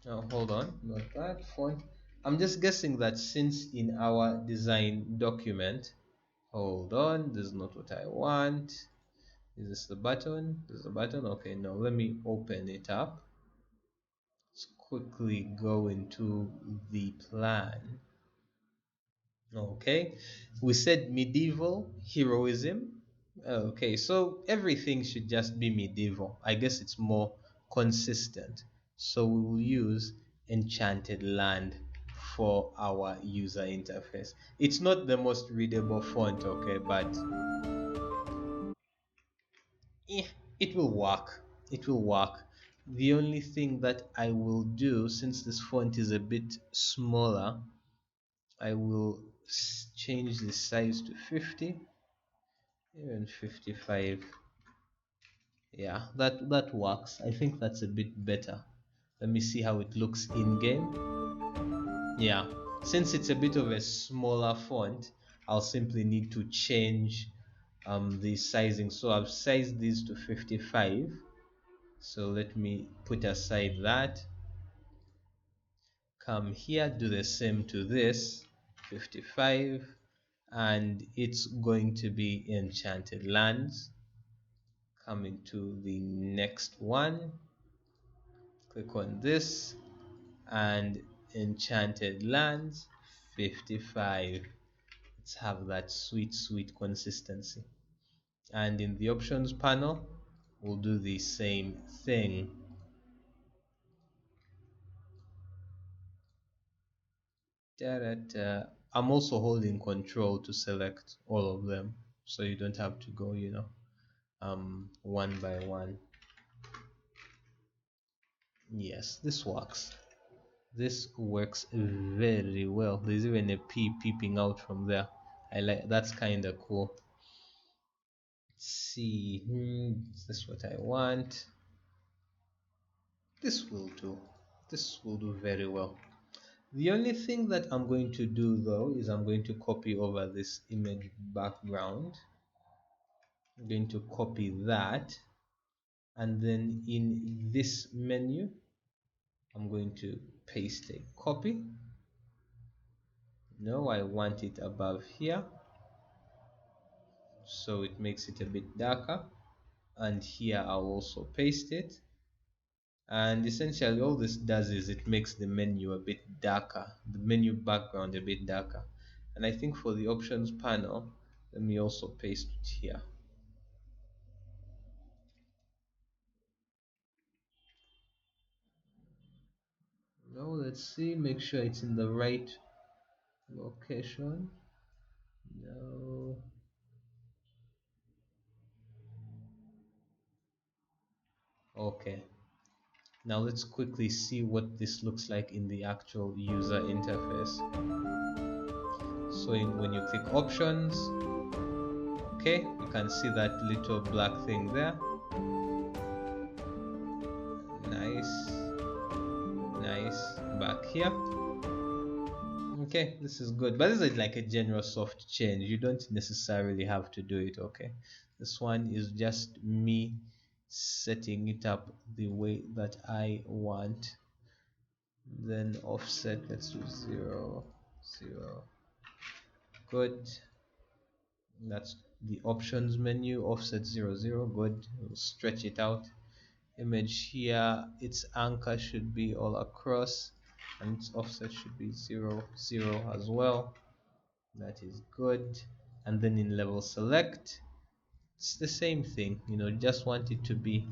Oh, hold on, not that font. I'm just guessing that since in our design document, hold on, this is not what I want. Is this the button? This is the button. Okay, no, let me open it up. Let's quickly go into the plan. Okay, we said medieval heroism. Okay, so everything should just be medieval. I guess it's more consistent. So we will use Enchanted Land for our user interface. It's not the most readable font, okay, but yeah, it will work. It will work. The only thing that I will do, since this font is a bit smaller, I will change the size to 50, even 55. Yeah, that works. I think that's a bit better. Let me see how it looks in game. Yeah, since it's a bit of a smaller font, I'll simply need to change the sizing. So I've sized these to 55. So let me put aside that. Come here, do the same to this, 55, and it's going to be Enchanted Lands. Coming to the next one, click on this and Enchanted Lands 55. Let's have that sweet consistency. And in the options panel, we'll do the same thing. Da-da-da. I'm also holding control to select all of them, so you don't have to go, one by one. Yes, this works. This works very well. There's even a pea peeping out from there. I like that's kind of cool. Let's see. Is this what I want? This will do. This will do very well. The only thing that I'm going to do though is I'm going to copy over this image background. I'm going to copy that, and then in this menu I'm going to paste a copy. No, I want it above here, so it makes it a bit darker, and here I'll also paste it. And essentially all this does is it makes the menu a bit darker, the menu background a bit darker. And I think for the options panel, let me also paste it here. Now let's see, make sure it's in the right location. No. Okay, now let's quickly see what this looks like in the actual user interface. So when you click options, okay, you can see that little black thing there. Nice. Back here. Okay, this is good, but this is like a general soft change. You don't necessarily have to do it. Okay, this one is just me setting it up the way that I want. Then offset, let's do 0 0. Good. That's the options menu. Offset 0 0. Good. We'll stretch it out. Image here, its anchor should be all across, and its offset should be 0 0 as well. That is good. And then in level select, it's the same thing, just want it to be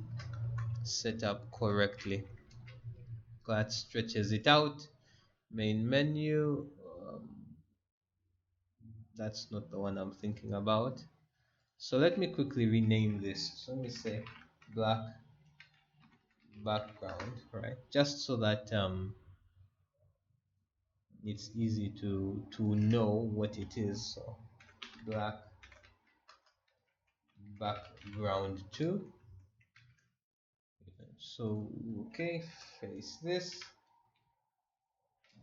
set up correctly. That stretches it out. Main menu, that's not the one I'm thinking about. So let me quickly rename this. So let me say black background, right? Just so that it's easy to know what it is. So black background 2. So okay, face this,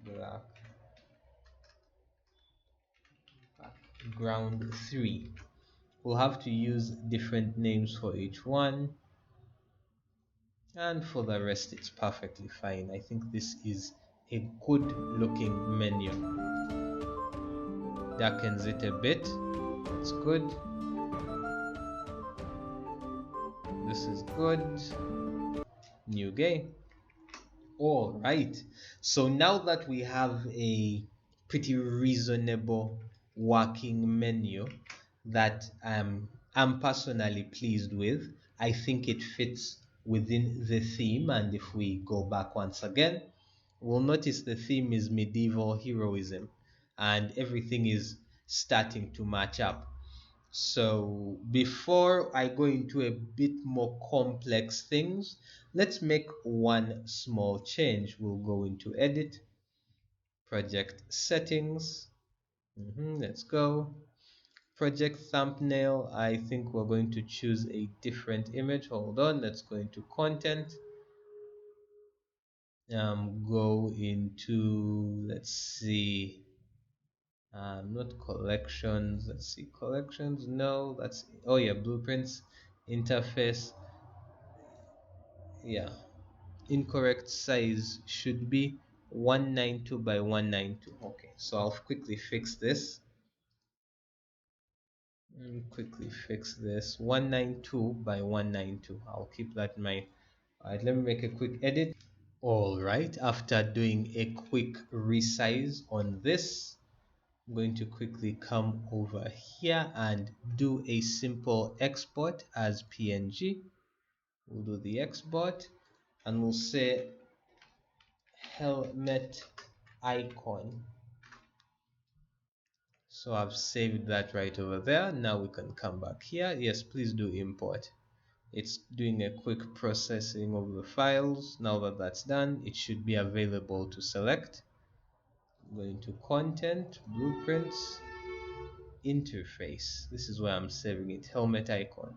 black background 3. We'll have to use different names for each one, and for the rest it's perfectly fine. I think this is a good looking menu. Darkens it a bit, that's good. This is good. New game. All right. So now that we have a pretty reasonable working menu that I'm personally pleased with, I think it fits within the theme. And if we go back once again, we'll notice the theme is medieval heroism, and everything is starting to match up. So before I go into a bit more complex things, let's make one small change. We'll go into edit, project settings. Let's go. Project thumbnail. I think we're going to choose a different image. Hold on. Let's go into content. Go into, let's see, not collections. Let's see, collections. No, that's, oh yeah, blueprints, interface. Yeah, incorrect size should be 192 by 192. Okay, so I'll quickly fix this. Quickly fix this. 192 by 192. I'll keep that in mind. All right, let me make a quick edit. All right, after doing a quick resize on this, I'm going to quickly come over here and do a simple export as PNG. We'll do the export and we'll say helmet icon. So I've saved that right over there. Now we can come back here. Yes, please do import. It's doing a quick processing of the files. Now that that's done, it should be available to select. Go into content, blueprints, interface. This is where I'm saving it, helmet icon.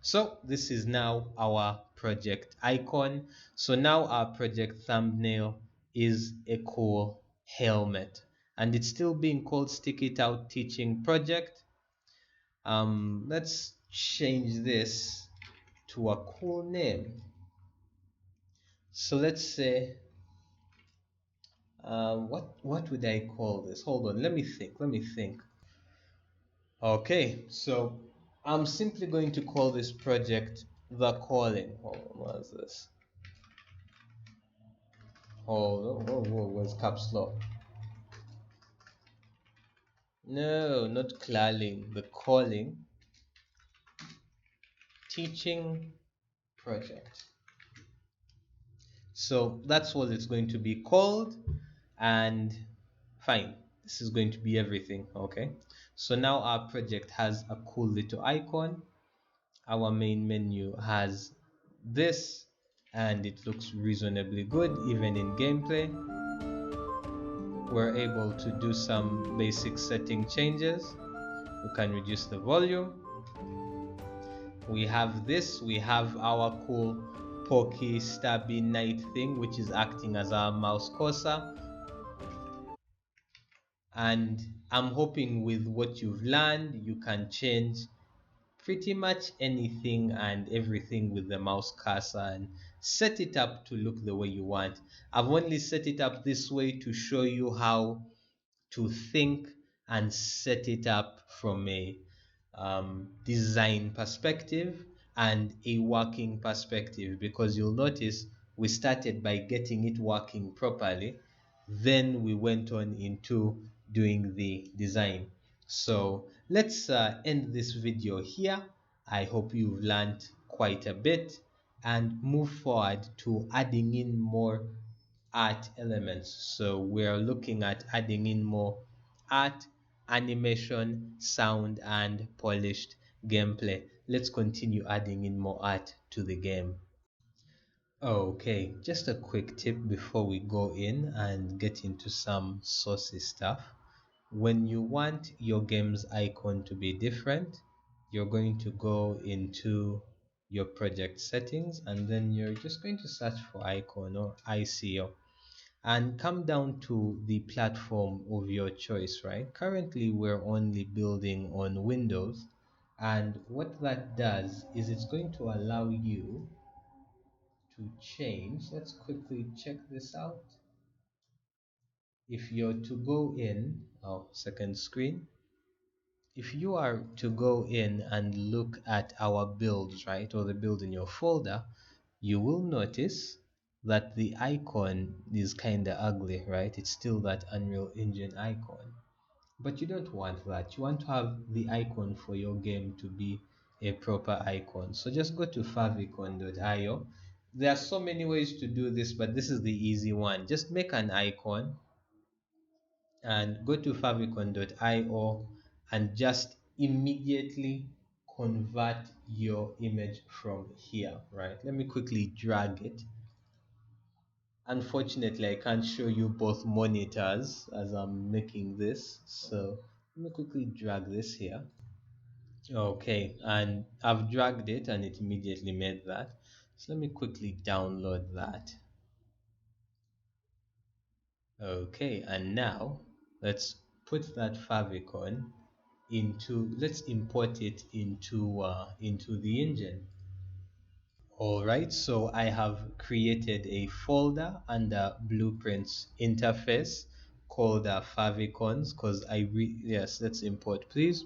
So this is now our project icon. So now our project thumbnail is a cool helmet, and it's still being called Stick It Out Teaching Project. Let's change this to a cool name. So let's say, what would I call this? Hold on, let me think. Okay, so I'm simply going to call this project The Calling. Hold on, what is this? Where's caps lock? No, not Claling, The Calling Teaching Project. So that's what it's going to be called, and fine, this is going to be everything. Okay, so now our project has a cool little icon. Our main menu has this, and it looks reasonably good even in gameplay. We're able to do some basic setting changes. We can reduce the volume. We have this, we have our cool pokey stabby knight thing, which is acting as our mouse cursor. And I'm hoping with what you've learned, you can change pretty much anything and everything with the mouse cursor and set it up to look the way you want. I've only set it up this way to show you how to think and set it up from a design perspective and a working perspective, because you'll notice we started by getting it working properly, then we went on into doing the design. So let's end this video here. I hope you've learned quite a bit and move forward to adding in more art elements. So we're looking at adding in more art, animation, sound, and polished gameplay. Let's continue adding in more art to the game. Okay, just a quick tip before we go in and get into some saucy stuff. When you want your game's icon to be different, you're going to go into your project settings and then you're just going to search for icon or ICO and come down to the platform of your choice, right? Currently, we're only building on Windows, and what that does is it's going to allow you to change. Let's quickly check this out. If you're to go in, second screen, if you are to go in and look at our builds, right, or the build in your folder, you will notice that the icon is kind of ugly, right? It's still that Unreal Engine icon. But you don't want that. You want to have the icon for your game to be a proper icon. So just go to favicon.io. There are so many ways to do this, but this is the easy one. Just make an icon and go to favicon.io and just immediately convert your image from here, right? Let me quickly drag it. Unfortunately, I can't show you both monitors as I'm making this, so let me quickly drag this here. Okay, and I've dragged it and it immediately made that. So let me quickly download that. Okay, and now let's put that favicon into, let's import it into the engine. All right, so I have created a folder under blueprints interface called favicons because yes, let's import please.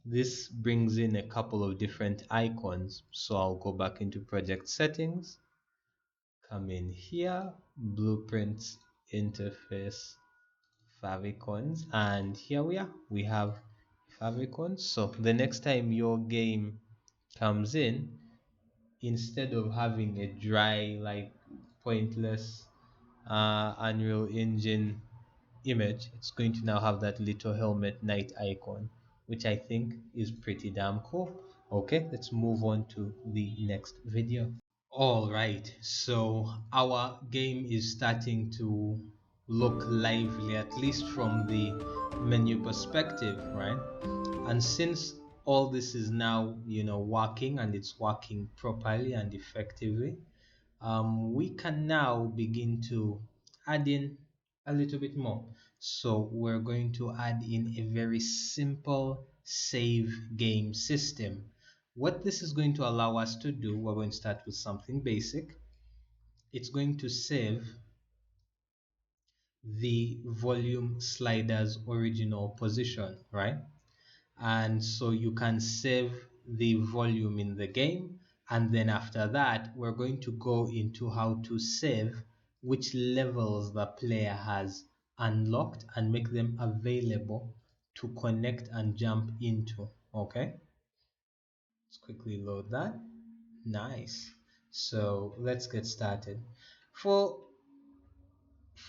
This brings in a couple of different icons, so I'll go back into project settings, come in here, blueprints interface favicons, and here we have favicons. So the next time your game comes in, instead of having a dry, like pointless Unreal Engine image, it's going to now have that little helmet knight icon, which I think is pretty damn cool. Okay, let's move on to the next video. All right, so our game is starting to look lively, at least from the menu perspective, right? And since all this is now, working and it's working properly and effectively, we can now begin to add in a little bit more. So we're going to add in a very simple save game system. What this is going to allow us to do, we're going to start with something basic. It's going to save the volume slider's original position, right? And so you can save the volume in the game, and then after that we're going to go into how to save which levels the player has unlocked and make them available to connect and jump into. Okay, let's quickly load that. Nice. So let's get started. For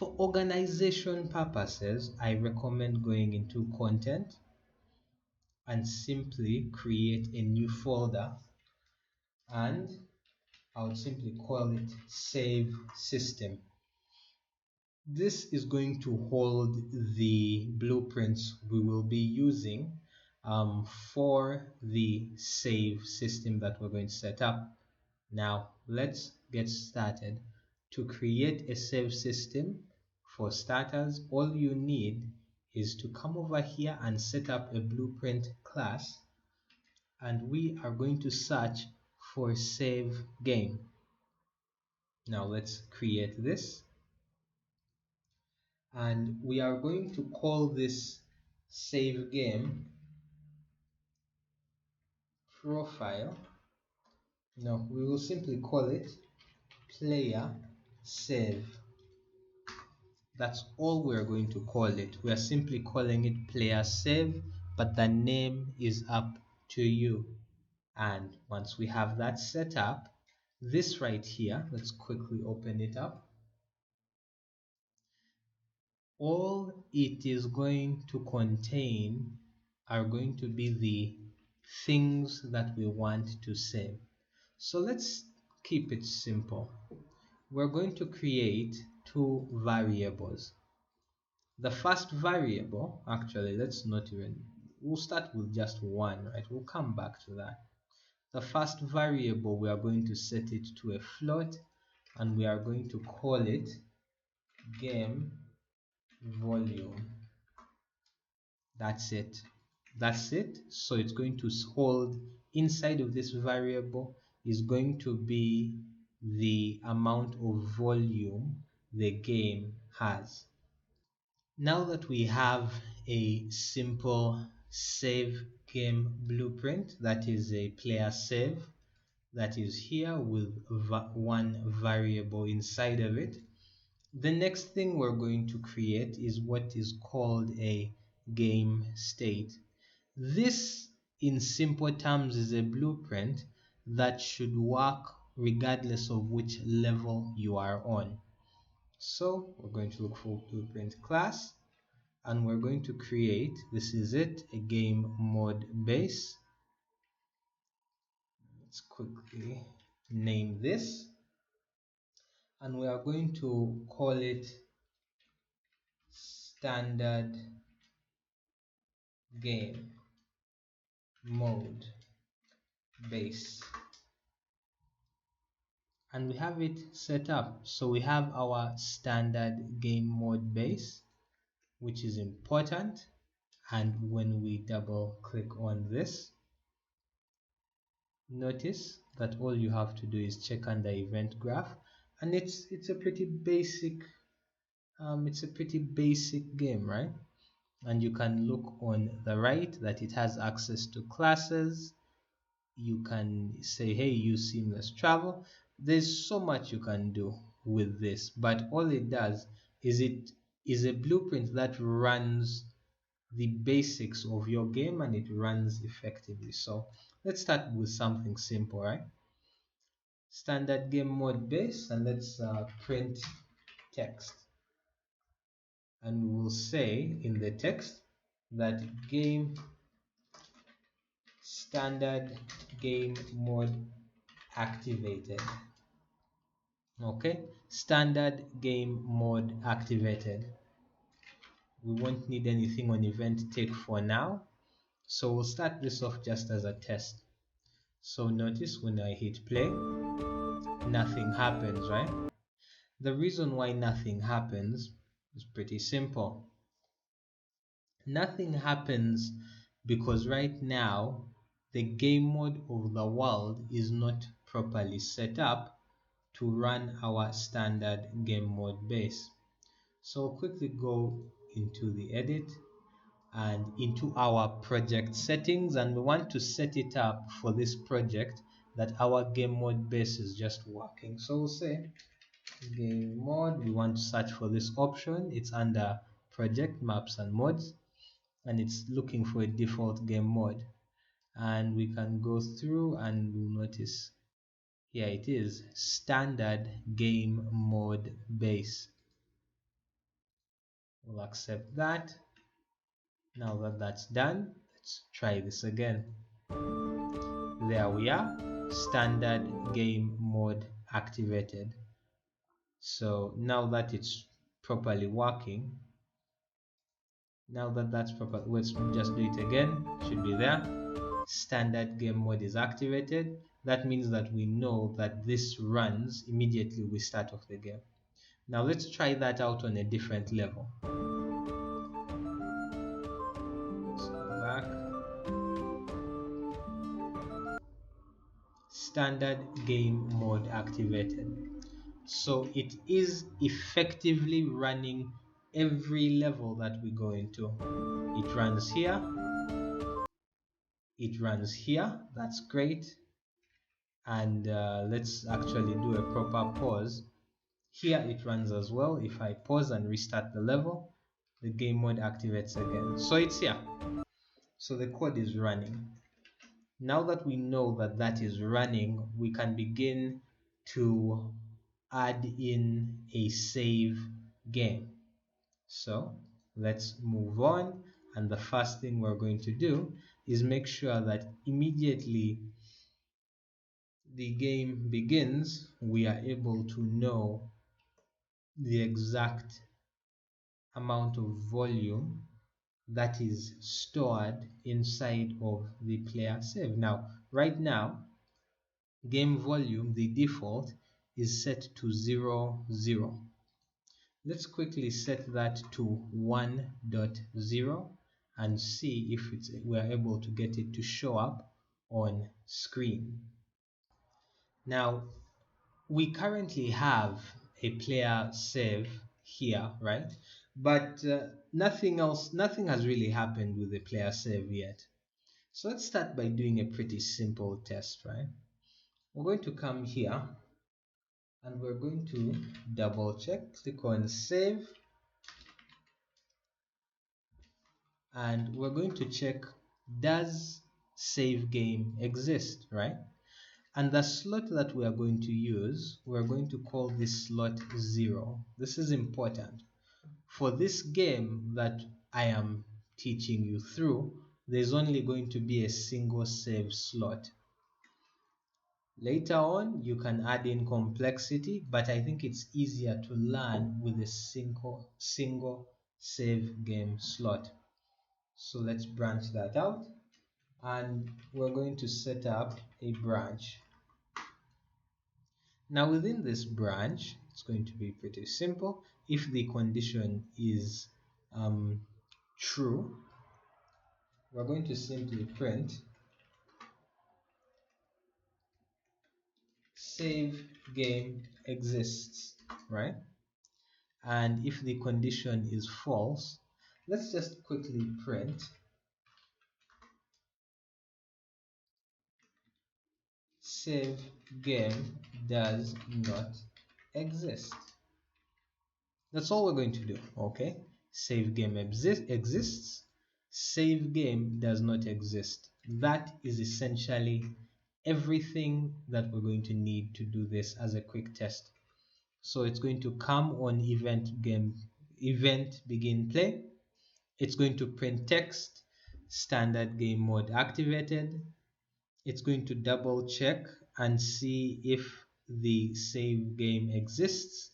organization purposes, I recommend going into content and simply create a new folder, and I would simply call it save system. This is going to hold the blueprints we will be using for the save system that we're going to set up. Now let's get started. To create a save system, for starters, all you need is to come over here and set up a blueprint class, and we are going to search for save game. Now let's create this, and we are going to call this save game profile. No, we will simply call it player save. That's all we're going to call it. We are simply calling it player save, but the name is up to you. And once we have that set up, this right here, let's quickly open it up. All it is going to contain are going to be the things that we want to save. So let's keep it simple. We're going to create two variables. The first variable, actually, let's not even, we'll start with just one, right? We'll come back to that. The first variable, we are going to set it to a float, and we are going to call it game volume. That's it. That's it. So it's going to hold inside of this variable is going to be the amount of volume the game has. Now that we have a simple save game blueprint, that is a player save, that is here with one variable inside of it, the next thing we're going to create is what is called a game state. This, in simple terms, is a blueprint that should work regardless of which level you are on. So we're going to look for blueprint class, and we're going to create, this is it, a game mode base. Let's quickly name this, and we are going to call it standard game mode base, and we have it set up. So we have our standard game mode base, which is important, and when we double click on this, notice that all you have to do is check under event graph, and it's a pretty basic game, right? And you can look on the right that it has access to classes. You can say, hey, use seamless travel. There's so much you can do with this, but all it does is it is a blueprint that runs the basics of your game, and it runs effectively. So let's start with something simple, right? Standard game mode base, and let's print text, and we will say in the text that game standard game mode activated. Okay, standard game mode activated. We won't need anything on event take for now, so we'll start this off just as a test. So notice when I hit play, nothing happens, right? The reason why nothing happens is pretty simple. Nothing happens because right now the game mode of the world is not properly set up to run our standard game mode base. So quickly go into the edit and into our project settings, and we want to set it up for this project that our game mode base is just working. So we'll say game mode, we want to search for this option, it's under project maps and mods, and it's looking for a default game mode, and we can go through and we'll notice here it is, standard game mode base. We'll accept that. Now that that's done, let's try this again. There we are, standard game mode activated. So now that it's properly working, now that that's proper, let's just do it again. Should be there. Standard game mode is activated. That means that we know that this runs immediately we start off the game. Now let's try that out on a different level. Let's go back. Standard game mode activated. So it is effectively running every level that we go into. It runs here, it runs here, that's great. And let's actually do a proper pause. Here it runs as well. If I pause and restart the level, the game mode activates again. So it's here. So the code is running. Now that we know that that is running, we can begin to add in a save game. So let's move on, and the first thing we're going to do is make sure that immediately the game begins, we are able to know the exact amount of volume that is stored inside of the player save. Now, right now, game volume, the default, is set to 0, 0. Let's quickly set that to 1.0 and see if we're able to get it to show up on screen. Now, we currently have a player save here, right? But nothing has really happened with the player save yet. So let's start by doing a pretty simple test, right? We're going to come here and we're going to double check, click on save, and we're going to check, does save game exist, right? And the slot that we are going to use, we're going to call this slot 0. This is important. For this game that I am teaching you through, there's only going to be a single save slot. Later on, you can add in complexity, but I think it's easier to learn with a single save game slot. So let's branch that out, and we're going to set up a branch. Now within this branch, it's going to be pretty simple. If the condition is true, we're going to simply print save game exists, right? And if the condition is false, let's just quickly print save game does not exist. That's all we're going to do, okay? Save game exists, save game does not exist. That is essentially everything that we're going to need to do this as a quick test. So it's going to come on event begin play. It's going to print text, standard game mode activated. It's going to double check and see if the save game exists.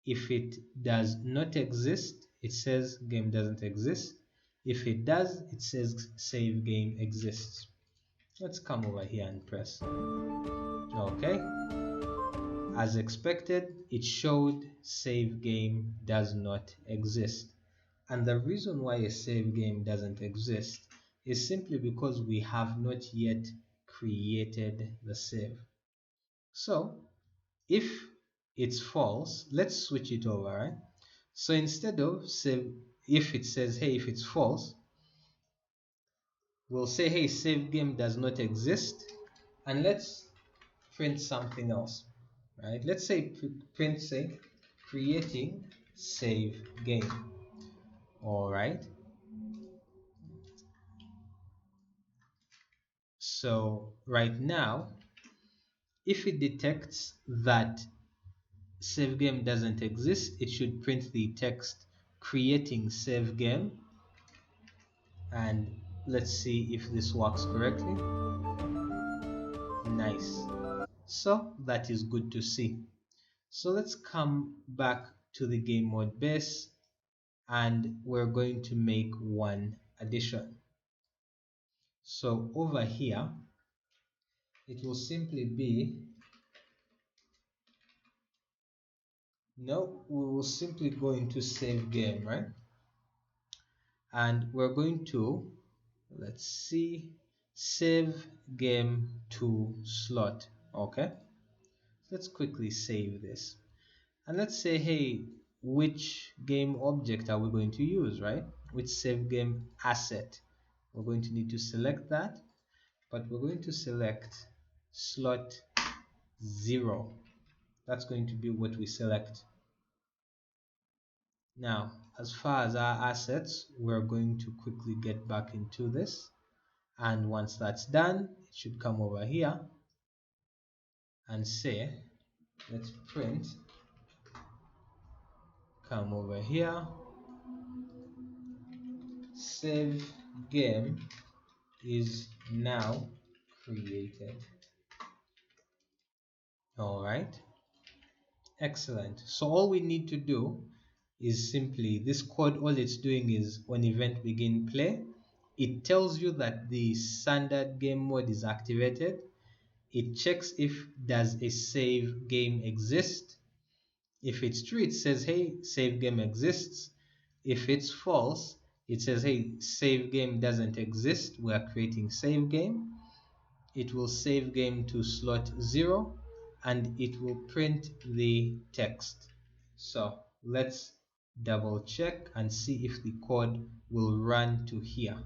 If it does not exist, it says game doesn't exist. If it does, it says save game exists. Let's come over here and press. Okay. As expected, it showed save game does not exist. And the reason why a save game doesn't exist is simply because we have not yet created the save. So if it's false, let's switch it over, right? So instead of save, if it says, hey, if it's false, we'll say, hey, save game does not exist, and let's print something else, right? Let's say print, say, creating save game. All right. So right now, if it detects that save game doesn't exist, it should print the text creating save game, and let's see if this works correctly. Nice. So that is good to see. So let's come back to the game mode base, and we're going to make one addition. So over here, it will simply be, no, we will simply go into save game, right? And we're going to, let's see, save game to slot. Okay, let's quickly save this, and let's say, hey, which game object are we going to use, right? Which save game asset? We're going to need to select that, but we're going to select slot 0. That's going to be what we select. Now, as far as our assets, we're going to quickly get back into this, and once that's done, it should come over here and say, let's print, come over here, save game is now created. right? Excellent. So all we need to do is simply this code, all it's doing is on event begin play, it tells you that the standard game mode is activated. It checks if does a save game exist. If it's true, it says, hey, save game exists. If it's false, it says, hey, save game doesn't exist. We are creating save game. It will save game to slot 0 and it will print the text. So let's double check and see if the code will run to here.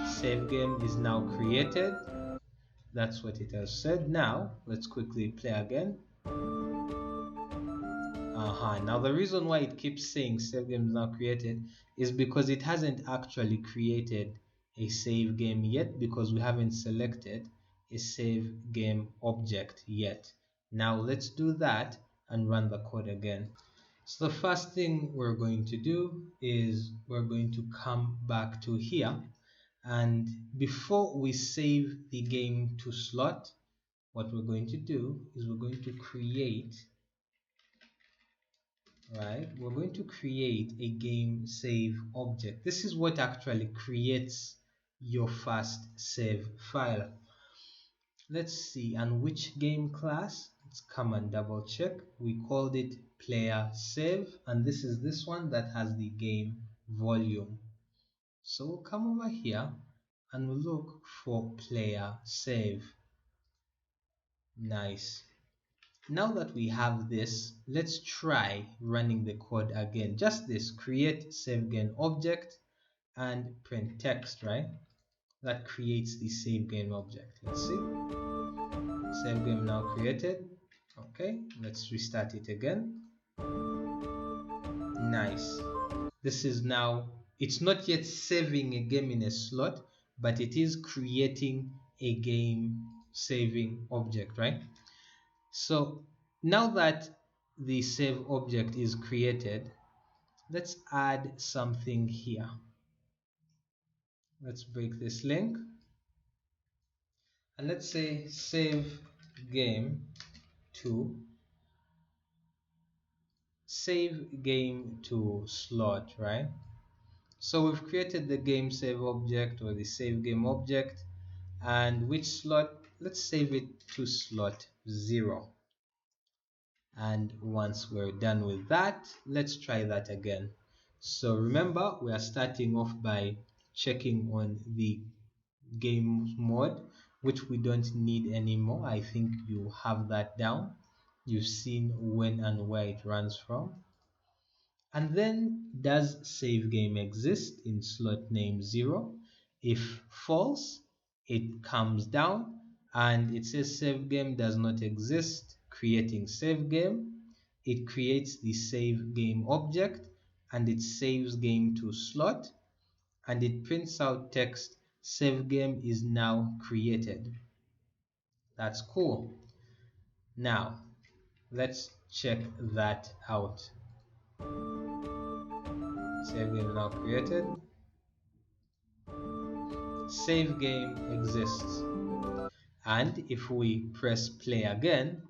Save game is now created. That's what it has said. Now let's quickly play again. Now the reason why it keeps saying save game is now created is because it hasn't actually created a save game yet, because we haven't selected a save game object yet. Now let's do that and run the code again. So the first thing we're going to do is we're going to come back to here, and before we save the game to slot, what we're going to do is we're going to create we're going to create a game save object. This is what actually creates your first save file. Let's see, and which game class? Let's come and double check. We called it player save, and this is this one that has the game volume. So we'll come over here and we'll look for player save. Nice. Now that we have this, let's try running the code again. Just this, create save game object and print text, right? That creates the save game object. Let's see. Save game now created. Okay, let's restart it again. Nice. This is now, it's not yet saving a game in a slot, but it is creating a game saving object, right? So now that the save object is created, let's add something here. Let's break this link and let's say save game to slot, right? So we've created the game save object or the save game object, and which slot? Let's save it to slot 0. And once we're done with that, let's try that again. So remember, we are starting off by checking on the game mode, which we don't need anymore. I think you have that down. You've seen when and where it runs from. And then, does save game exist in slot name 0? If false, it comes down and it says save game does not exist, creating save game. It creates the save game object and it saves game to slot, and it prints out text, save game is now created. That's cool. Now let's check that out. Save game now created. Save game exists. And if we press play again,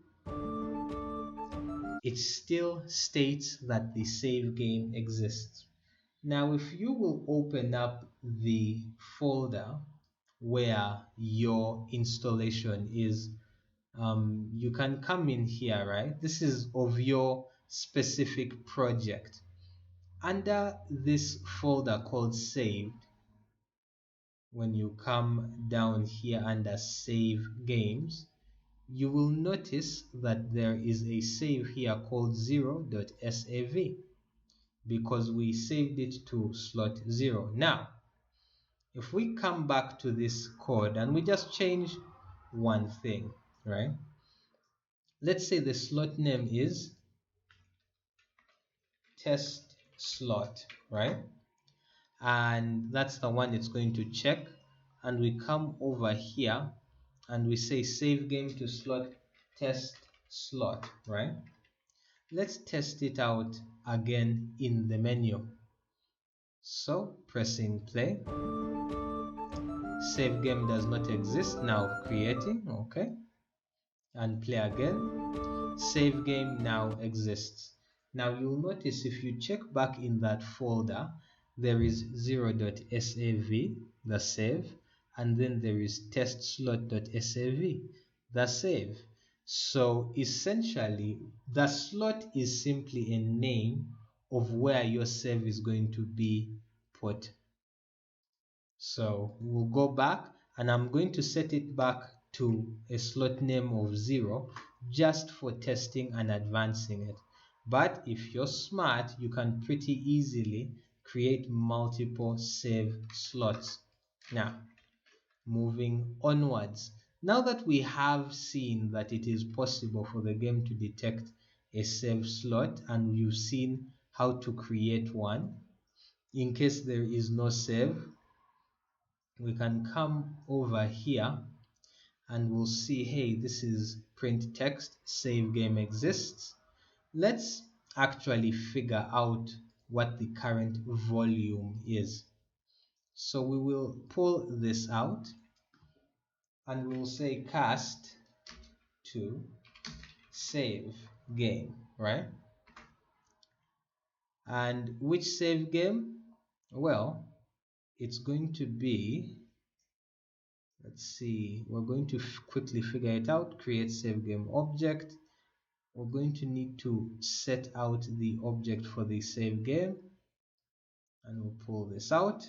it still states that the save game exists. Now, if you will open up the folder where your installation is, you can come in here, right? This is of your specific project. Under this folder called saved, when you come down here under save games, you will notice that there is a save here called 0.sav because we saved it to slot 0. Now, if we come back to this code and we just change one thing, right? Let's say the slot name is test slot, right? And that's the one it's going to check. And we come over here and we say save game to slot test slot, right? Let's test it out again in the menu. So pressing play, save game does not exist, now creating, okay, and play again. Save game now exists. Now you'll notice if you check back in that folder, there is 0.sav, the save, and then there is testslot.sav, the save. So essentially, the slot is simply a name of where your save is going to be put. So we'll go back and I'm going to set it back to a slot name of 0 just for testing and advancing it. But if you're smart, you can pretty easily create multiple save slots. Now, moving onwards. Now that we have seen that it is possible for the game to detect a save slot and you've seen how to create one, in case there is no save, we can come over here and we'll see, hey, this is print text, save game exists. Let's actually figure out what the current volume is. So we will pull this out and we'll say cast to save game, right? And which save game? Well, it's going to be, let's see, we're going to quickly figure it out. Create save game object. We're going to need to set out the object for the save game, and we'll pull this out.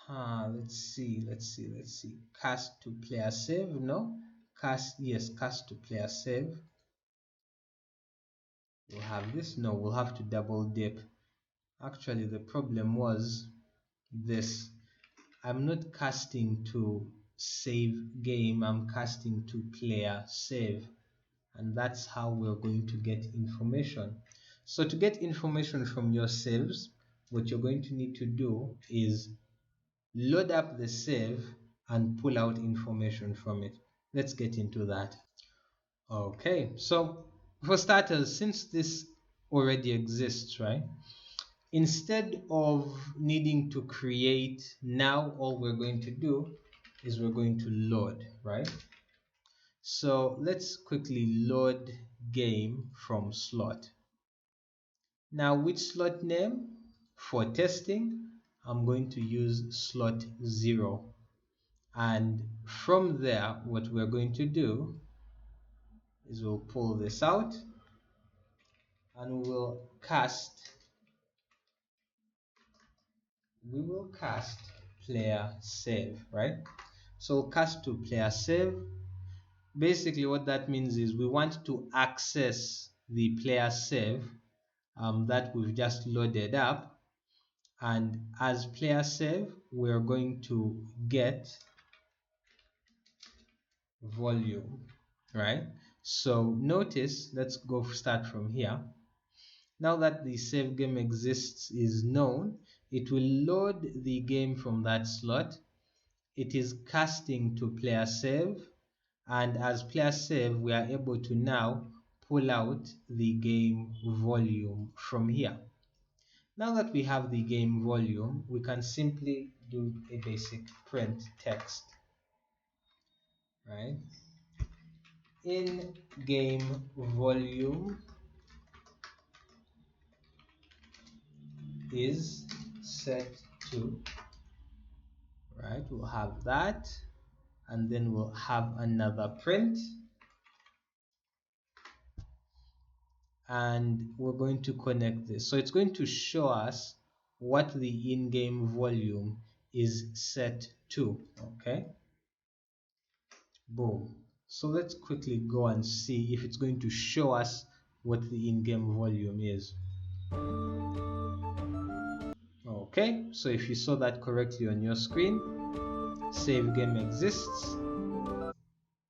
Let's see. Cast to player save, no? Yes, cast to player save. We'll have this, no, we'll have to double dip. Actually, the problem was this. I'm not casting to save game, I'm casting to player save. And that's how we're going to get information. So to get information from your saves, what you're going to need to do is load up the save and pull out information from it. Let's get into that. Okay, so for starters, since this already exists, right? Instead of needing to create, now all we're going to do is we're going to load, right? So let's quickly load game from slot. Now, which slot name? For testing, I'm going to use slot 0. And from there, what we're going to do is we'll pull this out and we will cast player save, right? So cast to player save. Basically, what that means is we want to access the player save that we've just loaded up, and as player save we're going to get volume, right? So notice, let's go start from here. Now that the save game exists is known, it will load the game from that slot. It is casting to player save, and as player save we are able to now pull out the game volume from here. Now that we have the game volume, we can simply do a basic print text, right? In game volume is set to, right? We'll have that, and then we'll have another print, and we're going to connect this. So it's going to show us what the in-game volume is set to, okay? Boom. So let's quickly go and see if it's going to show us what the in-game volume is. Okay, so if you saw that correctly on your screen, save game exists,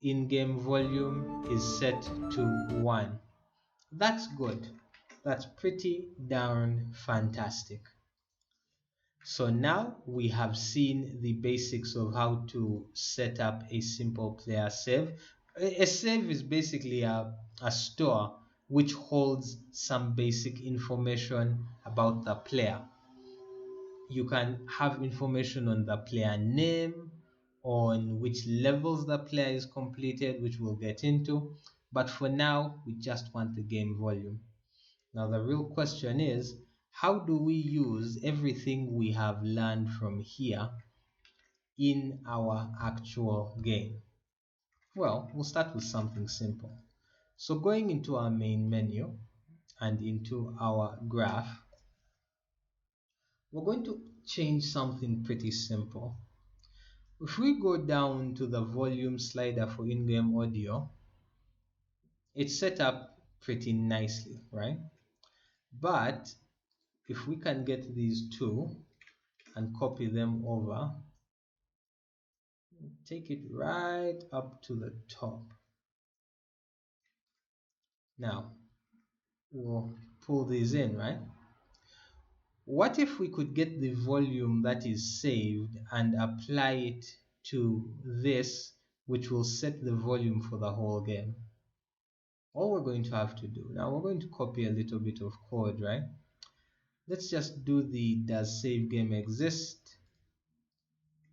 in-game volume is set to 1. That's good. That's pretty darn fantastic. So now we have seen the basics of how to set up a simple player save. A save is basically a store which holds some basic information about the player. You can have information on the player name, on which levels the player is completed, which we'll get into. But for now, we just want the game volume. Now, the real question is, how do we use everything we have learned from here in our actual game? Well, we'll start with something simple. So going into our main menu and into our graph, we're going to change something pretty simple. If we go down to the volume slider for in-game audio, it's set up pretty nicely, right? But if we can get these two and copy them over, take it right up to the top. Now, we'll pull these in, right? What if we could get the volume that is saved and apply it to this, which will set the volume for the whole game? All we're going to have to do, now we're going to copy a little bit of code, right? Let's just do the does save game exist,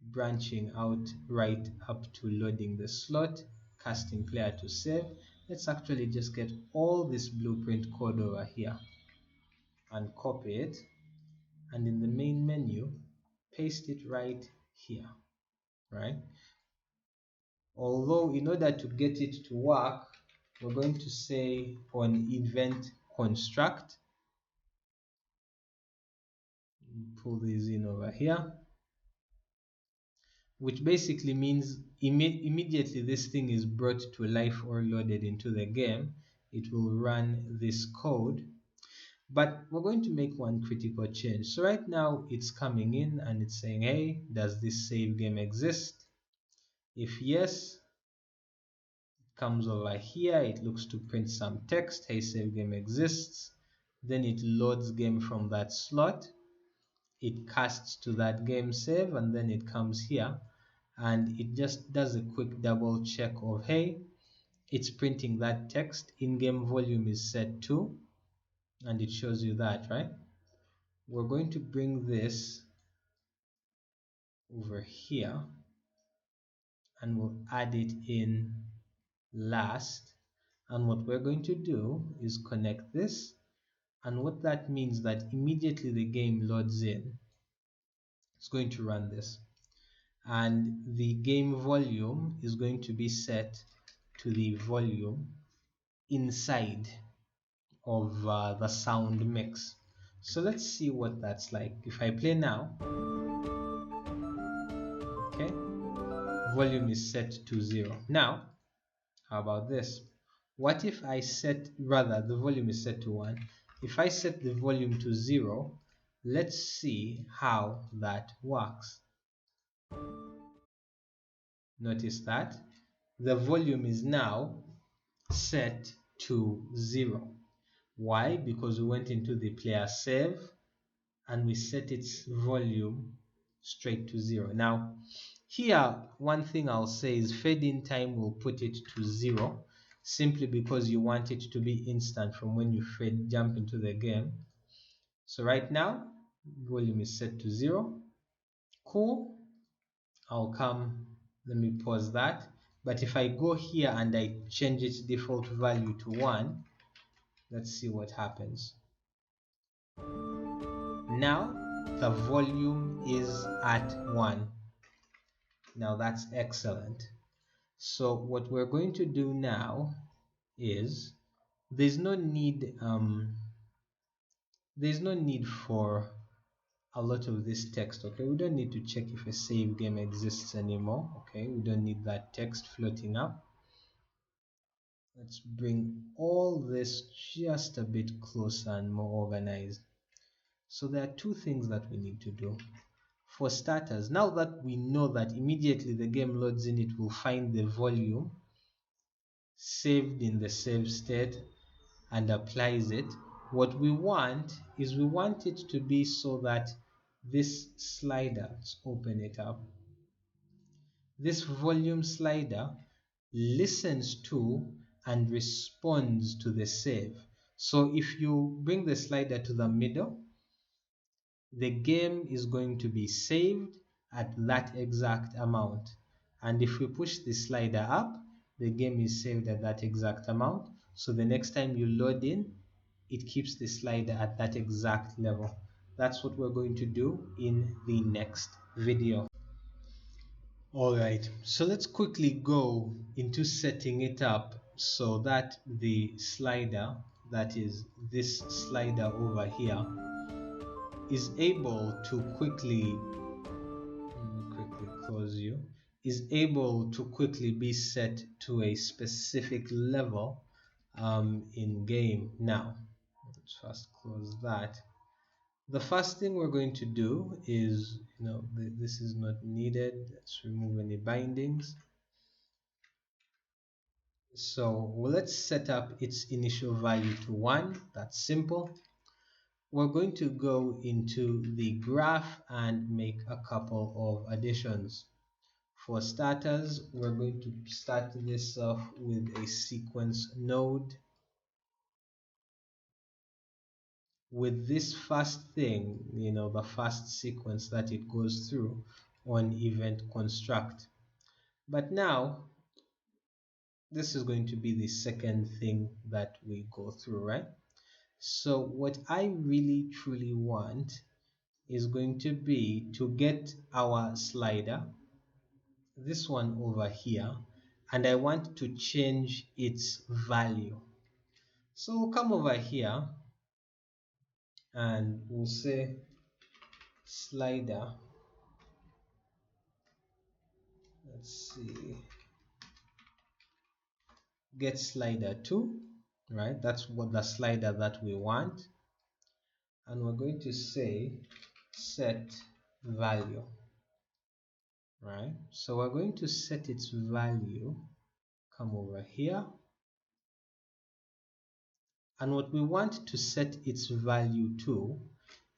branching out right up to loading the slot, casting player to save. Let's actually just get all this blueprint code over here and copy it, and in the main menu paste it right here, right? Although in order to get it to work, we're going to say on event construct, pull these in over here, which basically means immediately this thing is brought to life or loaded into the game, it will run this code. But we're going to make one critical change. So right now it's coming in and it's saying, hey, does this save game exist? If yes, it comes over here, it looks to print some text, hey, save game exists. Then it loads game from that slot, it casts to that game save, and then it comes here and it just does a quick double check of, hey, it's printing that text, in-game volume is set to, and it shows you that, right? We're going to bring this over here and we'll add it in last, and what we're going to do is connect this, and what that means that immediately the game loads in, it's going to run this, and the game volume is going to be set to the volume inside of the sound mix. So let's see what that's like. If I play now, okay, volume is set to 0. Now, how about this? What if I set, rather the volume is set to 1. If I set the volume to 0, let's see how that works. Notice that the volume is now set to 0. Why? Because we went into the player save and we set its volume straight to 0. Now, here, one thing I'll say is fade in time will put it to 0, simply because you want it to be instant from when you jump into the game. So right now, volume is set to 0. Cool. I'll come, let me pause that. But if I go here and I change its default value to 1, let's see what happens. Now the volume is at 1. Now that's excellent. So what we're going to do now is there's no need for a lot of this text. Okay, we don't need to check if a save game exists anymore. Okay, we don't need that text floating up. Let's bring all this just a bit closer and more organized. So there are two things that we need to do. For starters, now that we know that immediately the game loads in, it will find the volume saved in the save state and applies it. What we want is we want it to be so that this slider, let's open it up, this volume slider listens to and responds to the save. So if you bring the slider to the middle, the game is going to be saved at that exact amount. And if we push the slider up, the game is saved at that exact amount. So the next time you load in, it keeps the slider at that exact level. That's what we're going to do in the next video. Alright, so let's quickly go into setting it up so that the slider, that is this slider over here, is able to quickly, let me quickly close you, is able to quickly be set to a specific level in game. Now, let's first close that. The first thing we're going to do is, this is not needed. Let's remove any bindings. So let's set up its initial value to 1. That's simple. We're going to go into the graph and make a couple of additions. For starters, we're going to start this off with a sequence node. With this first thing, the first sequence that it goes through on event construct. But now, this is going to be the second thing that we go through, right? So what I really truly want is going to be to get our slider, this one over here, and I want to change its value. So we'll come over here and we'll say slider, let's see, get slider 2, right? That's what the slider that we want. And we're going to say set value, right? So we're going to set its value, come over here, and what we want to set its value to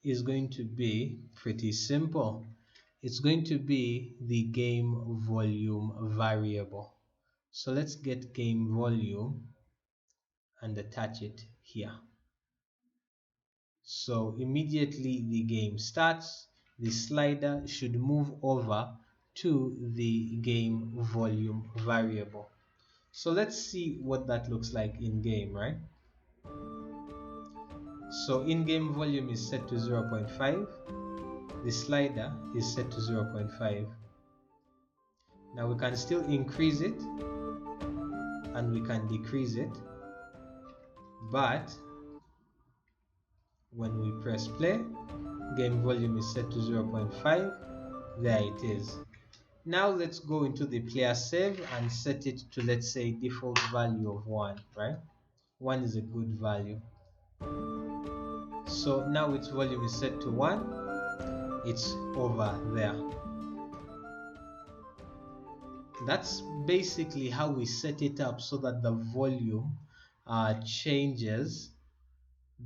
is going to be pretty simple. It's going to be the game volume variable. So let's get game volume and attach it here. So immediately the game starts, the slider should move over to the game volume variable. So let's see what that looks like in game, right? So in-game volume is set to 0.5. The slider is set to 0.5. Now we can still increase it and we can decrease it, but when we press play, game volume is set to 0.5. There it is. Now let's go into the player save and set it to, let's say, default value of 1, right? 1 is a good value. So now its volume is set to 1. It's over there. That's basically how we set it up so that the volume changes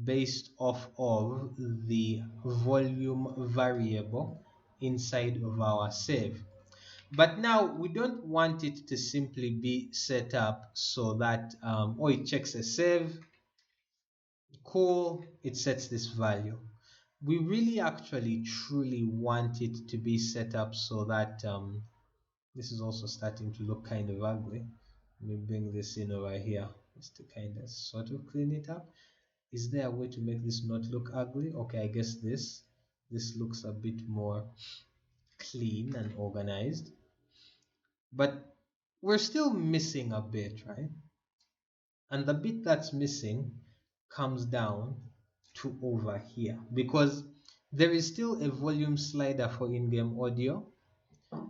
based off of the volume variable inside of our save. But now we don't want it to simply be set up so that it checks a save, cool, it sets this value. We really actually truly want it to be set up so that this is also starting to look kind of ugly. Let me bring this in over here just to kind of sort of clean it up. Is there a way to make this not look ugly? Okay, I guess this looks a bit more clean and organized. But we're still missing a bit, right? And the bit that's missing comes down to over here, because there is still a volume slider for in-game audio,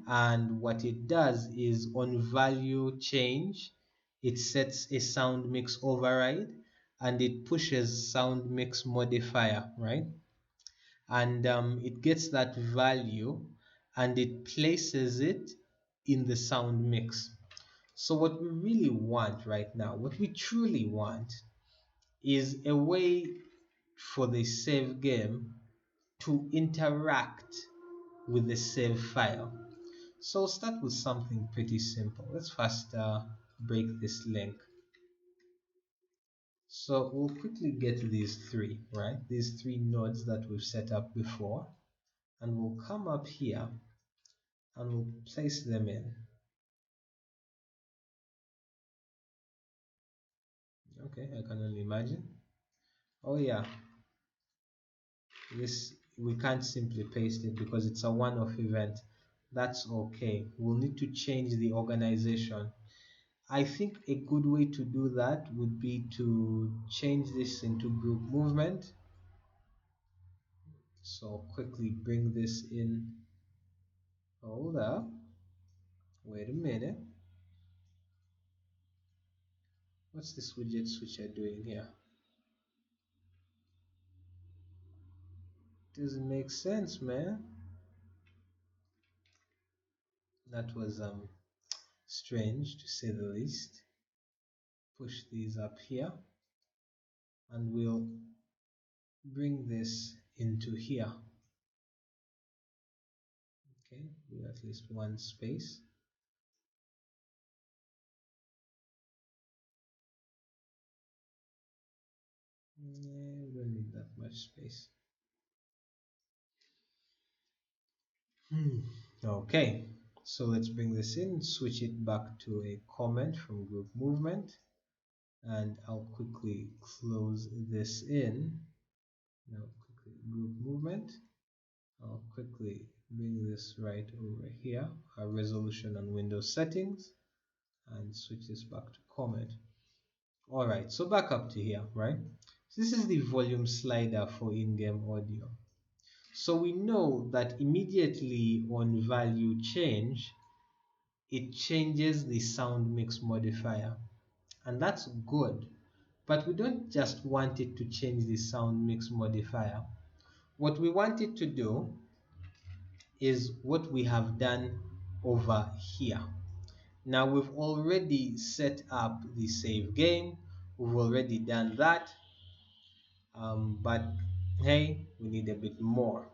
and what it does is on value change, it sets a sound mix override and it pushes sound mix modifier, right? And it gets that value and it places it in the sound mix. So what we really want right now, what we truly want, is a way for the save game to interact with the save file. So we'll start with something pretty simple. Let's first break this link. So we'll quickly get these three, right? These three nodes that we've set up before, and we'll come up here and we'll place them in. Okay, I can only imagine. Oh yeah, this we can't simply paste it because it's a one-off event. That's okay. We'll need to change the organization. I think a good way to do that would be to change this into group movement. So I'll quickly bring this in. Hold up. Wait a minute. What's this widget switcher doing here? Doesn't make sense, man. That was strange to say the least. Push these up here and we'll bring this into here. Okay, with at least one space. We don't need that much space. Okay, so let's bring this in, switch it back to a comment from group movement, and I'll quickly close this in. Now quickly group movement. I'll quickly bring this right over here, our resolution and Windows settings, and switch this back to comment. Alright, so back up to here, right? So this is the volume slider for in-game audio. So we know that immediately on value change, it changes the sound mix modifier, and that's good. But we don't just want it to change the sound mix modifier. What we want it to do is what we have done over here. Now we've already set up the save game, we've already done that, but hey, we need a bit more.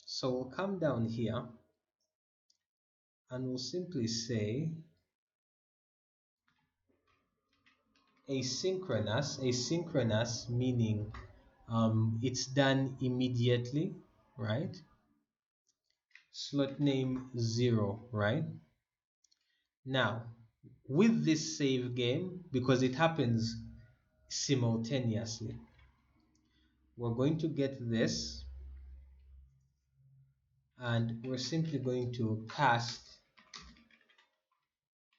So we'll come down here and we'll simply say asynchronous meaning it's done immediately, right? Slot name 0, right? Now with this save game, because it happens simultaneously, we're going to get this and we're simply going to cast,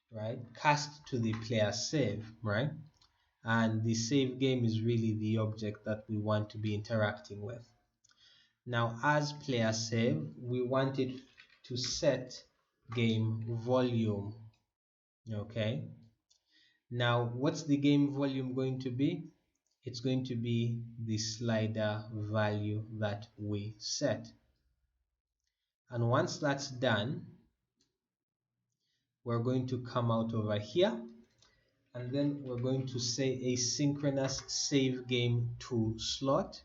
right? Cast to the player save, right? And the save game is really the object that we want to be interacting with. Now as player save, we want it to set game volume. Okay, now what's the game volume going to be? It's going to be the slider value that we set. And once that's done, we're going to come out over here and then we're going to say asynchronous save game to slot.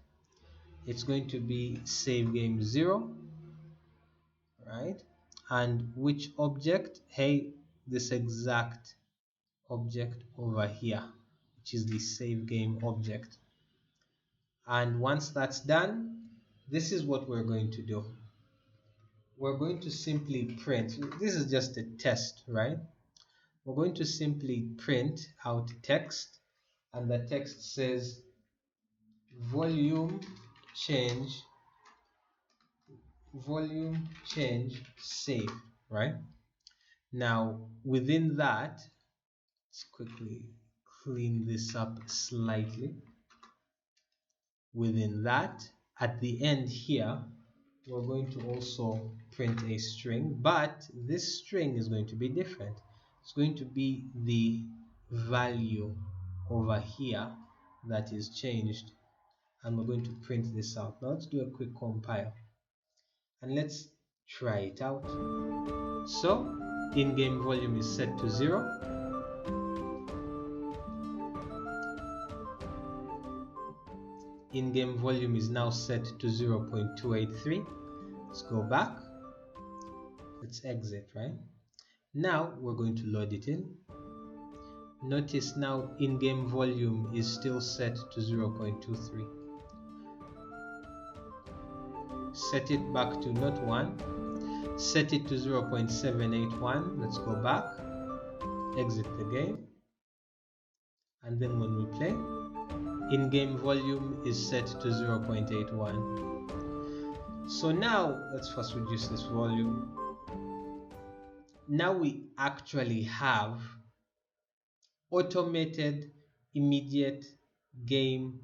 It's going to be save game 0, right? And which object? Hey, this exact object over here, which is the save game object. And once that's done, this is what we're going to do. We're going to simply print. This is just a test, right? We're going to simply print out text, and the text says volume change save, right? Now within that, let's quickly clean this up slightly. Within that, at the end here, we're going to also print a string, but this string is going to be different. It's going to be the value over here that is changed, and we're going to print this out. Now let's do a quick compile and let's try it out. So in-game volume is set to 0. In-game volume is now set to 0.283. Let's go back. Let's exit, right? Now we're going to load it in. Notice now in-game volume is still set to 0.23. Set it back to not 1. Set it to 0.781. Let's go back. Exit the game. And then when we play, in-game volume is set to 0.81. So now let's first reduce this volume. Now we actually have automated immediate game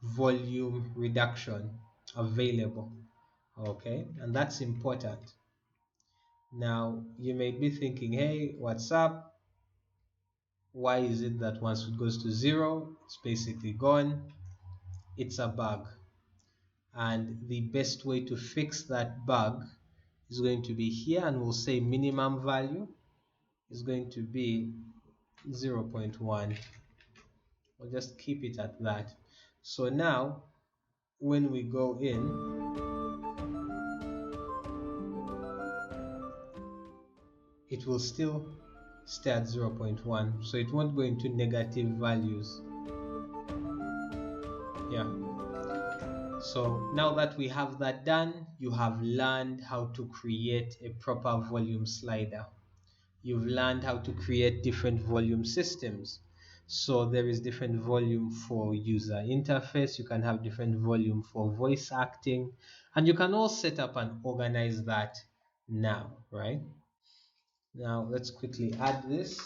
volume reduction available. Okay, and that's important. Now you may be thinking, hey, what's up? Why is it that once it goes to 0, it's basically gone? It's a bug. And the best way to fix that bug is going to be here, and we'll say minimum value is going to be 0.1. We'll just keep it at that. So now when we go in, it will still stay at 0.1, so it won't go into negative values. Yeah. So now that we have that done, you have learned how to create a proper volume slider. You've learned how to create different volume systems. So there is different volume for user interface, you can have different volume for voice acting, and you can all set up and organize that now, right? Now let's quickly add this.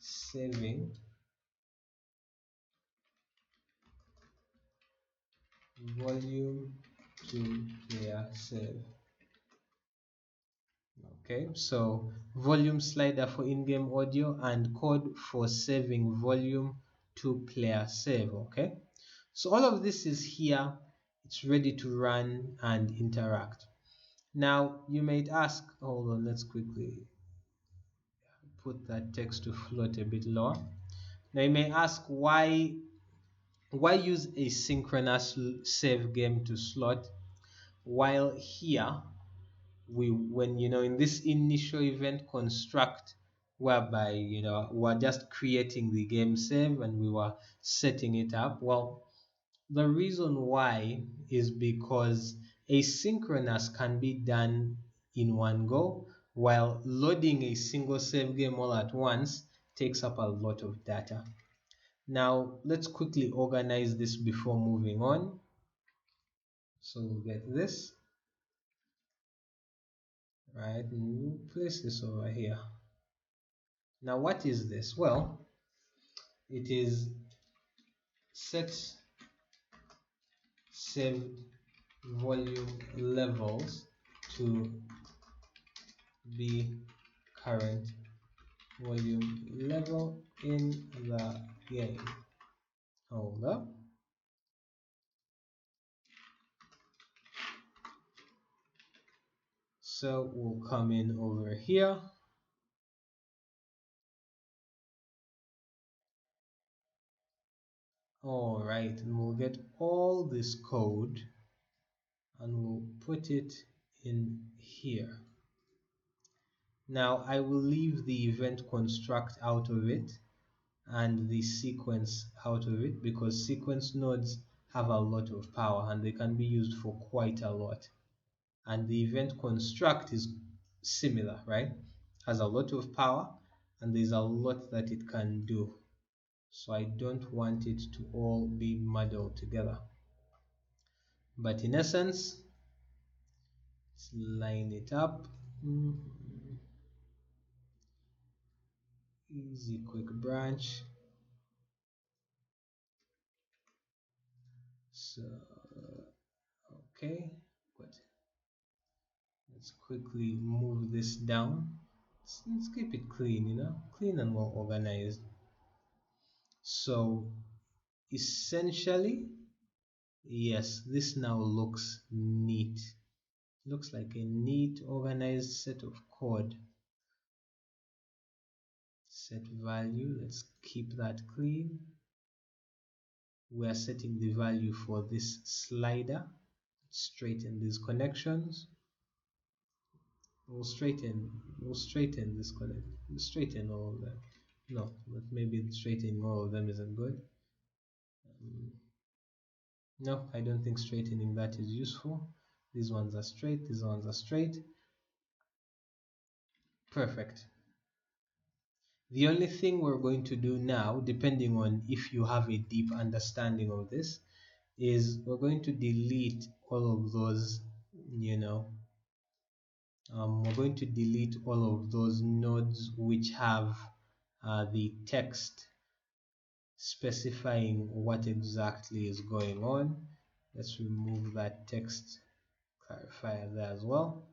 Saving volume to player save. Okay, so volume slider for in-game audio and code for saving volume to player save. Okay, so all of this is here, it's ready to run and interact. Now you might ask, hold on, let's quickly put that text to float a bit lower. Now you may ask, why use a synchronous save game to slot, while here when in this initial event construct, whereby we're just creating the game save and we were setting it up. Well, the reason why is because asynchronous can be done in one go, while loading a single save game all at once takes up a lot of data. Now let's quickly organize this before moving on. So we'll get this right, and we'll place this over here. Now what is this? Well, it is set saved volume levels to be current volume level in the game. Hold up. So we'll come in over here. All right, and we'll get all this code and we'll put it in here. Now I will leave the event construct out of it and the sequence out of it, because sequence nodes have a lot of power and they can be used for quite a lot. And the event construct is similar, right? Has a lot of power and there's a lot that it can do. So I don't want it to all be muddled together. But in essence, let's line it up. Easy quick branch. So okay, good. Let's quickly move this down. Let's keep it clean, clean and well organized. So essentially, yes, this now looks neat. Looks like a neat organized set of code. Set value, let's keep that clean. We are setting the value for this slider. Straighten these connections. we'll straighten this connect, straighten all of them. No, but maybe straightening all of them isn't good. Um, no, I don't think straightening that is useful. These ones are straight, these ones are straight. Perfect. The only thing we're going to do now, depending on if you have a deep understanding of this, is we're going to delete all of those, you know, we're going to delete all of those nodes which have the text specifying what exactly is going on. Let's remove that text clarifier there as well.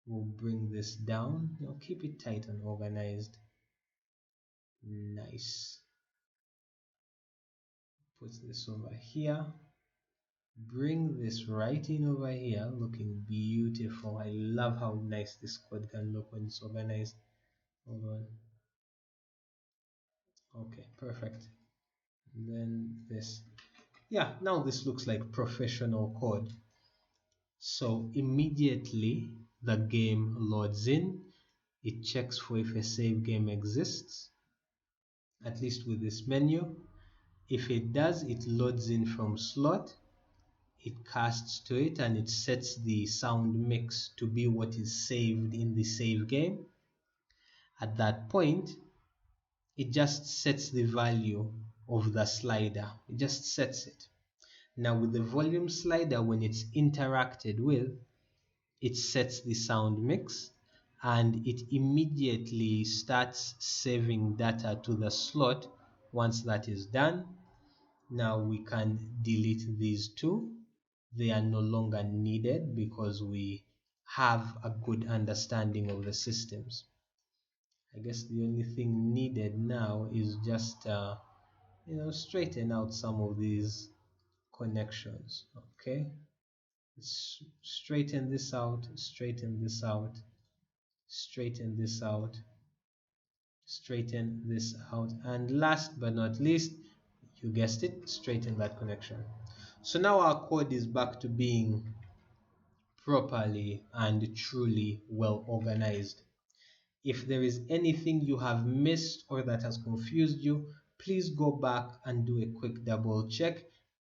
We'll bring this down. Keep it tight and organized. Nice. Put this over here. Bring this right in over here, looking beautiful. I love how nice this code can look when it's organized. Hold on. Okay, perfect. And then this. Yeah, now this looks like professional code. So immediately the game loads in, it checks for if a save game exists, at least with this menu. If it does, it loads in from slot, it casts to it, and it sets the sound mix to be what is saved in the save game. At that point, it just sets the value of the slider. It just sets it. Now with the volume slider, when it's interacted with, it sets the sound mix and it immediately starts saving data to the slot. Once that is done, now we can delete these two. They are no longer needed because we have a good understanding of the systems. I guess the only thing needed now is just straighten out some of these connections. Okay, let's straighten this out, straighten this out, straighten this out, straighten this out, and last but not least, you guessed it, straighten that connection. So now our code is back to being properly and truly well organized. If there is anything you have missed or that has confused you, please go back and do a quick double check.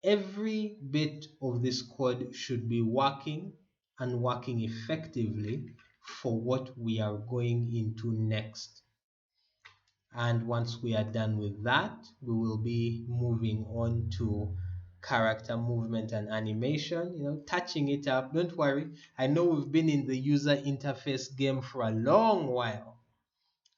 Every bit of this code should be working and working effectively for what we are going into next. And once we are done with that, we will be moving on to character movement and animation, touching it up. Don't worry, I know we've been in the user interface game for a long while,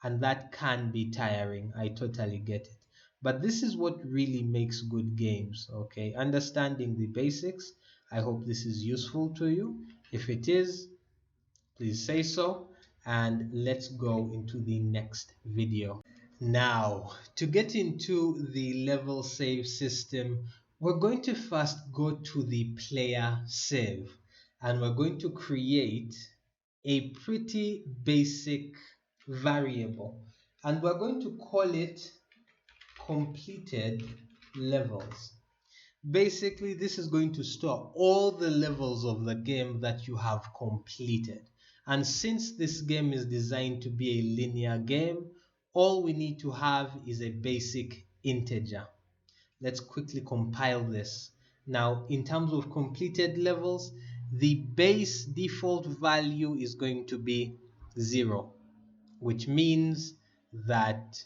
and that can be tiring. I totally get it. But this is what really makes good games, okay? Understanding the basics. I hope this is useful to you. If it is, please say so, and let's go into the next video. Now, to get into the level save system, we're going to first go to the player save, and we're going to create a pretty basic variable, and we're going to call it completed levels. Basically, this is going to store all the levels of the game that you have completed. And since this game is designed to be a linear game, all we need to have is a basic integer. Let's quickly compile this. Now, in terms of completed levels, the base default value is going to be 0, which means that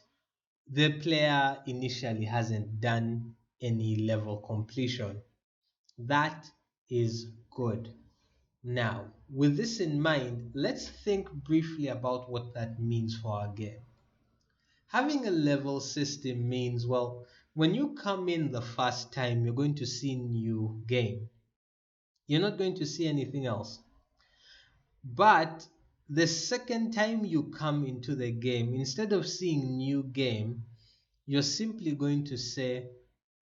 the player initially hasn't done any level completion. That is good. Now, with this in mind, let's think briefly about what that means for our game. Having a level system means, well, when you come in the first time, you're going to see new game. You're not going to see anything else. But the second time you come into the game, instead of seeing new game, you're simply going to say,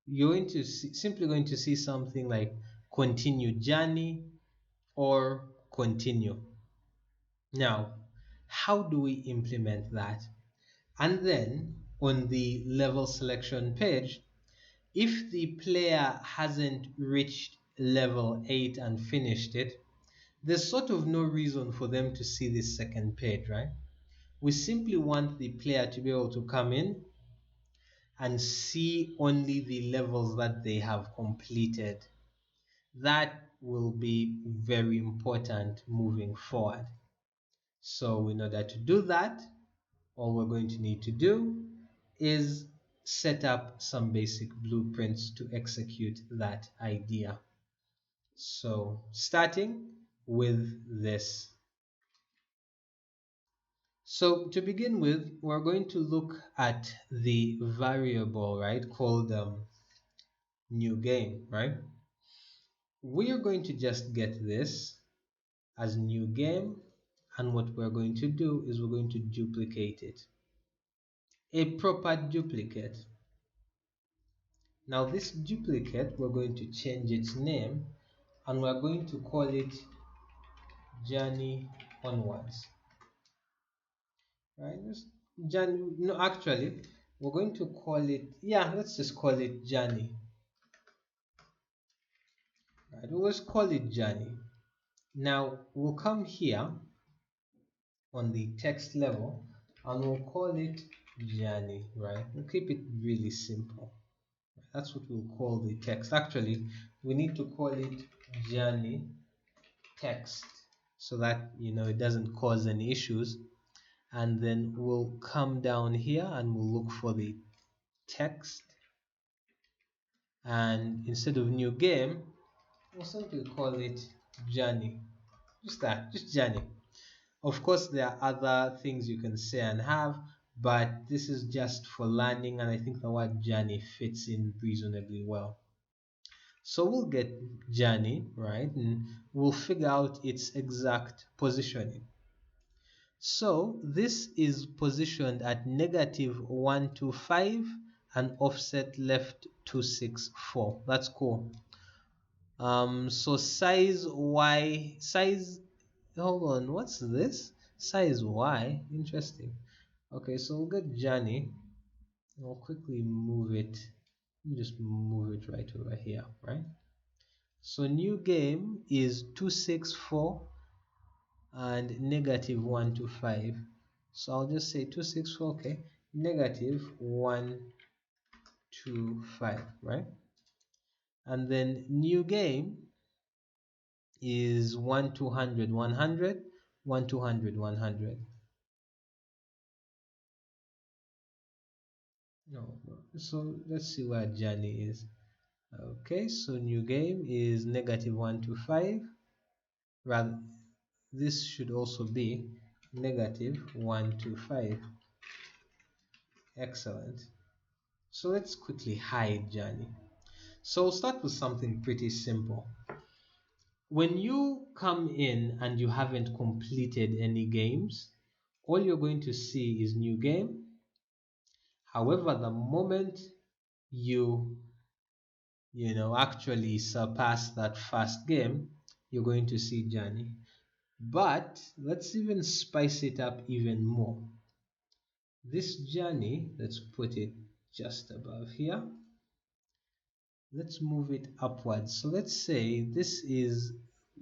simply going to see something like continue journey or continue. Now, how do we implement that? And then on the level selection page, if the player hasn't reached level 8 and finished it, There's sort of no reason for them to see this second page, right? We simply want the player to be able to come in and see only the levels that they have completed. That will be very important moving forward. So in order to do that, all we're going to need to do is set up some basic blueprints to execute that idea. So starting with this. So to begin with, we're going to look at the variable, right, called new game, right? We are going to just get this as new game, and what we're going to do is we're going to duplicate it. A proper duplicate. Now this duplicate, we're going to change its name and we're going to call it journey onwards. Right? Journey, no, actually, we're going to call it, yeah, let's just call it journey. Right? We'll just call it journey. Now we'll come here on the text level and we'll call it journey, right? We'll keep it really simple. That's what we'll call the text. Actually, we need to call it journey text so that it doesn't cause any issues. And then we'll come down here and we'll look for the text, and instead of new game we'll simply call it journey. Just that, just journey. Of course there are other things you can say and have, but this is just for learning, and I think the word journey fits in reasonably well. So we'll get journey, right, and we'll figure out its exact positioning. So this is positioned at -125 and offset left 264. That's cool. So size Y, hold on, what's this? Size Y, interesting. Okay, so we'll get journey. I'll quickly move it. Let me just move it right over here, right? So new game is 264 and -125. So I'll just say 264, okay, -125, right? And then new game is 1 200 100 1 200 100. No, so let's see where journey is. Okay, so new game is -125. Rather, this should also be -125. Excellent. So let's quickly hide journey. So we'll start with something pretty simple. When you come in and you haven't completed any games, all you're going to see is new game. However, the moment you actually surpass that first game, you're going to see journey. But let's even spice it up even more. This journey, let's put it just above here. Let's move it upwards. So let's say this is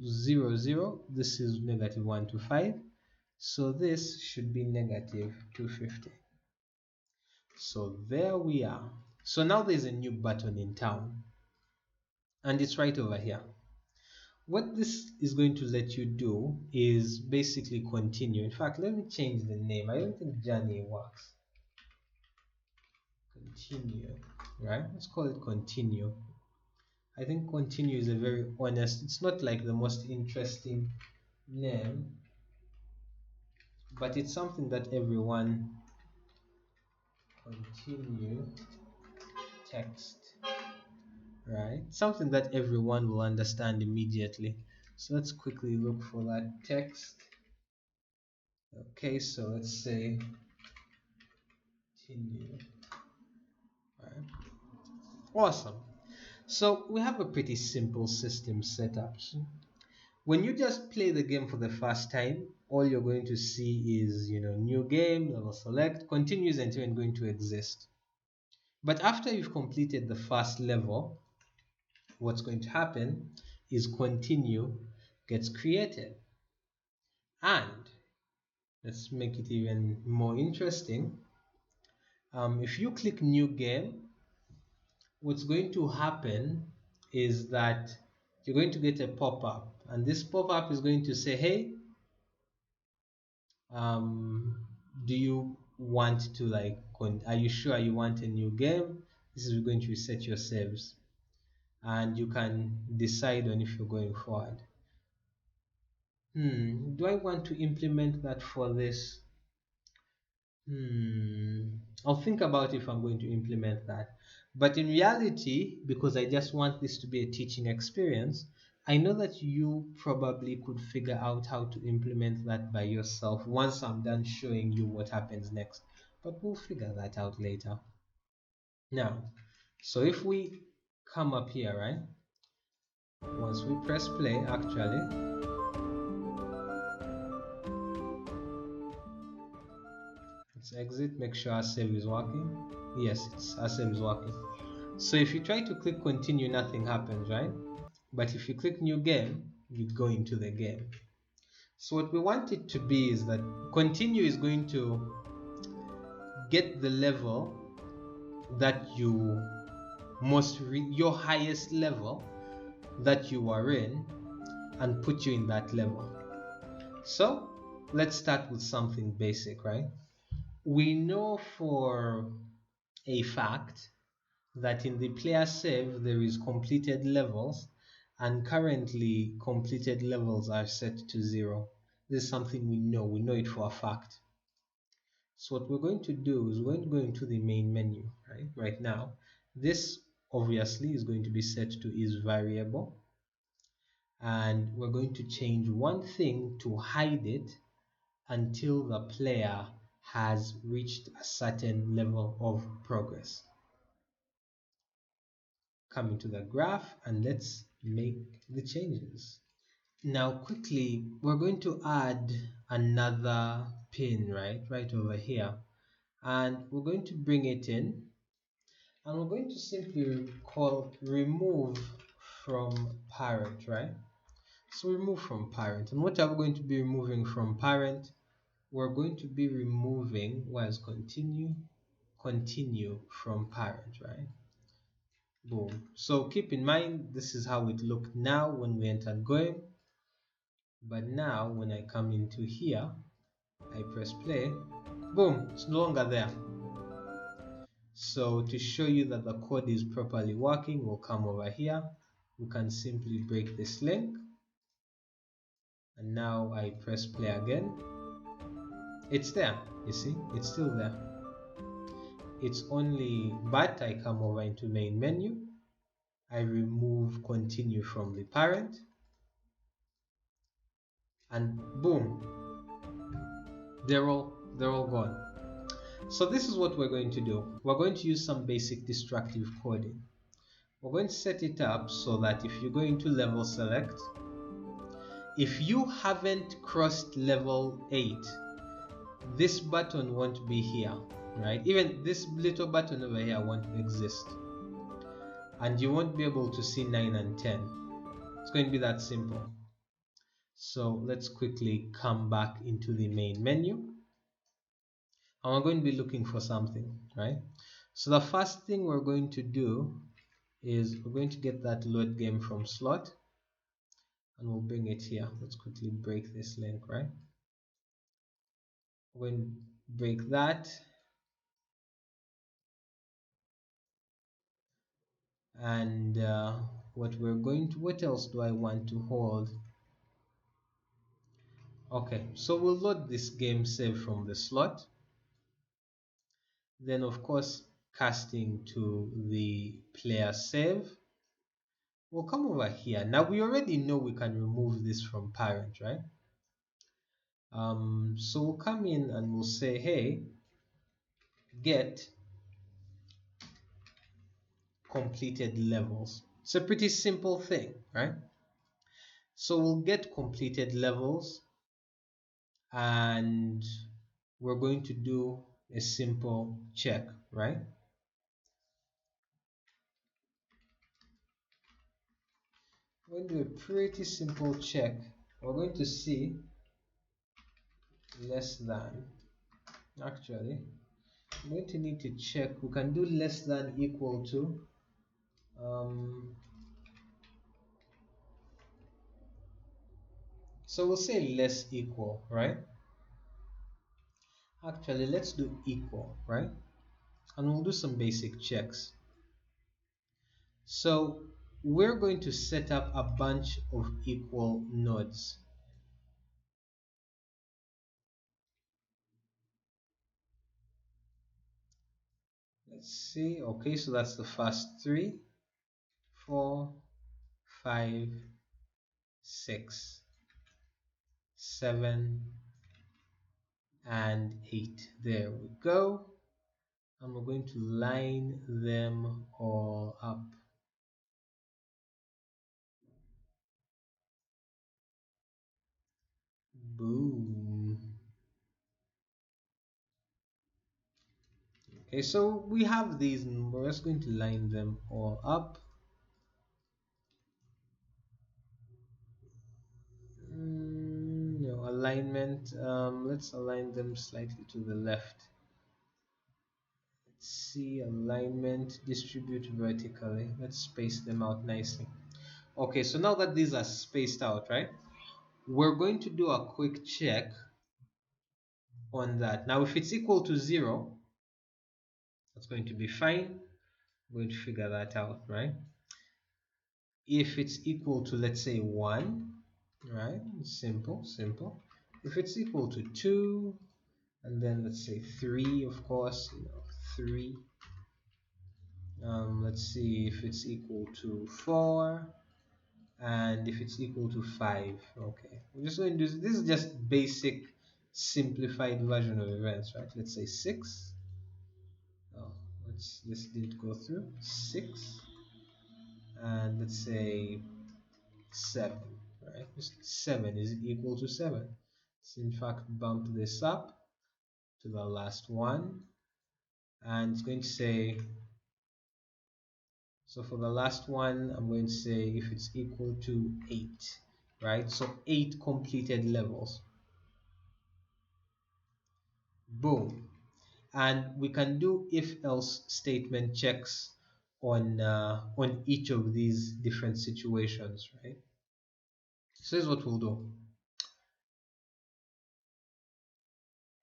0 0, this is -125, so this should be -250. So there we are. So now there's a new button in town, and it's right over here. What this is going to let you do is basically continue. In fact, let me change the name. I don't think journey works. Continue, right? Let's call it continue. I think continue is a very honest, it's not like the most interesting name, but it's something that everyone, continue text, right? Something that everyone will understand immediately. So let's quickly look for that text. Okay, so let's say continue, right? Awesome. So we have a pretty simple system set up. When you just play the game for the first time, all you're going to see is, new game, level select, continues until it's going to exist. But after you've completed the first level, what's going to happen is continue gets created. And let's make it even more interesting. If you click new game, what's going to happen is that you're going to get a pop-up, and this pop-up is going to say, hey, um, do you want to are you sure you want a new game? This is going to reset your saves, and you can decide on if you're going forward. Do I want to implement that for this? I'll think about if I'm going to implement that. But in reality, because I just want this to be a teaching experience, I know that you probably could figure out how to implement that by yourself once I'm done showing you what happens next. But we'll figure that out later. Now, so if we come up here, right? Once we press play, actually, let's exit, make sure our save is working. Yes, our save is working. So if you try to click continue, nothing happens, right? But if you click new game, you go into the game. So what we want it to be is that continue is going to get the level that your highest level that you are in and put you in that level. So let's start with something basic, right? We know for a fact that in the player save there is completed levels, and currently completed levels are set to 0. This is something we know it for a fact. So what we're going to do is we're going to go into the main menu, right now. This obviously is going to be set to is variable, and we're going to change one thing to hide it until the player has reached a certain level of progress. Come into the graph and let's make the changes. Now quickly, we're going to add another pin right over here, and we're going to bring it in, and we're going to simply call remove from parent, right? So remove from parent, and what are we going to be removing from parent? We're going to be removing continue from parent, right? Boom. So keep in mind, this is how it looked now when we entered game, but now when I come into here, I press play, boom, it's no longer there. So to show you that the code is properly working, we'll come over here. We can simply break this link, and now I press play again. It's there, you see, it's still there. It's only, but I come over into main menu, I remove continue from the parent, and boom, they're all gone. So this is what we're going to do. We're going to use some basic destructive coding. We're going to set it up so that if you go into level select, if you haven't crossed level 8, this button won't be here, right? Even this little button over here won't exist, and you won't be able to see 9 and 10. It's going to be that simple. So let's quickly come back into the main menu, and we're going to be looking for something, right? So the first thing we're going to do is we're going to get that load game from slot, and we'll bring it here. Let's quickly break this link, right? We're going to break that, and what else do I want to hold? Okay, so we'll load this game save from the slot, then of course casting to the player save. We'll come over here. Now we already know we can remove this from parent, right? So we'll come in and we'll say, hey, get completed levels. It's a pretty simple thing, right? So we'll get completed levels, and we're going to do a simple check, right? We're going to do a pretty simple check we're going to see less than. Actually, I'm going to need to check. We can do less than equal to. So we'll say less equal, right? Actually, let's do equal, right? And we'll do some basic checks. So we're going to set up a bunch of equal nodes. Let's see. Okay, so that's the first 3, 4, 5, 6, 7, and 8. There we go. And we're going to line them all up. Boom. Okay, so we have these, and we're just going to line them all up. No alignment. Let's align them slightly to the left. Let's see, alignment, distribute vertically. Let's space them out nicely. Okay, so now that these are spaced out, right? We're going to do a quick check on that. Now, if it's equal to 0, that's going to be fine. We're going to figure that out, right? If it's equal to, let's say, 1, right? Simple, simple. If it's equal to 2, and then let's say 3, of course, 3. Let's see if it's equal to 4, and if it's equal to 5. Okay, we're just going to do this is just basic simplified version of events, right? Let's say 6. Oh, this didn't go through. 6, and let's say 7, right? Just 7 is equal to 7. Let's in fact bump this up to the last one, and it's going to say, so for the last one I'm going to say if it's equal to 8, right? So 8 completed levels. Boom. And we can do if else statement checks on each of these different situations, right? So here's what we'll do.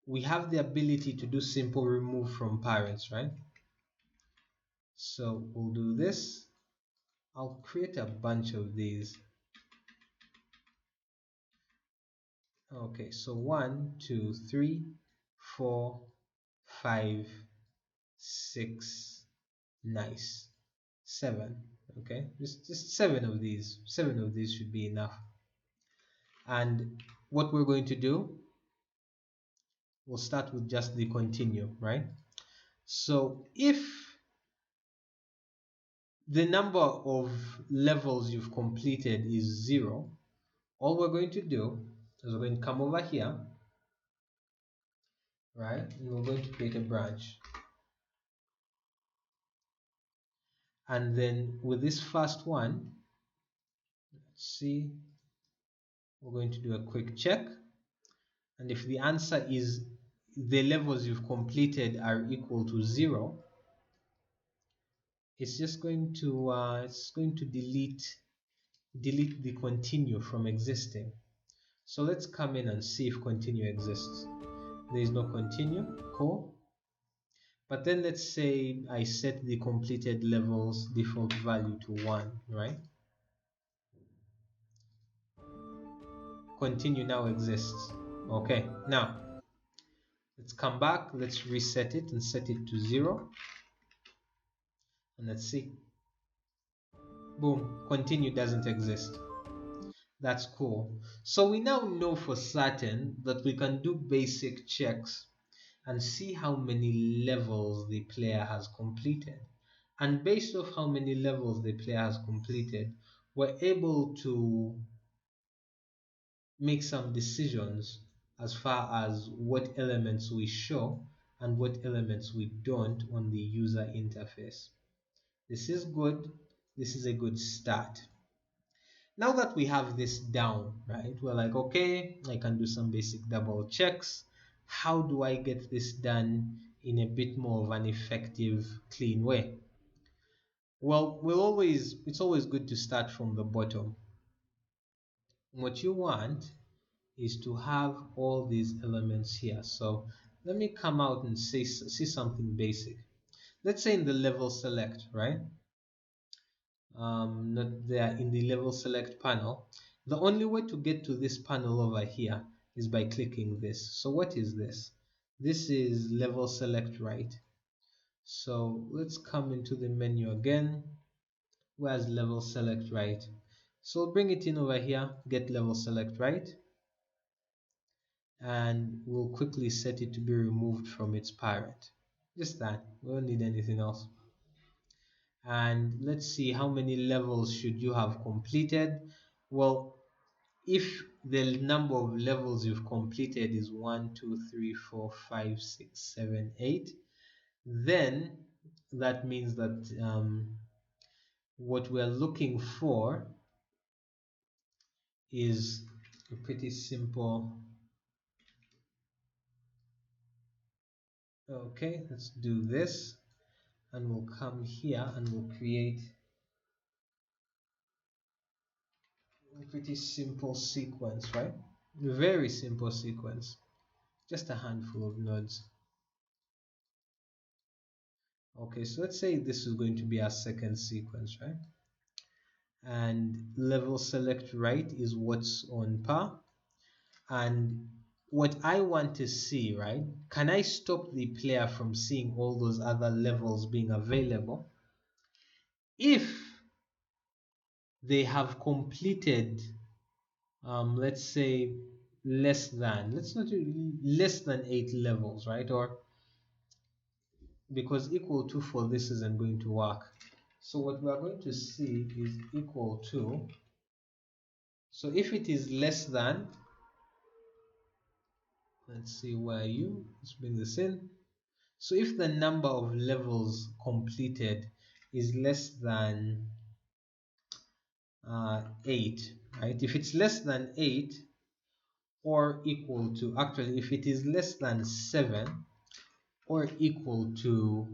We have the ability to do simple remove from parents, right? So we'll do this. I'll create a bunch of these. Okay, so 1, 2, 3, 4, 5, 6, nice, 7. Okay, just 7 of these. 7 of these should be enough. And what we're going to do, we'll start with just the continue, right? So if the number of levels you've completed is 0, all we're going to do is we're going to come over here, right? And we're going to create a branch. And then with this first one, let's see, we're going to do a quick check. And if the answer is the levels you've completed are equal to 0, it's just going to delete the continue from existing. So let's come in and see if continue exists. There is no continue. Cool. But then let's say I set the completed levels default value to 1, right? Continue now exists. Okay, now let's come back, let's reset it and set it to 0, and let's see. Boom, continue doesn't exist. That's cool. So we now know for certain that we can do basic checks and see how many levels the player has completed. And based off how many levels the player has completed, we're able to make some decisions as far as what elements we show and what elements we don't on the user interface. This is good. This is a good start. Now that we have this down, right, we're like, okay, I can do some basic double checks. How do I get this done in a bit more of an effective, clean way? Well, it's always good to start from the bottom. What you want is to have all these elements here. So let me come out and see something basic. Let's say in the level select, right? Not there in the level select panel. The only way to get to this panel over here is by clicking this. So what is this? This is level select right. So let's come into the menu again. Where's level select right? So bring it in over here, get level select right, and we'll quickly set it to be removed from its parent. Just that, we don't need anything else. And let's see, how many levels should you have completed? Well, if the number of levels you've completed is 1, 2, 3, 4, 5, 6, 7, 8, then that means that what we're looking for is a pretty simple. Okay, let's do this, and we'll come here and we'll create a pretty simple sequence, right? Very simple sequence, just a handful of nodes. Okay, so let's say this is going to be our second sequence, right? And level select right is what's on par. And what I want to see, right? Can I stop the player from seeing all those other levels being available? If they have completed, let's say let's not do less than 8 levels, right? Or because equal to for this isn't going to work. So what we are going to see is equal to, so if it is less than, let's see where let's bring this in. So if the number of levels completed is less than 8, right? If it's less than 8 or equal to, actually, if it is less than 7 or equal to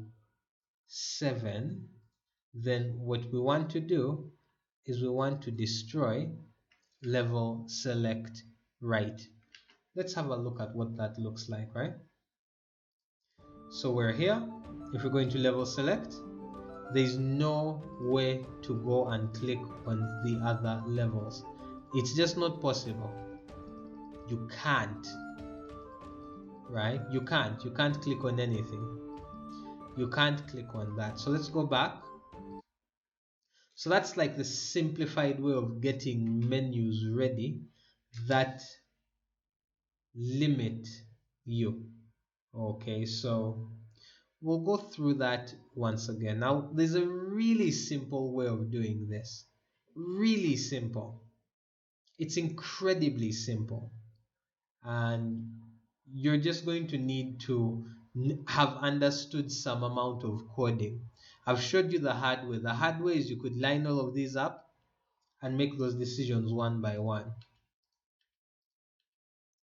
7, then what we want to do is we want to destroy level select right. Let's have a look at what that looks like, right? So we're here. If we're going to level select, there's no way to go and click on the other levels. It's just not possible. You can't, right? You can't click on anything. You can't click on that. So let's go back. So that's like the simplified way of getting menus ready that limit you. Okay, so we'll go through that once again. Now, there's a really simple way of doing this. Really simple. It's incredibly simple. And you're just going to need to have understood some amount of coding. I've showed you the hard way. The hard way is you could line all of these up and make those decisions one by one,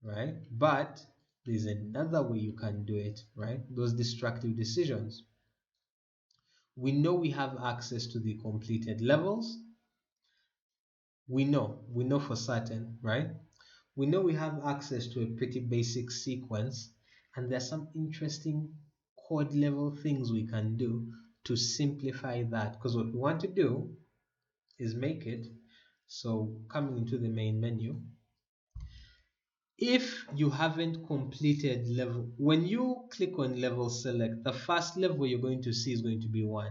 right? But there's another way you can do it, right? Those destructive decisions. We know we have access to the completed levels. We know for certain, right? We know we have access to a pretty basic sequence, and there's some interesting code level things we can do to simplify that, because what we want to do is make it so, coming into the main menu, if you haven't completed level, when you click on level select, the first level you're going to see is going to be 1.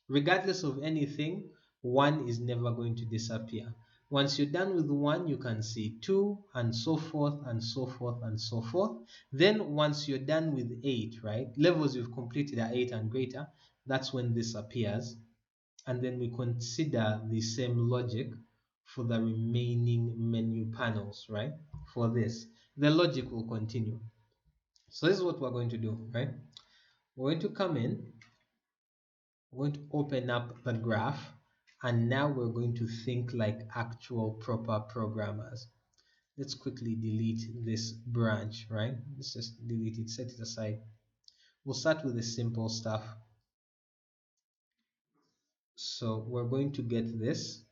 Regardless of anything, 1 is never going to disappear. Once you're done with 1, you can see 2, and so forth and so forth and so forth. Then once you're done with 8, right, levels you've completed are 8 and greater, that's when this appears. And then we consider the same logic for the remaining menu panels, right? For this, the logic will continue. So this is what we're going to do, right? We're going to come in, we're going to open up the graph, And now we're going to think like actual proper programmers. Let's quickly delete this branch, right? Let's just delete it, set it aside. We'll start with the simple stuff. So we're going to get this.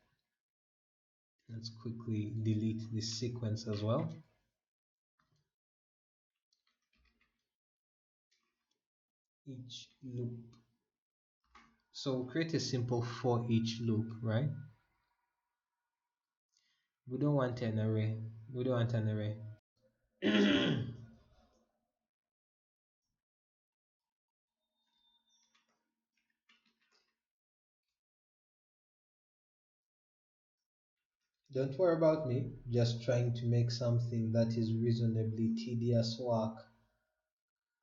Let's quickly delete this sequence as well. Each loop. So we'll create a simple for each loop, right? We don't want an array. We don't want an array. Don't worry about me, just trying to make something that is reasonably tedious work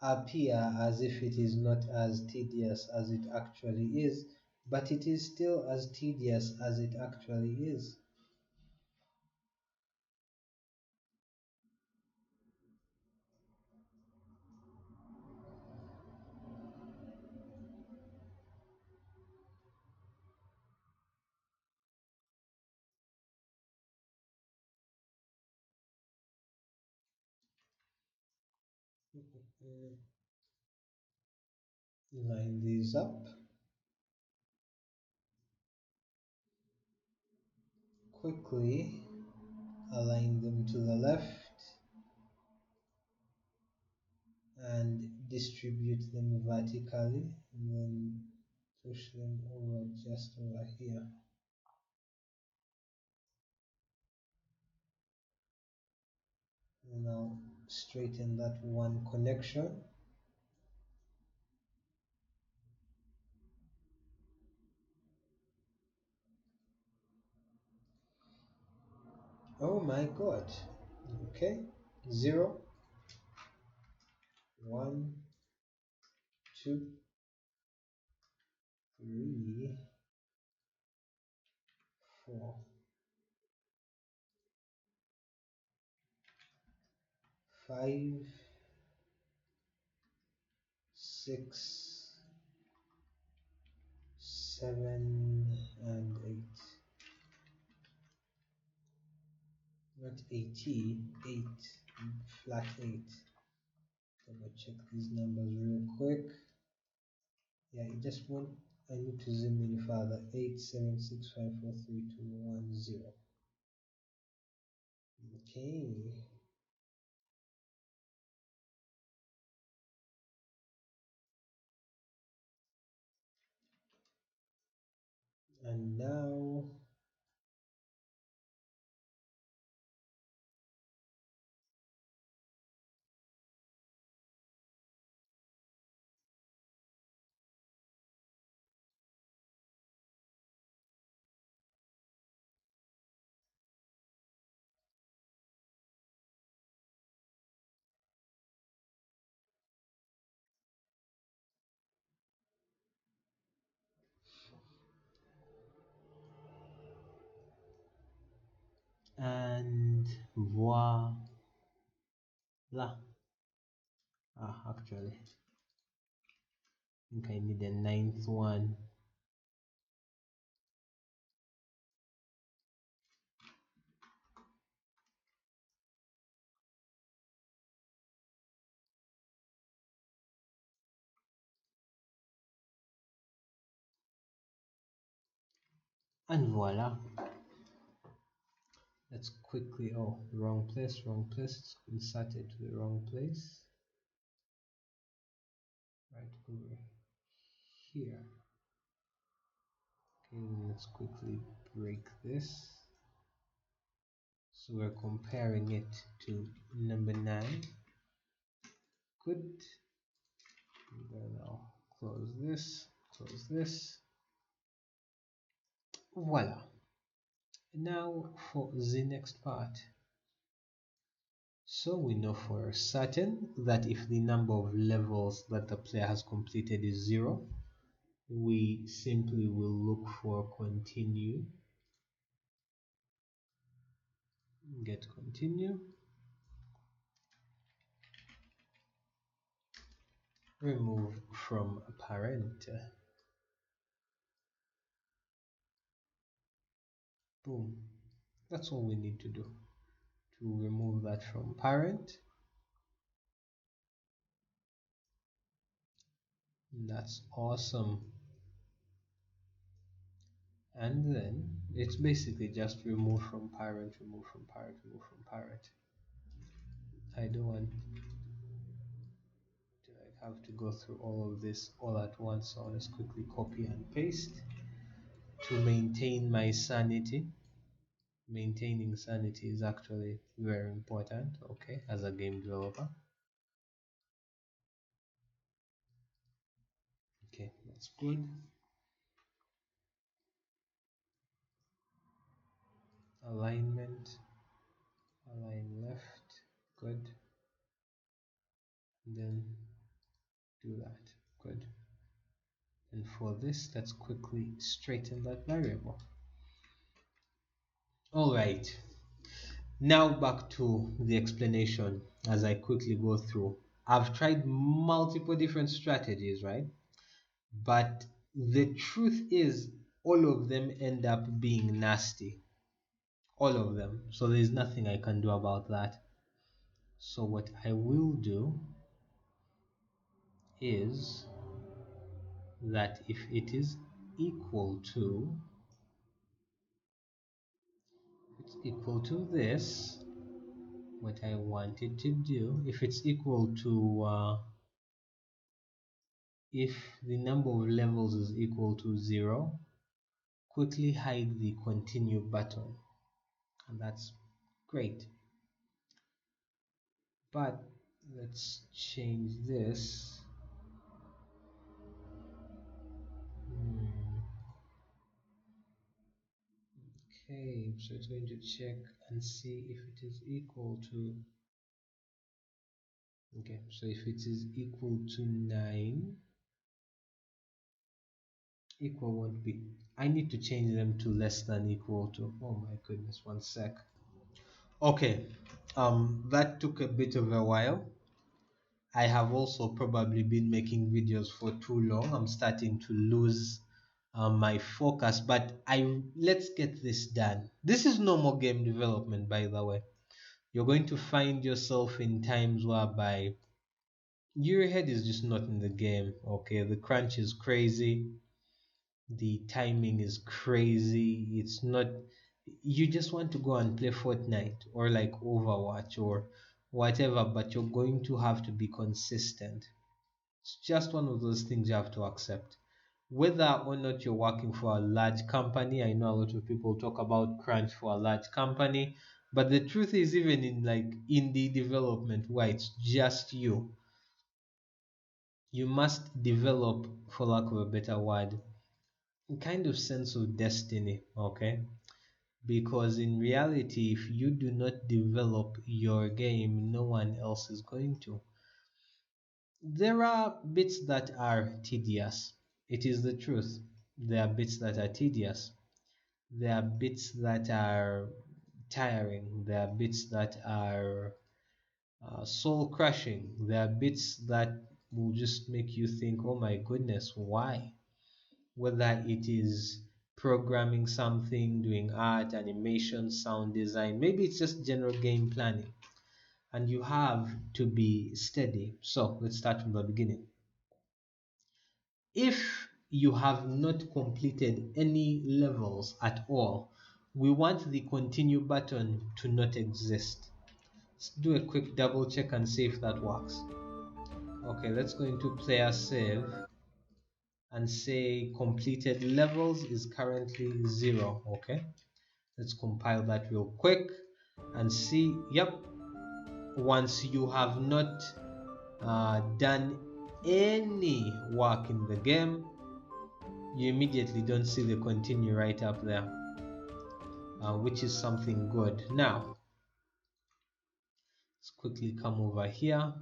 appear as if it is not as tedious as it actually is, but it is still as tedious as it actually is. Line these up quickly, align them to the left, and distribute them vertically, and then push them over just over here. And now straighten that one connection. Oh my god. Okay. 0, 1, 2, 3, 4, 5, 6, 7, and 8. Not 80, 8, flat 8. Double check these numbers real quick. Yeah, it just won't. I need to zoom in further. 8, 7, 6, 5, 4, 3, 2, 1, 0. Okay. And now and voila. Actually, I think I need a ninth one. And voila. Let's quickly, oh, wrong place, let's insert it to the wrong place. Right over here. Okay, let's quickly break this. So we're comparing it to number 9. Good. And then I'll close this, close this. Voila. Now for the next part. So we know for certain that if the number of levels that the player has completed is 0, we simply will look for continue, get continue, remove from parent, Boom. That's all we need to do to remove that from parent. That's awesome. And then it's basically just remove from parent, remove from parent, remove from parent. I don't want to have to go through all of this all at once, so I'll just quickly copy and paste to maintain my sanity. Maintaining sanity is actually very important, okay, as a game developer. Okay, that's good. Alignment, align left, good. And then do that, good. And for this, let's quickly straighten that variable. All right, now back to the explanation as I quickly go through. I've tried multiple different strategies, right? But the truth is, all of them end up being nasty. All of them. So there's nothing I can do about that. So what I will do is that if it is equal to, it's equal to this, what I wanted to do, if it's equal to, if the number of levels is equal to 0, quickly hide the continue button. And that's great. But let's change this. Okay, so it's going to check and see if it is equal to, okay, so if it is equal to 9, equal won't be, I need to change them to less than equal to, oh my goodness, one sec. Okay, that took a bit of a while. I have also probably been making videos for too long. I'm starting to lose my focus, but let's get this done. This is normal game development, by the way. You're going to find yourself in times whereby your head is just not in the game. Okay, the crunch is crazy, the timing is crazy. It's not, you just want to go and play Fortnite or like Overwatch or whatever, but you're going to have to be consistent. It's just one of those things you have to accept. Whether or not you're working for a large company, I know a lot of people talk about crunch for a large company, but the truth is, even in like indie development where it's just you must develop, for lack of a better word, a kind of sense of destiny, okay? Because in reality, if you do not develop your game, no one else is going to. There are bits that are tedious. It is the truth. There are bits that are tedious. There are bits that are tiring. There are bits that are soul crushing. There are bits that will just make you think, oh my goodness, why? Whether it is programming something, doing art, animation, sound design, maybe it's just general game planning. And you have to be steady. So let's start from the beginning. If you have not completed any levels at all, we want the continue button to not exist. Let's do a quick double check and see if that works. Okay, let's go into player save and say completed levels is currently 0. Okay, let's compile that real quick and see. Yep, once you have not done any work in the game, you immediately don't see the continue right up there, which is something good. Now let's quickly come over here,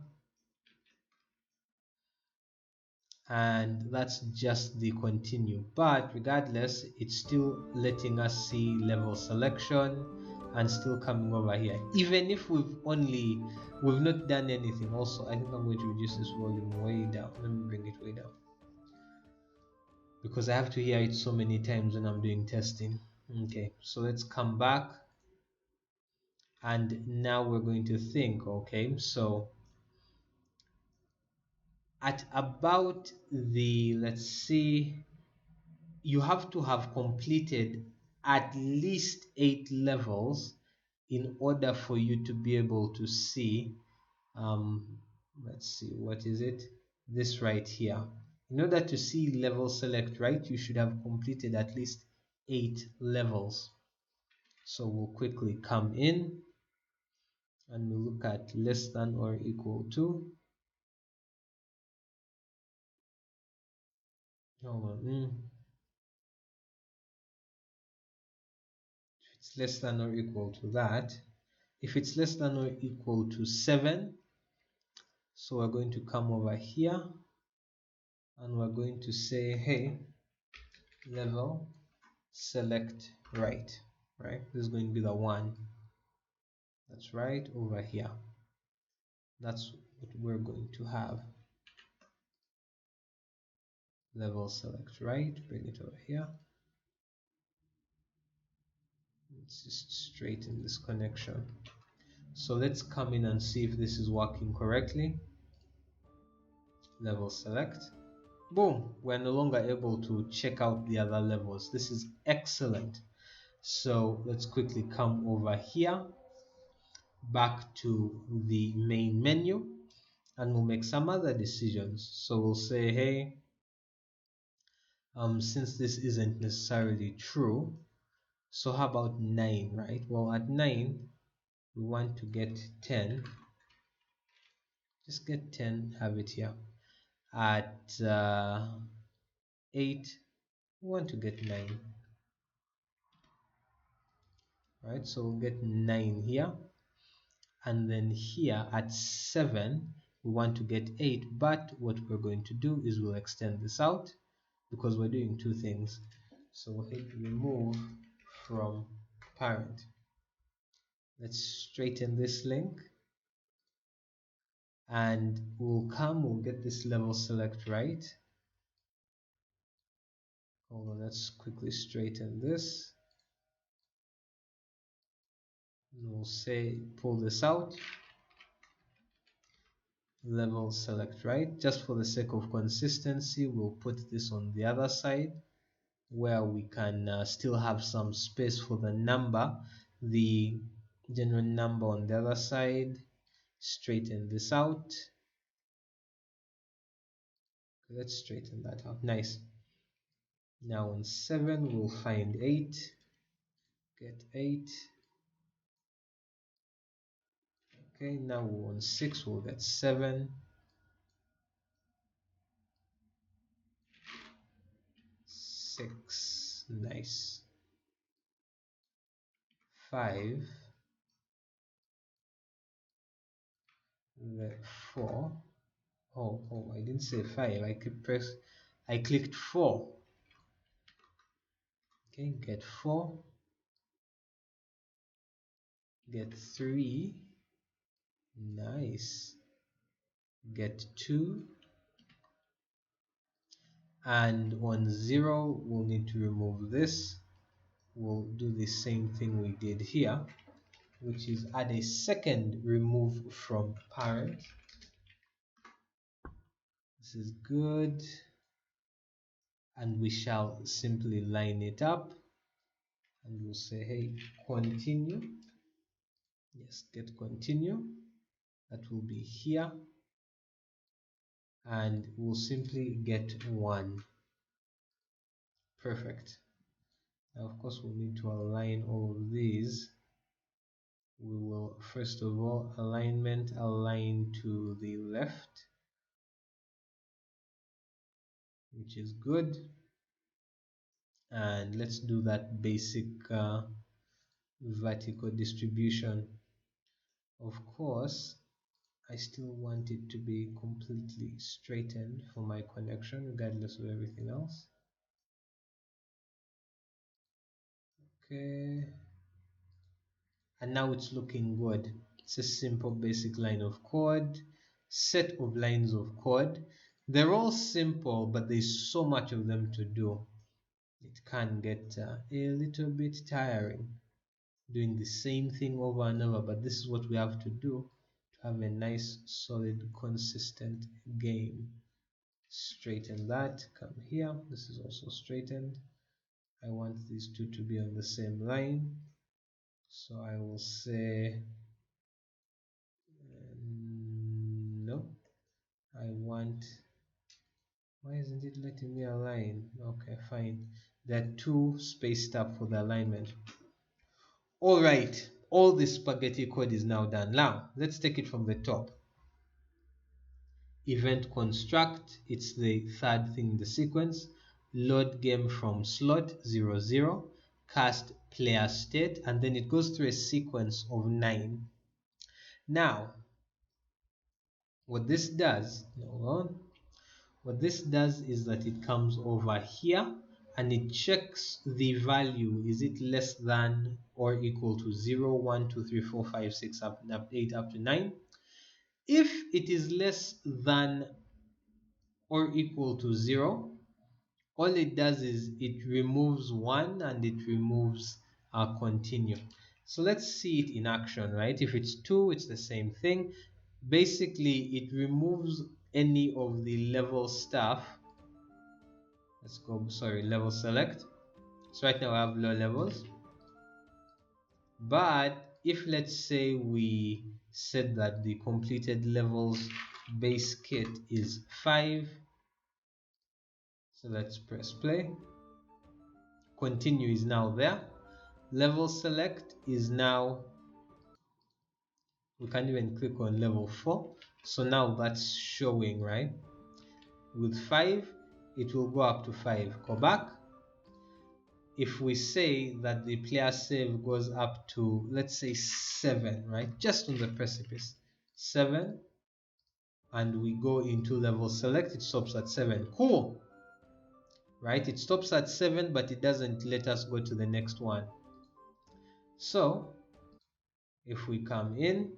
and that's just the continue, but regardless it's still letting us see level selection and still coming over here, even if we've not done anything. Also, I think I'm going to reduce this volume way down. Let me bring it way down because I have to hear it so many times when I'm doing testing. Okay, so let's come back, and now we're going to think. Okay, so at about the, let's see, you have to have completed at least 8 levels in order for you to be able to see, um, let's see, what is it? This right here. In order to see level select right, you should have completed at least 8 levels. So we'll quickly come in and we'll look at less than or equal to. Hold on. It's less than or equal to that. If it's less than or equal to 7, so we're going to come over here and we're going to say, hey, level select right, right? This is going to be the one that's right over here. That's what we're going to have. Level select right, bring it over here. Let's just straighten this connection. So let's come in and see if this is working correctly. Level select. Boom, we're no longer able to check out the other levels. This is excellent. So let's quickly come over here, back to the main menu, and we'll make some other decisions. So we'll say, hey, since this isn't necessarily true, so how about 9, right? Well, at 9, we want to get 10. Just get 10, have it here. At 8, we want to get 9. Right, so we'll get 9 here, and then here at 7 we want to get 8, but what we're going to do is we'll extend this out because we're doing two things. So we'll hit remove from parent. Let's straighten this link, and we'll get this level select right. Hold on, let's quickly straighten this. We'll say pull this out, level select right. Just for the sake of consistency, we'll put this on the other side where we can still have some space for the number, the general number on the other side. Straighten this out. Let's straighten that out. Nice. Now on 7 we'll find 8, get 8. Okay, now on 6 we'll get 7, 6, nice. 5, 4. Oh, I didn't say 5. I clicked 4. Okay, get 4, get 3, nice, get 2, and on 0 we'll need to remove this. We'll do the same thing we did here, which is add a second remove from parent. This is good, and we shall simply line it up, and we'll say, hey, continue. Yes, get continue. That will be here, and we'll simply get 1. Perfect. Now, of course, we'll need to align all of these. We will first of all align to the left, which is good. And let's do that basic vertical distribution. Of course, I still want it to be completely straightened for my connection regardless of everything else. Okay, and now it's looking good. It's a simple basic line of code, set of lines of code. They're all simple, but there's so much of them to do. it can get a little bit tiring doing the same thing over and over, but this is what we have to do to have a nice, solid, consistent game. Straighten that, come here, this is also straightened. I want these two to be on the same line, so I will say no. I want, why isn't it letting me align? Okay, fine, they're too spaced up for the alignment. All right, all this spaghetti code is now done. Now let's take it from the top. Event construct, it's the third thing in the sequence. Load game from slot 00, cast player state, and then it goes through a sequence of 9. Now what this does, hold on, what this does is that it comes over here and it checks the value. Is it less than or equal to 0, 1, 2, 3, 4, 5, 6, 8 up to 9? If it is less than or equal to 0, all it does is it removes 1 and it removes continue. So let's see it in action, right? If it's 2, it's the same thing. Basically, it removes any of the level stuff. Let's go, sorry, level select. So right now I have low levels. But if, let's say, we said that the completed levels base kit is 5, so let's press play. Continue is now there. Level select is now, we can even click on level 4. So now that's showing, right? With 5, it will go up to 5. Go back. If we say that the player save goes up to, let's say, 7, right? Just on the precipice. 7. And we go into level select, it stops at 7. Cool. Right? It stops at 7, but it doesn't let us go to the next one. So if we come in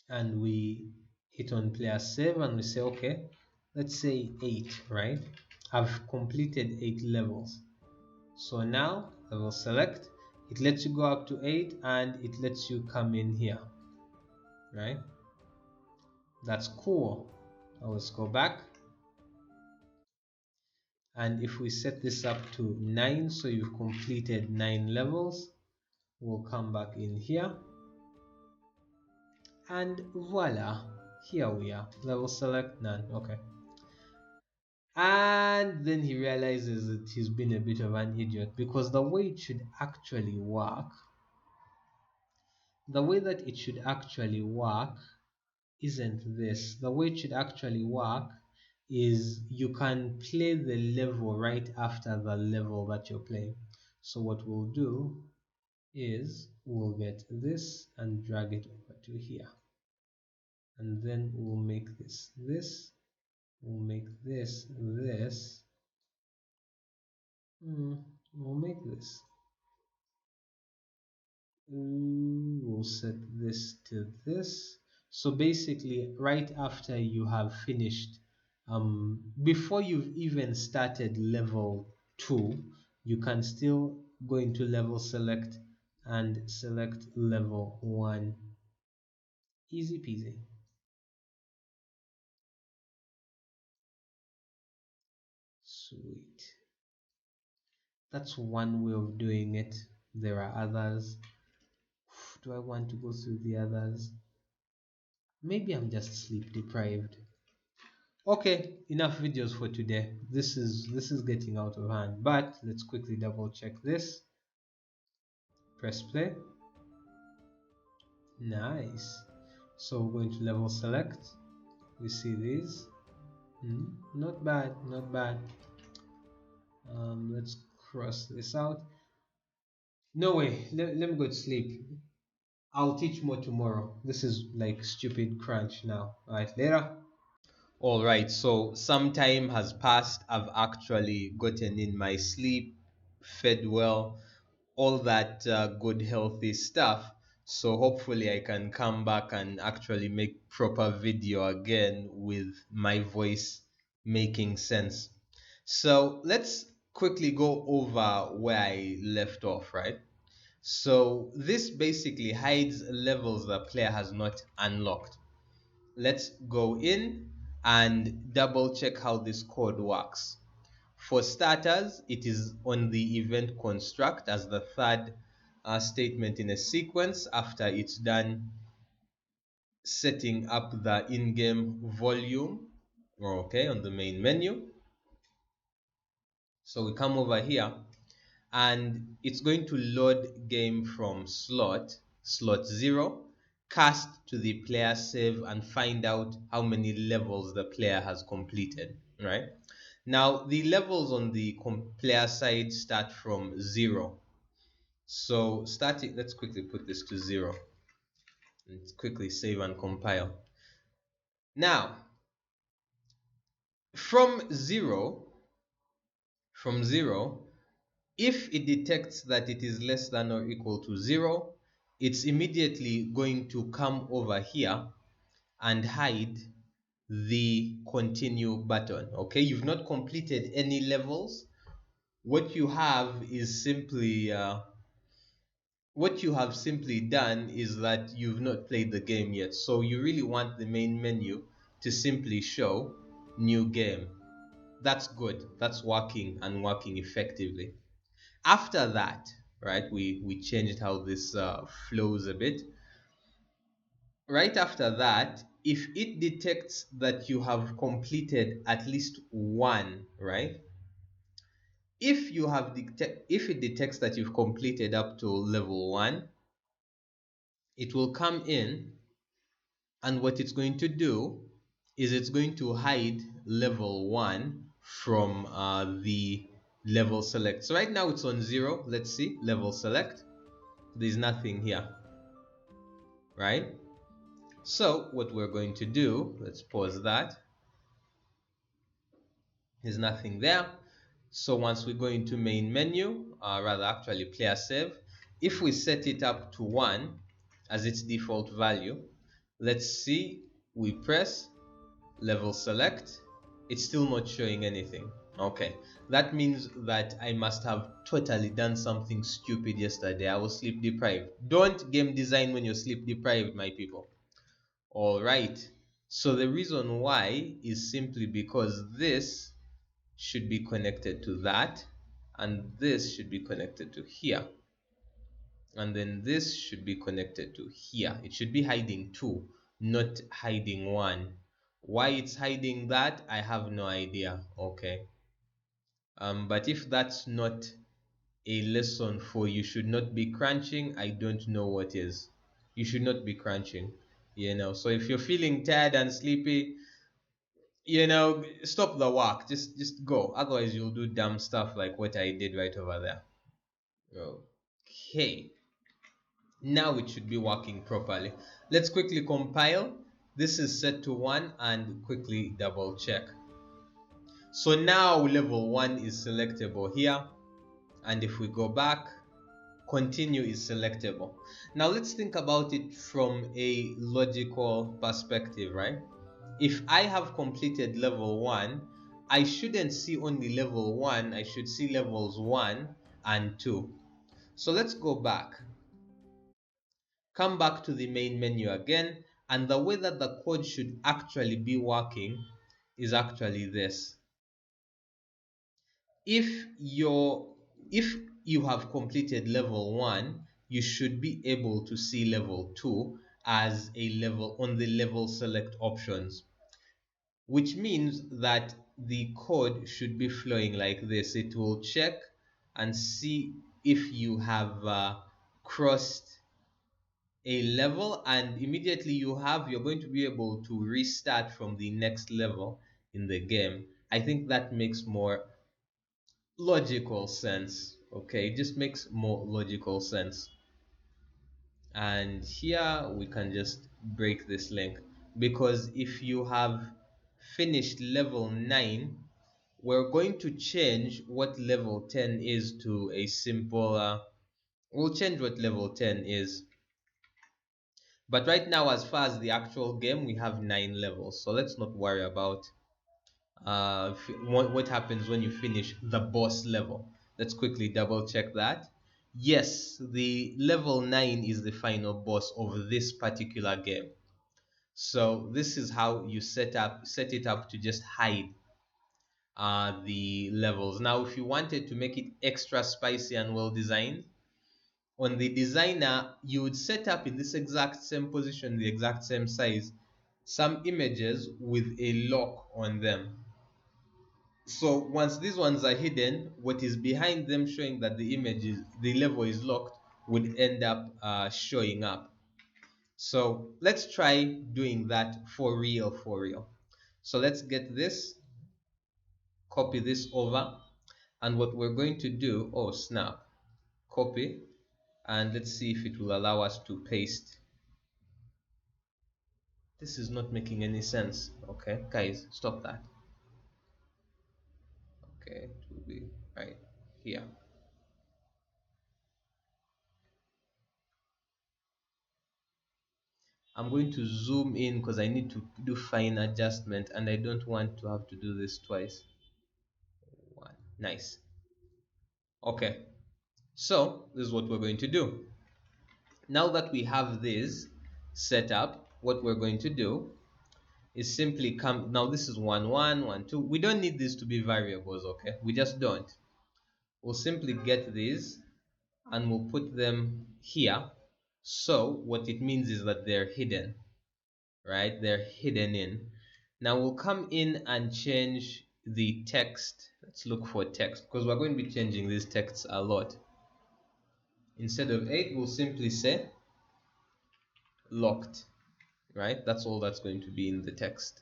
and we hit on player save and we say, okay, let's say 8, right? I've completed 8 levels. So now level select, it lets you go up to 8 and it lets you come in here, right? That's cool. Now let's go back. And if we set this up to 9, so you've completed 9 levels, we'll come back in here. And voila, here we are. Level select, none. Okay. And then he realizes that he's been a bit of an idiot, because the way it should actually work, the way that it should actually work isn't this. The way it should actually work is you can play the level right after the level that you're playing. So what we'll do is we'll get this and drag it over to here. And then we'll make this this. We'll make this this. We'll make this. We'll set this to this. So basically, right after you have finished, before you've even started level 2, you can still go into level select and select level 1. Easy peasy. Sweet. That's one way of doing it. There are others. Do I want to go through the others? Maybe I'm just sleep deprived. Okay, enough videos for today. This is getting out of hand, but let's quickly double check this. Press play. Nice. So we're going to level select. We see these. Not bad, not bad. Let's cross this out. No way, let me go to sleep. I'll teach more tomorrow. This is like stupid crunch now. Alright, later. All right, so some time has passed. I've actually gotten in my sleep, fed well, all that good, healthy stuff. So hopefully, I can come back and actually make proper video again with my voice making sense. So let's quickly go over where I left off, right? So this basically hides levels the player has not unlocked. Let's go in and double check how this code works. For starters, it is on the event construct as the third statement in a sequence after it's done setting up the in-game volume, okay, on the main menu. So we come over here and it's going to load game from slot 0, cast to the player save and find out how many levels the player has completed, right? Now the levels on the player side start from 0. So starting, let's quickly put this to 0. Let's quickly save and compile. Now, from 0, from 0, if it detects that it is less than or equal to 0, it's immediately going to come over here and hide the continue button. Okay, you've not completed any levels. What you have is simply what you have simply done is that you've not played the game yet. So you really want the main menu to simply show new game. That's good. That's working and working effectively. After that, right, we changed how this flows a bit. Right after that, if it detects that you have completed at least one, right? If it detects that you've completed up to level 1, it will come in, and what it's going to do is it's going to hide level 1 from the level select. So right now it's on 0. Let's see, level select. There's nothing here, right? So what we're going to do, let's pause that. There's nothing there. So once we go into main menu, rather actually player save, if we set it up to 1 as its default value, let's see, we press level select, it's still not showing anything. Okay, that means that I must have totally done something stupid yesterday. I was sleep deprived. Don't game design when you're sleep deprived, my people. All right, so the reason why is simply because this should be connected to that, and this should be connected to here, and then this should be connected to here. It should be hiding 2, not hiding 1. Why it's hiding that, I have no idea. Okay, but if that's not a lesson for you should not be crunching, I don't know what is. You should not be crunching, so if you're feeling tired and sleepy, stop the work, just go, otherwise you'll do dumb stuff like what I did right over there. Okay, now it should be working properly. Let's quickly compile. This is set to 1 and quickly double check. So now level 1 is selectable here, and if we go back, continue is selectable. Now let's think about it from a logical perspective, right? If I have completed level 1, I shouldn't see only level 1, I should see levels 1 and 2. So let's go back. Come back to the main menu again, and the way that the code should actually be working is actually this. If you have completed level 1, you should be able to see level 2 as a level on the level select options, which means that the code should be flowing like this. It will check and see if you have crossed a level, and immediately you're going to be able to restart from the next level in the game. I think that makes more logical sense. Okay, it just makes more logical sense. And here we can just break this link, because if you have finished level 9, we're going to change what level 10 is to a simple we'll change what level 10 is. But right now, as far as the actual game, we have 9 levels, so let's not worry about what happens when you finish the boss level. Let's quickly double check that. Yes, the level 9 is the final boss of this particular game. So this is how you set it up to just hide the levels. Now, if you wanted to make it extra spicy and well designed, on the designer, you would set up in this exact same position, the exact same size, some images with a lock on them. So once these ones are hidden, what is behind them showing that the level is locked would end up showing up. So let's try doing that for real, for real. So let's get this, copy this over, and what we're going to do, oh snap, copy, and let's see if it will allow us to paste. This is not making any sense. Okay, guys, stop that. Okay, it will be right here. I'm going to zoom in because I need to do fine adjustment and I don't want to have to do this twice. One, nice. Okay, so this is what we're going to do. Now that we have this set up, what we're going to do is simply come. Now this is 1 1 1 2. We don't need these to be variables, okay? We just don't. We'll simply get these and we'll put them here. So what it means is that they're hidden, right? They're hidden in. Now we'll come in and change the text. Let's look for text because we're going to be changing these texts a lot. Instead of 8, we'll simply say locked, right? That's all that's going to be in the text.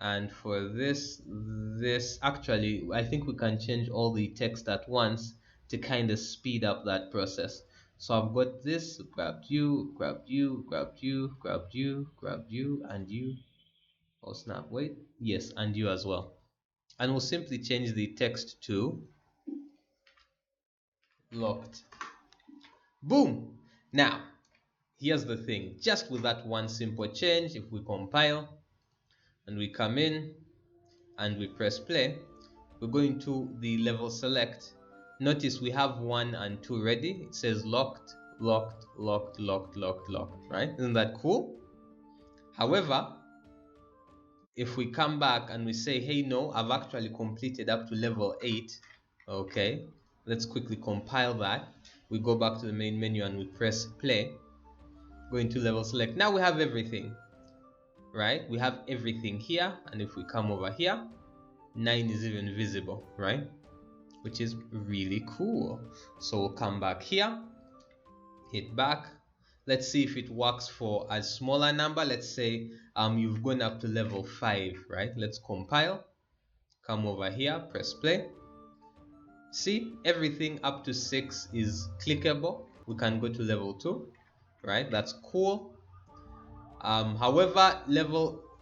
And for this actually, I think we can change all the text at once to kind of speed up that process. So I've got this, grabbed you, grabbed you, grabbed you, grabbed you, grabbed you, and you. Oh snap, wait, yes, and you as well. And we'll simply change the text to locked. Boom. Now here's the thing, just with that one simple change, if we compile and we come in and we press play, we're going to the level select. Notice we have 1 and 2 ready. It says locked, locked, locked, locked, locked, locked, right? Isn't that cool? However, if we come back and we say, hey, no, I've actually completed up to level 8, okay, let's quickly compile that. We go back to the main menu and we press play, go into level select. Now we have everything, right? We have everything here, and if we come over here, 9 is even visible, right? Which is really cool. So we'll come back here, hit back. Let's see if it works for a smaller number. Let's say you've gone up to level 5, right? Let's compile, come over here, press play. See, everything up to 6 is clickable. We can go to level 2, right? That's cool. However,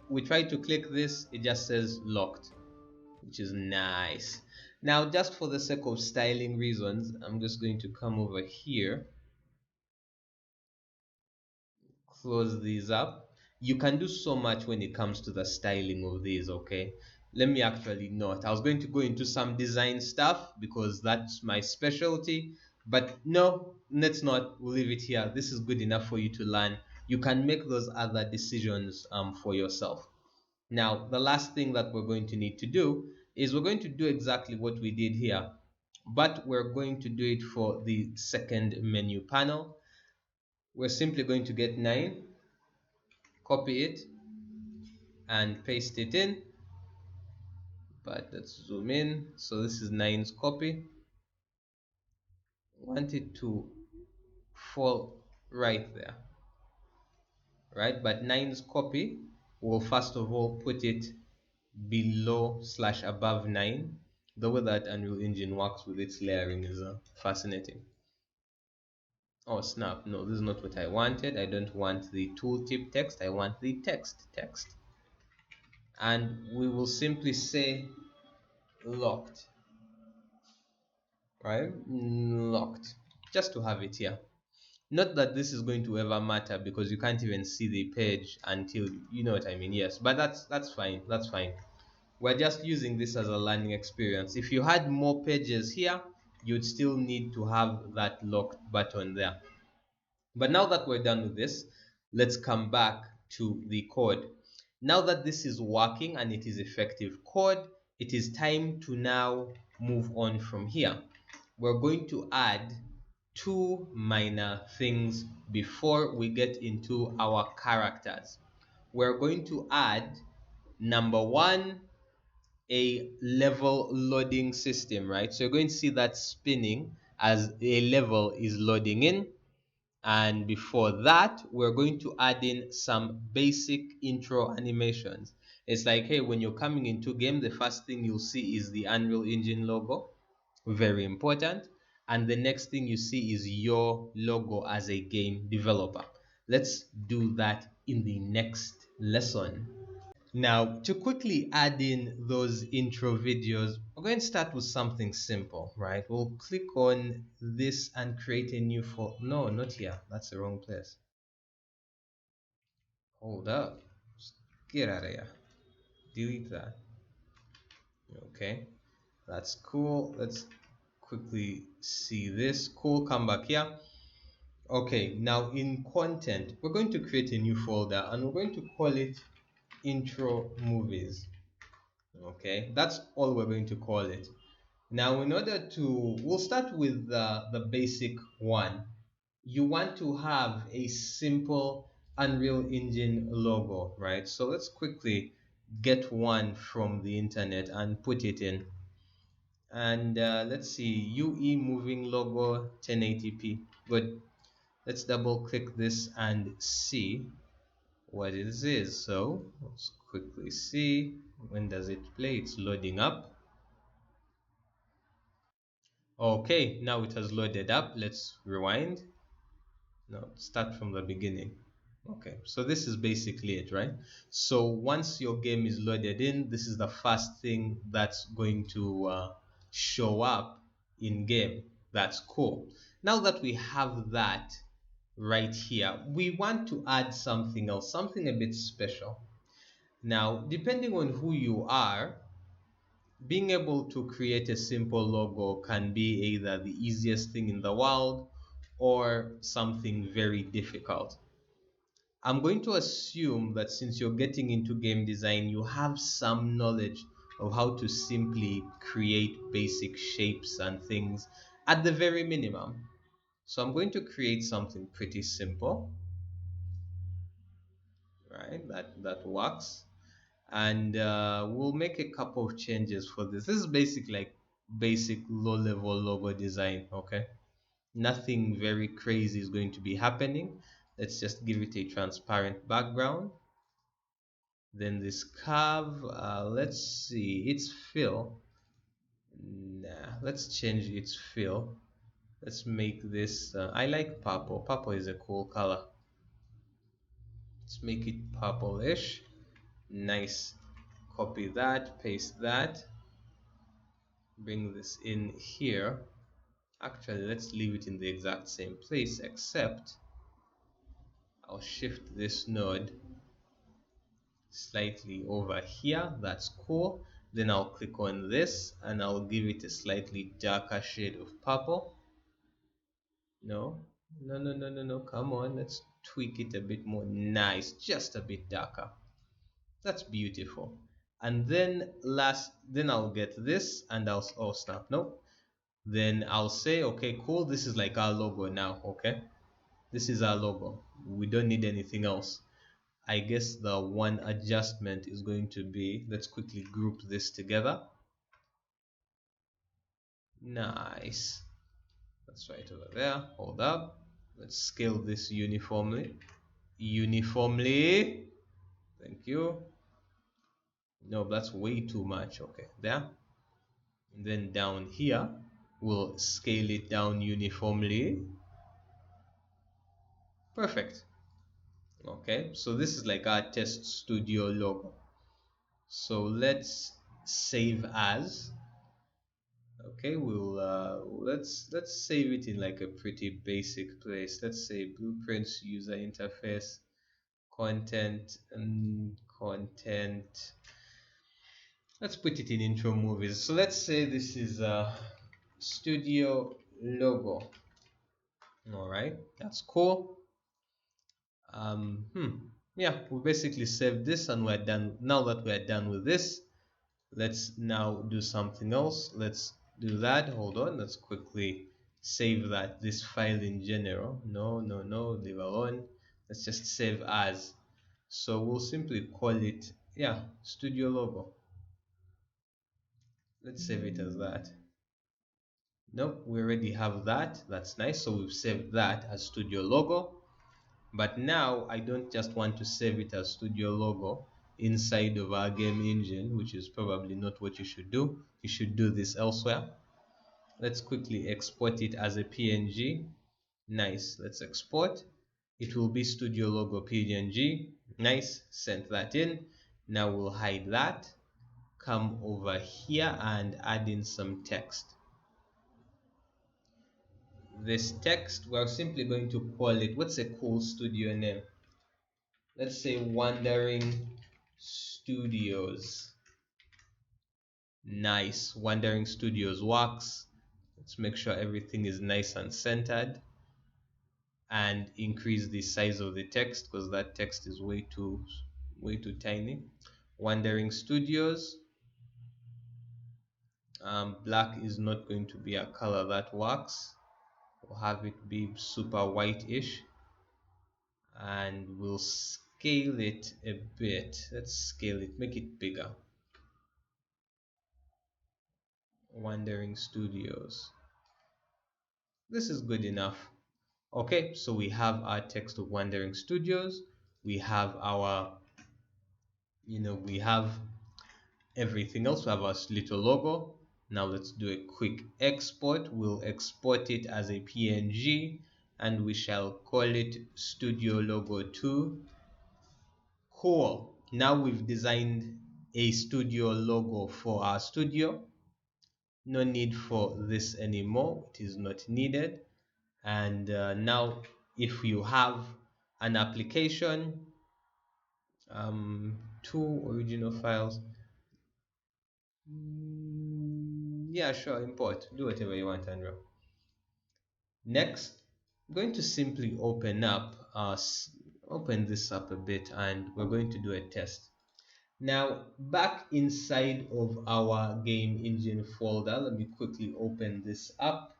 we try to click this, it just says locked, which is nice. Now, just for the sake of styling reasons, I'm just going to come over here, close these up. You can do so much when it comes to the styling of these, okay? Let me actually not. I was going to go into some design stuff because that's my specialty, but no, let's not. We'll leave it here. This is good enough for you to learn. You can make those other decisions for yourself. Now, the last thing that we're going to need to do is we're going to do exactly what we did here, but we're going to do it for the second menu panel. We're simply going to get 9, copy it, and paste it in. But let's zoom in. So this is 9's copy. Want it to fall right there, right? But 9's copy, we'll first of all put it below / above 9. The way that Unreal Engine works with its layering is fascinating. Oh snap, no, this is not what I wanted. I don't want the tooltip text, I want the text. And we will simply say locked, right? Locked, just to have it here. Not that this is going to ever matter because you can't even see the page until you know what I mean. Yes, but that's fine. That's fine. We're just using this as a learning experience. If you had more pages here, you'd still need to have that locked button there. But now that we're done with this, let's come back to the code. Now that this is working and it is effective code, it is time to now move on from here. We're going to add two minor things before we get into our characters. We're going to add, number one, a level loading system, right? So you're going to see that spinning as a level is loading in. And before that, we're going to add in some basic intro animations. It's like, hey, when you're coming into game, the first thing you'll see is the Unreal Engine logo. Very important. And the next thing you see is your logo as a game developer. Let's do that in the next lesson. Now, to quickly add in those intro videos, we're going to start with something simple, right? We'll click on this and create a new folder. No, not here. That's the wrong place. Hold up. Just get out of here. Delete that. Okay, that's cool. Let's quickly see this. Cool, come back here. Okay, now in content, we're going to create a new folder and we're going to call it intro movies. Okay, that's all we're going to call it. Now, in order to, we'll start with the basic one. You want to have a simple Unreal Engine logo, right? So let's quickly get one from the internet and put it in. And let's see, UE moving logo 1080p. Good. Let's double click this and see what it is. So let's quickly see, when does it play? It's loading up. Okay, now it has loaded up. Let's rewind. No, start from the beginning. Okay, so this is basically it, right? So once your game is loaded in, this is the first thing that's going to show up in game. That's cool. Now that we have that right here, we want to add something else, something a bit special. Now, depending on who you are, being able to create a simple logo can be either the easiest thing in the world or something very difficult. I'm going to assume that since you're getting into game design, you have some knowledge of how to simply create basic shapes and things at the very minimum. So I'm going to create something pretty simple, right? That works. And we'll make a couple of changes for this. This is basically like basic low-level logo design, okay? Nothing very crazy is going to be happening. Let's just give it a transparent background. Then this curve, let's see, its fill. Nah, let's change its fill. Let's make this, I like purple. Purple is a cool color. Let's make it purplish. Nice. Copy that, paste that. Bring this in here. Actually, let's leave it in the exact same place, except I'll shift this node slightly over here. That's cool. Then I'll click on this and I'll give it a slightly darker shade of purple. No, no, no, no, no, no. Come on, let's tweak it a bit more. Nice, just a bit darker. That's beautiful. And then then I'll get this and I'll, oh snap, no. Then I'll say, okay, cool. This is like our logo now, okay? This is our logo. We don't need anything else. I guess the one adjustment is going to be, let's quickly group this together. Nice. That's right over there. Hold up. Let's scale this uniformly. Uniformly. Thank you. No, that's way too much. Okay, there. And then down here, we'll scale it down uniformly. Perfect. Okay, so this is like our test studio logo. So let's save as, Okay, let's save it in like a pretty basic place. Let's say blueprints, user interface, content, and content. Let's put it in intro movies. So let's say this is a studio logo. All right, that's cool. Um, hmm. Yeah, we basically saved this and we're done. Now that we're done with this, let's now do something else. Let's do that. Hold on. Let's quickly save that this file in general. No, leave alone. Let's just save as. So we'll simply call it, yeah, studio logo. Let's save it as that. Nope, we already have that. That's nice. So we've saved that as studio logo. But now I don't just want to save it as studio logo inside of our game engine, which is probably not what you should do. You should do this elsewhere. Let's quickly export it as a PNG. Nice. Let's export. It will be studio logo PNG. Nice. Sent that in. Now we'll hide that. Come over here and add in some text. This text, we're simply going to call it, what's a cool studio name? Let's say Wandering Studios. Nice. Wandering Studios works. Let's make sure everything is nice and centered and increase the size of the text because that text is way too tiny. Wandering Studios. Black is not going to be a color that works. We'll have it be super whitish and we'll scale it a bit. Let's scale it, make it bigger. Wandering Studios. This is good enough. Okay, so we have our text of Wandering Studios. We have our, we have everything else. We have our little logo. Now let's do a quick export. We'll export it as a PNG and we shall call it Studio Logo 2. Cool. Now we've designed a studio logo for our studio. No need for this anymore. It is not needed. And now if you have an application, two original files, yeah, sure, import, do whatever you want, Andrew. Next, I'm going to simply open this up a bit and we're going to do a test. Now back inside of our game engine folder, let me quickly open this up.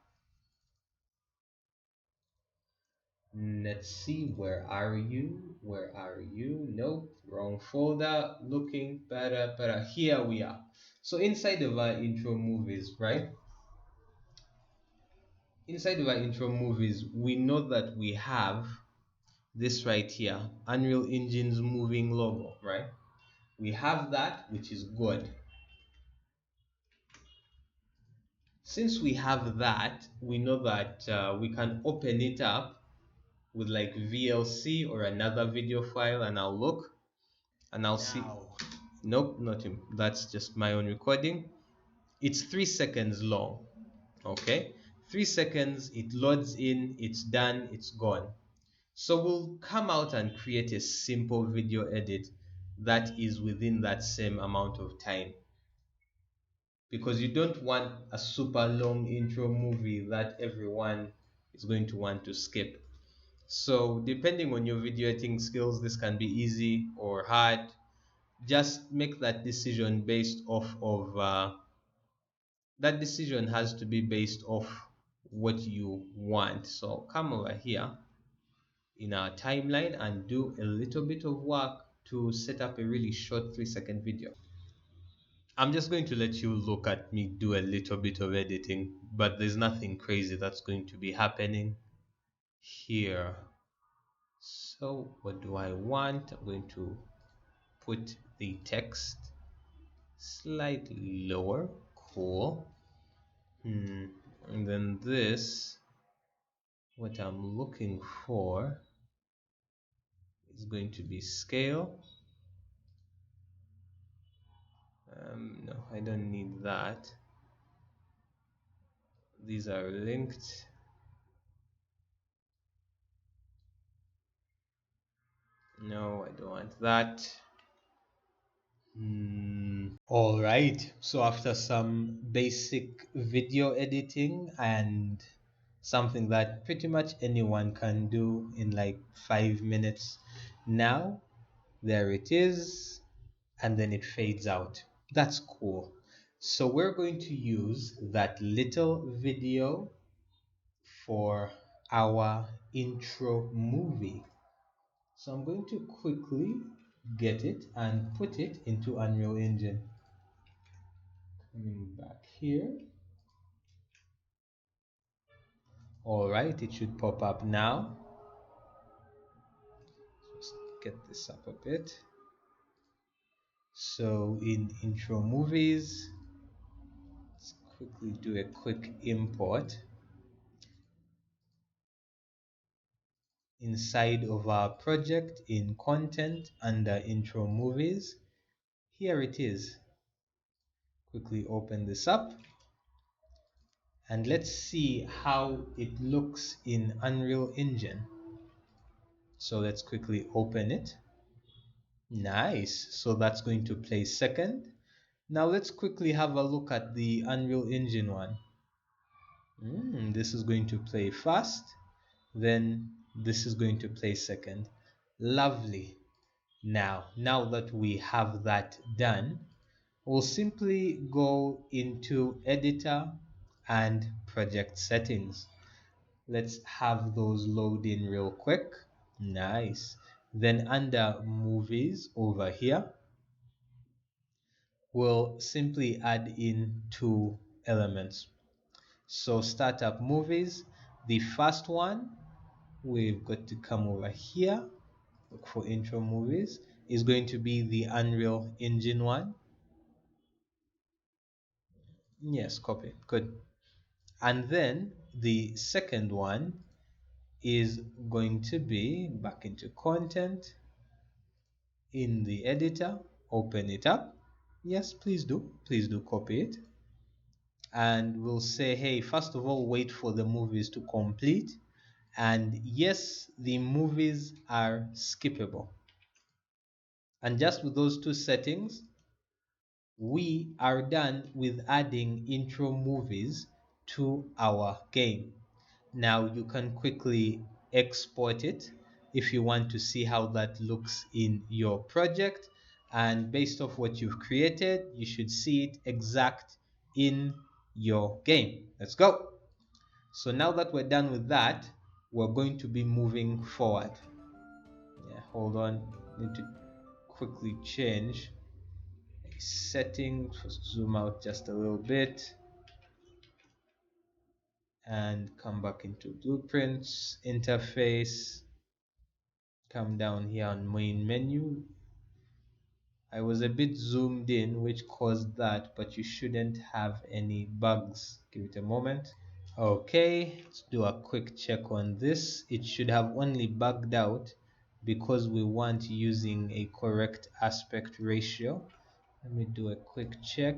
Let's see, where are you? Nope, wrong folder. Looking better. Here we are. So inside of our intro movies, right? Inside of our intro movies, we know that we have this right here, Unreal Engine's moving logo, right? We have that, which is good. Since we have that, we know that we can open it up with like VLC or another video file, and I'll look and I'll see. Nope, not him. That's just my own recording. It's 3 seconds long. Okay, 3 seconds, it loads in, it's done, it's gone. So we'll come out and create a simple video edit that is within that same amount of time, because you don't want a super long intro movie that everyone is going to want to skip. So depending on your video editing skills, this can be easy or hard. Just make that decision based off of that decision has to be based off what you want. So come over here in our timeline and do a little bit of work to set up a really short 3-second video. I'm just going to let you look at me do a little bit of editing, but there's nothing crazy that's going to be happening here. So what do I want? I'm going to put the text slightly lower. Cool. And then this, what I'm looking for is going to be scale. No, I don't need that. These are linked. No, I don't want that. All right. So after some basic video editing and something that pretty much anyone can do in like 5 minutes, now there it is, and then it fades out. That's cool. So we're going to use that little video for our intro movie. So I'm going to quickly get it and put it into Unreal Engine. Coming back here. All right, it should pop up now. Just get this up a bit. So in intro movies, let's quickly do a quick import. Inside of our project in content under intro movies, here it is. Quickly open this up and let's see how it looks in Unreal Engine. So let's quickly open it. Nice. So that's going to play second. Now let's quickly have a look at the Unreal Engine one. This is going to play fast. Then this is going to play second. Lovely. Now that we have that done, we'll simply go into editor and project settings. Let's have those load in real quick. Nice. Then under movies over here, we'll simply add in two elements. So startup movies, the first one, we've got to come over here, look for intro movies, is going to be the Unreal Engine one. Yes, copy, good. And then the second one is going to be back into content, in the editor, open it up. Yes, please do copy it. And we'll say, hey, first of all, wait for the movies to complete. And yes, the movies are skippable. And just with those two settings, we are done with adding intro movies to our game. Now you can quickly export it if you want to see how that looks in your project, and based off what you've created, you should see it exact in your game. Let's go. So now that we're done with that, we're going to be moving forward. Yeah, hold on, need to quickly change a setting. Zoom out just a little bit and come back into blueprints, interface, come down here on main menu. I was a bit zoomed in, which caused that, but you shouldn't have any bugs. Give it a moment. Okay, let's do a quick check on this. It should have only bugged out because we weren't using a correct aspect ratio. Let me do a quick check.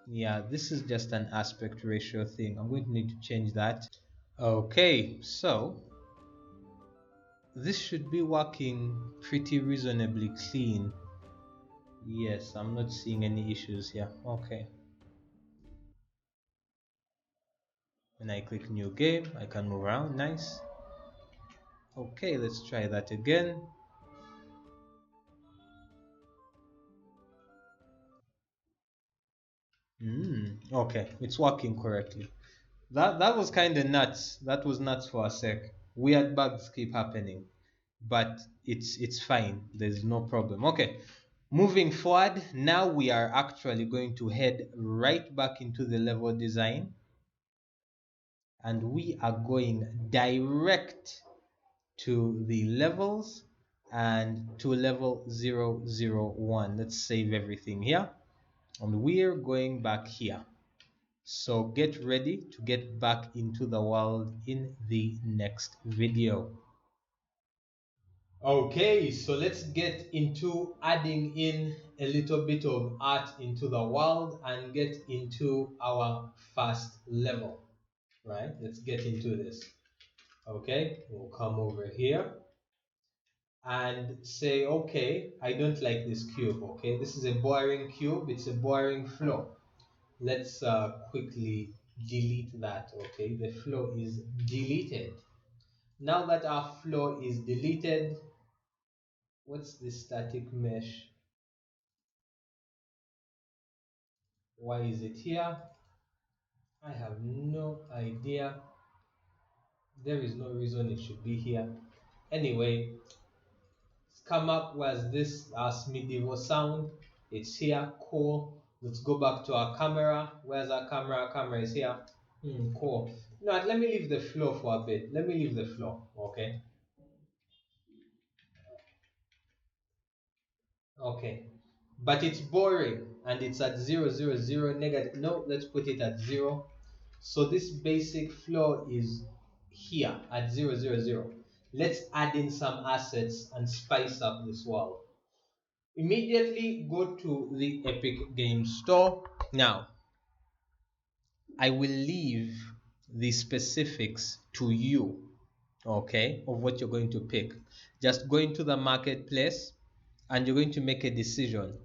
Yeah, this is just an aspect ratio thing. I'm going to need to change that. Okay, so this should be working pretty reasonably clean. Yes, I'm not seeing any issues here. Okay. When I click new game, I can move around. Nice. Okay, let's try that again. Okay, it's working correctly. That was kind of nuts. That was nuts for a sec. Weird bugs keep happening, but it's fine. There's no problem. Okay, moving forward. Now we are actually going to head right back into the level design, and we are going direct to the levels and to level 001. Let's save everything here, and we're going back here. So get ready to get back into the world in the next video. Okay, so let's get into adding in a little bit of art into the world and get into our first level, right? Let's get into this. Okay, we'll come over here and say, okay, I don't like this cube. Okay, this is a boring cube, it's a boring flow. Let's quickly delete that. Okay, the flow is deleted. Now that our flow is deleted, what's the static mesh? Why is it here? I have no idea. There is no reason it should be here. Anyway, it's come up with this as medieval sound. It's here, cool. Let's go back to our camera. Where's our camera? Our camera is here. Cool. You know what? Let me leave the flow for a bit. Let me leave the flow. Okay. Okay. But it's boring and it's at 0, 0, 0 negative. No, let's put it at 0. So this basic flow is here at 0, 0, 0. Let's add in some assets and spice up this world. Immediately go to the Epic Games Store. Now, I will leave the specifics to you, okay, of what you're going to pick. Just go into the marketplace and you're going to make a decision.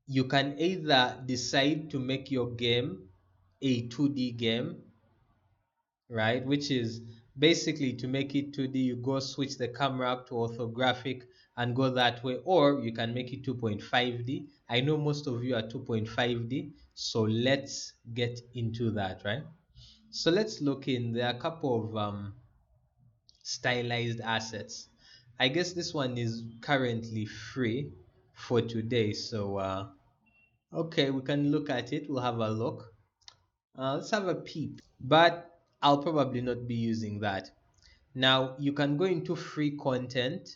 You can either decide to make your game a 2D game, right? Which is basically to make it 2D, you go switch the camera up to orthographic and go that way, or you can make it 2.5D. I know most of you are 2.5D, so let's get into that, right? So let's look in. There are a couple of stylized assets. I guess this one is currently free for today, so okay, we can look at it. We'll have a look. Let's have a peep. But I'll probably not be using that. Now you can go into free content,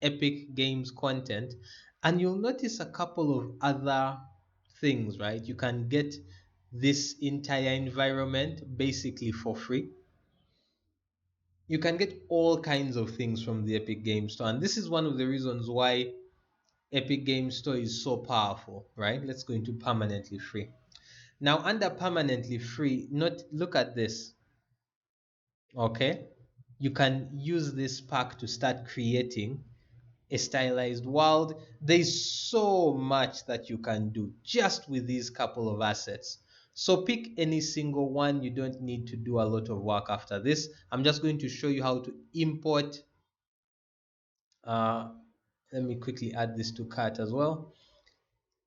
Epic Games content, and you'll notice a couple of other things, right? You can get this entire environment basically for free. You can get all kinds of things from the Epic Games Store, and this is one of the reasons why Epic Games Store is so powerful, right? Let's go into permanently free. Now, under permanently free, not look at this. Okay, you can use this pack to start creating a stylized world. There's so much that you can do just with these couple of assets. So pick any single one. You don't need to do a lot of work after this. I'm just going to show you how to import. uh, Let me quickly add this to cart as well.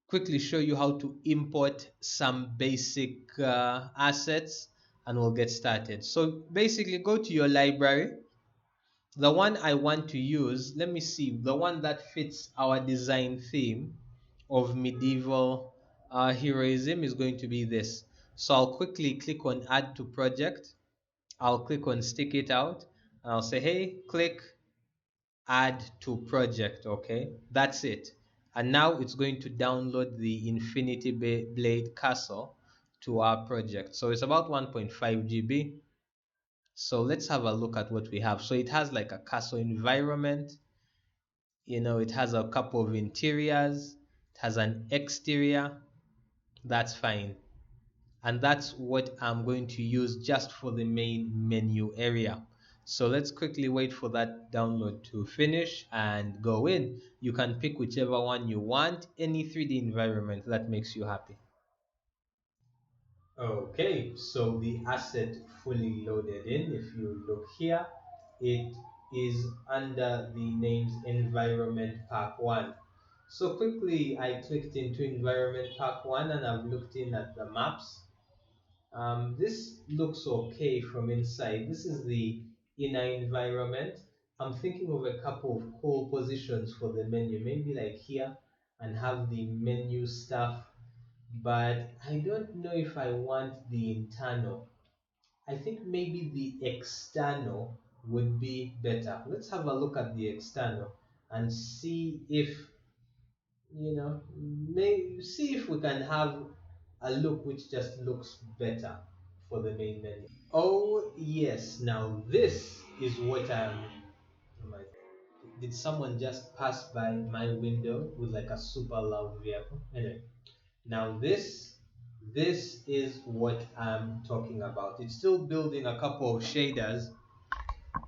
Quickly show you how to import some basic assets and we'll get started. So basically go to your library. The one I want to use, let me see, the one that fits our design theme of medieval heroism is going to be this. So I'll quickly click on add to project. I'll click on stick it out. And I'll say, hey, click add to project. Okay, that's it. And now it's going to download the Infinity Blade Castle to our project. So it's about 1.5 GB. So let's have a look at what we have. So it has like a castle environment. It has a couple of interiors. It has an exterior. That's fine. And that's what I'm going to use just for the main menu area. So let's quickly wait for that download to finish and go in. You can pick whichever one you want, any 3D environment that makes you happy. Okay, so the asset fully loaded in. If you look here, it is under the names Environment Pack 1. So quickly, I clicked into Environment Pack 1 and I've looked in at the maps. This looks okay from inside. This is the inner environment. I'm thinking of a couple of cool positions for the menu, maybe like here and have the menu stuff, but I don't know if I want the internal. I think maybe the external would be better. Let's have a look at the external and see if, see if we can have a look which just looks better for the main menu. Oh, yes, now this is what I'm. Did someone just pass by my window with like a super loud vehicle? Anyway, now this is what I'm talking about. It's still building a couple of shaders.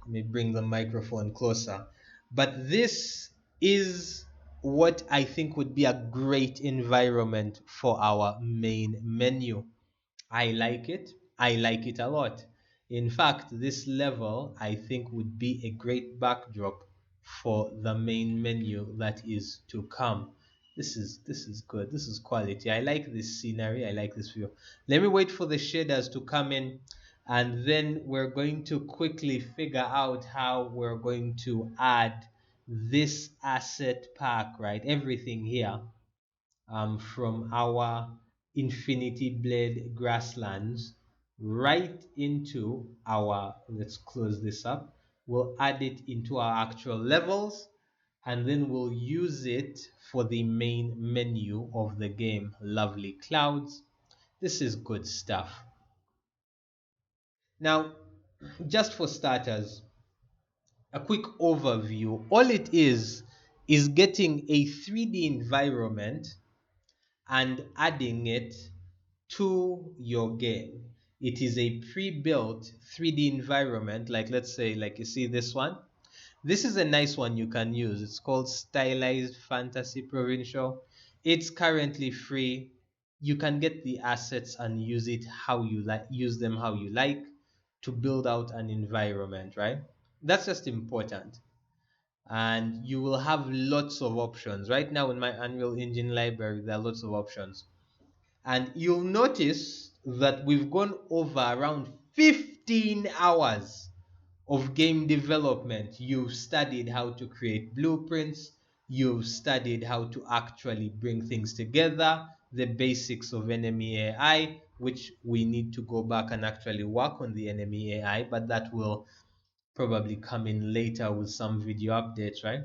Let me bring the microphone closer. But this is what I think would be a great environment for our main menu. I like it. I like it a lot. In fact, this level I think would be a great backdrop for the main menu that is to come. This is good. This is quality. I like this scenery. I like this view. Let me wait for the shaders to come in, and then we're going to quickly figure out how we're going to add this asset pack, right? Everything here, from our Infinity Blade grasslands right into our, let's close this up, we'll add it into our actual levels, and then we'll use it for the main menu of the game. Lovely clouds. This is good stuff. Now, just for starters, a quick overview. All it is getting a 3D environment and adding it to your game. It is a pre-built 3D environment, like let's say, like you see this one. This is a nice one you can use. It's called Stylized Fantasy Provincial. It's currently free. You can get the assets and use it how you like, use them how you like to build out an environment, right? That's just important. And you will have lots of options. Right now in my Unreal Engine library, there are lots of options. And you'll notice that we've gone over around 15 hours of game development. You've studied how to create blueprints, you've studied how to actually bring things together, the basics of enemy AI, which we need to go back and actually work on the enemy AI, but that will probably come in later with some video updates, right?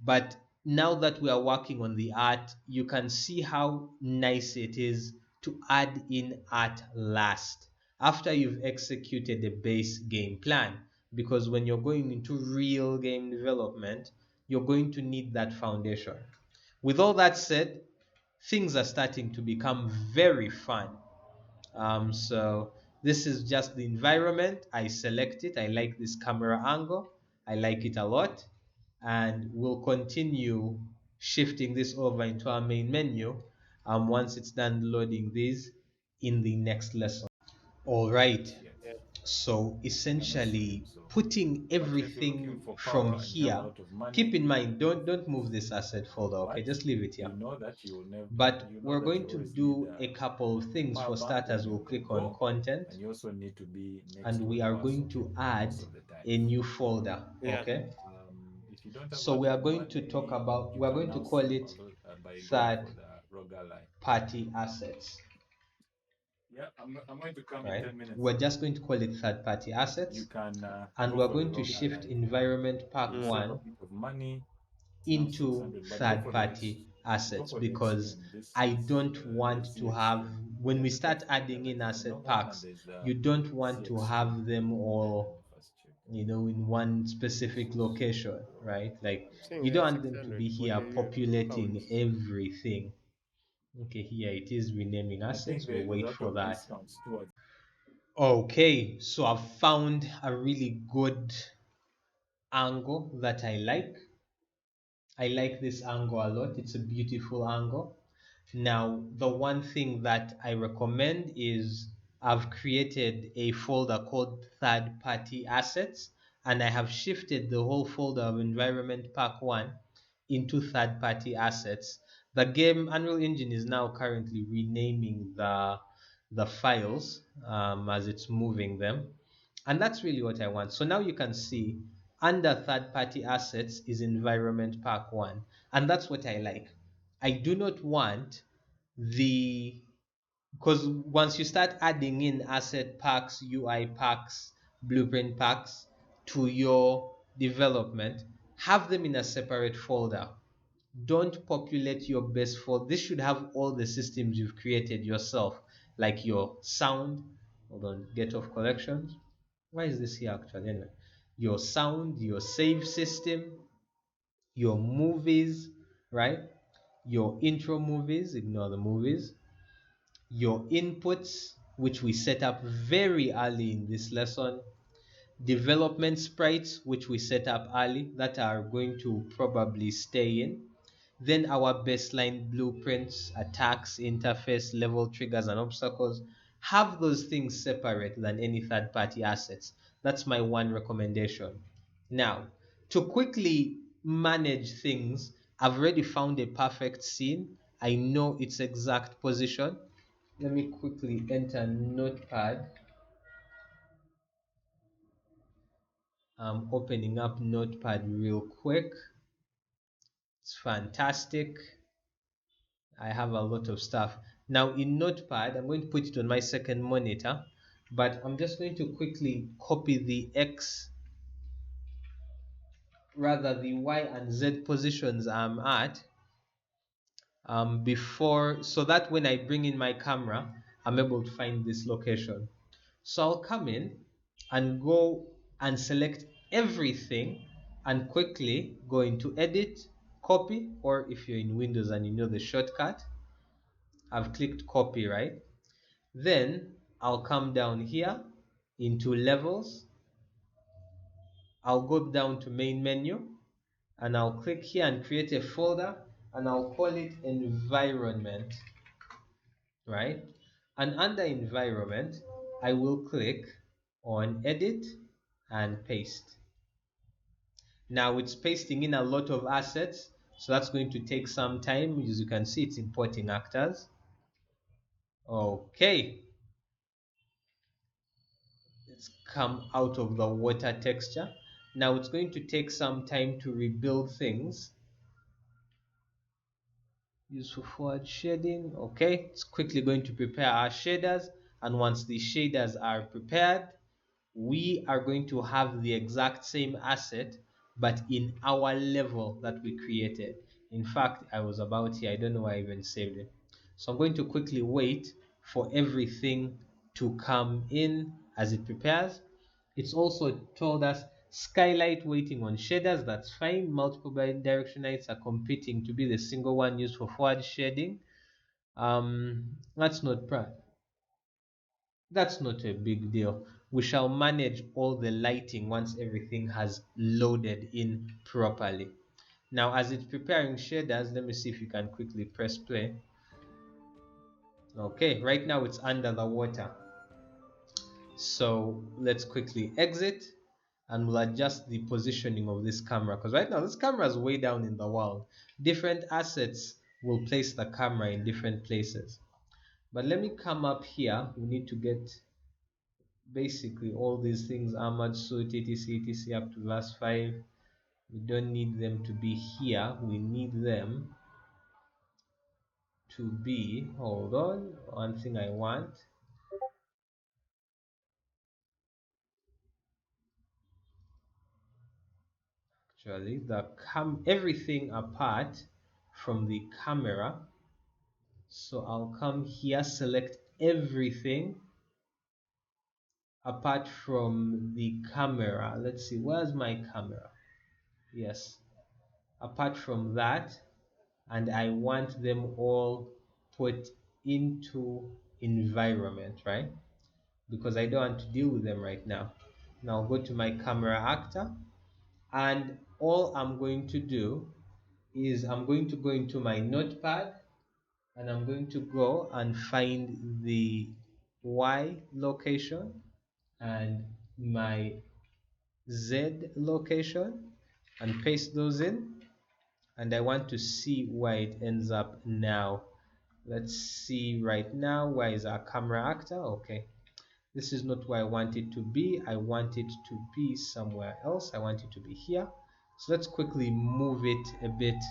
But now that we are working on the art, you can see how nice it is to add in art last after you've executed the base game plan. Because when you're going into real game development, you're going to need that foundation. With all that said, things are starting to become very fun. So this is just the environment. I select it. I like this camera angle. I like it a lot. And we'll continue shifting this over into our main menu once it's done loading these in the next lesson. All right. Yes, yes. Yeah. So And that's true. essentially So, putting but if you're looking everything for from power and you have a here, lot of money, keep in mind, go for don't move this. this asset folder, okay? But Just leave it here. you know that you will never, But you know we're that going you to always need do a couple of a things. power For bank when starters, we'll you can click on go, content, and you also need to be next and to a we are power going socket to add most of the a times. new folder. Yeah. Okay, If you don't have a so lot we of are going to talk money, about, you we are can going to now call save a it lot by going third for the Roga line. party assets. Yeah, I'm going to come in Right, 10 minutes. we're just going to call it third party You assets, can and go we're for the going to Roga shift line. environment pack You save a one bit of money. It's now into 600, but third party go assets, for the because extreme. This I is don't want the to have, extreme. when we Let me try start to find the adding in there's the asset normal and packs, there's the you don't want C to extreme. have them Let all, me first check. in one This specific is location, right? Like, Roga line. Same you here, don't want them to 600. be What here are your populating pounds? everything. Okay, here it is, renaming I think assets. We'll there's a wait lot for of that. discounts towards. Okay, so I've found a really good angle that I like. I like this angle a lot. It's a beautiful angle. Now, the one thing that I recommend is I've created a folder called third party assets, and I have shifted the whole folder of environment pack 1 into third party assets. The game Unreal Engine is now currently renaming the files as it's moving them, and that's really what I want. So now you can see under third party assets is environment pack 1, and that's what I like. I do not want the, because once you start adding in asset packs, UI packs, blueprint packs to your development, have them in a separate folder. Don't populate your best folder. This should have all the systems you've created yourself, like your sound. Hold on, get off collections. Why is this here actually? Anyway, your sound, your save system, your movies, right? Your intro movies, ignore the movies, your inputs, which we set up very early in this lesson, development sprites, which we set up early that are going to probably stay in, then our baseline blueprints, attacks, interface, level triggers, and obstacles. Have those things separate than any third party assets. That's my one recommendation. Now, to quickly manage things, I've already found a perfect scene. I know its exact position. Let me quickly enter Notepad. I'm opening up Notepad real quick. It's fantastic. I have a lot of stuff. Now in Notepad, I'm going to put it on my second monitor, but I'm just going to quickly copy the X, rather the Y and Z positions I'm at before, so that when I bring in my camera, I'm able to find this location. So I'll come in and go and select everything and quickly go into edit, copy, or if you're in Windows and you know the shortcut, I've clicked copy, right? Then I'll come down here into levels. I'll go down to main menu and I'll click here and create a folder and I'll call it environment, right? And under environment, I will click on edit and paste. Now it's pasting in a lot of assets, so that's going to take some time. As you can see, it's importing actors. Okay, it's come out of the water texture. Now it's going to take some time to rebuild things. Use for forward shading. Okay, it's quickly going to prepare our shaders, and once the shaders are prepared, we are going to have the exact same asset but in our level that we created. In fact, I was about here, I don't know why I even saved it. So I'm going to quickly wait for everything to come in as it prepares. It's also told us skylight waiting on shaders. That's fine. Multiple bidirectional lights are competing to be the single one used for forward shading. That's not a big deal. We shall manage all the lighting once everything has loaded in properly. Now, as it's preparing shaders, let me see if you can quickly press play. Okay, right now it's under the water. So let's quickly exit and we'll adjust the positioning of this camera, because right now this camera is way down in the world. Different assets will place the camera in different places. But let me come up here. We need to get basically all these things: armored suit, etc up to verse 5. We don't need them to be here. We need them to be, hold on, one thing I want, actually the everything apart from the camera. So I'll come here, select everything apart from the camera. Let's see, where's my camera? Yes, apart from that, and I want them all put into environment, right? Because I don't want to deal with them right now. Now I'll go to my camera actor, and all I'm going to do is I'm going to go into my notepad and I'm going to go and find the Y location and my Z location and paste those in, and I want to see where it ends up now. Let's see right now, where is our camera actor? Okay, this is not where I want it to be. I want it to be somewhere else. I want it to be here. So let's quickly move it a bit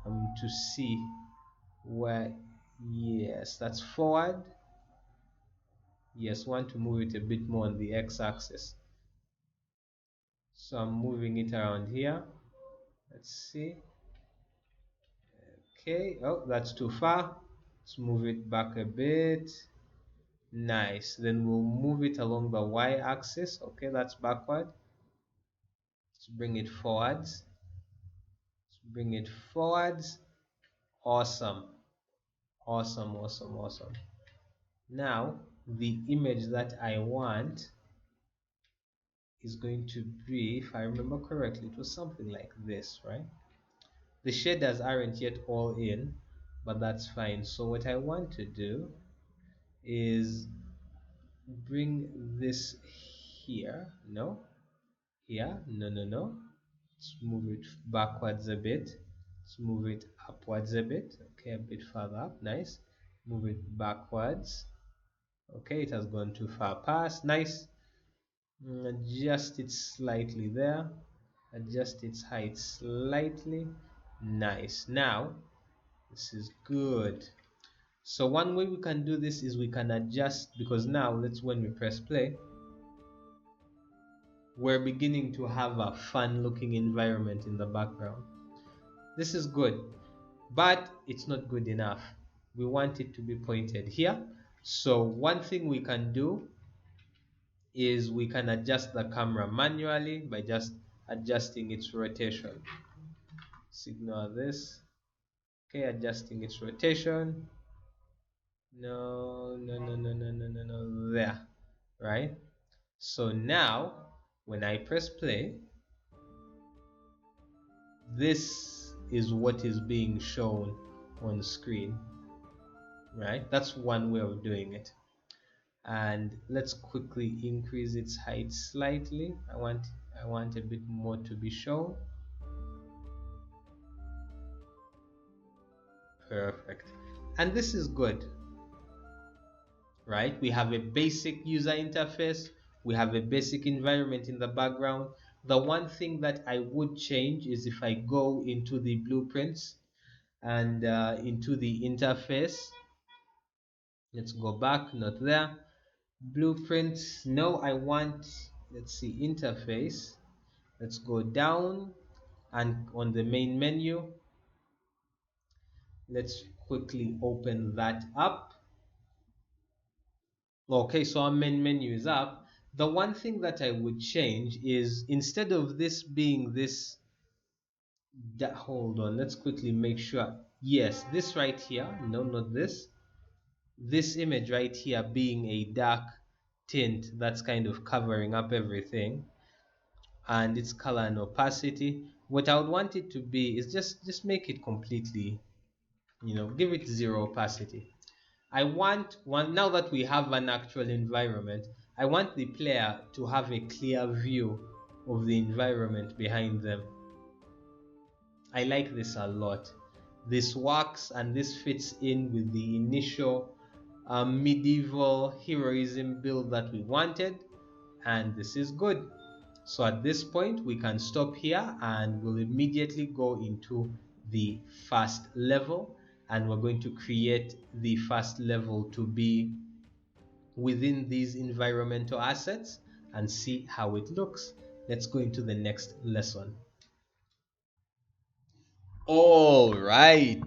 to see where. Yes, that's forward. Yes, want to move it a bit more on the x-axis. So I'm moving it around here. Let's see. Okay, oh, that's too far. Let's move it back a bit. Nice. Then we'll move it along the y-axis. Okay, that's backward. Let's bring it forwards. Let's Bring it forwards. Awesome. Awesome, awesome, awesome. Now, the image that I want is going to be, if I remember correctly, it was something like this, right? The shaders aren't yet all in, but that's fine. So what I want to do is bring this here. No, here. No, no, no. Let's move it backwards a bit. Let's move it upwards a bit. Okay, a bit further up. Nice. Move it backwards. Okay, it has gone too far past. Nice. Adjust it slightly there. Adjust its height slightly. Nice. Now, this is good. So one way we can do this is we can adjust, because now let's, when we press play, we're beginning to have a fun looking environment in the background. This is good, but it's not good enough. We want it to be pointed here. So one thing we can do is we can adjust the camera manually by just adjusting its rotation. Signal this. Okay, adjusting its rotation. No, no, no, no, no, no, no, no, there, right? So now, when I press play, this is what is being shown on screen, right? That's one way of doing it. And let's quickly increase its height slightly. I want a bit more to be shown. Perfect. And this is good, right? We have a basic user interface, we have a basic environment in the background. The one thing that I would change is if I go into the blueprints and into the interface. Let's go back, not there. Blueprints, no, I want, let's see, interface. Let's go down, and on the main menu, let's quickly open that up. Okay, so our main menu is up. The one thing that I would change is, instead of this being this, that, hold on, let's quickly make sure. Yes, this right here, no, not this. This image right here being a dark tint that's kind of covering up everything, and its color and opacity. What I would want it to be is just make it completely, give it zero opacity. I want one, now that we have an actual environment, I want the player to have a clear view of the environment behind them. I like this a lot. This works, and this fits in with the initial medieval heroism build that we wanted, and this is good. So at this point we can stop here, and we'll immediately go into the first level, and we're going to create the first level to be within these environmental assets and see how it looks. Let's go into the next lesson. All right,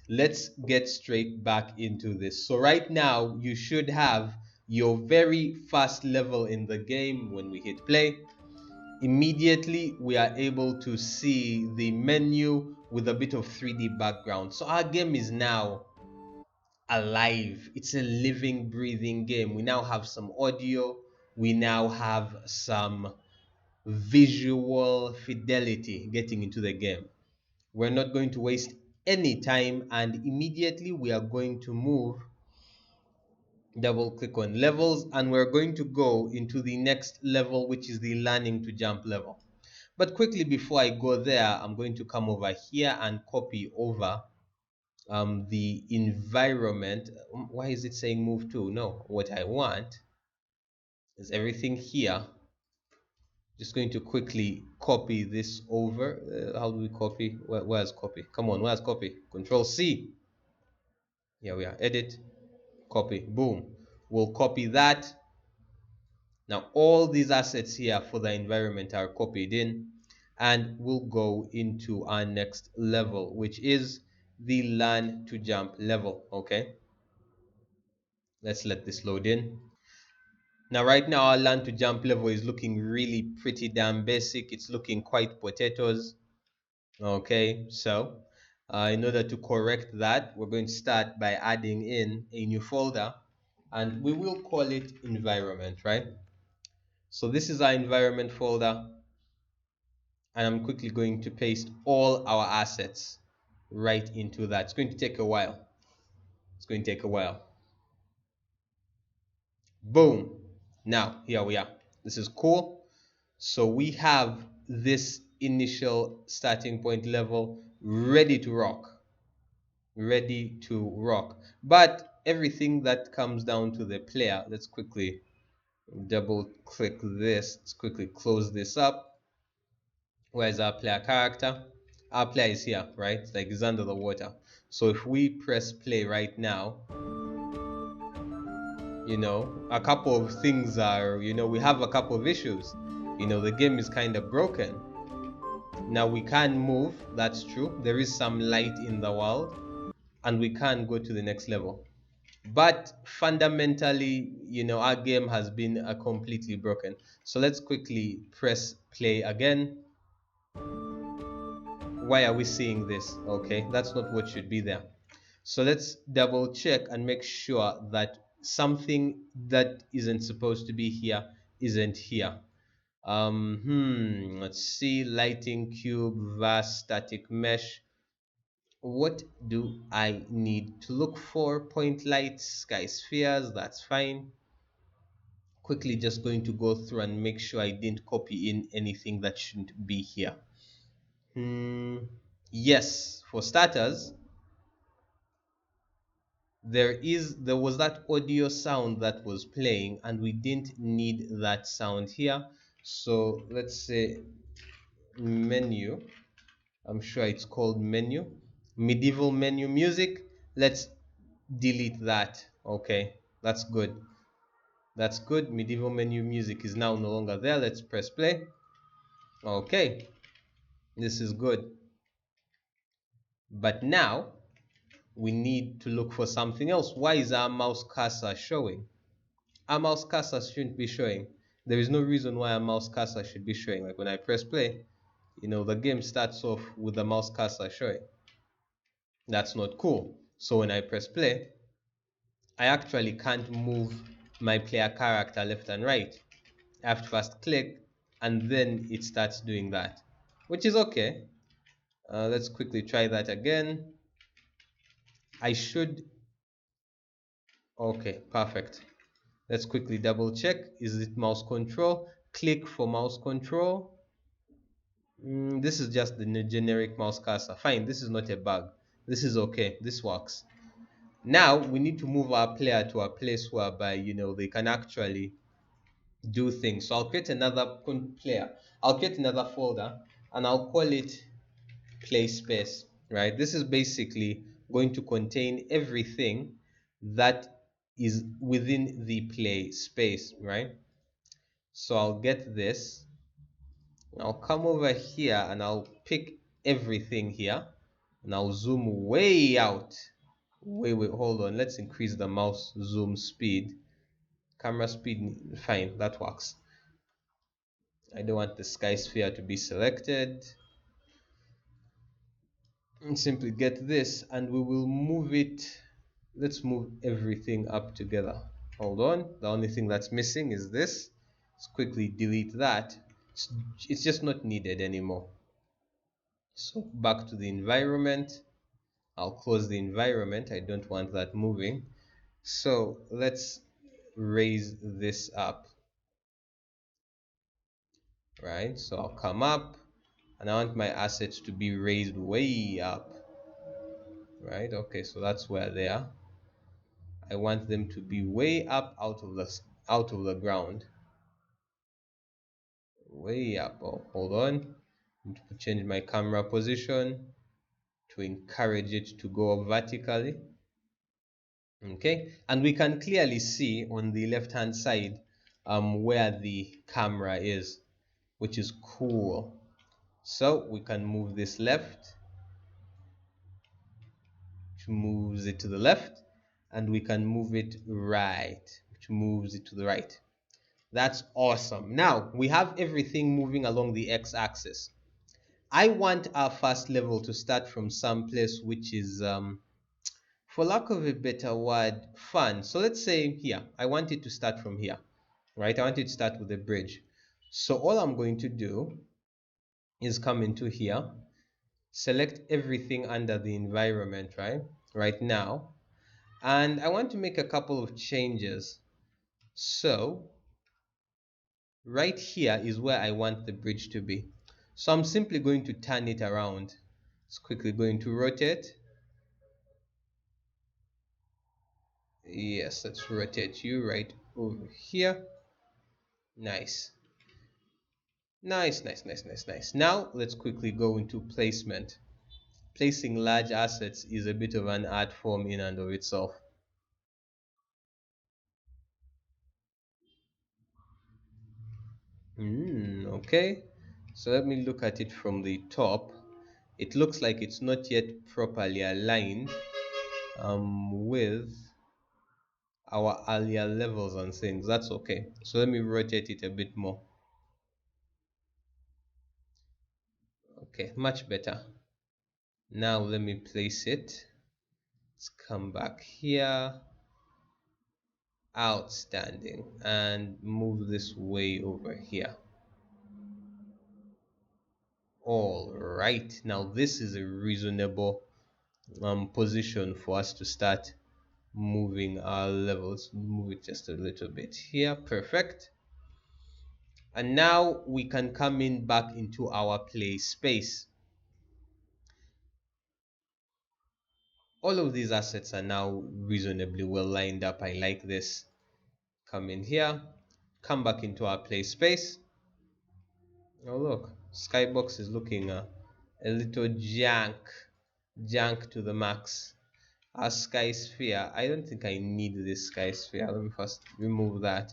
let's get straight back into this. So right now you should have your very first level in the game. When we hit play, immediately we are able to see the menu with a bit of 3D background. So our game is now alive. It's a living, breathing game. We now have some audio, we now have some visual fidelity getting into the game. We're not going to waste any time, and immediately we are going to move, double click on levels, and we're going to go into the next level, which is the learning to jump level. But quickly, before I go there, I'm going to come over here and copy over the environment. Why is it saying move to? No, what I want is everything here. Just going to quickly copy this over. How do we copy? Where's copy? Come on, where's copy? Control C. Here we are. Edit, copy, boom. We'll copy that. Now all these assets here for the environment are copied in, and we'll go into our next level, which is the learn to jump level. Okay, let's let this load in. Now right now our learn to jump level is looking really pretty damn basic. It's looking quite potatoes. Okay, so in order to correct that, we're going to start by adding in a new folder, and we will call it environment, right? So this is our environment folder, and I'm quickly going to paste all our assets right into that. It's going to take a while. It's going to take a while. Boom. Now, here we are. This is cool. So we have this initial starting point level ready to rock. Ready to rock. But everything that comes down to the player, let's quickly double click this. Let's quickly close this up. Where's our player character? Our player is here, right? It's like it's under the water. So if we press play right now, a couple of things are, we have a couple of issues. The game is kind of broken. Now we can move, that's true. There is some light in the world, and we can go to the next level. But fundamentally, our game has been completely broken. So let's quickly press play again. Why are we seeing this? Okay, that's not what should be there. So let's double check and make sure that something that isn't supposed to be here isn't here. Let's see, lighting cube, vast static mesh. What do I need to look for? Point lights, sky spheres, that's fine. Quickly just going to go through and make sure I didn't copy in anything that shouldn't be here. Yes, for starters, there was that audio sound that was playing, and we didn't need that sound here. So let's say menu. I'm sure it's called menu. Medieval menu music. Let's delete that. Okay, that's good. That's good. Medieval menu music is now no longer there. Let's press play. Okay, this is good. But now we need to look for something else. Why is our mouse cursor showing? Our mouse cursor shouldn't be showing. There is no reason why a mouse cursor should be showing. Like when I press play, the game starts off with the mouse cursor showing. That's not cool. So when I press play, I actually can't move my player character left and right. I have to first click, and then it starts doing that, which is okay. Let's quickly try that again. I should. Okay, perfect. Let's quickly double check. Is it mouse control? Click for mouse control. This is just the generic mouse cursor. Fine, this is not a bug. This is okay. This works. Now we need to move our player to a place whereby they can actually do things. So I'll create another player. I'll create another folder, and I'll call it play space. Right? This is basically going to contain everything that is within the play space. Right? So I'll get this. I'll come over here and I'll pick everything here, and I'll zoom way out. Wait, hold on. Let's increase the mouse zoom speed. Camera speed, fine, that works. I don't want the sky sphere to be selected. And simply get this, and we will move it. Let's move everything up together. Hold on. The only thing that's missing is this. Let's quickly delete that. It's just not needed anymore. So back to the environment. I'll close the environment. I don't want that moving. So let's raise this up. Right? So I'll come up, and I want my assets to be raised way up. Right? Okay, so that's where they are. I want them to be way up out of the ground. Way up. Oh, hold on. I need to change my camera position to encourage it to go vertically. Okay, and we can clearly see on the left hand side where the camera is, which is cool. So we can move this left, which moves it to the left, and we can move it right, which moves it to the right. That's awesome. Now we have everything moving along the x-axis. I want our first level to start from some place which is, for lack of a better word, fun. So let's say here, I want it to start from here, right? I want it to start with a bridge. So all I'm going to do is come into here, select everything under the environment, right now, and I want to make a couple of changes. So right here is where I want the bridge to be. So I'm simply going to turn it around. It's quickly going to rotate. Yes, let's rotate you right over here. Nice. Nice. Now let's quickly go into placement. Placing large assets is a bit of an art form in and of itself. Okay, so let me look at it from the top. It looks like it's not yet properly aligned with our earlier levels and things. That's okay. So let me rotate it a bit more. Okay, much better. Now let me place it. Let's come back here. Outstanding. And move this way over here. All right, now this is a reasonable position for us to start moving our levels. Move it just a little bit here. Perfect. And now we can come in back into our play space. All of these assets are now reasonably well lined up. I like this. Come in here, come back into our play space. Oh look, Skybox is looking a little jank to the max. Our sky sphere, I don't think I need this sky sphere. Let me first remove that.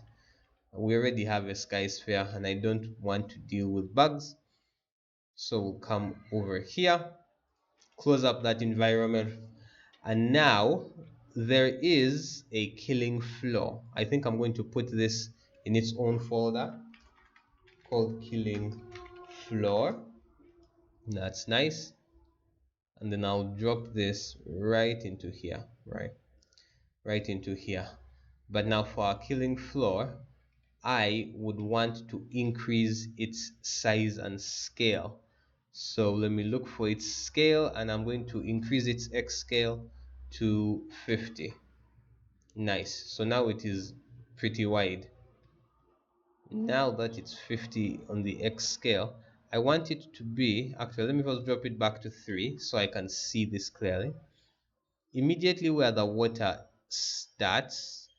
We already have a sky sphere and I don't want to deal with bugs. So we'll come over here, close up that environment, and now there is a killing floor. I think I'm going to put this in its own folder called killing floor. That's nice. And then I'll drop this right into here, right into here. But now for our killing floor, I would want to increase its size and scale. So let me look for its scale, and I'm going to increase its X scale to 50. Nice. So now it is pretty wide. Now that it's 50 on the X scale, I want it to be, actually let me first drop it back to 3 so I can see this clearly. Immediately where the water starts,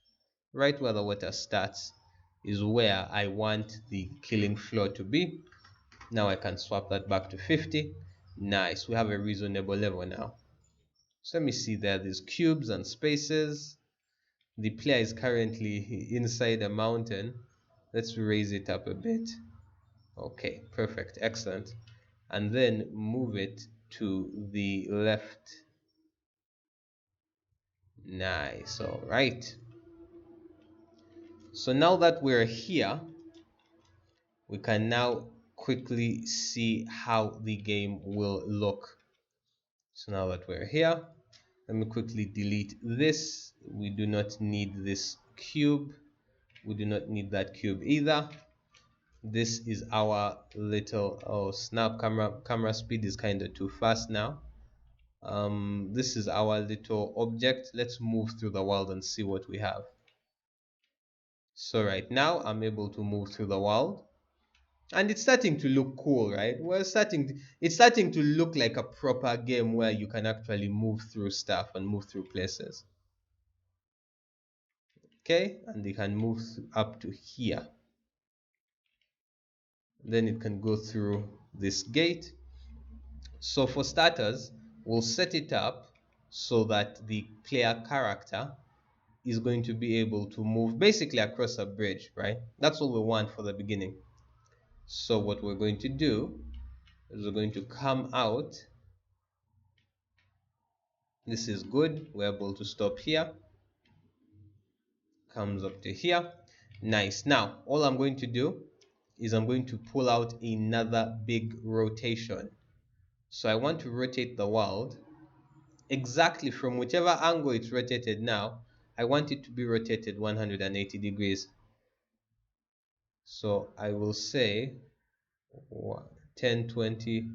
right where the water starts, is where I want the killing floor to be. Now I can swap that back to 50. Nice, we have a reasonable level now. So let me see there, there's cubes and spaces. The player is currently inside a mountain. Let's raise it up a bit. Okay, perfect, excellent. And then move it to the left. Nice, all right. So now that we're here, we can now quickly see how the game will look. So now that we're here, let me quickly delete this. We do not need this cube. We do not need that cube either. This is our little, oh snap, camera speed is kind of too fast now. This is our little object. Let's move through the world and see what we have. So right now I'm able to move through the world, and it's starting to look cool, right? It's starting to look like a proper game where you can actually move through stuff and move through places. Okay, and they can move up to here. Then it can go through this gate. So for starters, we'll set it up so that the player character is going to be able to move basically across a bridge, right? That's what we want for the beginning. So what we're going to do is we're going to come out. This is good. We're able to stop here. Comes up to here. Nice. Now, all I'm going to do is I'm going to pull out another big rotation. So I want to rotate the world exactly from whichever angle it's rotated now. I want it to be rotated 180 degrees. So I will say 10, 20.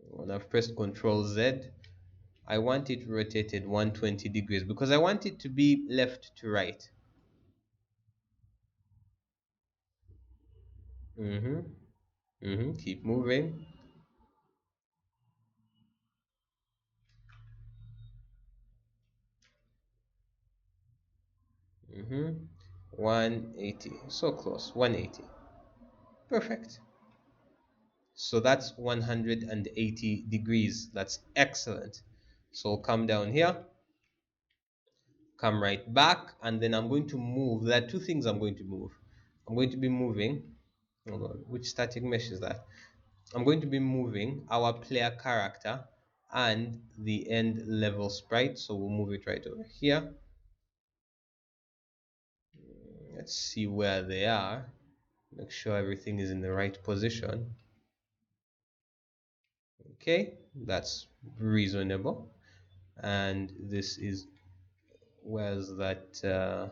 When I've pressed Ctrl Z, I want it rotated 120 degrees because I want it to be left to right. Keep moving. Mm-hmm. 180. So close. 180. Perfect. So that's 180 degrees. That's excellent. So I'll come down here, come right back, and then I'm going to move. There are two things I'm going to move. I'm going to be moving. Hold on, which static mesh is that? I'm going to be moving our player character and the end level sprite. So we'll move it right over here. Let's see where they are. Make sure everything is in the right position. Okay, that's reasonable. And this is, where's that? There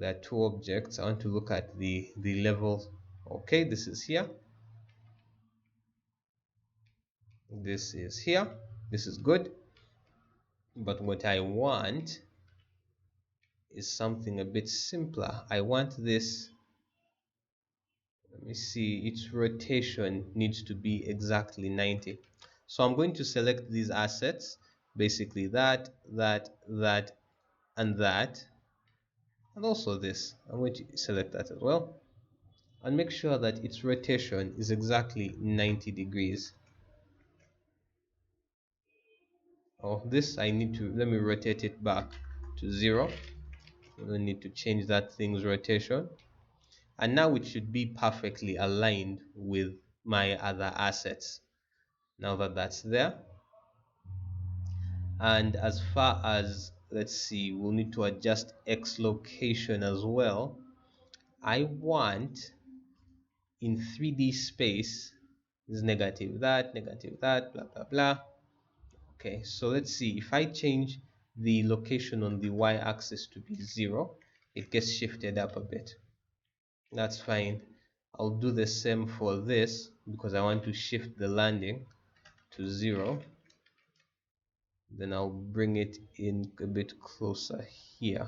are two objects. I want to look at the level. Okay, this is here. This is here. This is good. But what I want is something a bit simpler. I want this. Let me see. Its rotation needs to be exactly 90. So I'm going to select these assets, basically that, and that, and also this. I'm going to select that as well, and make sure that its rotation is exactly 90 degrees. Oh, this I need to, let me rotate it back to 0. I don't need to change that thing's rotation. And now it should be perfectly aligned with my other assets. Now that that's there. And as far as, let's see, we'll need to adjust X location as well. I want in 3D space is negative that, blah, blah, blah. Okay, so let's see. If I change the location on the y-axis to be 0, it gets shifted up a bit. That's fine. I'll do the same for this because I want to shift the landing to 0. Then I'll bring it in a bit closer here.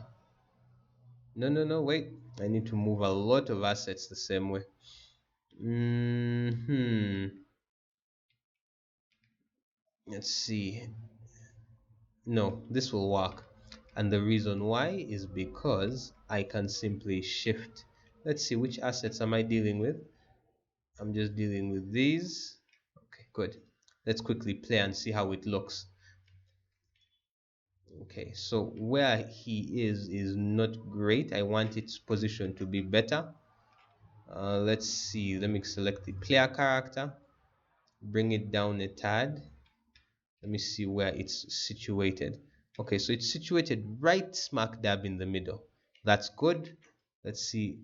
No, wait. I need to move a lot of assets the same way. Let's see. No, this will work. And the reason why is because I can simply shift. Let's see, which assets am I dealing with? I'm just dealing with these. Okay, good. Let's quickly play and see how it looks. Okay, so where he is not great. I want its position to be better. Let's see. Let me select the player character. Bring it down a tad. Let me see where it's situated. Okay, so it's situated right smack dab in the middle. That's good. Let's see.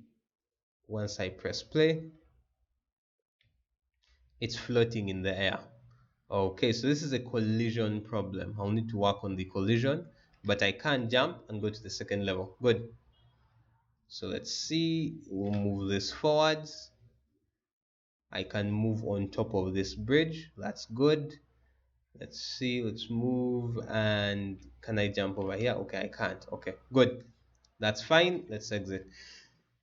Once I press play, it's floating in the air. Okay, so this is a collision problem. I'll need to work on the collision, but I can jump and go to the second level. Good. So let's see. We'll move this forwards. I can move on top of this bridge. That's good. Let's see. Let's move. And can I jump over here? Okay, I can't. Okay, good. That's fine. Let's exit.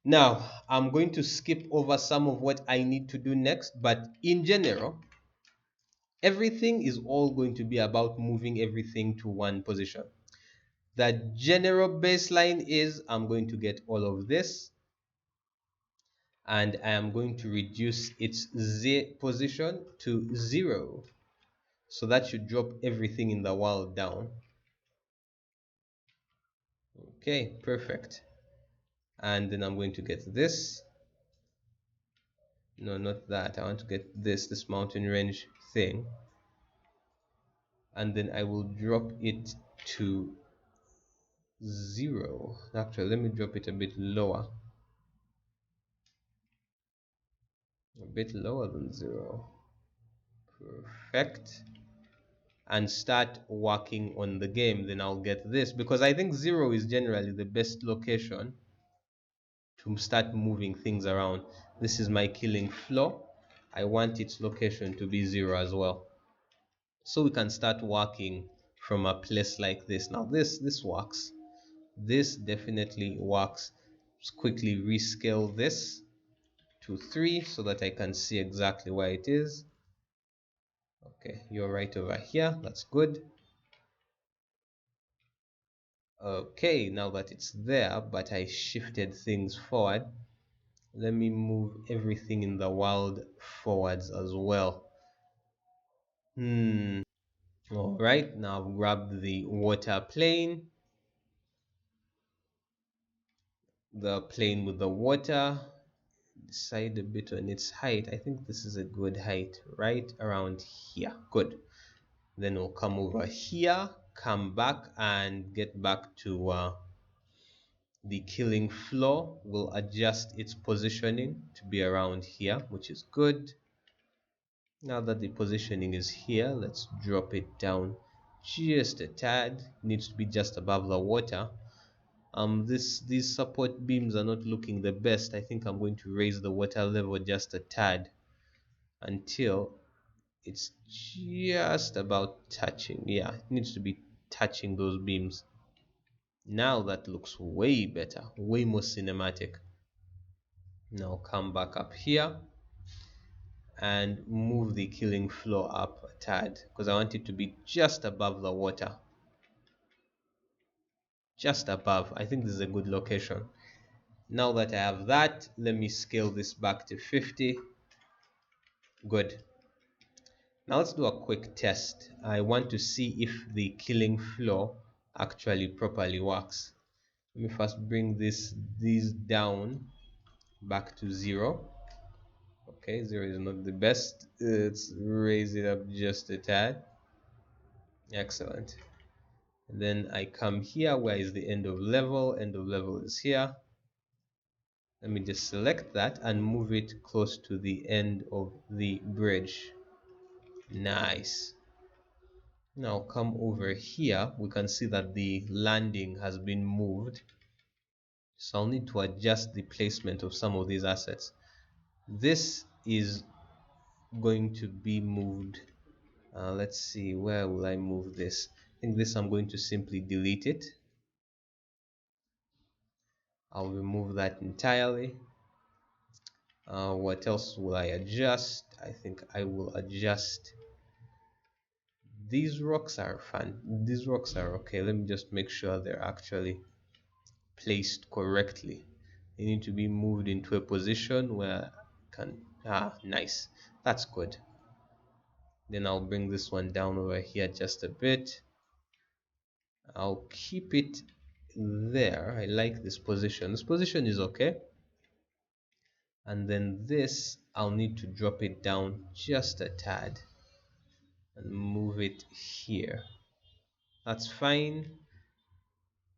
Now, I'm going to skip over some of what I need to do next, but in general, everything is all going to be about moving everything to one position. The general baseline is I'm going to get all of this, and I am going to reduce its Z position to 0. So that should drop everything in the world down. Okay, perfect. And then I'm going to get this. No, not that. I want to get this mountain range thing. And then I will drop it to 0. Actually, let me drop it a bit lower. A bit lower than 0. Perfect. And start working on the game, then I'll get this, because I think 0 is generally the best location to start moving things around. This is my killing floor. I want its location to be 0 as well, so we can start working from a place like this. Now this works. This definitely works. Let's quickly rescale this to 3 so that I can see exactly where it is. Okay, you're right over here. That's good. Okay, now that it's there, but I shifted things forward, let me move everything in the world forwards as well. All right, now I've grabbed the water plane, the plane with the water. Decide a bit on its height. I think this is a good height, right around here. Good. Then we'll come over here, come back and get back to the killing floor. Will adjust its positioning to be around here, which is good. Now that the positioning is here, let's drop it down just a tad. It needs to be just above the water. These support beams are not looking the best. I think I'm going to raise the water level just a tad until it's just about touching. Yeah, it needs to be touching those beams. Now that looks way better, way more cinematic. Now come back up here and move the killing floor up a tad, because I want it to be just above the water. Just above. I think this is a good location. Now that I have that, let me scale this back to 50. Good. Now let's do a quick test. I want to see if the killing floor actually properly works. Let me first bring these down back to 0. Okay, 0 is not the best. Let's raise it up just a tad. Excellent. And then I come here. Where is the end of level? End of level is here. Let me just select that and move it close to the end of the bridge. Nice. Now come over here. We can see that the landing has been moved, so I'll need to adjust the placement of some of these assets. This is going to be moved. Let's see, where will I move this? I think this I'm going to simply delete it. I'll remove that entirely. What else will I adjust? I think I will adjust. These rocks are fun. These rocks are okay. Let me just make sure they're actually placed correctly. They need to be moved into a position where I can, nice. That's good. Then I'll bring this one down over here just a bit. I'll keep it there. I like this position. This position is okay. And then this, I'll need to drop it down just a tad and move it here. That's fine,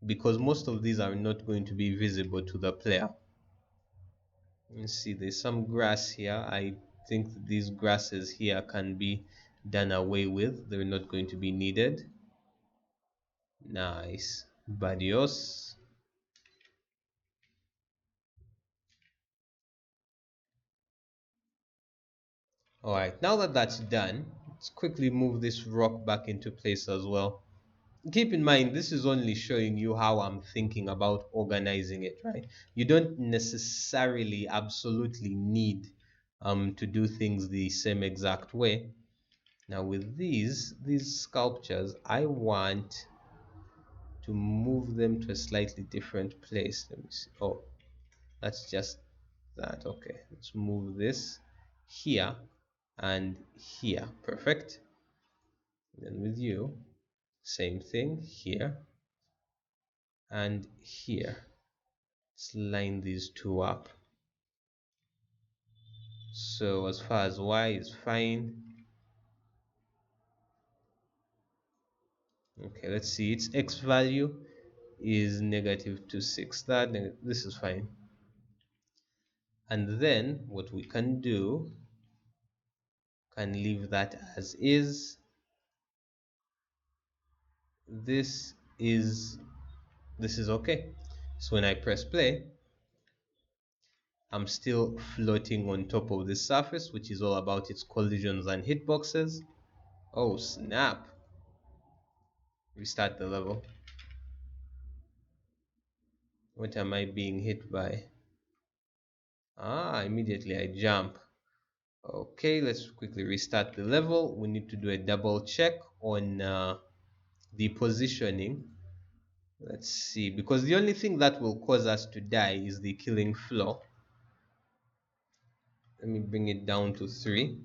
because most of these are not going to be visible to the player. Let's see, there's some grass here. I think that these grasses here can be done away with. They're not going to be needed. Nice. Badios. Alright, now that that's done, let's quickly move this rock back into place as well. Keep in mind, this is only showing you how I'm thinking about organizing it, right? You don't necessarily absolutely need to do things the same exact way. Now with these sculptures, I want to move them to a slightly different place. Let me see. Oh, that's just that. Okay, let's move this here and here. Perfect. Then with you, same thing here and here. Let's line these two up. So as far as y is fine. Okay, let's see, its x value is -2.6. This is fine. And then what we can do, can leave that as is. This is this is okay. So when I press play, I'm still floating on top of the surface, which is all about its collisions and hitboxes. Oh snap. Restart the level. What am I being hit by? Immediately I jump. Okay, let's quickly restart the level. We need to do a double check on the positioning. Let's see, because the only thing that will cause us to die is the killing floor. Let me bring it down to 3.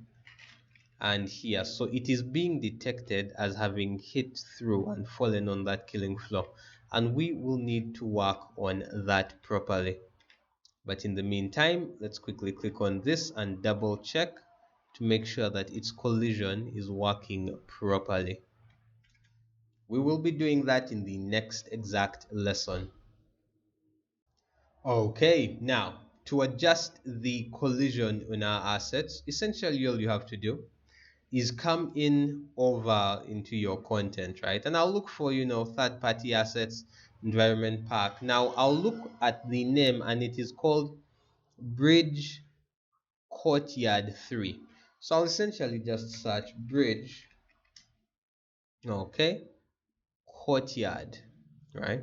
And here, so it is being detected as having hit through and fallen on that killing floor, and we will need to work on that properly. But in the meantime, let's quickly click on this and double check to make sure that its collision is working properly. We will be doing that in the next exact lesson. Okay, now to adjust the collision in our assets, essentially all you have to do is come in over into your content, right? And I'll look for, third-party assets, environment park. Now I'll look at the name and it is called Bridge Courtyard 3. So I'll essentially just search Bridge, okay, Courtyard, right?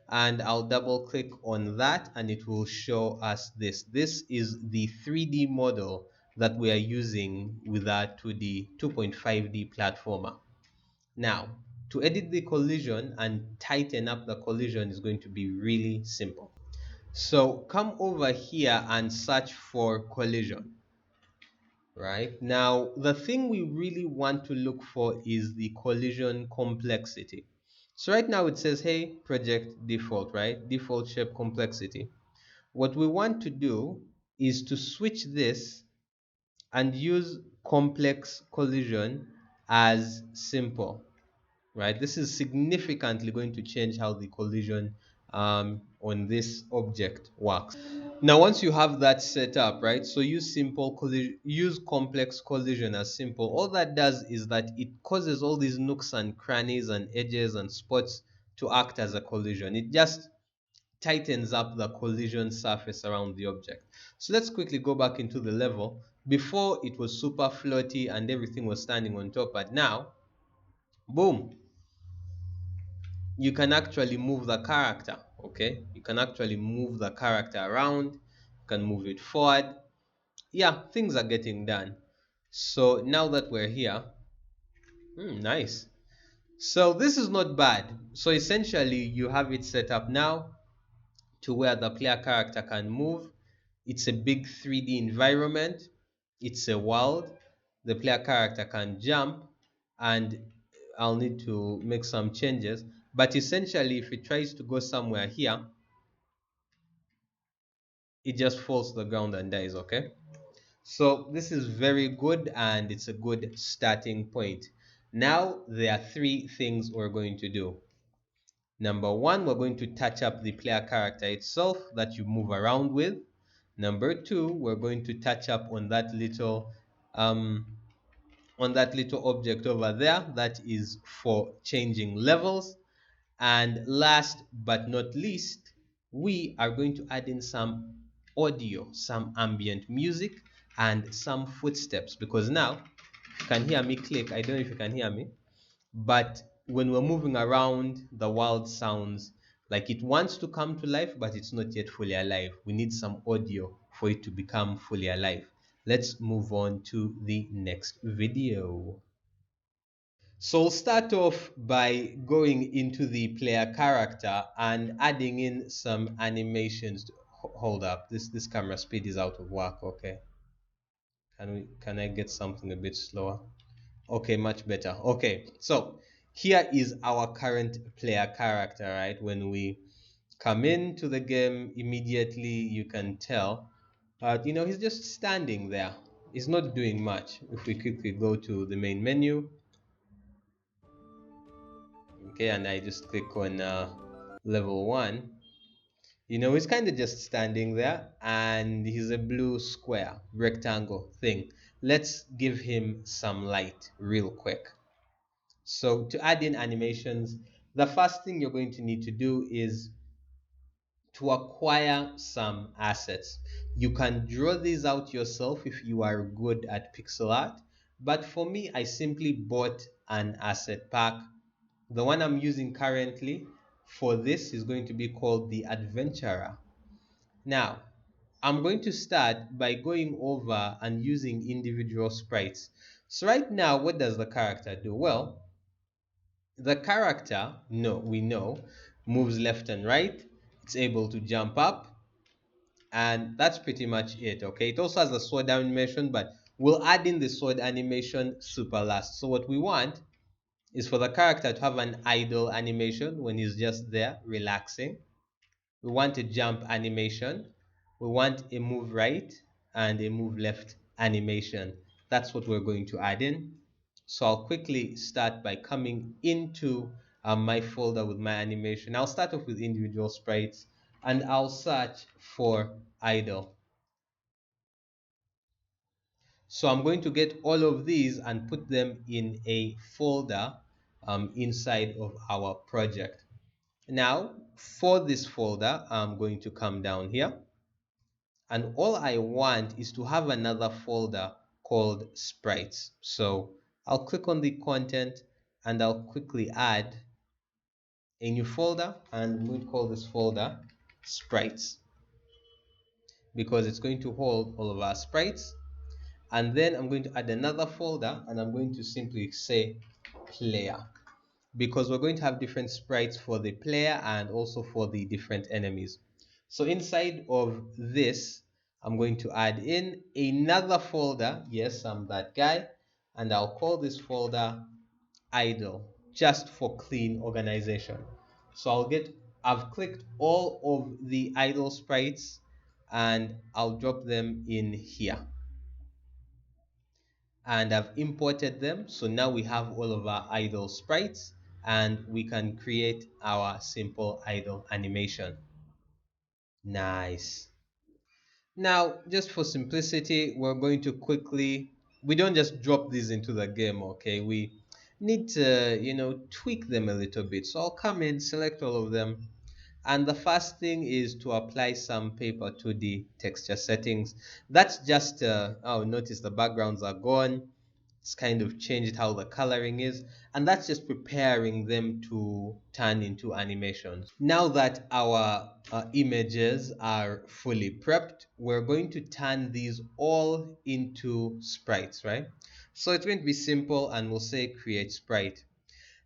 And I'll double click on that and it will show us this. This is the 3D model that we are using with our 2D 2.5D platformer. Now, to edit the collision and tighten up the collision is going to be really simple. So come over here and search for collision. Right now, the thing we really want to look for is the collision complexity. So right now it says, hey, project default, right? Default shape complexity. What we want to do is to switch this and use complex collision as simple, right? This is significantly going to change how the collision on this object works. Now, once you have that set up, right? So use simple collision, use complex collision as simple. All that does is that it causes all these nooks and crannies and edges and spots to act as a collision. It just tightens up the collision surface around the object. So let's quickly go back into the level. Before it was super floaty and everything was standing on top, but now, boom, you can actually move the character. Okay, you can actually move the character around, you can move it forward. Yeah, things are getting done. So now that we're here, nice. So this is not bad. So essentially you have it set up now to where the player character can move. It's a big 3D environment, it's a world, the player character can jump, and I'll need to make some changes. But essentially, if it tries to go somewhere here, it just falls to the ground and dies, okay? So this is very good and it's a good starting point. Now, there are 3 things we're going to do. Number 1, we're going to touch up the player character itself that you move around with. Number 2, we're going to touch up um, on that little object over there that is for changing levels. And last but not least, we are going to add in some audio, some ambient music, and some footsteps, because now you can hear me click. I don't know if you can hear me, but when we're moving around, the world sounds like it wants to come to life, but it's not yet fully alive. We need some audio for it to become fully alive. Let's move on to the next video. So we'll start off by going into the player character and adding in some animations. Hold up, this camera speed is out of whack. Okay, can I get something a bit slower? Okay, much better. Okay, so here is our current player character, right? When we come into the game, immediately you can tell, he's just standing there. He's not doing much. If we quickly go to the main menu, okay, and I just click on level 1, He's kind of just standing there and he's a blue square, rectangle thing. Let's give him some light real quick. So to add in animations, the first thing you're going to need to do is to acquire some assets. You can draw these out yourself if you are good at pixel art, but for me, I simply bought an asset pack. The one I'm using currently for this is going to be called the Adventurer. Now, I'm going to start by going over and using individual sprites. So right now, what does the character do? Well, the character, no, we know, moves left and right. It's able to jump up, and that's pretty much it. Okay, it also has a sword animation, but we'll add in the sword animation super last. So what we want is for the character to have an idle animation when he's just there relaxing. We want a jump animation. We want a move right and a move left animation. That's what we're going to add in. So I'll quickly start by coming into my folder with my animation. I'll start off with individual sprites and I'll search for idle. So I'm going to get all of these and put them in a folder inside of our project. Now, for this folder, I'm going to come down here. And all I want is to have another folder called sprites. So I'll click on the content and I'll quickly add a new folder, and we'll call this folder sprites because it's going to hold all of our sprites. And then I'm going to add another folder and I'm going to simply say player, because we're going to have different sprites for the player and also for the different enemies. So inside of this, I'm going to add in another folder. Yes, I'm that guy. And I'll call this folder idle, just for clean organization. So I've clicked all of the idle sprites and I'll drop them in here. And I've imported them. So now we have all of our idle sprites and we can create our simple idle animation. Nice. Now, just for simplicity, we're going to we don't just drop these into the game, okay? We need to, tweak them a little bit. So I'll come in, select all of them. And the first thing is to apply some paper to the texture settings. That's just, oh, notice the backgrounds are gone. It's kind of changed how the coloring is, and that's just preparing them to turn into animations. Now that our images are fully prepped, we're going to turn these all into sprites, right? So it's going to be simple, and we'll say create sprite.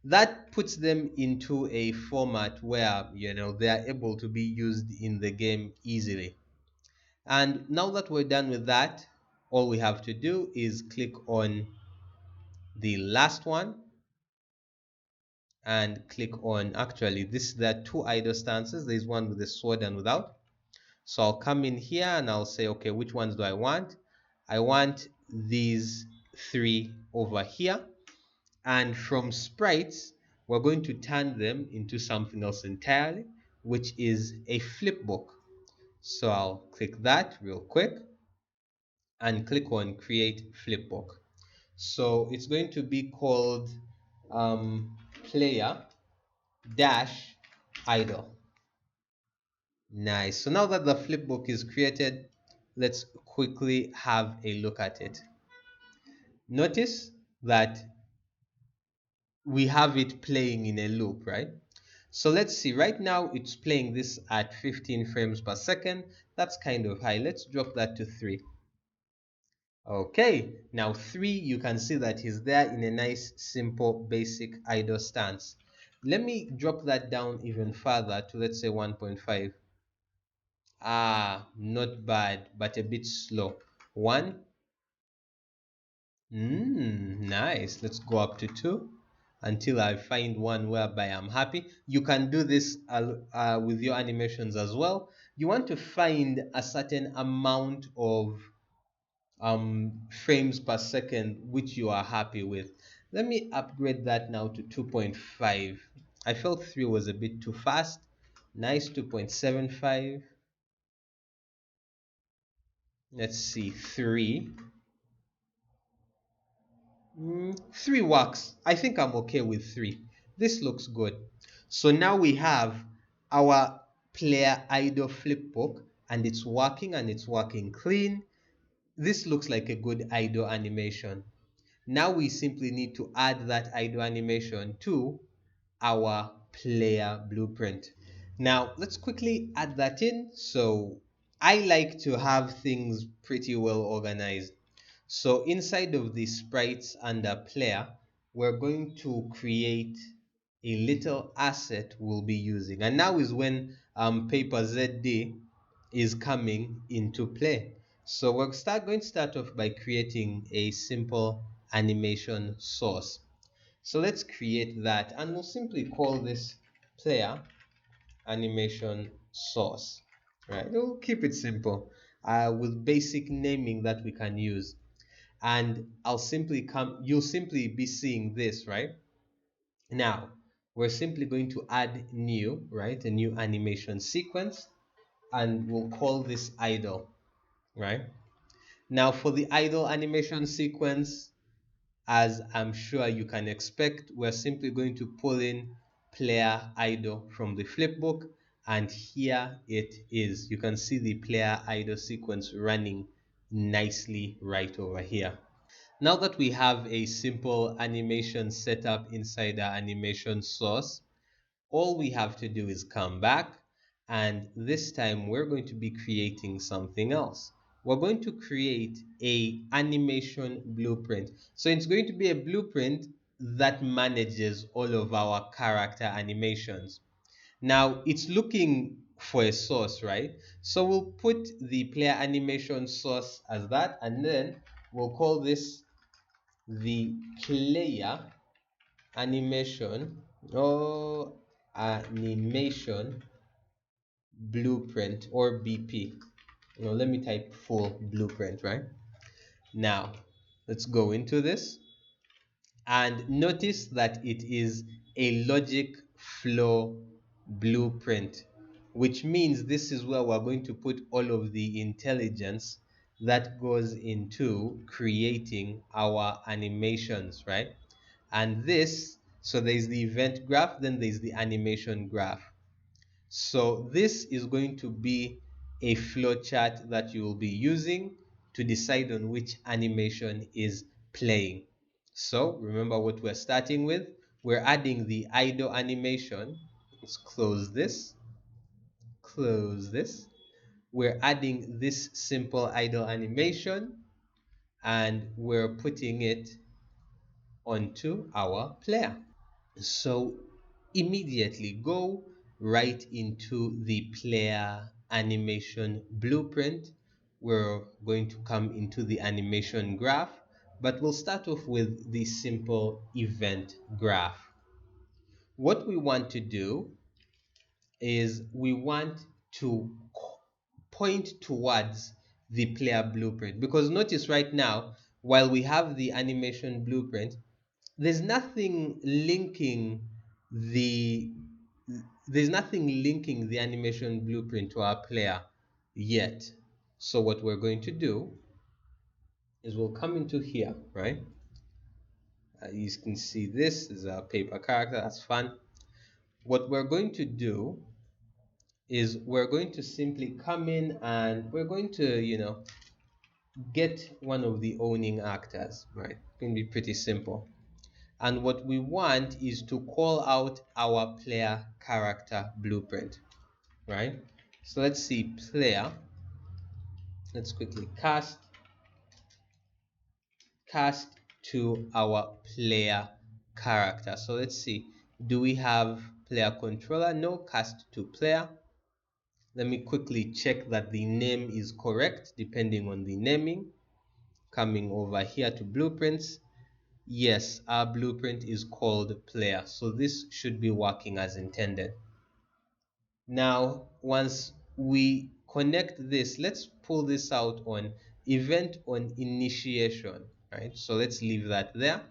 That puts them into a format where they are able to be used in the game easily. And now that we're done with that, all we have to do is click on the last one and click on, actually this, there are two idle stances. There's one with a sword and without. So I'll come in here and I'll say, okay, which ones do I want? I want these three over here. And from sprites, we're going to turn them into something else entirely, which is a flipbook. So I'll click that real quick and click on create flipbook. So it's going to be called player dash idle. Nice. So now that the flipbook is created, let's quickly have a look at it. Notice that we have it playing in a loop, right? So let's see, right now it's playing this at 15 frames per second. That's kind of high. Let's drop that to 3. Okay, now 3, you can see that he's there in a nice, simple, basic idle stance. Let me drop that down even further to, let's say, 1.5. Ah, not bad, but a bit slow. 1. Nice. Let's go up to 2 until I find one whereby I'm happy. You can do this with your animations as well. You want to find a certain amount of frames per second which you are happy with. Let me upgrade that now to 2.5. I felt 3 was a bit too fast. Nice 2.75. Let's see, 3. 3 works. I think I'm okay with 3. This looks good. So now we have our player idle flipbook, and it's working clean. This looks like a good idle animation. Now we simply need to add that idle animation to our player blueprint. Now let's quickly add that in. So I like to have things pretty well organized. So inside of the sprites under player, we're going to create a little asset we'll be using. And now is when paper ZD is coming into play. So we're going to start off by creating a simple animation source. So let's create that, and we'll simply call this player animation source. Right? We'll keep it simple with basic naming that we can use. And you'll simply be seeing this, right? Now, we're simply going to add new, right? A new animation sequence, and we'll call this idle, right? Now, for the idle animation sequence, as I'm sure you can expect, we're simply going to pull in player idle from the flipbook, and here it is. You can see the player idle sequence running nicely right over here. Now that we have a simple animation setup inside our animation source, all we have to do is come back, and this time we're going to be creating something else. We're going to create a animation blueprint. So it's going to be a blueprint that manages all of our character animations. Now it's looking for a source, right? So we'll put the player animation source as that, and then we'll call this the player animation or animation blueprint, or BP. Let me type full blueprint, right? Now let's go into this and notice that it is a logic flow blueprint, which means this is where we're going to put all of the intelligence that goes into creating our animations, right? And this, so there's the event graph, then there's the animation graph. So this is going to be a flowchart that you will be using to decide on which animation is playing. So remember what we're starting with. We're adding the idle animation. Let's close this. Close this. We're adding this simple idle animation, and we're putting it onto our player. So immediately go right into the player animation blueprint. We're going to come into the animation graph, but we'll start off with the simple event graph. What we want to do is we want to point towards the player blueprint, because notice right now, while we have the animation blueprint, there's nothing linking the animation blueprint to our player yet. So what we're going to do is we'll come into here, right? You can see this is a paper character. That's fun. What we're going to do is we're going to simply come in, and we're going to get one of the owning actors, right? It can be pretty simple. And what we want is to call out our player character blueprint, right? So let's see, player. Let's quickly cast to our player character. So let's see, do we have player controller? No. Cast to player. Let me quickly check that the name is correct depending on the naming. Coming over here to blueprints. Yes, our blueprint is called player, so this should be working as intended. Now, once we connect this, let's pull this out on event on initiation, right? So let's leave that there.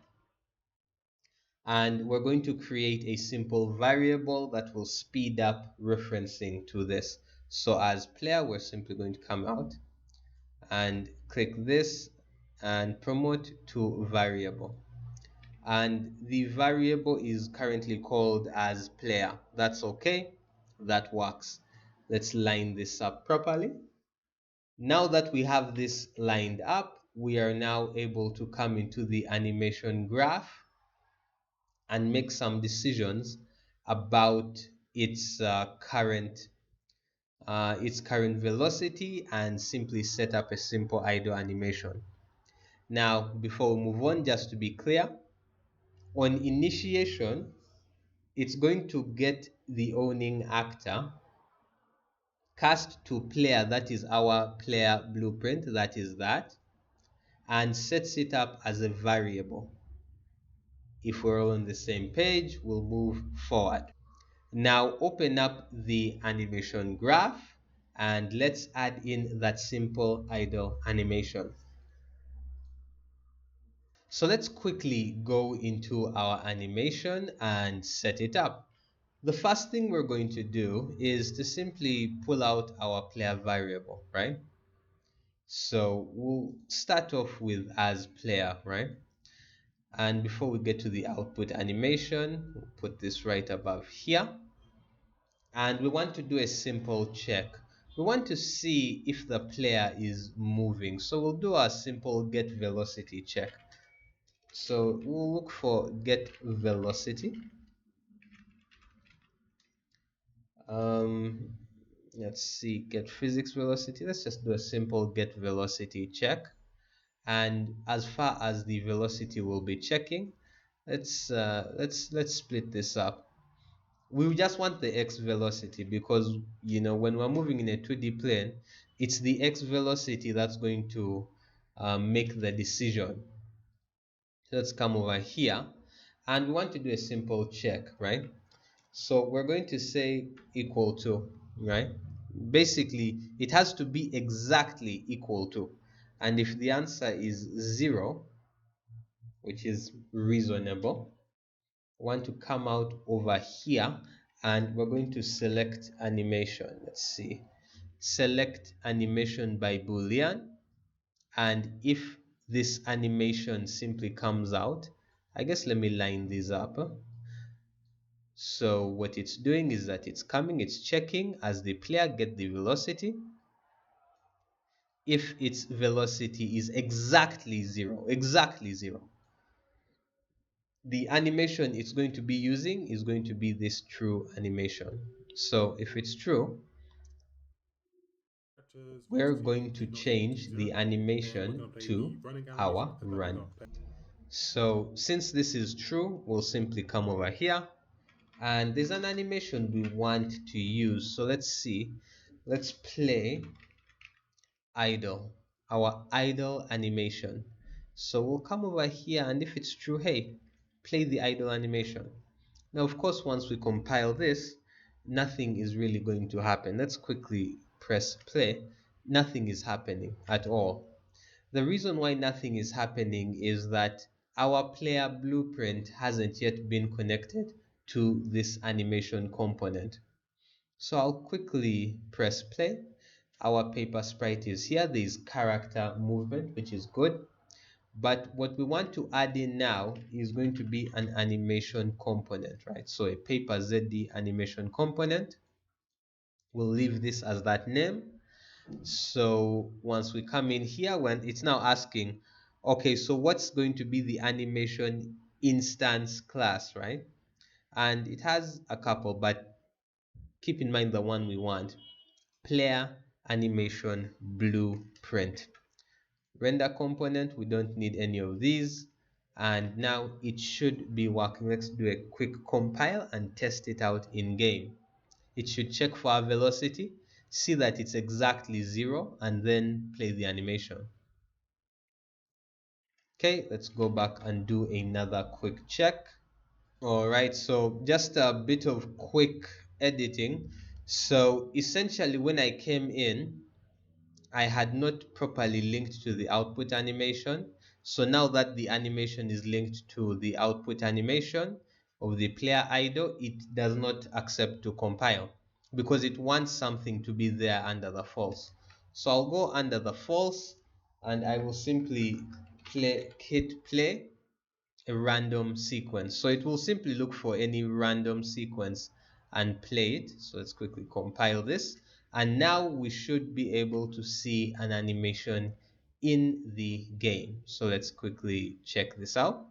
And we're going to create a simple variable that will speed up referencing to this. So as player, we're simply going to come out and click this and promote to variable. And the variable is currently called as player. That's okay. That works. Let's line this up properly. Now that we have this lined up, we are now able to come into the animation graph and make some decisions about its current velocity and simply set up a simple idle animation. Now, before we move on, just to be clear, on initiation, it's going to get the owning actor, cast to player, that is our player blueprint, that is that, and sets it up as a variable. If we're all on the same page, we'll move forward. Now open up the animation graph and let's add in that simple idle animation. So let's quickly go into our animation and set it up. The first thing we're going to do is to simply pull out our player variable, right? So we'll start off with as player, right? And before we get to the output animation, we'll put this right above here. And we want to do a simple check. We want to see if the player is moving. So we'll do a simple get velocity check. So we'll look for get velocity. Um, let's see, get physics velocity. Let's just do a simple get velocity check. And as far as the velocity will be checking, let's split this up. We just want the x velocity because when we're moving in a 2D plane, it's the x velocity that's going to make the decision. Let's come over here and we want to do a simple check, right? So we're going to say equal to, right? Basically, it has to be exactly equal to. And if the answer is 0, which is reasonable, we want to come out over here and we're going to select animation. Let's see. Select animation by Boolean. And if this animation simply comes out, I guess let me line these up. So what it's doing is that it's coming, it's checking as the player get the velocity. If its velocity is exactly zero, the animation it's going to be using is going to be this true animation. So if it's true, we're going to change the animation to our run. So since this is true, we'll simply come over here and there's an animation we want to use. So let's see, let's play idle, our idle animation. So we'll come over here and if it's true, hey, play the idle animation. Now of course once we compile this, nothing is really going to happen. Let's quickly press play. Nothing is happening at all. The reason why nothing is happening is that our player blueprint hasn't yet been connected to this animation component. So I'll quickly press play. Our paper sprite is here. There is character movement, which is good. But what we want to add in now is going to be an animation component, right? So a paper ZD animation component. We'll leave this as that name. So once we come in here, when it's now asking, okay, so what's going to be the animation instance class, right? And it has a couple, but keep in mind the one we want. Player animation blueprint. Render component, we don't need any of these. And now it should be working. Let's do a quick compile and test it out in game. It should check for our velocity, see that it's exactly 0, and then play the animation. Okay, let's go back and do another quick check. All right, so just a bit of quick editing. So essentially when I came in, I had not properly linked to the output animation. So now that the animation is linked to the output animation of the player idle, it does not accept to compile because it wants something to be there under the false. So I'll go under the false and I will simply hit play a random sequence. So it will simply look for any random sequence and play it. So let's quickly compile this. And now we should be able to see an animation in the game. So let's quickly check this out.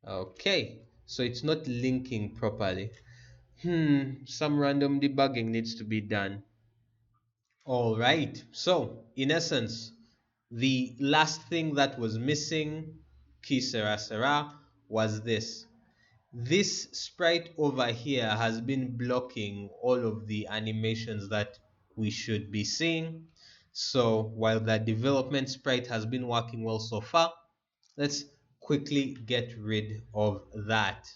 Okay, so it's not linking properly. Some random debugging needs to be done. All right, so in essence, the last thing that was missing, ki sera sera, was this. This sprite over here has been blocking all of the animations that we should be seeing. So while the development sprite has been working well so far, let's quickly get rid of that.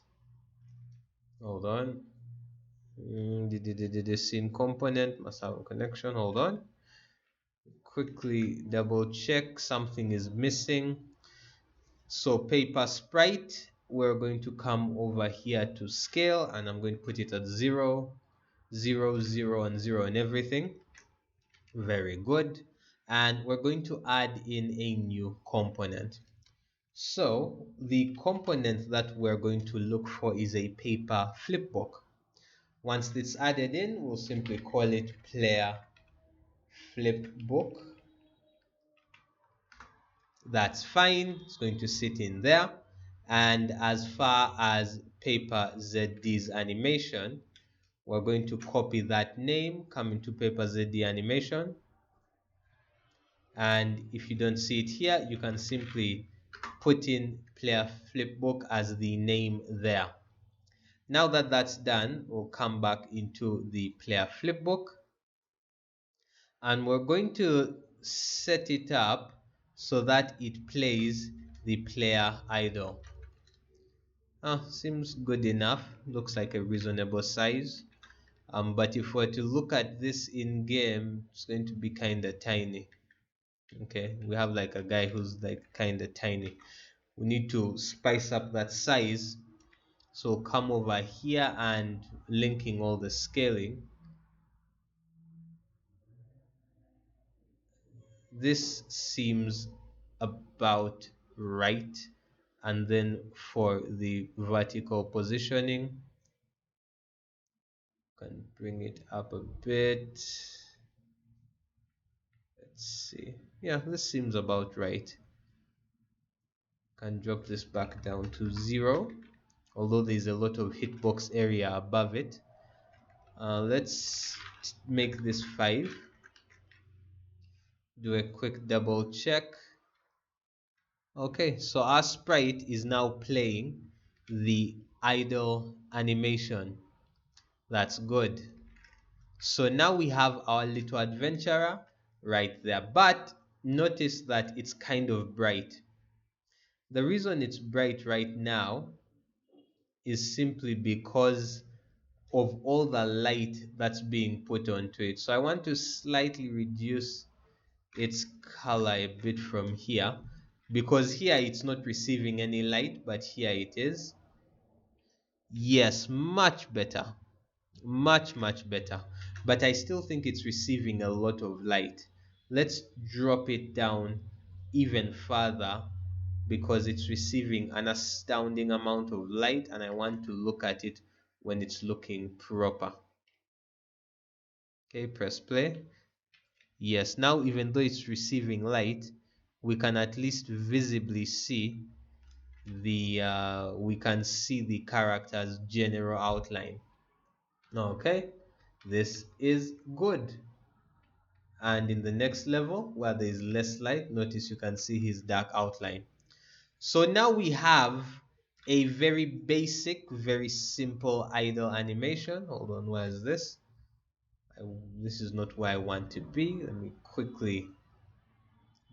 Hold on. The scene component must have a connection. Hold on. Quickly double check something is missing. So paper sprite, we're going to come over here to scale and I'm going to put it at 0, 0, 0 and 0 and everything. Very good. And we're going to add in a new component. So the component that we're going to look for is a paper flipbook. Once it's added in, we'll simply call it player flipbook. That's fine, it's going to sit in there. And as far as paper ZD's animation, we're going to copy that name, come into paper ZD animation. And if you don't see it here, you can simply put in player flipbook as the name there. Now that that's done, we'll come back into the player flipbook and we're going to set it up so that it plays the player idle. Seems good enough, looks like a reasonable size. But if we're to look at this in game, it's going to be kind of tiny. Okay, we have like a guy who's like kind of tiny. We need to spice up that size. So come over here and linking all the scaling. This seems about right. And then for the vertical positioning, can bring it up a bit. Let's see. Yeah, this seems about right. Can drop this back down to 0, although there's a lot of hitbox area above it. Let's make this 5. Do a quick double check. Okay, so our sprite is now playing the idle animation. That's good. So now we have our little adventurer right there, but notice that it's kind of bright. The reason it's bright right now is simply because of all the light that's being put onto it. So I want to slightly reduce its color a bit from here, because here it's not receiving any light, but here it is. Yes, much better, much better, but I still think it's receiving a lot of light. Let's drop it down even further because it's receiving an astounding amount of light and I want to look at it when it's looking proper. Okay, press play. Yes, now even though it's receiving light, we can at least visibly see the character's general outline. Okay, this is good. And in the next level where there is less light, notice you can see his dark outline. So now we have a very basic, very simple idle animation. Hold on, where is this? This is not where I want to be. Let me quickly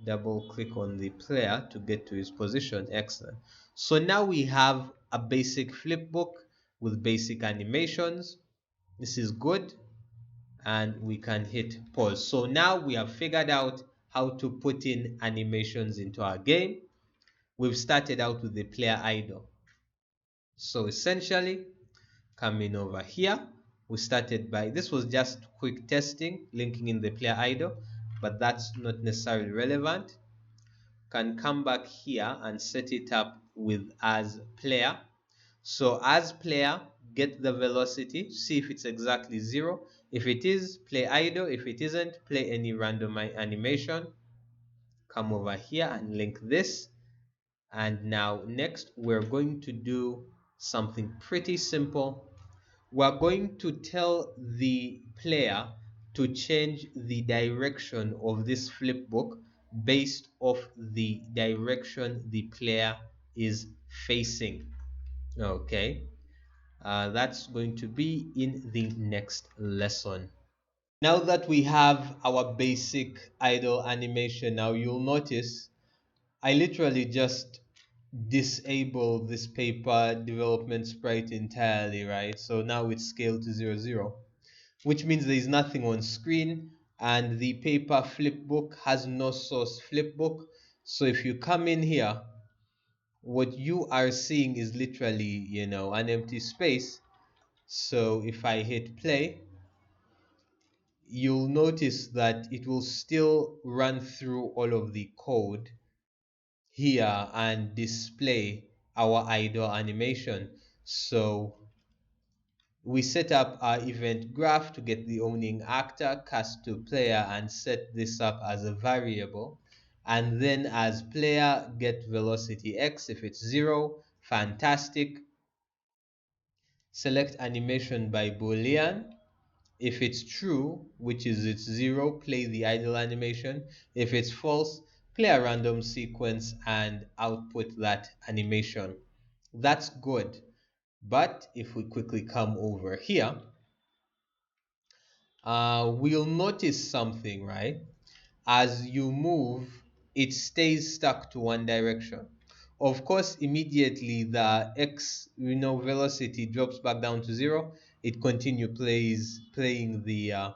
double click on the player to get to his position. Excellent. So now we have a basic flipbook with basic animations. This is good. And we can hit pause. So now we have figured out how to put in animations into our game. We've started out with the player idle. So essentially, coming over here, we started by, this was just quick testing, linking in the player idle, but that's not necessarily relevant. Can come back here and set it up with as player. So as player, get the velocity, see if it's exactly 0. If it is, play idle. If it isn't, play any random animation. Come over here and link this. And now next we're going to do something pretty simple. We're going to tell the player to change the direction of this flip book based off the direction the player is facing. Okay, that's going to be in the next lesson. Now that we have our basic idle animation, now you'll notice I literally just disable this paper development sprite entirely, right? So now it's scaled to 0, 0, which means there is nothing on screen, and the paper flipbook has no source flipbook. So if you come in here, what you are seeing is literally, an empty space. So if I hit play, you'll notice that it will still run through all of the code here and display our idle animation. So we set up our event graph to get the owning actor, cast to player, and set this up as a variable. And then as player, get velocity x. If it's 0, fantastic. Select animation by Boolean. If it's true, which is it's 0, play the idle animation. If it's false, play a random sequence and output that animation. That's good. But if we quickly come over here, we'll notice something, right? As you move, it stays stuck to one direction. Of course, immediately the x velocity drops back down to 0. It continue playing the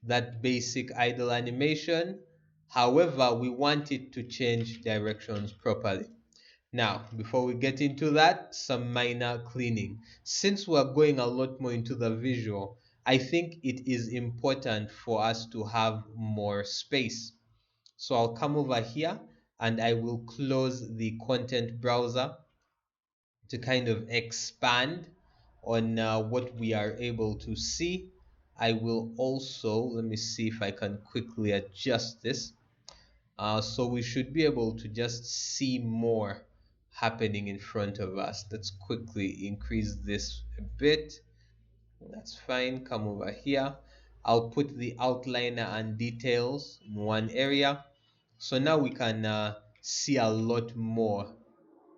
that basic idle animation. However, we want it to change directions properly. Now, before we get into that, some minor cleaning. Since we're going a lot more into the visual, I think it is important for us to have more space. So I'll come over here and I will close the content browser to kind of expand on what we are able to see. I will also, let me see if I can quickly adjust this. So we should be able to just see more happening in front of us. Let's quickly increase this a bit. That's fine. Come over here. I'll put the outliner and details in one area. So now we can see a lot more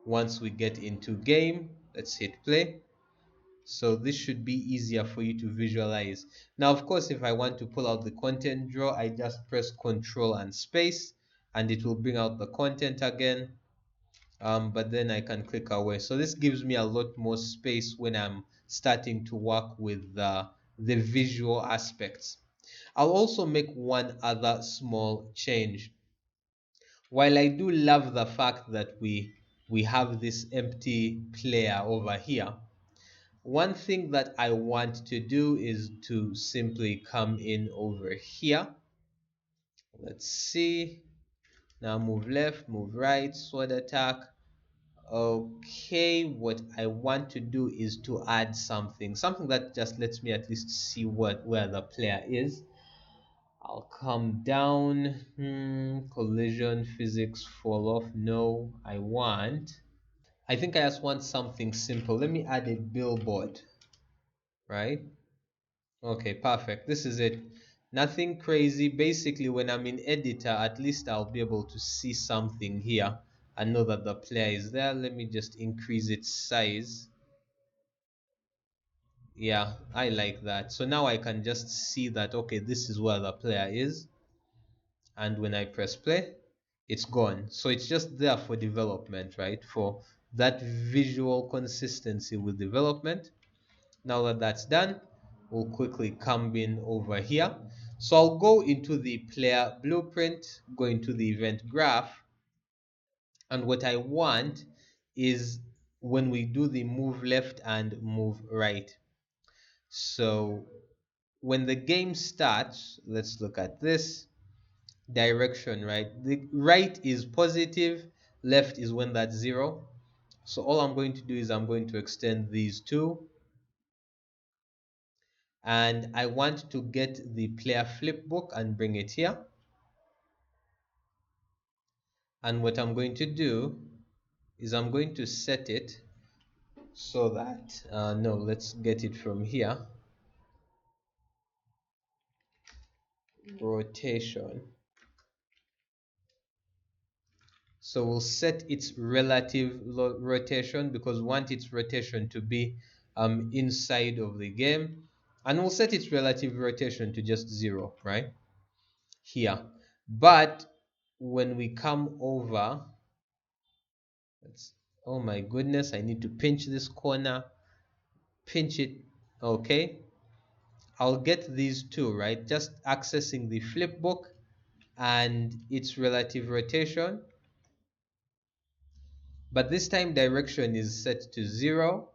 once we get into game. Let's hit play. So this should be easier for you to visualize. Now, of course, if I want to pull out the content draw, I just press Control and space and it will bring out the content again. But then I can click away. So this gives me a lot more space when I'm starting to work with the visual aspects. I'll also make one other small change. While I do love the fact that we have this empty player over here, one thing that I want to do is to simply come in over here. Let's see. Now move left, move right, sword attack. Okay, what I want to do is to add something that just lets me at least see where the player is. I'll come down. Collision physics fall off. No, I think I just want something simple. Let me add a billboard, right? Okay, perfect. This is it. Nothing crazy. Basically, when I'm in editor, at least I'll be able to see something here and know that the player is there. Let me just increase its size. Yeah, I like that. So now I can just see that, okay, this is where the player is. And when I press play, it's gone. So it's just there for development, right? For that visual consistency with development. Now that that's done, we'll quickly come in over here. So I'll go into the player blueprint, go into the event graph, and what I want is when we do the move left and move right. So when the game starts, let's look at this direction, right? The right is positive, left is when that's 0. So all I'm going to do is I'm going to extend these two, and I want to get the player flip book and bring it here. And what I'm going to do is I'm going to set it so that no, let's get it from here. Rotation. So we'll set its relative rotation because we want its rotation to be inside of the game, and we'll set its relative rotation to just 0 right here. But when we come over, let's, oh my goodness, I need to pinch this corner, pinch it. Okay, I'll get these two, right? Just accessing the flip book and its relative rotation, but this time direction is set to 0.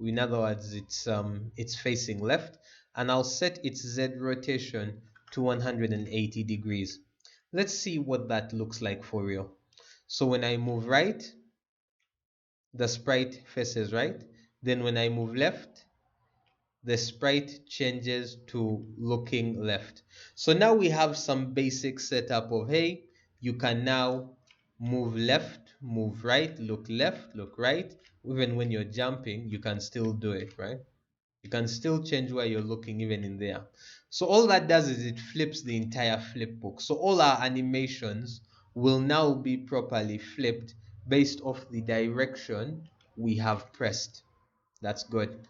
In other words, it's facing left, and I'll set its Z rotation to 180 degrees. Let's see what that looks like for real. So when I move right, the sprite faces right. Then when I move left, the sprite changes to looking left. So now we have some basic setup of, hey, you can now move left, move right, look left, look right. Even when you're jumping, you can still do it, right? You can still change where you're looking even in there. So all that does is it flips the entire flip book. So all our animations will now be properly flipped based off the direction we have pressed. That's good.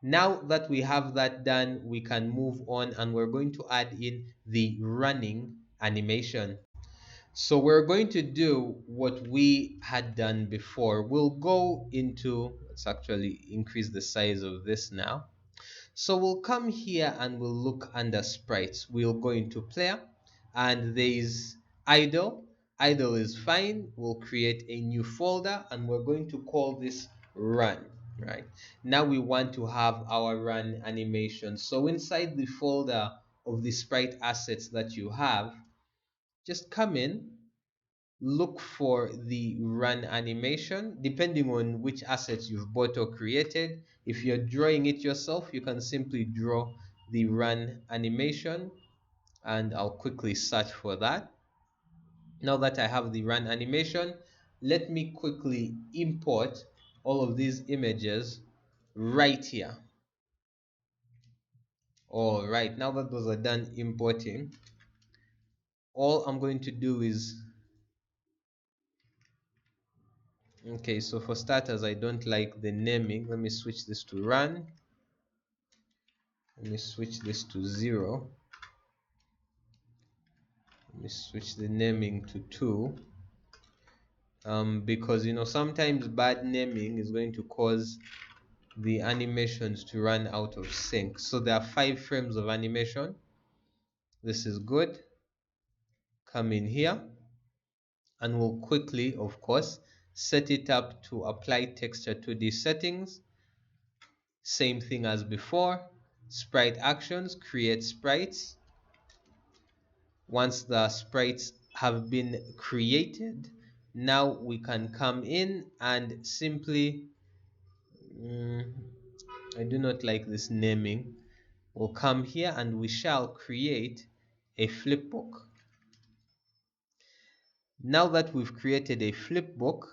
Now that we have that done, we can move on, and we're going to add in the running animation. So we're going to do what we had done before. We'll go into, let's actually increase the size of this now. So we'll come here and we'll look under sprites. We'll go into player, and there's idle. Idle is fine. We'll create a new folder and we're going to call this run. Right now we want to have our run animation. So inside the folder of the sprite assets that you have, just come in, look for the run animation depending on which assets you've bought or created. If you're drawing it yourself, you can simply draw the run animation, and I'll quickly search for that. Now that I have the run animation, let me quickly import all of these images right here. All right, now that those are done importing, all I'm going to do is, okay, so for starters, I don't like the naming. Let me switch this to run. Let me switch this to 0. Let me switch the naming to 2. Because sometimes bad naming is going to cause the animations to run out of sync. So there are 5 frames of animation. This is good. Come in here and we'll quickly, of course, set it up to apply texture to these settings. Same thing as before. Sprite actions, create sprites. Once the sprites have been created, now we can come in and simply, I do not like this naming. We'll come here and we shall create a flipbook. Now that we've created a flipbook,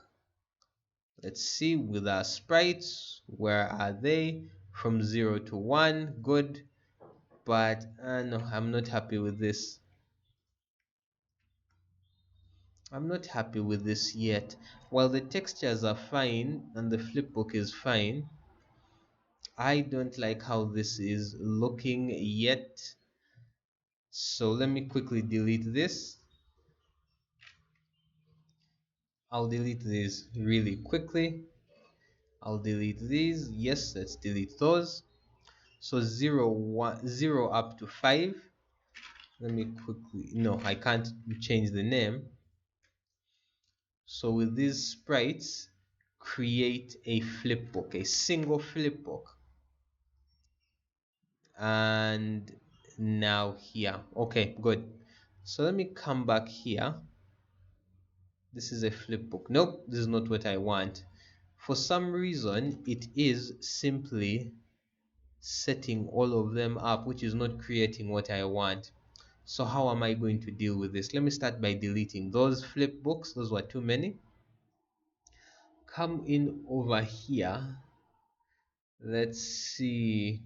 let's see with our sprites, where are they? From 0 to 1, good. But no, I'm not happy with this. I'm not happy with this yet. While the textures are fine and the flipbook is fine, I don't like how this is looking yet. So let me quickly delete this. I'll delete this really quickly. I'll delete these. Yes, let's delete those. So 0, 1, 0 up to 5. let me quickly, no, I can't change the name. So with these sprites, create a flipbook, a single flipbook. And now here, okay, good. So let me come back here. This is a flipbook. Nope, this is not what I want. For some reason, it is simply setting all of them up, which is not creating what I want. So how am I going to deal with this? Let me start by deleting those flipbooks. Those were too many. Come in over here. Let's see.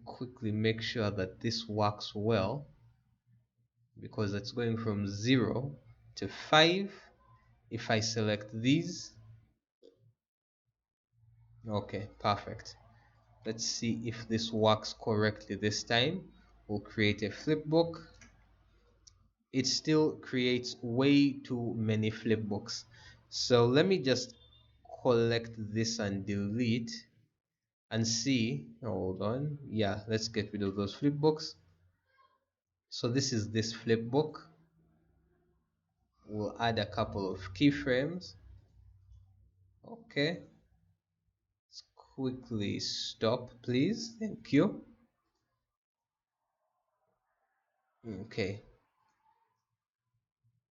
Quickly make sure that this works well, because it's going from 0 to 5. If I select these, okay, perfect. Let's see if this works correctly this time. We'll create a flipbook. It still creates way too many flipbooks. So let me just collect this and delete and see. Hold on. Yeah, let's get rid of those flipbooks. So this is this flipbook. We'll add a couple of keyframes. Okay. Let's quickly stop, please. Thank you. Okay.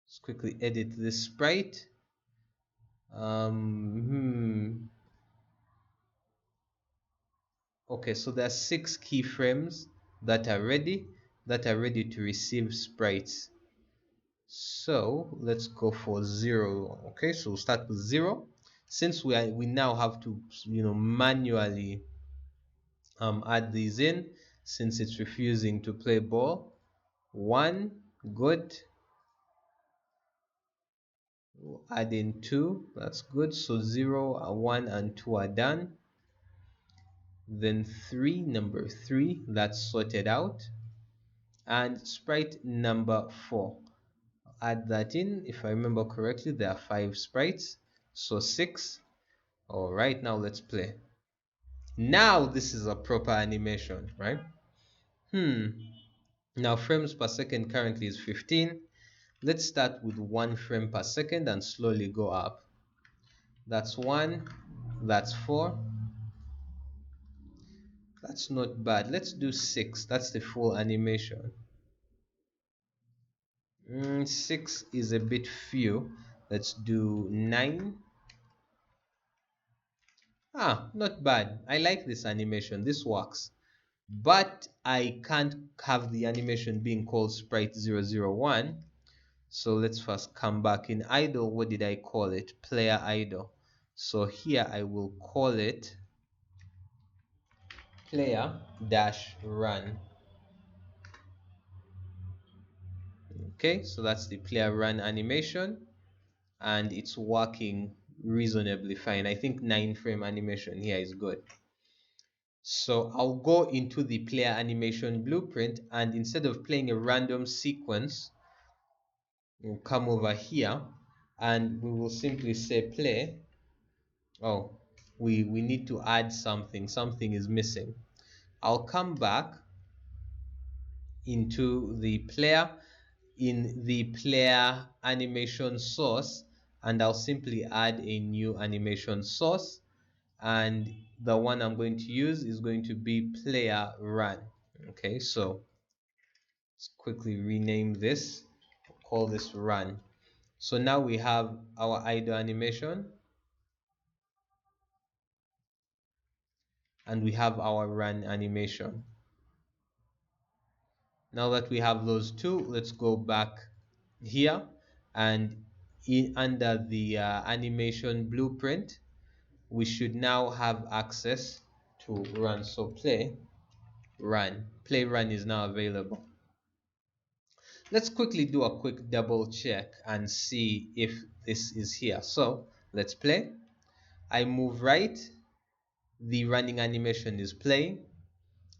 Let's quickly edit this sprite. Okay, so there are 6 keyframes that are ready to receive sprites. So let's go for 0. Okay, so we'll start with 0. Since we now have to manually add these in, since it's refusing to play ball. 1, good. We'll add in 2, that's good. So 0, 1 and 2 are done. Then 3, number 3, that's sorted out. And sprite number 4, add that in. If I remember correctly, there are 5 sprites, so 6. All right, now let's play. Now this is a proper animation, right? Now frames per second currently is 15. Let's start with 1 frame per second and slowly go up. That's 1, that's 4. That's not bad. Let's do 6. That's the full animation. 6 is a bit few. Let's do 9. Not bad. I like this animation. This works. But I can't have the animation being called sprite 001. So let's first come back in idle. What did I call it? Player idle. So here I will call it player dash run. Okay, so that's the player run animation, and it's working reasonably fine. I think 9 frame animation here is good. So I'll go into the player animation blueprint, and instead of playing a random sequence, we'll come over here and we will simply say play. Oh, we need to add something. Something is missing. I'll come back into the player in the player animation source, and I'll simply add a new animation source, and the one I'm going to use is going to be player run. Okay, so let's quickly rename this, call this run. So now we have our idle animation and we have our run animation. Now that we have those two, let's go back here and under the animation blueprint, we should now have access to run. So play run is now available. Let's quickly do a quick double check and see if this is here. So let's play. I move right, the running animation is playing.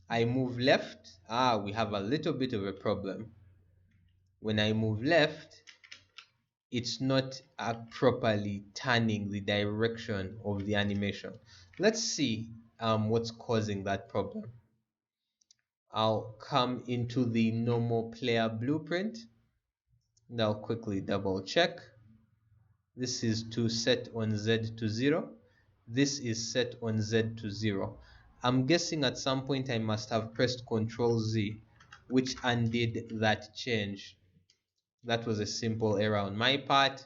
I move left, we have a little bit of a problem. When I move left, it's not properly turning the direction of the animation. Let's see what's causing that problem. I'll come into the normal player blueprint. Now quickly double check. This is to set on Z to 0. This is set on Z to 0. I'm guessing at some point I must have pressed Ctrl Z, which undid that change. That was a simple error on my part.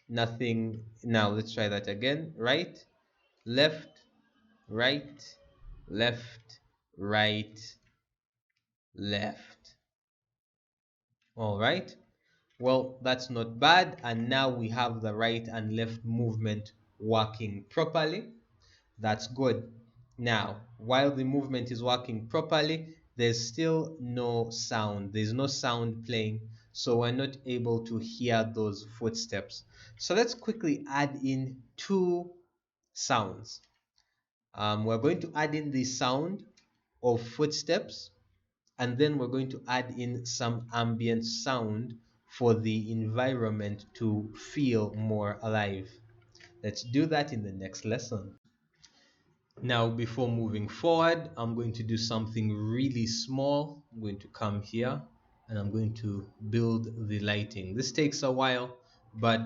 Nothing. Now let's try that again. Right, left, right, left, right, left. All right. Well, that's not bad. And now we have the right and left movement working properly. That's good. Now, while the movement is working properly, there's still no sound. There's no sound playing, so we're not able to hear those footsteps. So let's quickly add in two sounds. We're going to add in the sound of footsteps, and then we're going to add in some ambient sound for the environment to feel more alive. Let's do that in the next lesson. Now, before moving forward, I'm going to do something really small. I'm going to come here and I'm going to build the lighting. This takes a while, but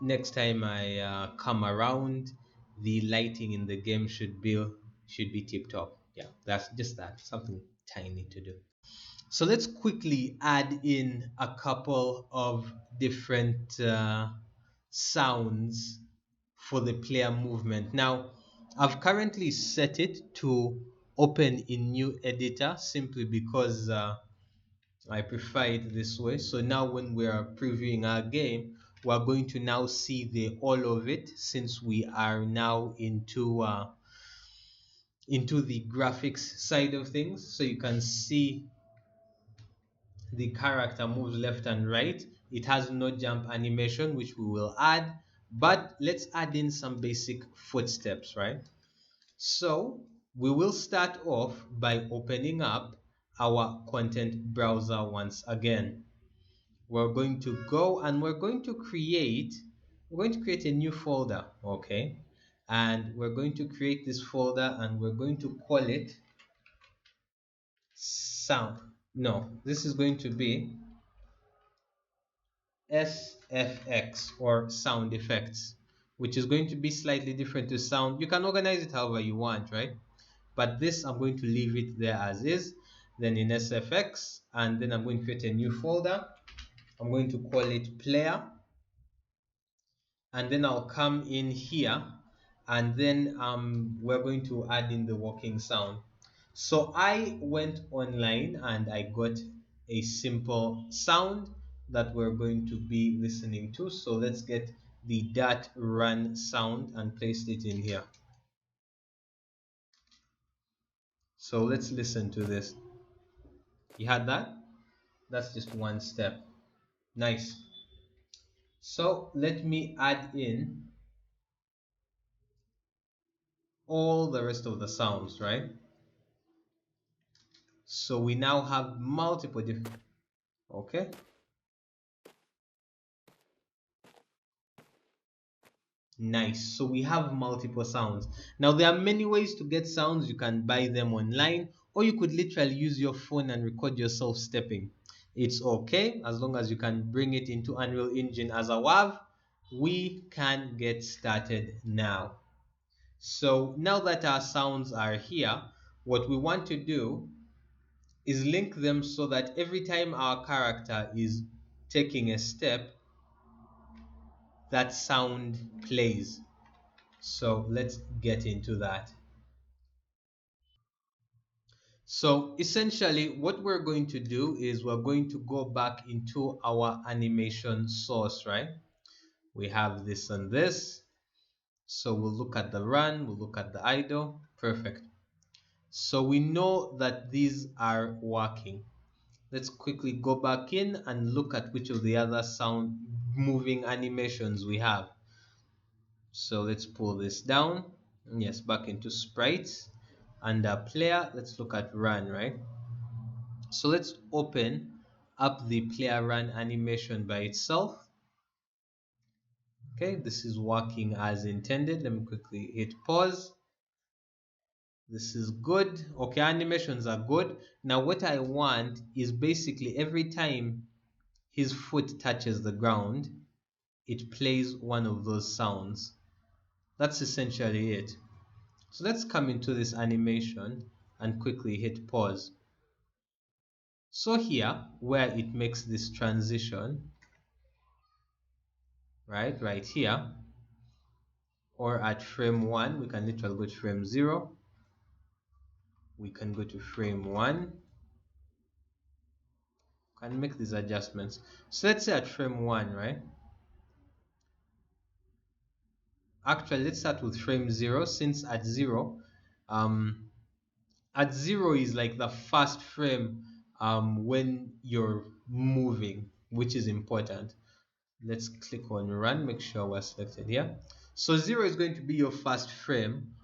next time I come around, the lighting in the game should be tip top. Yeah, that's just that, something tiny to do. So let's quickly add in a couple of different sounds for the player movement. Now, I've currently set it to open in new editor simply because I prefer it this way. So now when we are previewing our game, we're going to now see the all of it since we are now into the graphics side of things. So you can see the character moves left and right. It has no jump animation, which we will add, but let's add in some basic footsteps, right? So we will start off by opening up our content browser once again. We're going to go and we're going to create a new folder, okay? And we're going to create this folder and we're going to call it sound. No, this is going to be SFX or sound effects, which is going to be slightly different to sound. You can organize it however you want, right? But this, I'm going to leave it there as is. Then in SFX, and then I'm going to create a new folder. I'm going to call it player, and then I'll come in here, and then we're going to add in the walking sound. So I went online and I got a simple sound that we're going to be listening to. So let's get the dot run sound and paste it in here. So let's listen to this. You had that? That's just one step. Nice. So let me add in all the rest of the sounds, right? So we now have multiple different, okay? Nice. So we have multiple sounds. Now there are many ways to get sounds. You can buy them online, or you could literally use your phone and record yourself stepping. It's okay as long as you can bring it into Unreal Engine as a WAV. We can get started now. So now that our sounds are here, what we want to do is link them so that every time our character is taking a step, that sound plays. So let's get into that. So essentially what we're going to do is we're going to go back into our animation source, right? We have this and this. So we'll look at the run, we'll look at the idle. Perfect. So we know that these are working. Let's quickly go back in and look at which of the other sound moving animations we have. So let's pull this down. Yes, back into sprites. Under player, let's look at run, right? So let's open up the player run animation by itself. Okay, this is working as intended. Let me quickly hit pause. This is good. Okay, animations are good. Now what I want is basically every time his foot touches the ground, it plays one of those sounds. That's essentially it. So let's come into this animation and quickly hit pause. So here, where it makes this transition, right here, or at frame 1, we can literally go to frame 0. We can go to frame 1. Can make these adjustments. So let's say at frame 1, right? Actually, let's start with frame 0, since um, at 0 is like the first frame when you're moving, which is important. Let's click on run, make sure we're selected here. So 0 is going to be your first frame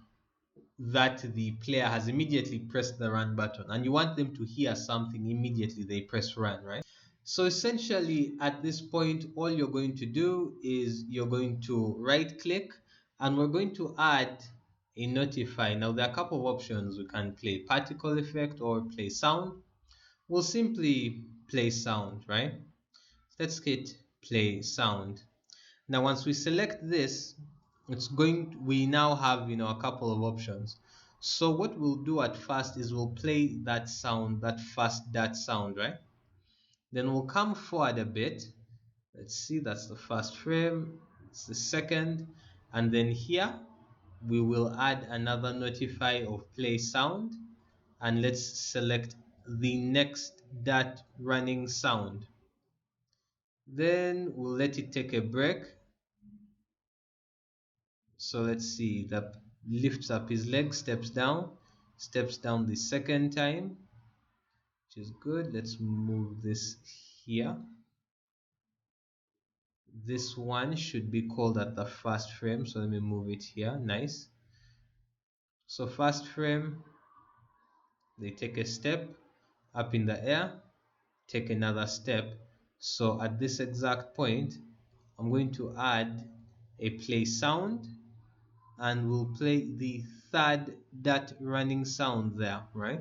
that the player has immediately pressed the run button, and you want them to hear something immediately they press run, right? So essentially at this point, all you're going to do is you're going to right click, and we're going to add a notify. Now there are a couple of options. We can play particle effect or play sound. We'll simply play sound, right? Let's hit play sound. Now once we select this, we now have a couple of options. So what we'll do at first is we'll play that sound, that sound, right? Then we'll come forward a bit. Let's see, that's the first frame, it's the second, and then here we will add another notify of play sound, and let's select the next that running sound. Then we'll let it take a break. So let's see, that lifts up his leg, steps down the second time, which is good. Let's move this here. This one should be called at the first frame, so let me move it here. Nice. So first frame, they take a step up in the air, take another step. So at this exact point, I'm going to add a play sound, and we'll play the third that running sound there, right?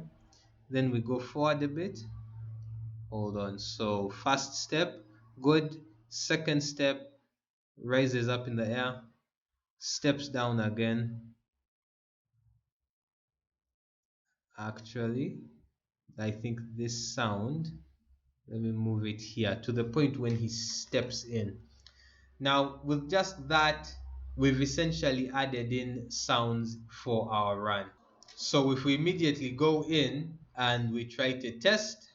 Then we go forward a bit. Hold on. So first step, good. Second step, rises up in the air, steps down again. Actually, I think this sound, let me move it here to the point when he steps in. Now with just that, we've essentially added in sounds for our run. So if we immediately go in and we try to test,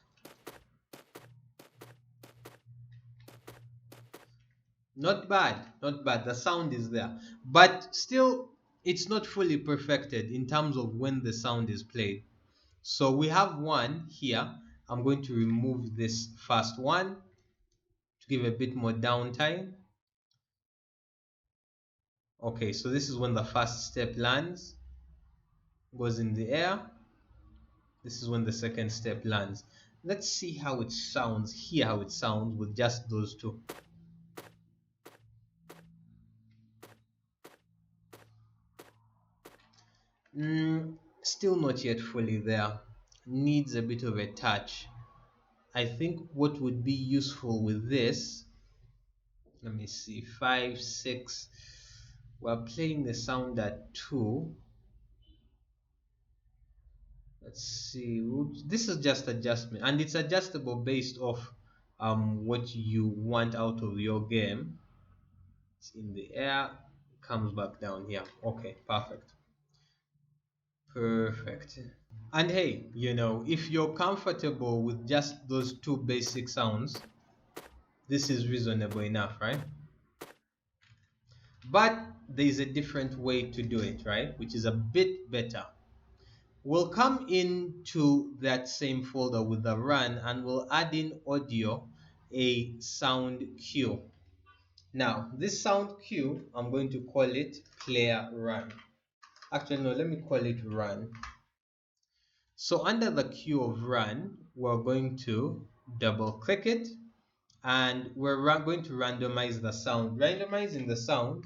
not bad, not bad, the sound is there, but still it's not fully perfected in terms of when the sound is played. So we have one here. I'm going to remove this first one to give a bit more downtime. Okay, so this is when the first step lands, goes in the air. This is when the second step lands. Let's see how it sounds, hear how it sounds with just those two. Still not yet fully there. Needs a bit of a touch. I think what would be useful with this, let me see, 5, 6, we're playing the sound at 2. Let's see, this is just adjustment, and it's adjustable based off what you want out of your game. It's in the air, comes back down here. Okay, perfect. And hey, if you're comfortable with just those two basic sounds, this is reasonable enough, right? But there's a different way to do it, right? Which is a bit better. We'll come into that same folder with the run, and we'll add in audio, a sound cue. Now, this sound cue, I'm going to call it player run. Actually, no, let me call it run. So under the cue of run, we're going to double click it, and we're going to randomize the sound. Randomizing the sound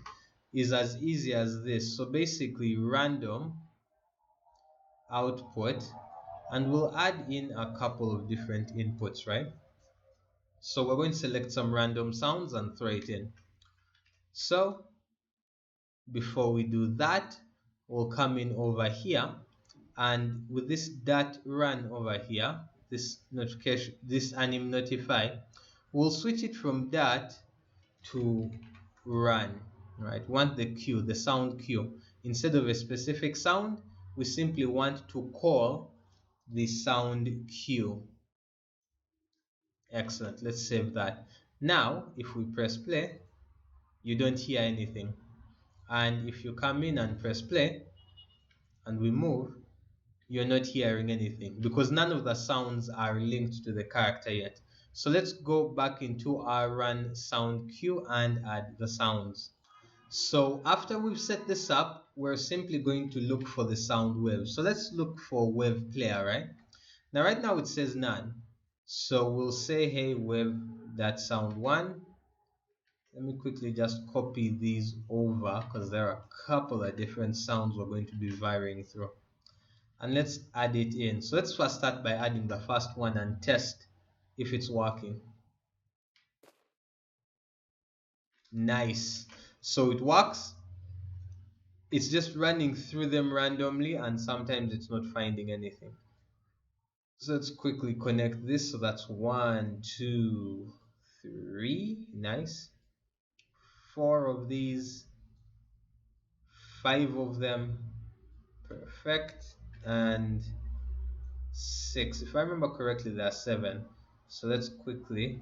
is as easy as this. So basically random output, and we'll add in a couple of different inputs, right? So we're going to select some random sounds and throw it in. So before we do that, we'll come in over here, and with this dot run over here, this notification, this anim notify, we'll switch it from dot to run, right? Want the cue, the sound cue. Instead of a specific sound, we simply want to call the sound cue. Excellent. Let's save that. Now, if we press play, you don't hear anything. And if you come in and press play and we move, you're not hearing anything because none of the sounds are linked to the character yet. So let's go back into our run sound cue and add the sounds. So after we've set this up, we're simply going to look for the sound wave. So let's look for wave player, right? Now, right now it says none. So we'll say, hey, wave that sound one. Let me quickly just copy these over because there are a couple of different sounds we're going to be varying through. And let's add it in. So let's first start by adding the first one and test if it's working. Nice. So it works. It's just running through them randomly and sometimes it's not finding anything. So let's quickly connect this. So that's 1, 2, 3. Nice. 4 of these. 5 of them. Perfect. And 6. If I remember correctly, there are 7. So let's quickly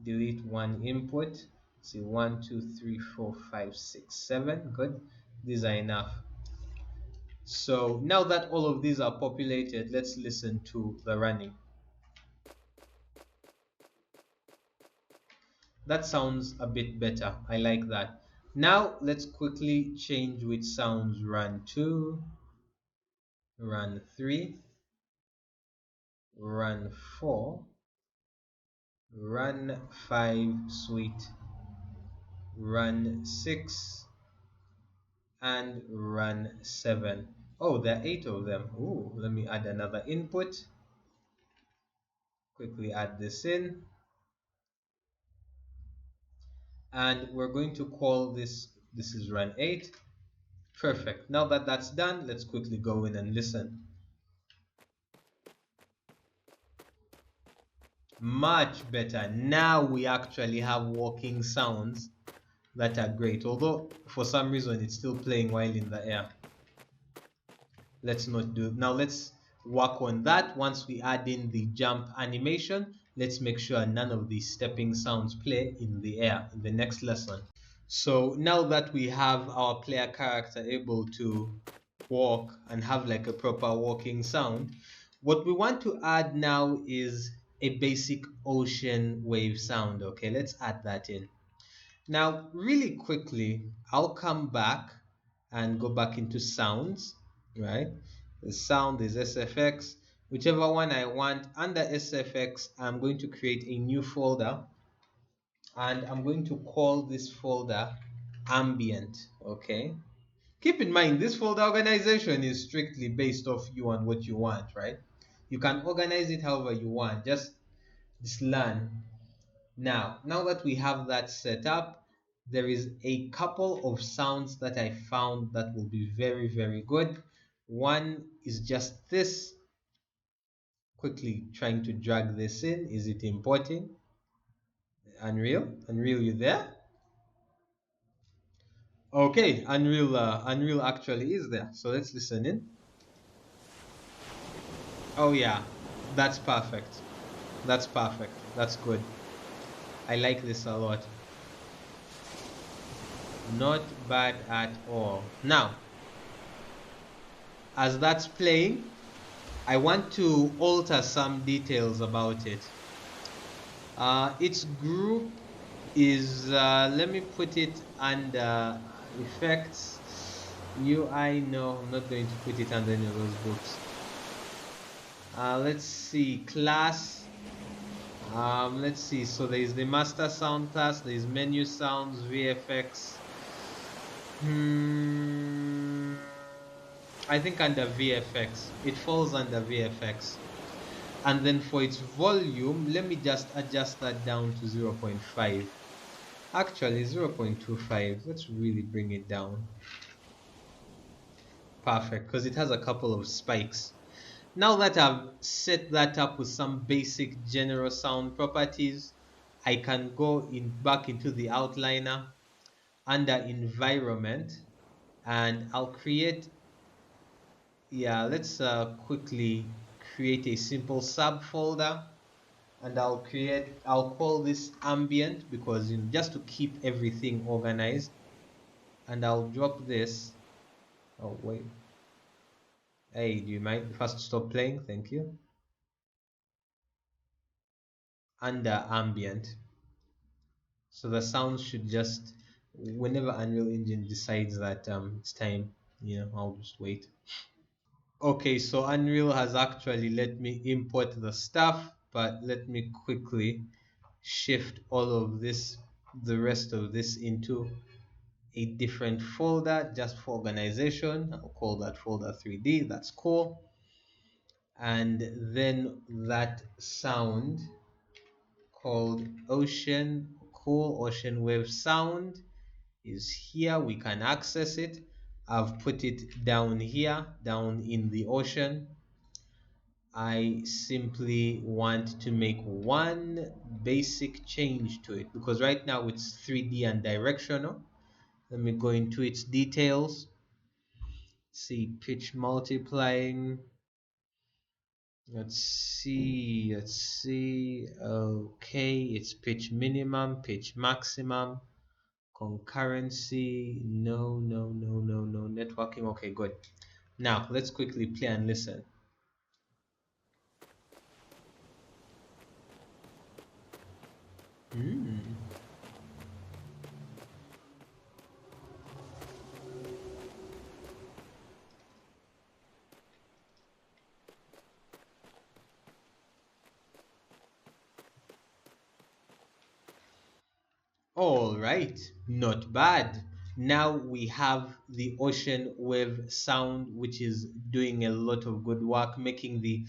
delete one input. See, 1, 2, 3, 4, 5, 6, 7. Good. These are enough. So now that all of these are populated, let's listen to the running. That sounds a bit better. I like that. Now let's quickly change which sounds run 2, run 3, run 4, run 5, sweet, run 6, and run 7. Oh, there are 8 of them. Ooh, let me add another input. Quickly add this in. And we're going to call this is run 8. Perfect. Now that that's done, let's quickly go in and listen. Much better. Now we actually have walking sounds that are great, although for some reason it's still playing while in the air. Let's not do. Now let's work on that. Once we add in the jump animation, let's make sure none of the stepping sounds play in the air in the next lesson. So now that we have our player character able to walk and have like a proper walking sound, what we want to add now is a basic ocean wave sound. Okay, let's add that in. Now, really quickly, I'll come back and go back into sounds, right? The sound is SFX. Whichever one I want under SFX, I'm going to create a new folder and I'm going to call this folder ambient. Okay, keep in mind this folder organization is strictly based off you and what you want, right? You can organize it however you want, just learn. Now that we have that set up, there is a couple of sounds that I found that will be very, very good. One is just this. Quickly trying to drag this in. Is it importing? Unreal, you there? Okay, Unreal actually is there. So let's listen in. Oh yeah, that's perfect. That's perfect. That's good. I like this a lot. Not bad at all. Now, as that's playing, I want to alter some details about it. Its group is, let me put it under effects, UI. No, I'm not going to put it under any of those groups. Let's see, class. Let's see, so there is the master sound class, there is menu sounds, VFX. I think under VFX. It falls under VFX. And then for its volume, let me just adjust that down to 0.5. Actually, 0.25. Let's really bring it down. Perfect, because it has a couple of spikes. Now that I've set that up with some basic general sound properties, I can go back into the outliner under environment, and I'll create, yeah, let's quickly create a simple subfolder, and I'll call this ambient because just to keep everything organized, and I'll drop this. Oh wait, hey, do you mind if I stop playing? Thank you. Under ambient. So the sound should just, whenever Unreal Engine decides that it's time, I'll just wait. Okay, so Unreal has actually let me import the stuff, but let me quickly shift all of this, the rest of this into a different folder just for organization. I'll call that folder 3D. That's cool. And then that sound called ocean, cool ocean wave sound is here. We can access it. I've put it down here, down in the ocean. I simply want to make one basic change to it because right now it's 3D and directional. Let me go into its details. See pitch multiplying. Let's see. Okay, it's pitch minimum, pitch maximum, concurrency. No, no, no, no, no. Networking. Okay, good. Now let's quickly play and listen. Hmm. All right, not bad. Now we have the ocean wave sound, which is doing a lot of good work, making the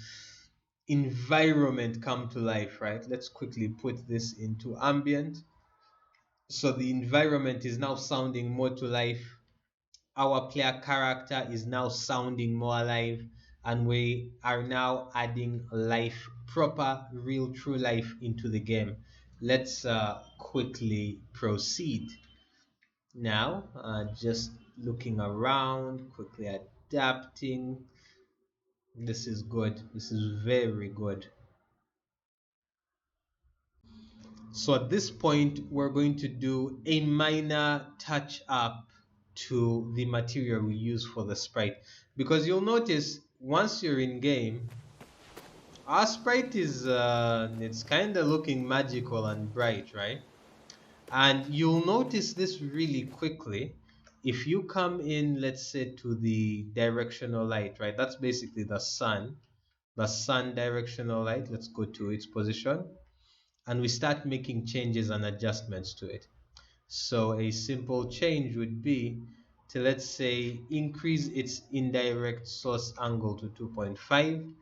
environment come to life, right? Let's quickly put this into ambient. So the environment is now sounding more to life. Our player character is now sounding more alive, and we are now adding life, proper, real, true life into the game. Let's quickly proceed. Now, just looking around, quickly adapting. This is good. This is very good. So at this point, we're going to do a minor touch up to the material we use for the sprite. Because you'll notice once you're in game, our sprite is it's kind of looking magical and bright, right? And you'll notice this really quickly if you come in, let's say, to the directional light, right? That's basically the sun directional light. Let's go to its position and we start making changes and adjustments to it. So a simple change would be to, let's say, increase its indirect source angle to 2.5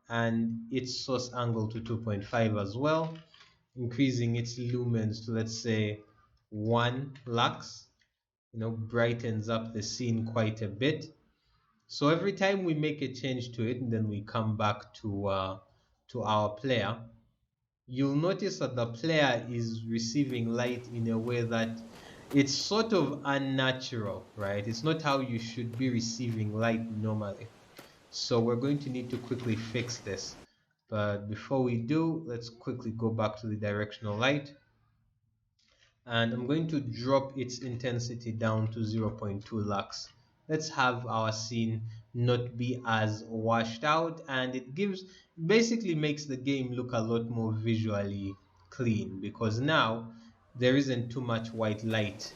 and its source angle to 2.5 as well, increasing its lumens to, let's say, 1 lux. Brightens up the scene quite a bit. So every time we make a change to it and then we come back to our player, you'll notice that the player is receiving light in a way that it's sort of unnatural, right? It's not how you should be receiving light normally. So we're going to need to quickly fix this. But before we do, let's quickly go back to the directional light. And I'm going to drop its intensity down to 0.2 lux. Let's have our scene not be as washed out, and it basically makes the game look a lot more visually clean because now there isn't too much white light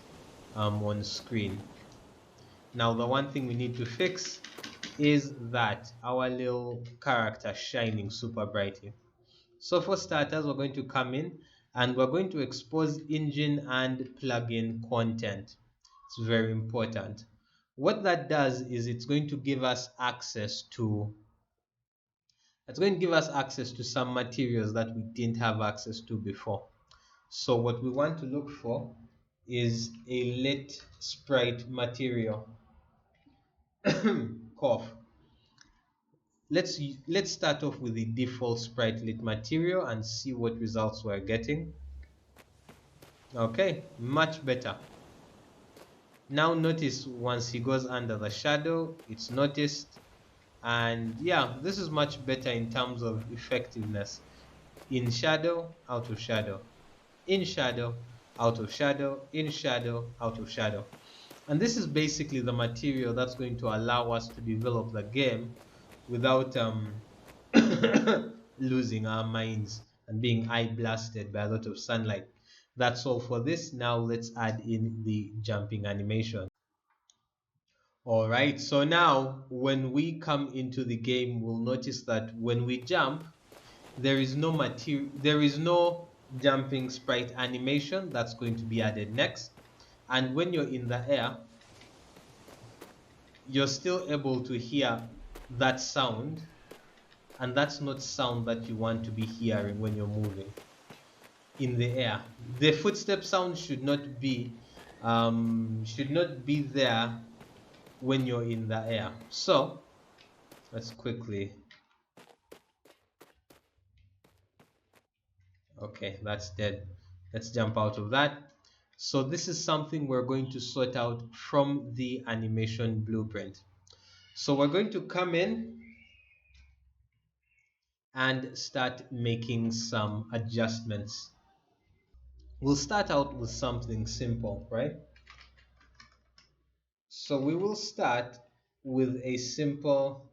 on screen. Now the one thing we need to fix is that our little character shining super brightly. So for starters, we're going to come in and we're going to expose engine and plugin content. It's very important. What that does is it's going to give us access to some materials that we didn't have access to before. So what we want to look for is a lit sprite material. Cough. Let's start off with the default sprite lit material and see what results we're getting. Okay, much better. Now notice once he goes under the shadow, it's noticed. And yeah, this is much better in terms of effectiveness. In shadow, out of shadow, in shadow, out of shadow, in shadow, out of shadow. And this is basically the material that's going to allow us to develop the game without losing our minds and being eye blasted by a lot of sunlight. That's all for this. Now let's add in the jumping animation. All right, so now when we come into the game, we'll notice that when we jump, there is no jumping sprite animation that's going to be added next. And when you're in the air, you're still able to hear that sound, and that's not sound that you want to be hearing when you're moving in the air. The footstep sound should not be there when you're in the air. So let's quickly, okay, that's dead. Let's jump out of that. So this is something we're going to sort out from the animation blueprint. So we're going to come in and start making some adjustments. We'll start out with something simple, right? So we will start with a simple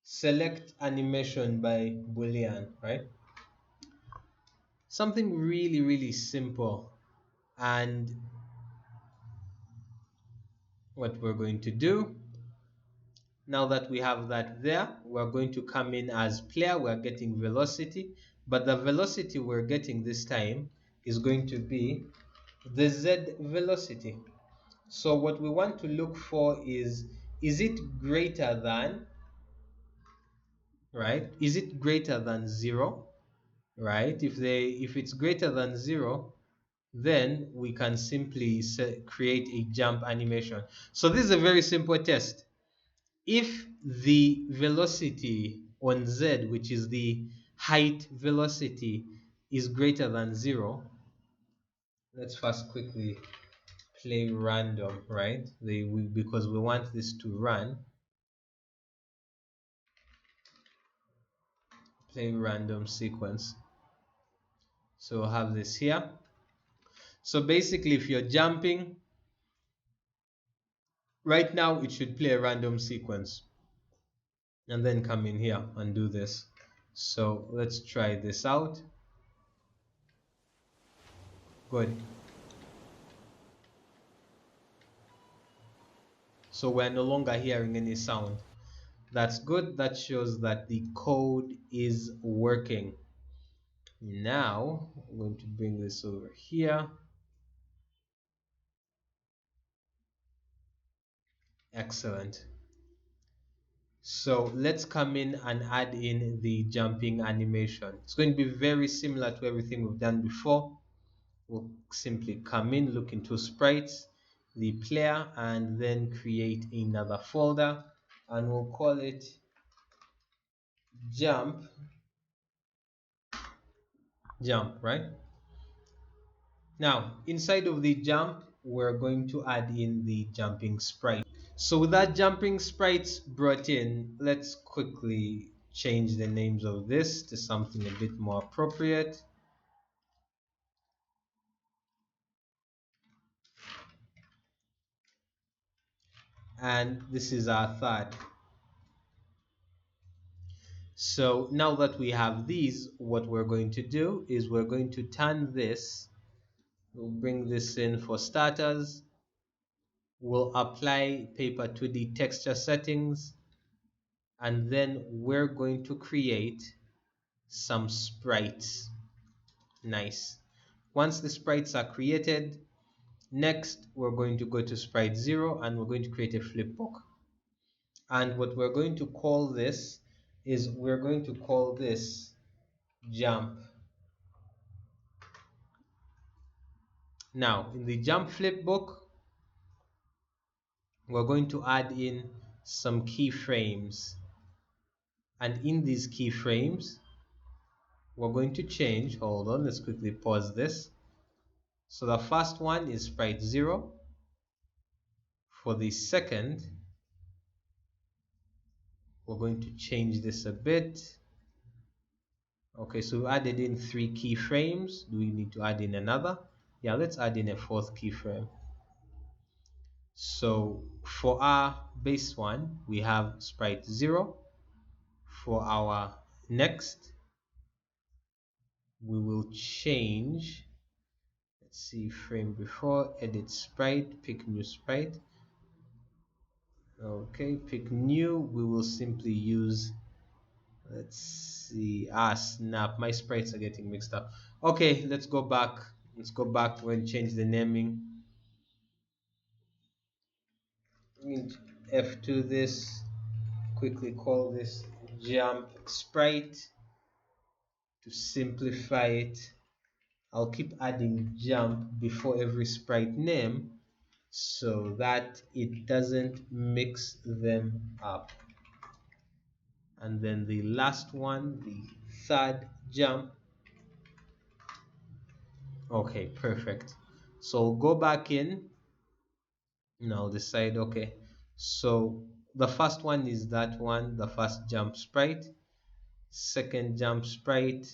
select animation by Boolean, right? Something really, really simple. And what we're going to do, now that we have that there, we're going to come in as player. We're getting velocity, but the velocity we're getting this time is going to be the Z velocity. So what we want to look for is it greater than, right? Is it greater than 0, right? If it's greater than 0, then we can simply create a jump animation. So this is a very simple test. If the velocity on Z, which is the height velocity, is greater than 0, let's first quickly play random, right? Because we want this to run. Play random sequence. So we'll have this here. So basically, if you're jumping, right now it should play a random sequence. And then come in here and do this. So let's try this out. Good. So we're no longer hearing any sound. That's good. That shows that the code is working. Now I'm going to bring this over here. Excellent. So let's come in and add in the jumping animation. It's going to be very similar to everything we've done before. We'll simply come in, look into sprites, the player, and then create another folder, and we'll call it jump, right? Now, inside of the jump, we're going to add in the jumping sprite. So with that jumping sprites brought in, let's quickly change the names of this to something a bit more appropriate. And this is our third. So now that we have these, what we're going to do is we're going to turn this, we'll bring this in for starters, we'll apply paper 2D texture settings, and then we're going to create some sprites. Nice. Once the sprites are created, Next, we're going to go to sprite 0 and we're going to create a flipbook. And what we're going to call this is we're going to call this jump. Now, in the jump flipbook, we're going to add in some keyframes. And in these keyframes, we're going to change, hold on, let's quickly pause this. So the first one is sprite 0. For the second, we're going to change this a bit. Okay, so we added in 3 keyframes. Do we need to add in another? Yeah, let's add in a 4th keyframe. So for our base one, we have sprite 0. For our next, we will change, let's see, frame before, edit sprite, pick new sprite. Okay, pick new, we will simply use, let's see, snap, my sprites are getting mixed up. Okay, let's go back and change the naming. F2 this, quickly call this jump sprite to simplify it. I'll keep adding jump before every sprite name so that it doesn't mix them up. And then the last one, the third jump. Okay, perfect. So go back in. Now decide, okay. So the first one is that one, the first jump sprite. Second jump sprite,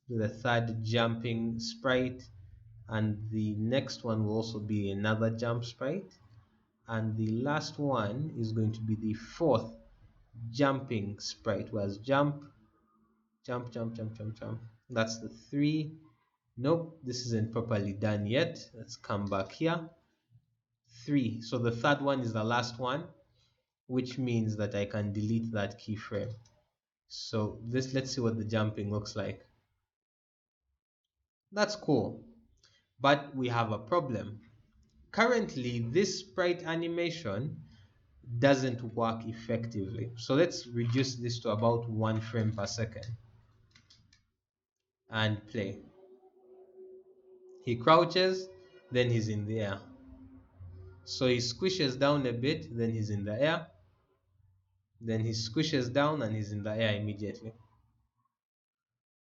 the third jumping sprite, and the next one will also be another jump sprite, and the last one is going to be the 4th jumping sprite, whereas jump, that's the 3. Nope, this isn't properly done yet. Let's come back here. 3, so the third one is the last one, which means that I can delete that keyframe. So this, let's see what the jumping looks like. That's cool, but we have a problem. Currently, this sprite animation doesn't work effectively. So let's reduce this to about 1 frame per second and play. He crouches, then he's in the air. So he squishes down a bit, then he's in the air. Then he squishes down and he's in the air immediately.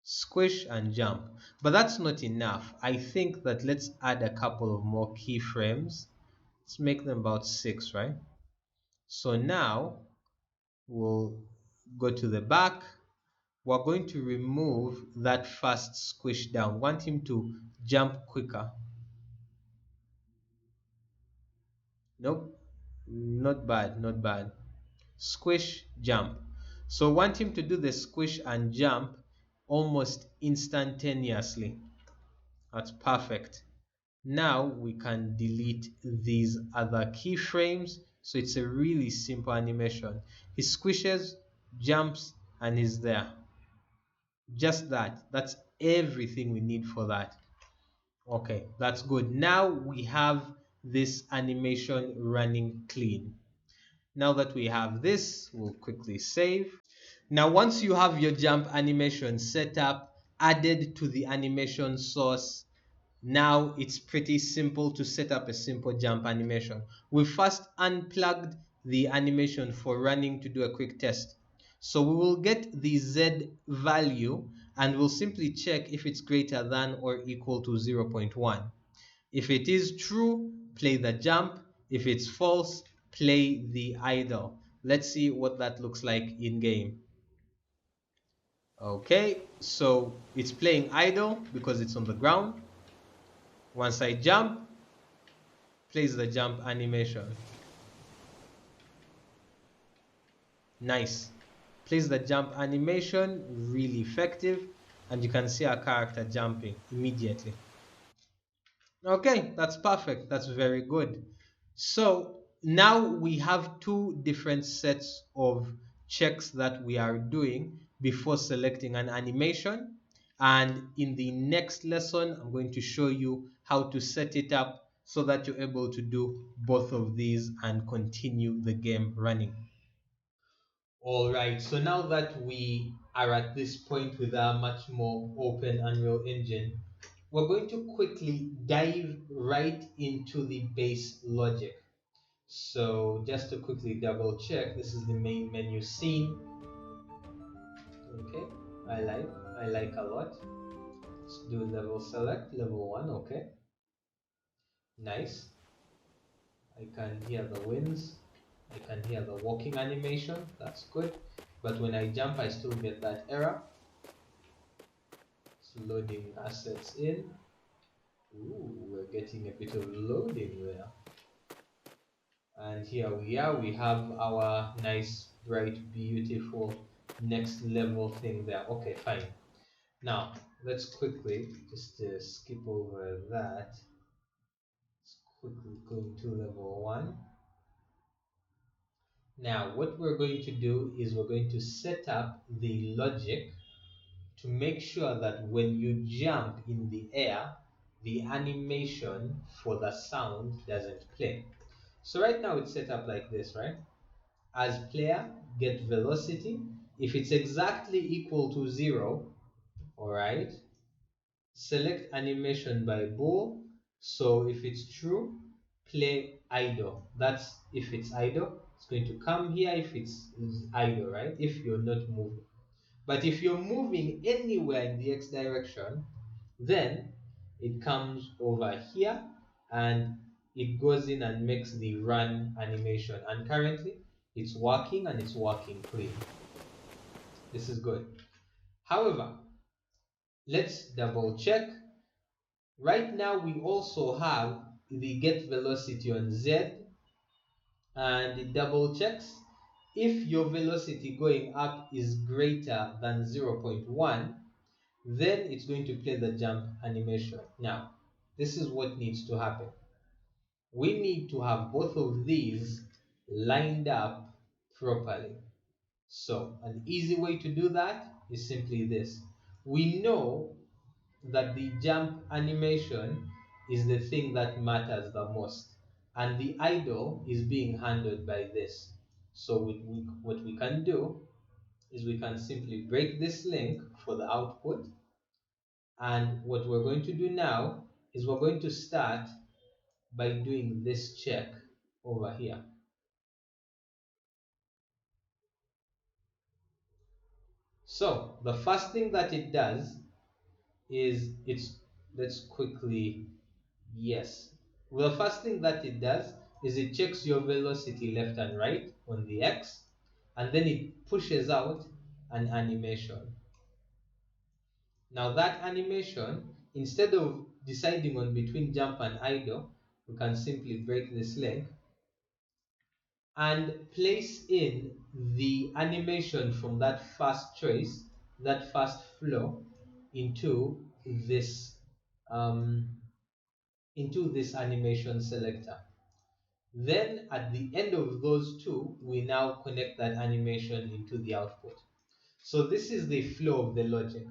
Squish and jump. But that's not enough. I think that let's add a couple of more keyframes. Let's make them about 6, right? So now we'll go to the back. We're going to remove that first squish down. Want him to jump quicker. Nope, not bad, not bad. Squish, jump. So want him to do the squish and jump almost instantaneously. That's perfect. Now we can delete these other keyframes. So it's a really simple animation. He squishes, jumps, and is there. Just that. That's everything we need for that. Okay, that's good. Now we have this animation running clean. Now that we have this, we'll quickly save. Now, once you have your jump animation set up, added to the animation source, now it's pretty simple to set up a simple jump animation. We first unplugged the animation for running to do a quick test. So we will get the Z value and we'll simply check if it's greater than or equal to 0.1. If it is true, play the jump. If it's false, play the idle. Let's see what that looks like in game. Okay, so it's playing idle because it's on the ground. Once I jump, plays the jump animation. Nice. Plays the jump animation, really effective, and you can see our character jumping immediately. Okay, that's perfect. That's very good. So now we have 2 different sets of checks that we are doing before selecting an animation. And in the next lesson, I'm going to show you how to set it up so that you're able to do both of these and continue the game running. All right, so now that we are at this point with a much more open Unreal Engine, we're going to quickly dive right into the base logic. So just to quickly double check, this is the main menu scene. Okay, I like a lot. Let's do level select, level 1, okay. Nice. I can hear the winds. I can hear the walking animation. That's good. But when I jump, I still get that error. It's loading assets in. Ooh, we're getting a bit of loading there. And here we are. We have our nice, bright, beautiful next level thing there. Okay, fine. Now, let's quickly just skip over that. Let's quickly go into level 1. Now, what we're going to do is we're going to set up the logic to make sure that when you jump in the air, the animation for the sound doesn't play. So right now it's set up like this, right? As player, get velocity. If it's exactly equal to 0, all right, select animation by bool. So if it's true, play idle. That's if it's idle, it's going to come here if it's idle, right? If you're not moving. But if you're moving anywhere in the x direction, then it comes over here and it goes in and makes the run animation. And currently it's working and it's working clean. This is good. However, let's double check. Right now we also have the get velocity on Z, and it double checks if your velocity going up is greater than 0.1, then it's going to play the jump animation. Now, this is what needs to happen. We need to have both of these lined up properly. So, an easy way to do that is simply this. We know that the jump animation is the thing that matters the most, and the idle is being handled by this. So what we can do is we can simply break this link for the output, and what we're going to do now is we're going to start by doing this check over here. So the first thing that it does is let's quickly, yes. Well, the first thing that it does is it checks your velocity left and right on the X, and then it pushes out an animation. Now that animation, instead of deciding on between jump and idle, we can simply break this link and place in the animation from that first choice, that first flow, into this um, animation selector. Then at the end of those two, we now connect that animation into the output. So this is the flow of the logic.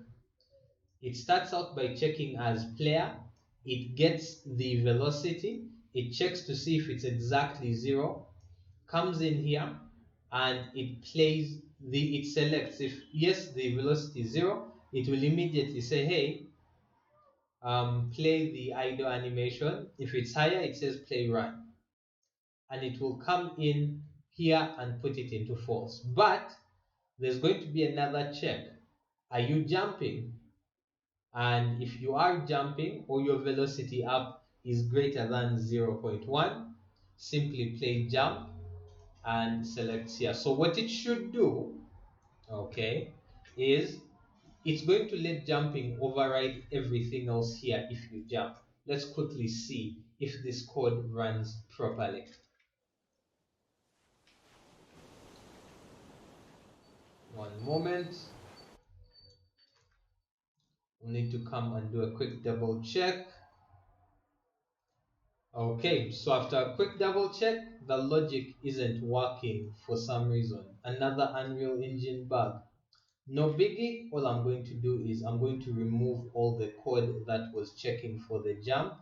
It starts out by checking as player, it gets the velocity, it checks to see if it's exactly 0, comes in here, and it selects if yes, the velocity is 0, it will immediately say, hey, play the idle animation. If it's higher, it says play run, and it will come in here and put it into false. But there's going to be another check. Are you jumping? And if you are jumping or your velocity up is greater than 0.1, simply play jump and select here. So what it should do, okay, is it's going to let jumping override everything else here if you jump. Let's quickly see if this code runs properly. One moment. We need to come and do a quick double check. Okay, so after a quick double check, the logic isn't working for some reason. Another Unreal Engine bug. No biggie, all I'm going to do is I'm going to remove all the code that was checking for the jump.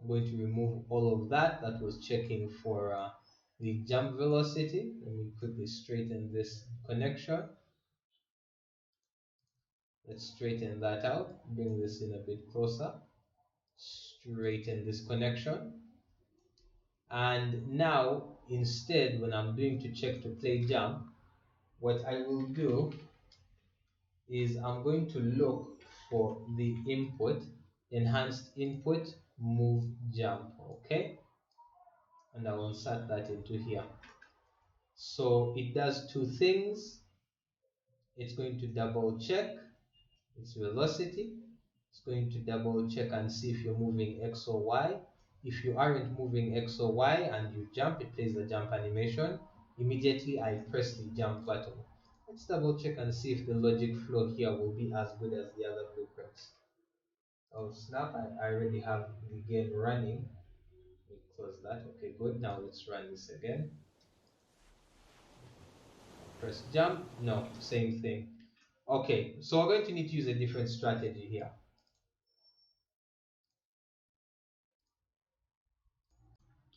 I'm going to remove all of that. That was checking for the jump velocity. Let me quickly straighten this connection. Let's straighten that out. Bring this in a bit closer. Straighten this connection. And now, instead, when I'm doing to check to play jump, what I will do is I'm going to look for the input, enhanced input, move jump, okay? And I will insert that into here. So it does two things. It's going to double check its velocity. It's going to double check and see if you're moving X or Y. If you aren't moving X or Y and you jump, it plays the jump animation. Immediately I press the jump button. Let's double check and see if the logic flow here will be as good as the other blueprints. Oh snap, I already have the game running. Let me close that. Okay, good. Now let's run this again. Press jump. No, same thing. Okay, so we're going to need to use a different strategy here.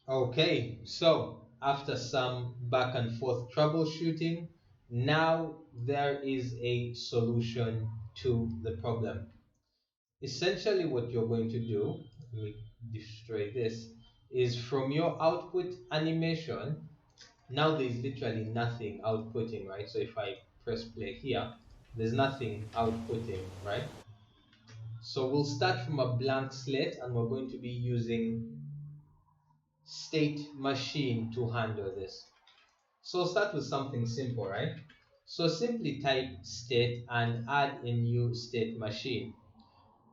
Okay, so after some back and forth troubleshooting, now there is a solution to the problem. Essentially what you're going to do, let me destroy this, is from your output animation, now there's literally nothing outputting, right? So if I press play here, there's nothing outputting, right? So we'll start from a blank slate and we're going to be using state machine to handle this. So start with something simple, right? So simply type state and add a new state machine.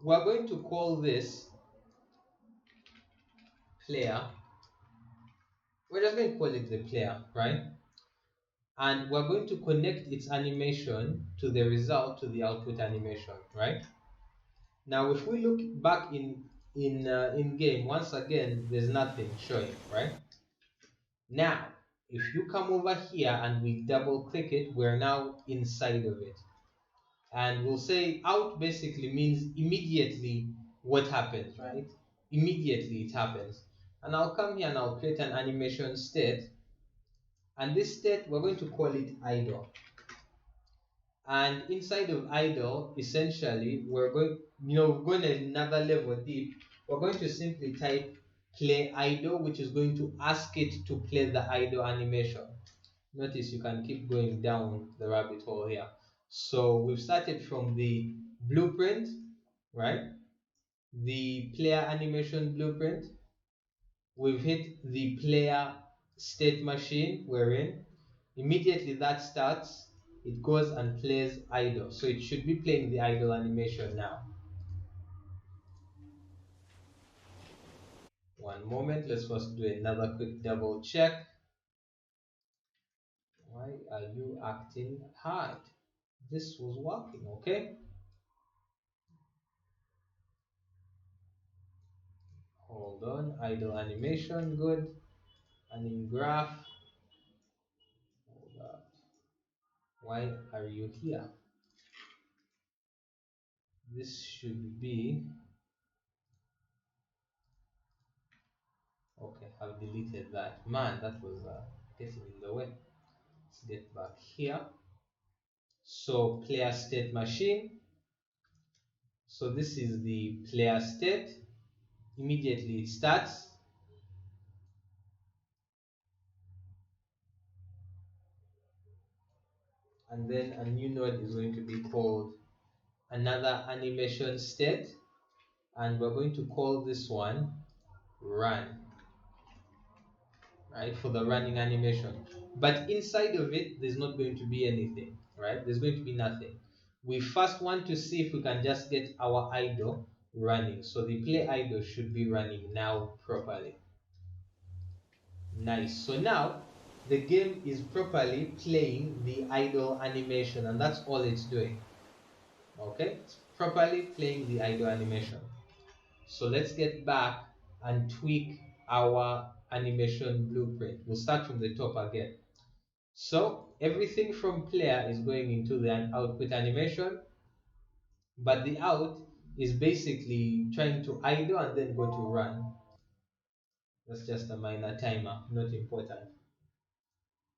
We're going to call this player. We're just going to call it the player, right? And we're going to connect its animation to the result, to the output animation, right? Now, if we look back in game, once again, there's nothing showing, right? Now, if you come over here and we double click it, we're now inside of it. And we'll say out basically means immediately what happens, right? Immediately it happens. And I'll come here and I'll create an animation state. And this state, we're going to call it idle. And inside of idle, essentially, we're going another level deep. We're going to simply type play idle, which is going to ask it to play the idle animation. Notice you can keep going down the rabbit hole here. So we've started from the blueprint, right? The player animation blueprint. We've hit the player state machine we're in. Immediately that starts, it goes and plays idle. So it should be playing the idle animation now. One moment, let's first do another quick double check. Why are you acting hard? This was working, okay? Hold on, idle animation, good. Anim graph, hold up. Why are you here? This should be, okay, I've deleted that. Man, that was getting in the way. Let's get back here. So player state machine. So this is the player state. Immediately it starts. And then a new node is going to be called another animation state. And we're going to call this one run, right, for the running animation. But inside of it, there's not going to be anything, right? There's going to be nothing. We first want to see if we can just get our idle running. So the play idle should be running now properly. Nice. So now the game is properly playing the idle animation, and that's all it's doing. Okay, it's properly playing the idle animation. So let's get back and tweak our animation blueprint. We'll start from the top again. So everything from player is going into the output animation, but the out is basically trying to idle and then go to run. That's just a minor timer, not important.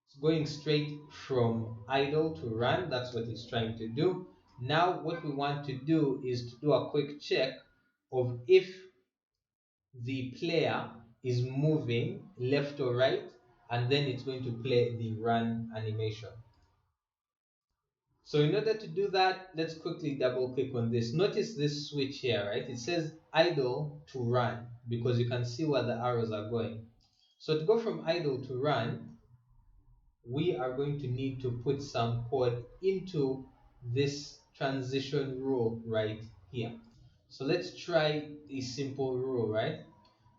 It's going straight from idle to run. That's what it's trying to do. Now what we want to do is to do a quick check of if the player is moving left or right, and then it's going to play the run animation. So in order to do that, let's quickly double click on this. Notice this switch here, right? It says idle to run because you can see where the arrows are going. So to go from idle to run, we are going to need to put some code into this transition rule right here. So let's try a simple rule, right?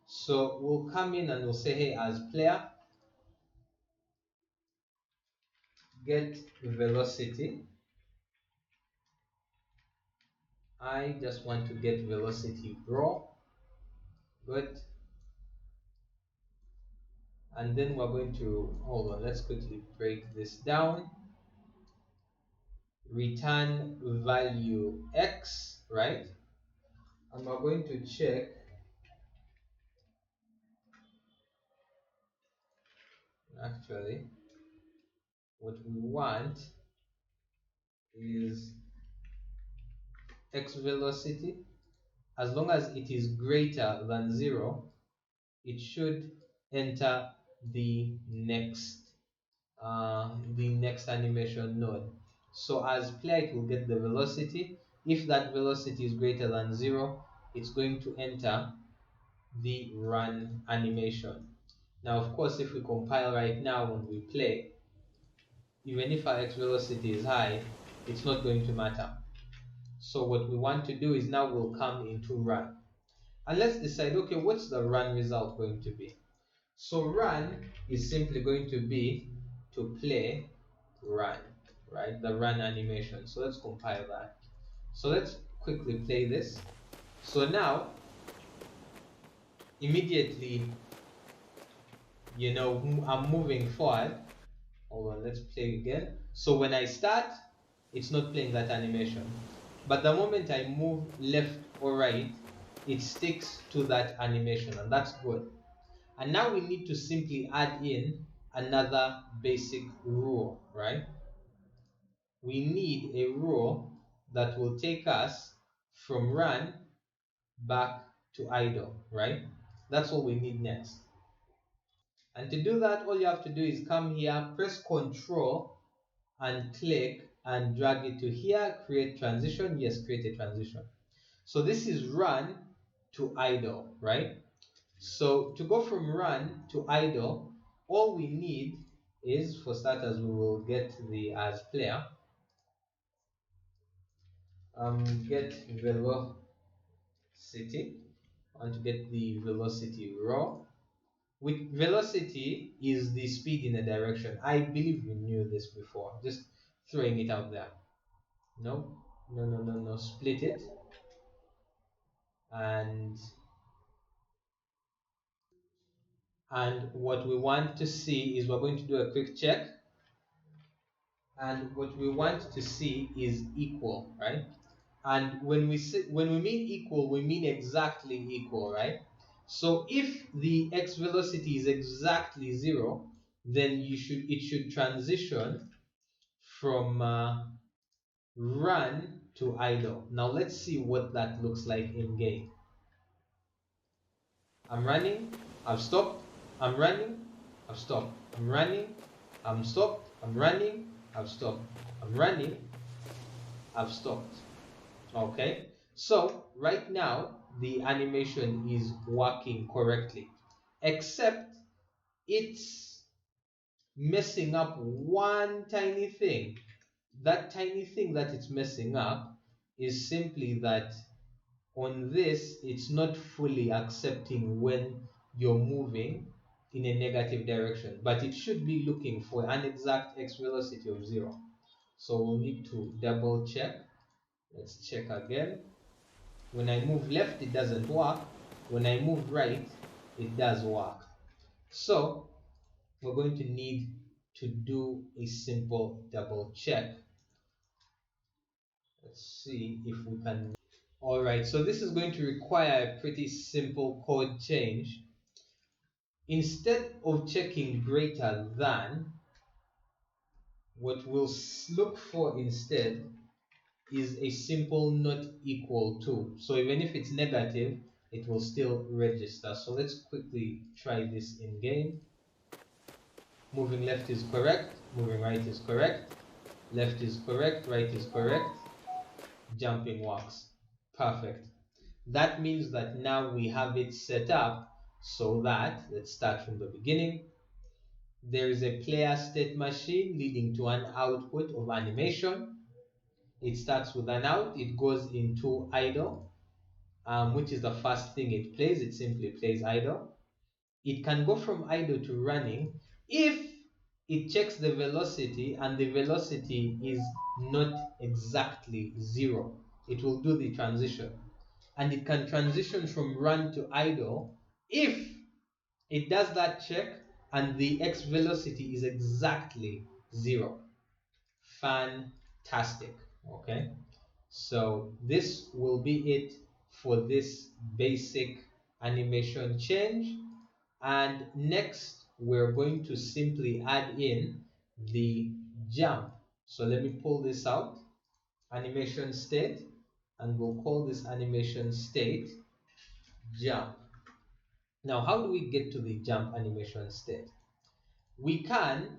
So we'll come in and we'll say, hey, as player, get velocity. I just want to get velocity raw. Good. And then we're going to, hold on, let's quickly break this down. Return value x, right? And we're going to check, actually, what we want is x velocity. As long as it is greater than 0, it should enter the next animation node. So as player, it will get the velocity. If that velocity is greater than 0, it's going to enter the run animation. Now, of course, if we compile right now when we play, even if our x velocity is high, it's not going to matter. So what we want to do is now we'll come into run. And let's decide, okay, what's the run result going to be? So run is simply going to be to play run, right? The run animation. So let's compile that. So let's quickly play this. So now, immediately, I'm moving forward. Hold on, let's play again. So when I start, it's not playing that animation. But the moment I move left or right, it sticks to that animation, and that's good. And now we need to simply add in another basic rule, right? We need a rule that will take us from run back to idle, right? That's what we need next. And to do that, all you have to do is come here, press Control and click and drag it to here, create transition. Yes, create a transition. So this is run to idle, right? So to go from run to idle, all we need is, for starters, we will get the as player, get velocity. I want to get the velocity raw. With velocity is the speed in a direction. I believe you knew this before. Just throwing it out there. No, no, no, no, no. Split it. And what we want to see is we're going to do a quick check. And what we want to see is equal, right? And when we mean equal, we mean exactly equal, right? So if the x velocity is exactly 0, then it should transition from run to idle. Now let's see what that looks like in game. I'm running, I've stopped, I'm running, I've stopped, I'm running, I'm stopped, I'm running, I've stopped, I'm running, I've stopped. Okay, so right now the animation is working correctly, except it's messing up one tiny thing. That tiny thing that it's messing up is simply that on this, it's not fully accepting when you're moving in a negative direction, but it should be looking for an exact x velocity of 0. So we'll need to double check. Let's check again. When I move left, it doesn't work. When I move right, it does work. So we're going to need to do a simple double check. Let's see if we can. All right, so this is going to require a pretty simple code change. Instead of checking greater than, what we'll look for instead is a simple not equal to. So even if it's negative, it will still register. So let's quickly try this in game. Moving left is correct, moving right is correct, left is correct, right is correct, jumping works. Perfect. That means that now we have it set up so that, let's start from the beginning, there is a player state machine leading to an output of animation. It starts with an out, it goes into idle, which is the first thing it plays. It simply plays idle. It can go from idle to running if it checks the velocity and the velocity is not exactly 0. It will do the transition. And it can transition from run to idle if it does that check and the x velocity is exactly 0. Fantastic. Okay, so this will be it for this basic animation change. And next we're going to simply add in the jump. So let me pull this out, animation state, and we'll call this animation state jump. Now, how do we get to the jump animation state? We can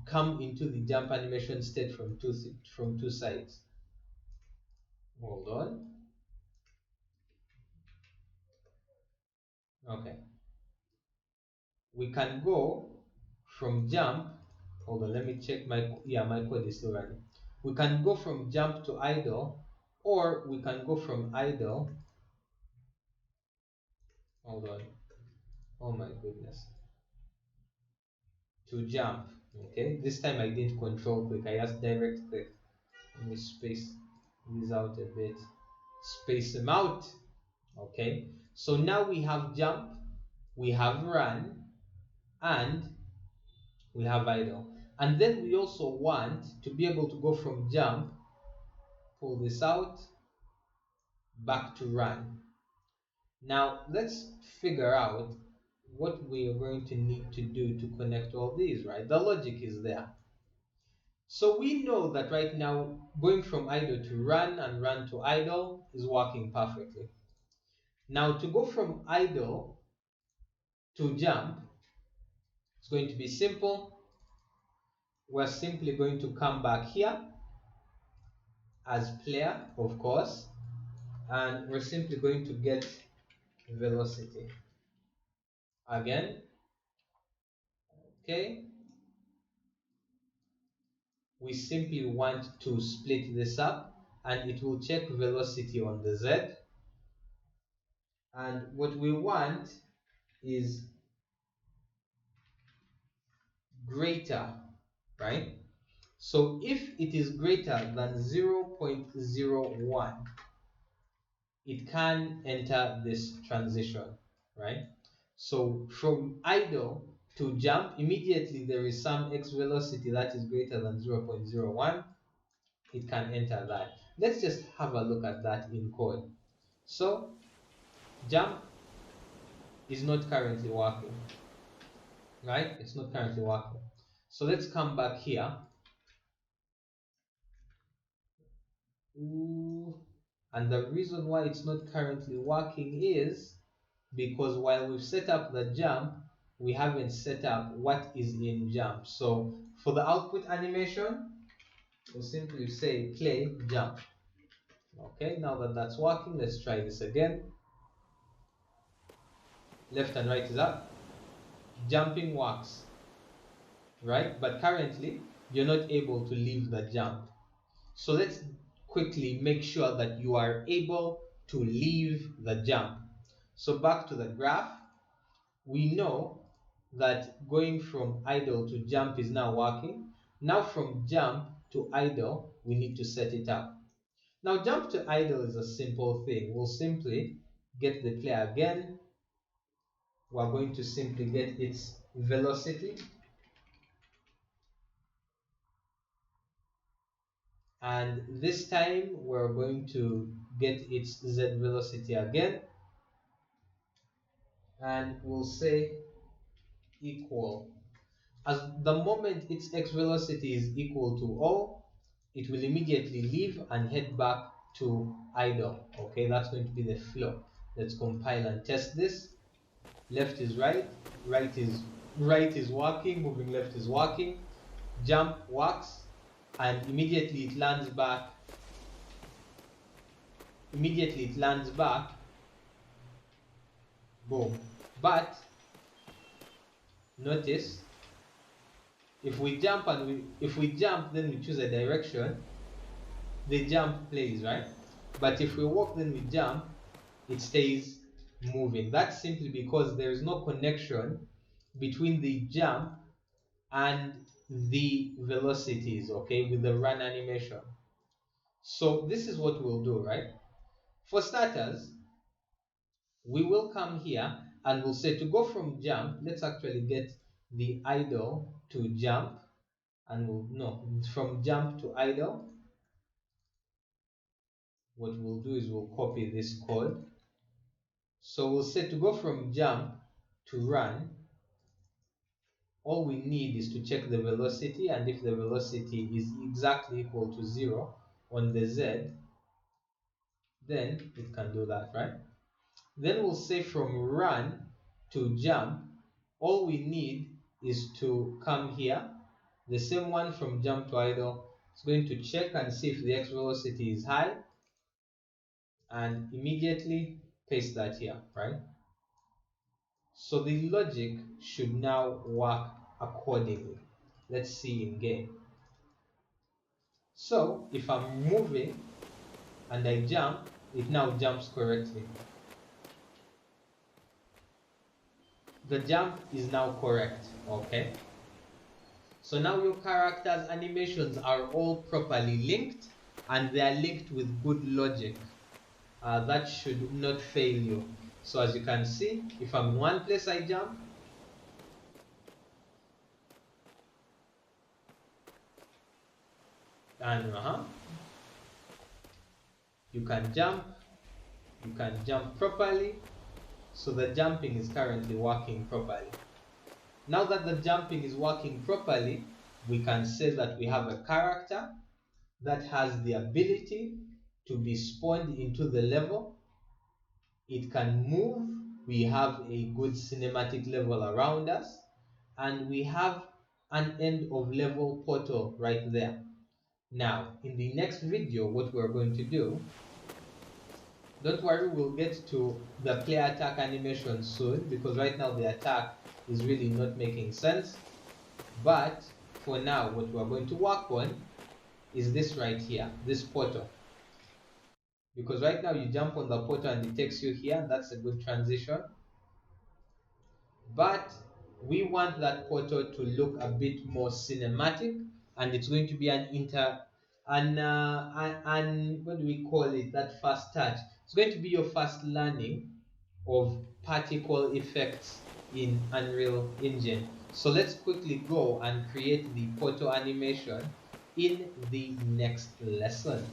come into the jump animation state from two sides. Hold on. Okay. We can go from jump. Hold on, let me check my code is still running. We can go from jump to idle, or we can go from idle. Hold on. Oh my goodness. To jump. Okay. This time I didn't control click. I just direct click. Let me space these out a bit. Space them out. Okay. So now we have jump, we have run, and we have idle. And then we also want to be able to go from jump, pull this out, back to run. Now let's figure out what we are going to need to do to connect all these, right? The logic is there. So we know that right now going from idle to run and run to idle is working perfectly. Now to go from idle to jump, it's going to be simple. We're simply going to come back here as player, of course, and we're simply going to get velocity again. Okay, we simply want to split this up and it will check velocity on the z, and what we want is greater, right? So if it is greater than 0.01, it can enter this transition, right? So from idle to jump, immediately there is some x velocity that is greater than 0.01, it can enter that. Let's just have a look at that in code. So jump is not currently working, right? It's not currently working. So let's come back here. Ooh. And the reason why it's not currently working is because while we've set up the jump, we haven't set up what is in jump. So for the output animation, we'll simply say play jump. Okay, now that that's working, let's try this again. Left and right is up. Jumping works, right? But currently, you're not able to leave the jump. So let's quickly make sure that you are able to leave the jump. So back to the graph, we know that going from idle to jump is now working. Now from jump to idle, we need to set it up. Now jump to idle is a simple thing. We'll simply get the player again. We're going to simply get its velocity. And this time we're going to get its z velocity again. And we'll say equal. As the moment its x velocity is equal to O, it will immediately leave and head back to idle. Okay, that's going to be the flow. Let's compile and test this. Left is right, right is walking, moving left is walking, jump works, and immediately it lands back. Boom. But notice if we jump then we choose a direction, the jump plays, right? But if we walk then we jump, it stays moving. That's simply because there is no connection between the jump and the velocities, okay, with the run animation. So this is what we'll do, right? For starters, we will come here and we'll say to go from jump, let's actually get the idle to jump, and from jump to idle. What we'll do is we'll copy this code. So we'll say to go from jump to run, all we need is to check the velocity, and if the velocity is exactly equal to 0 on the z, then it can do that, right? Then we'll say from run to jump, all we need is to come here, the same one from jump to idle. It's going to check and see if the x velocity is high, and immediately paste that here, right? So the logic should now work accordingly. Let's see in game. So if I'm moving and I jump, it now jumps correctly. The jump is now correct, okay? So now your character's animations are all properly linked, and they are linked with good logic. That should not fail you. So as you can see, if I'm in one place I jump, and you can jump properly. So the jumping is currently working properly. Now that the jumping is working properly, we can say that we have a character that has the ability to be spawned into the level. It can move. We have a good cinematic level around us, and we have an end of level portal right there. Now, in the next video, what we're going to do, don't worry, we'll get to the player attack animation soon, because right now the attack is really not making sense. But for now, what we're going to work on is this right here, this portal. Because right now you jump on the portal and it takes you here, that's a good transition. But we want that portal to look a bit more cinematic, and it's going to be an what do we call it, that first touch. It's going to be your first learning of particle effects in Unreal Engine. So let's quickly go and create the portal animation in the next lesson.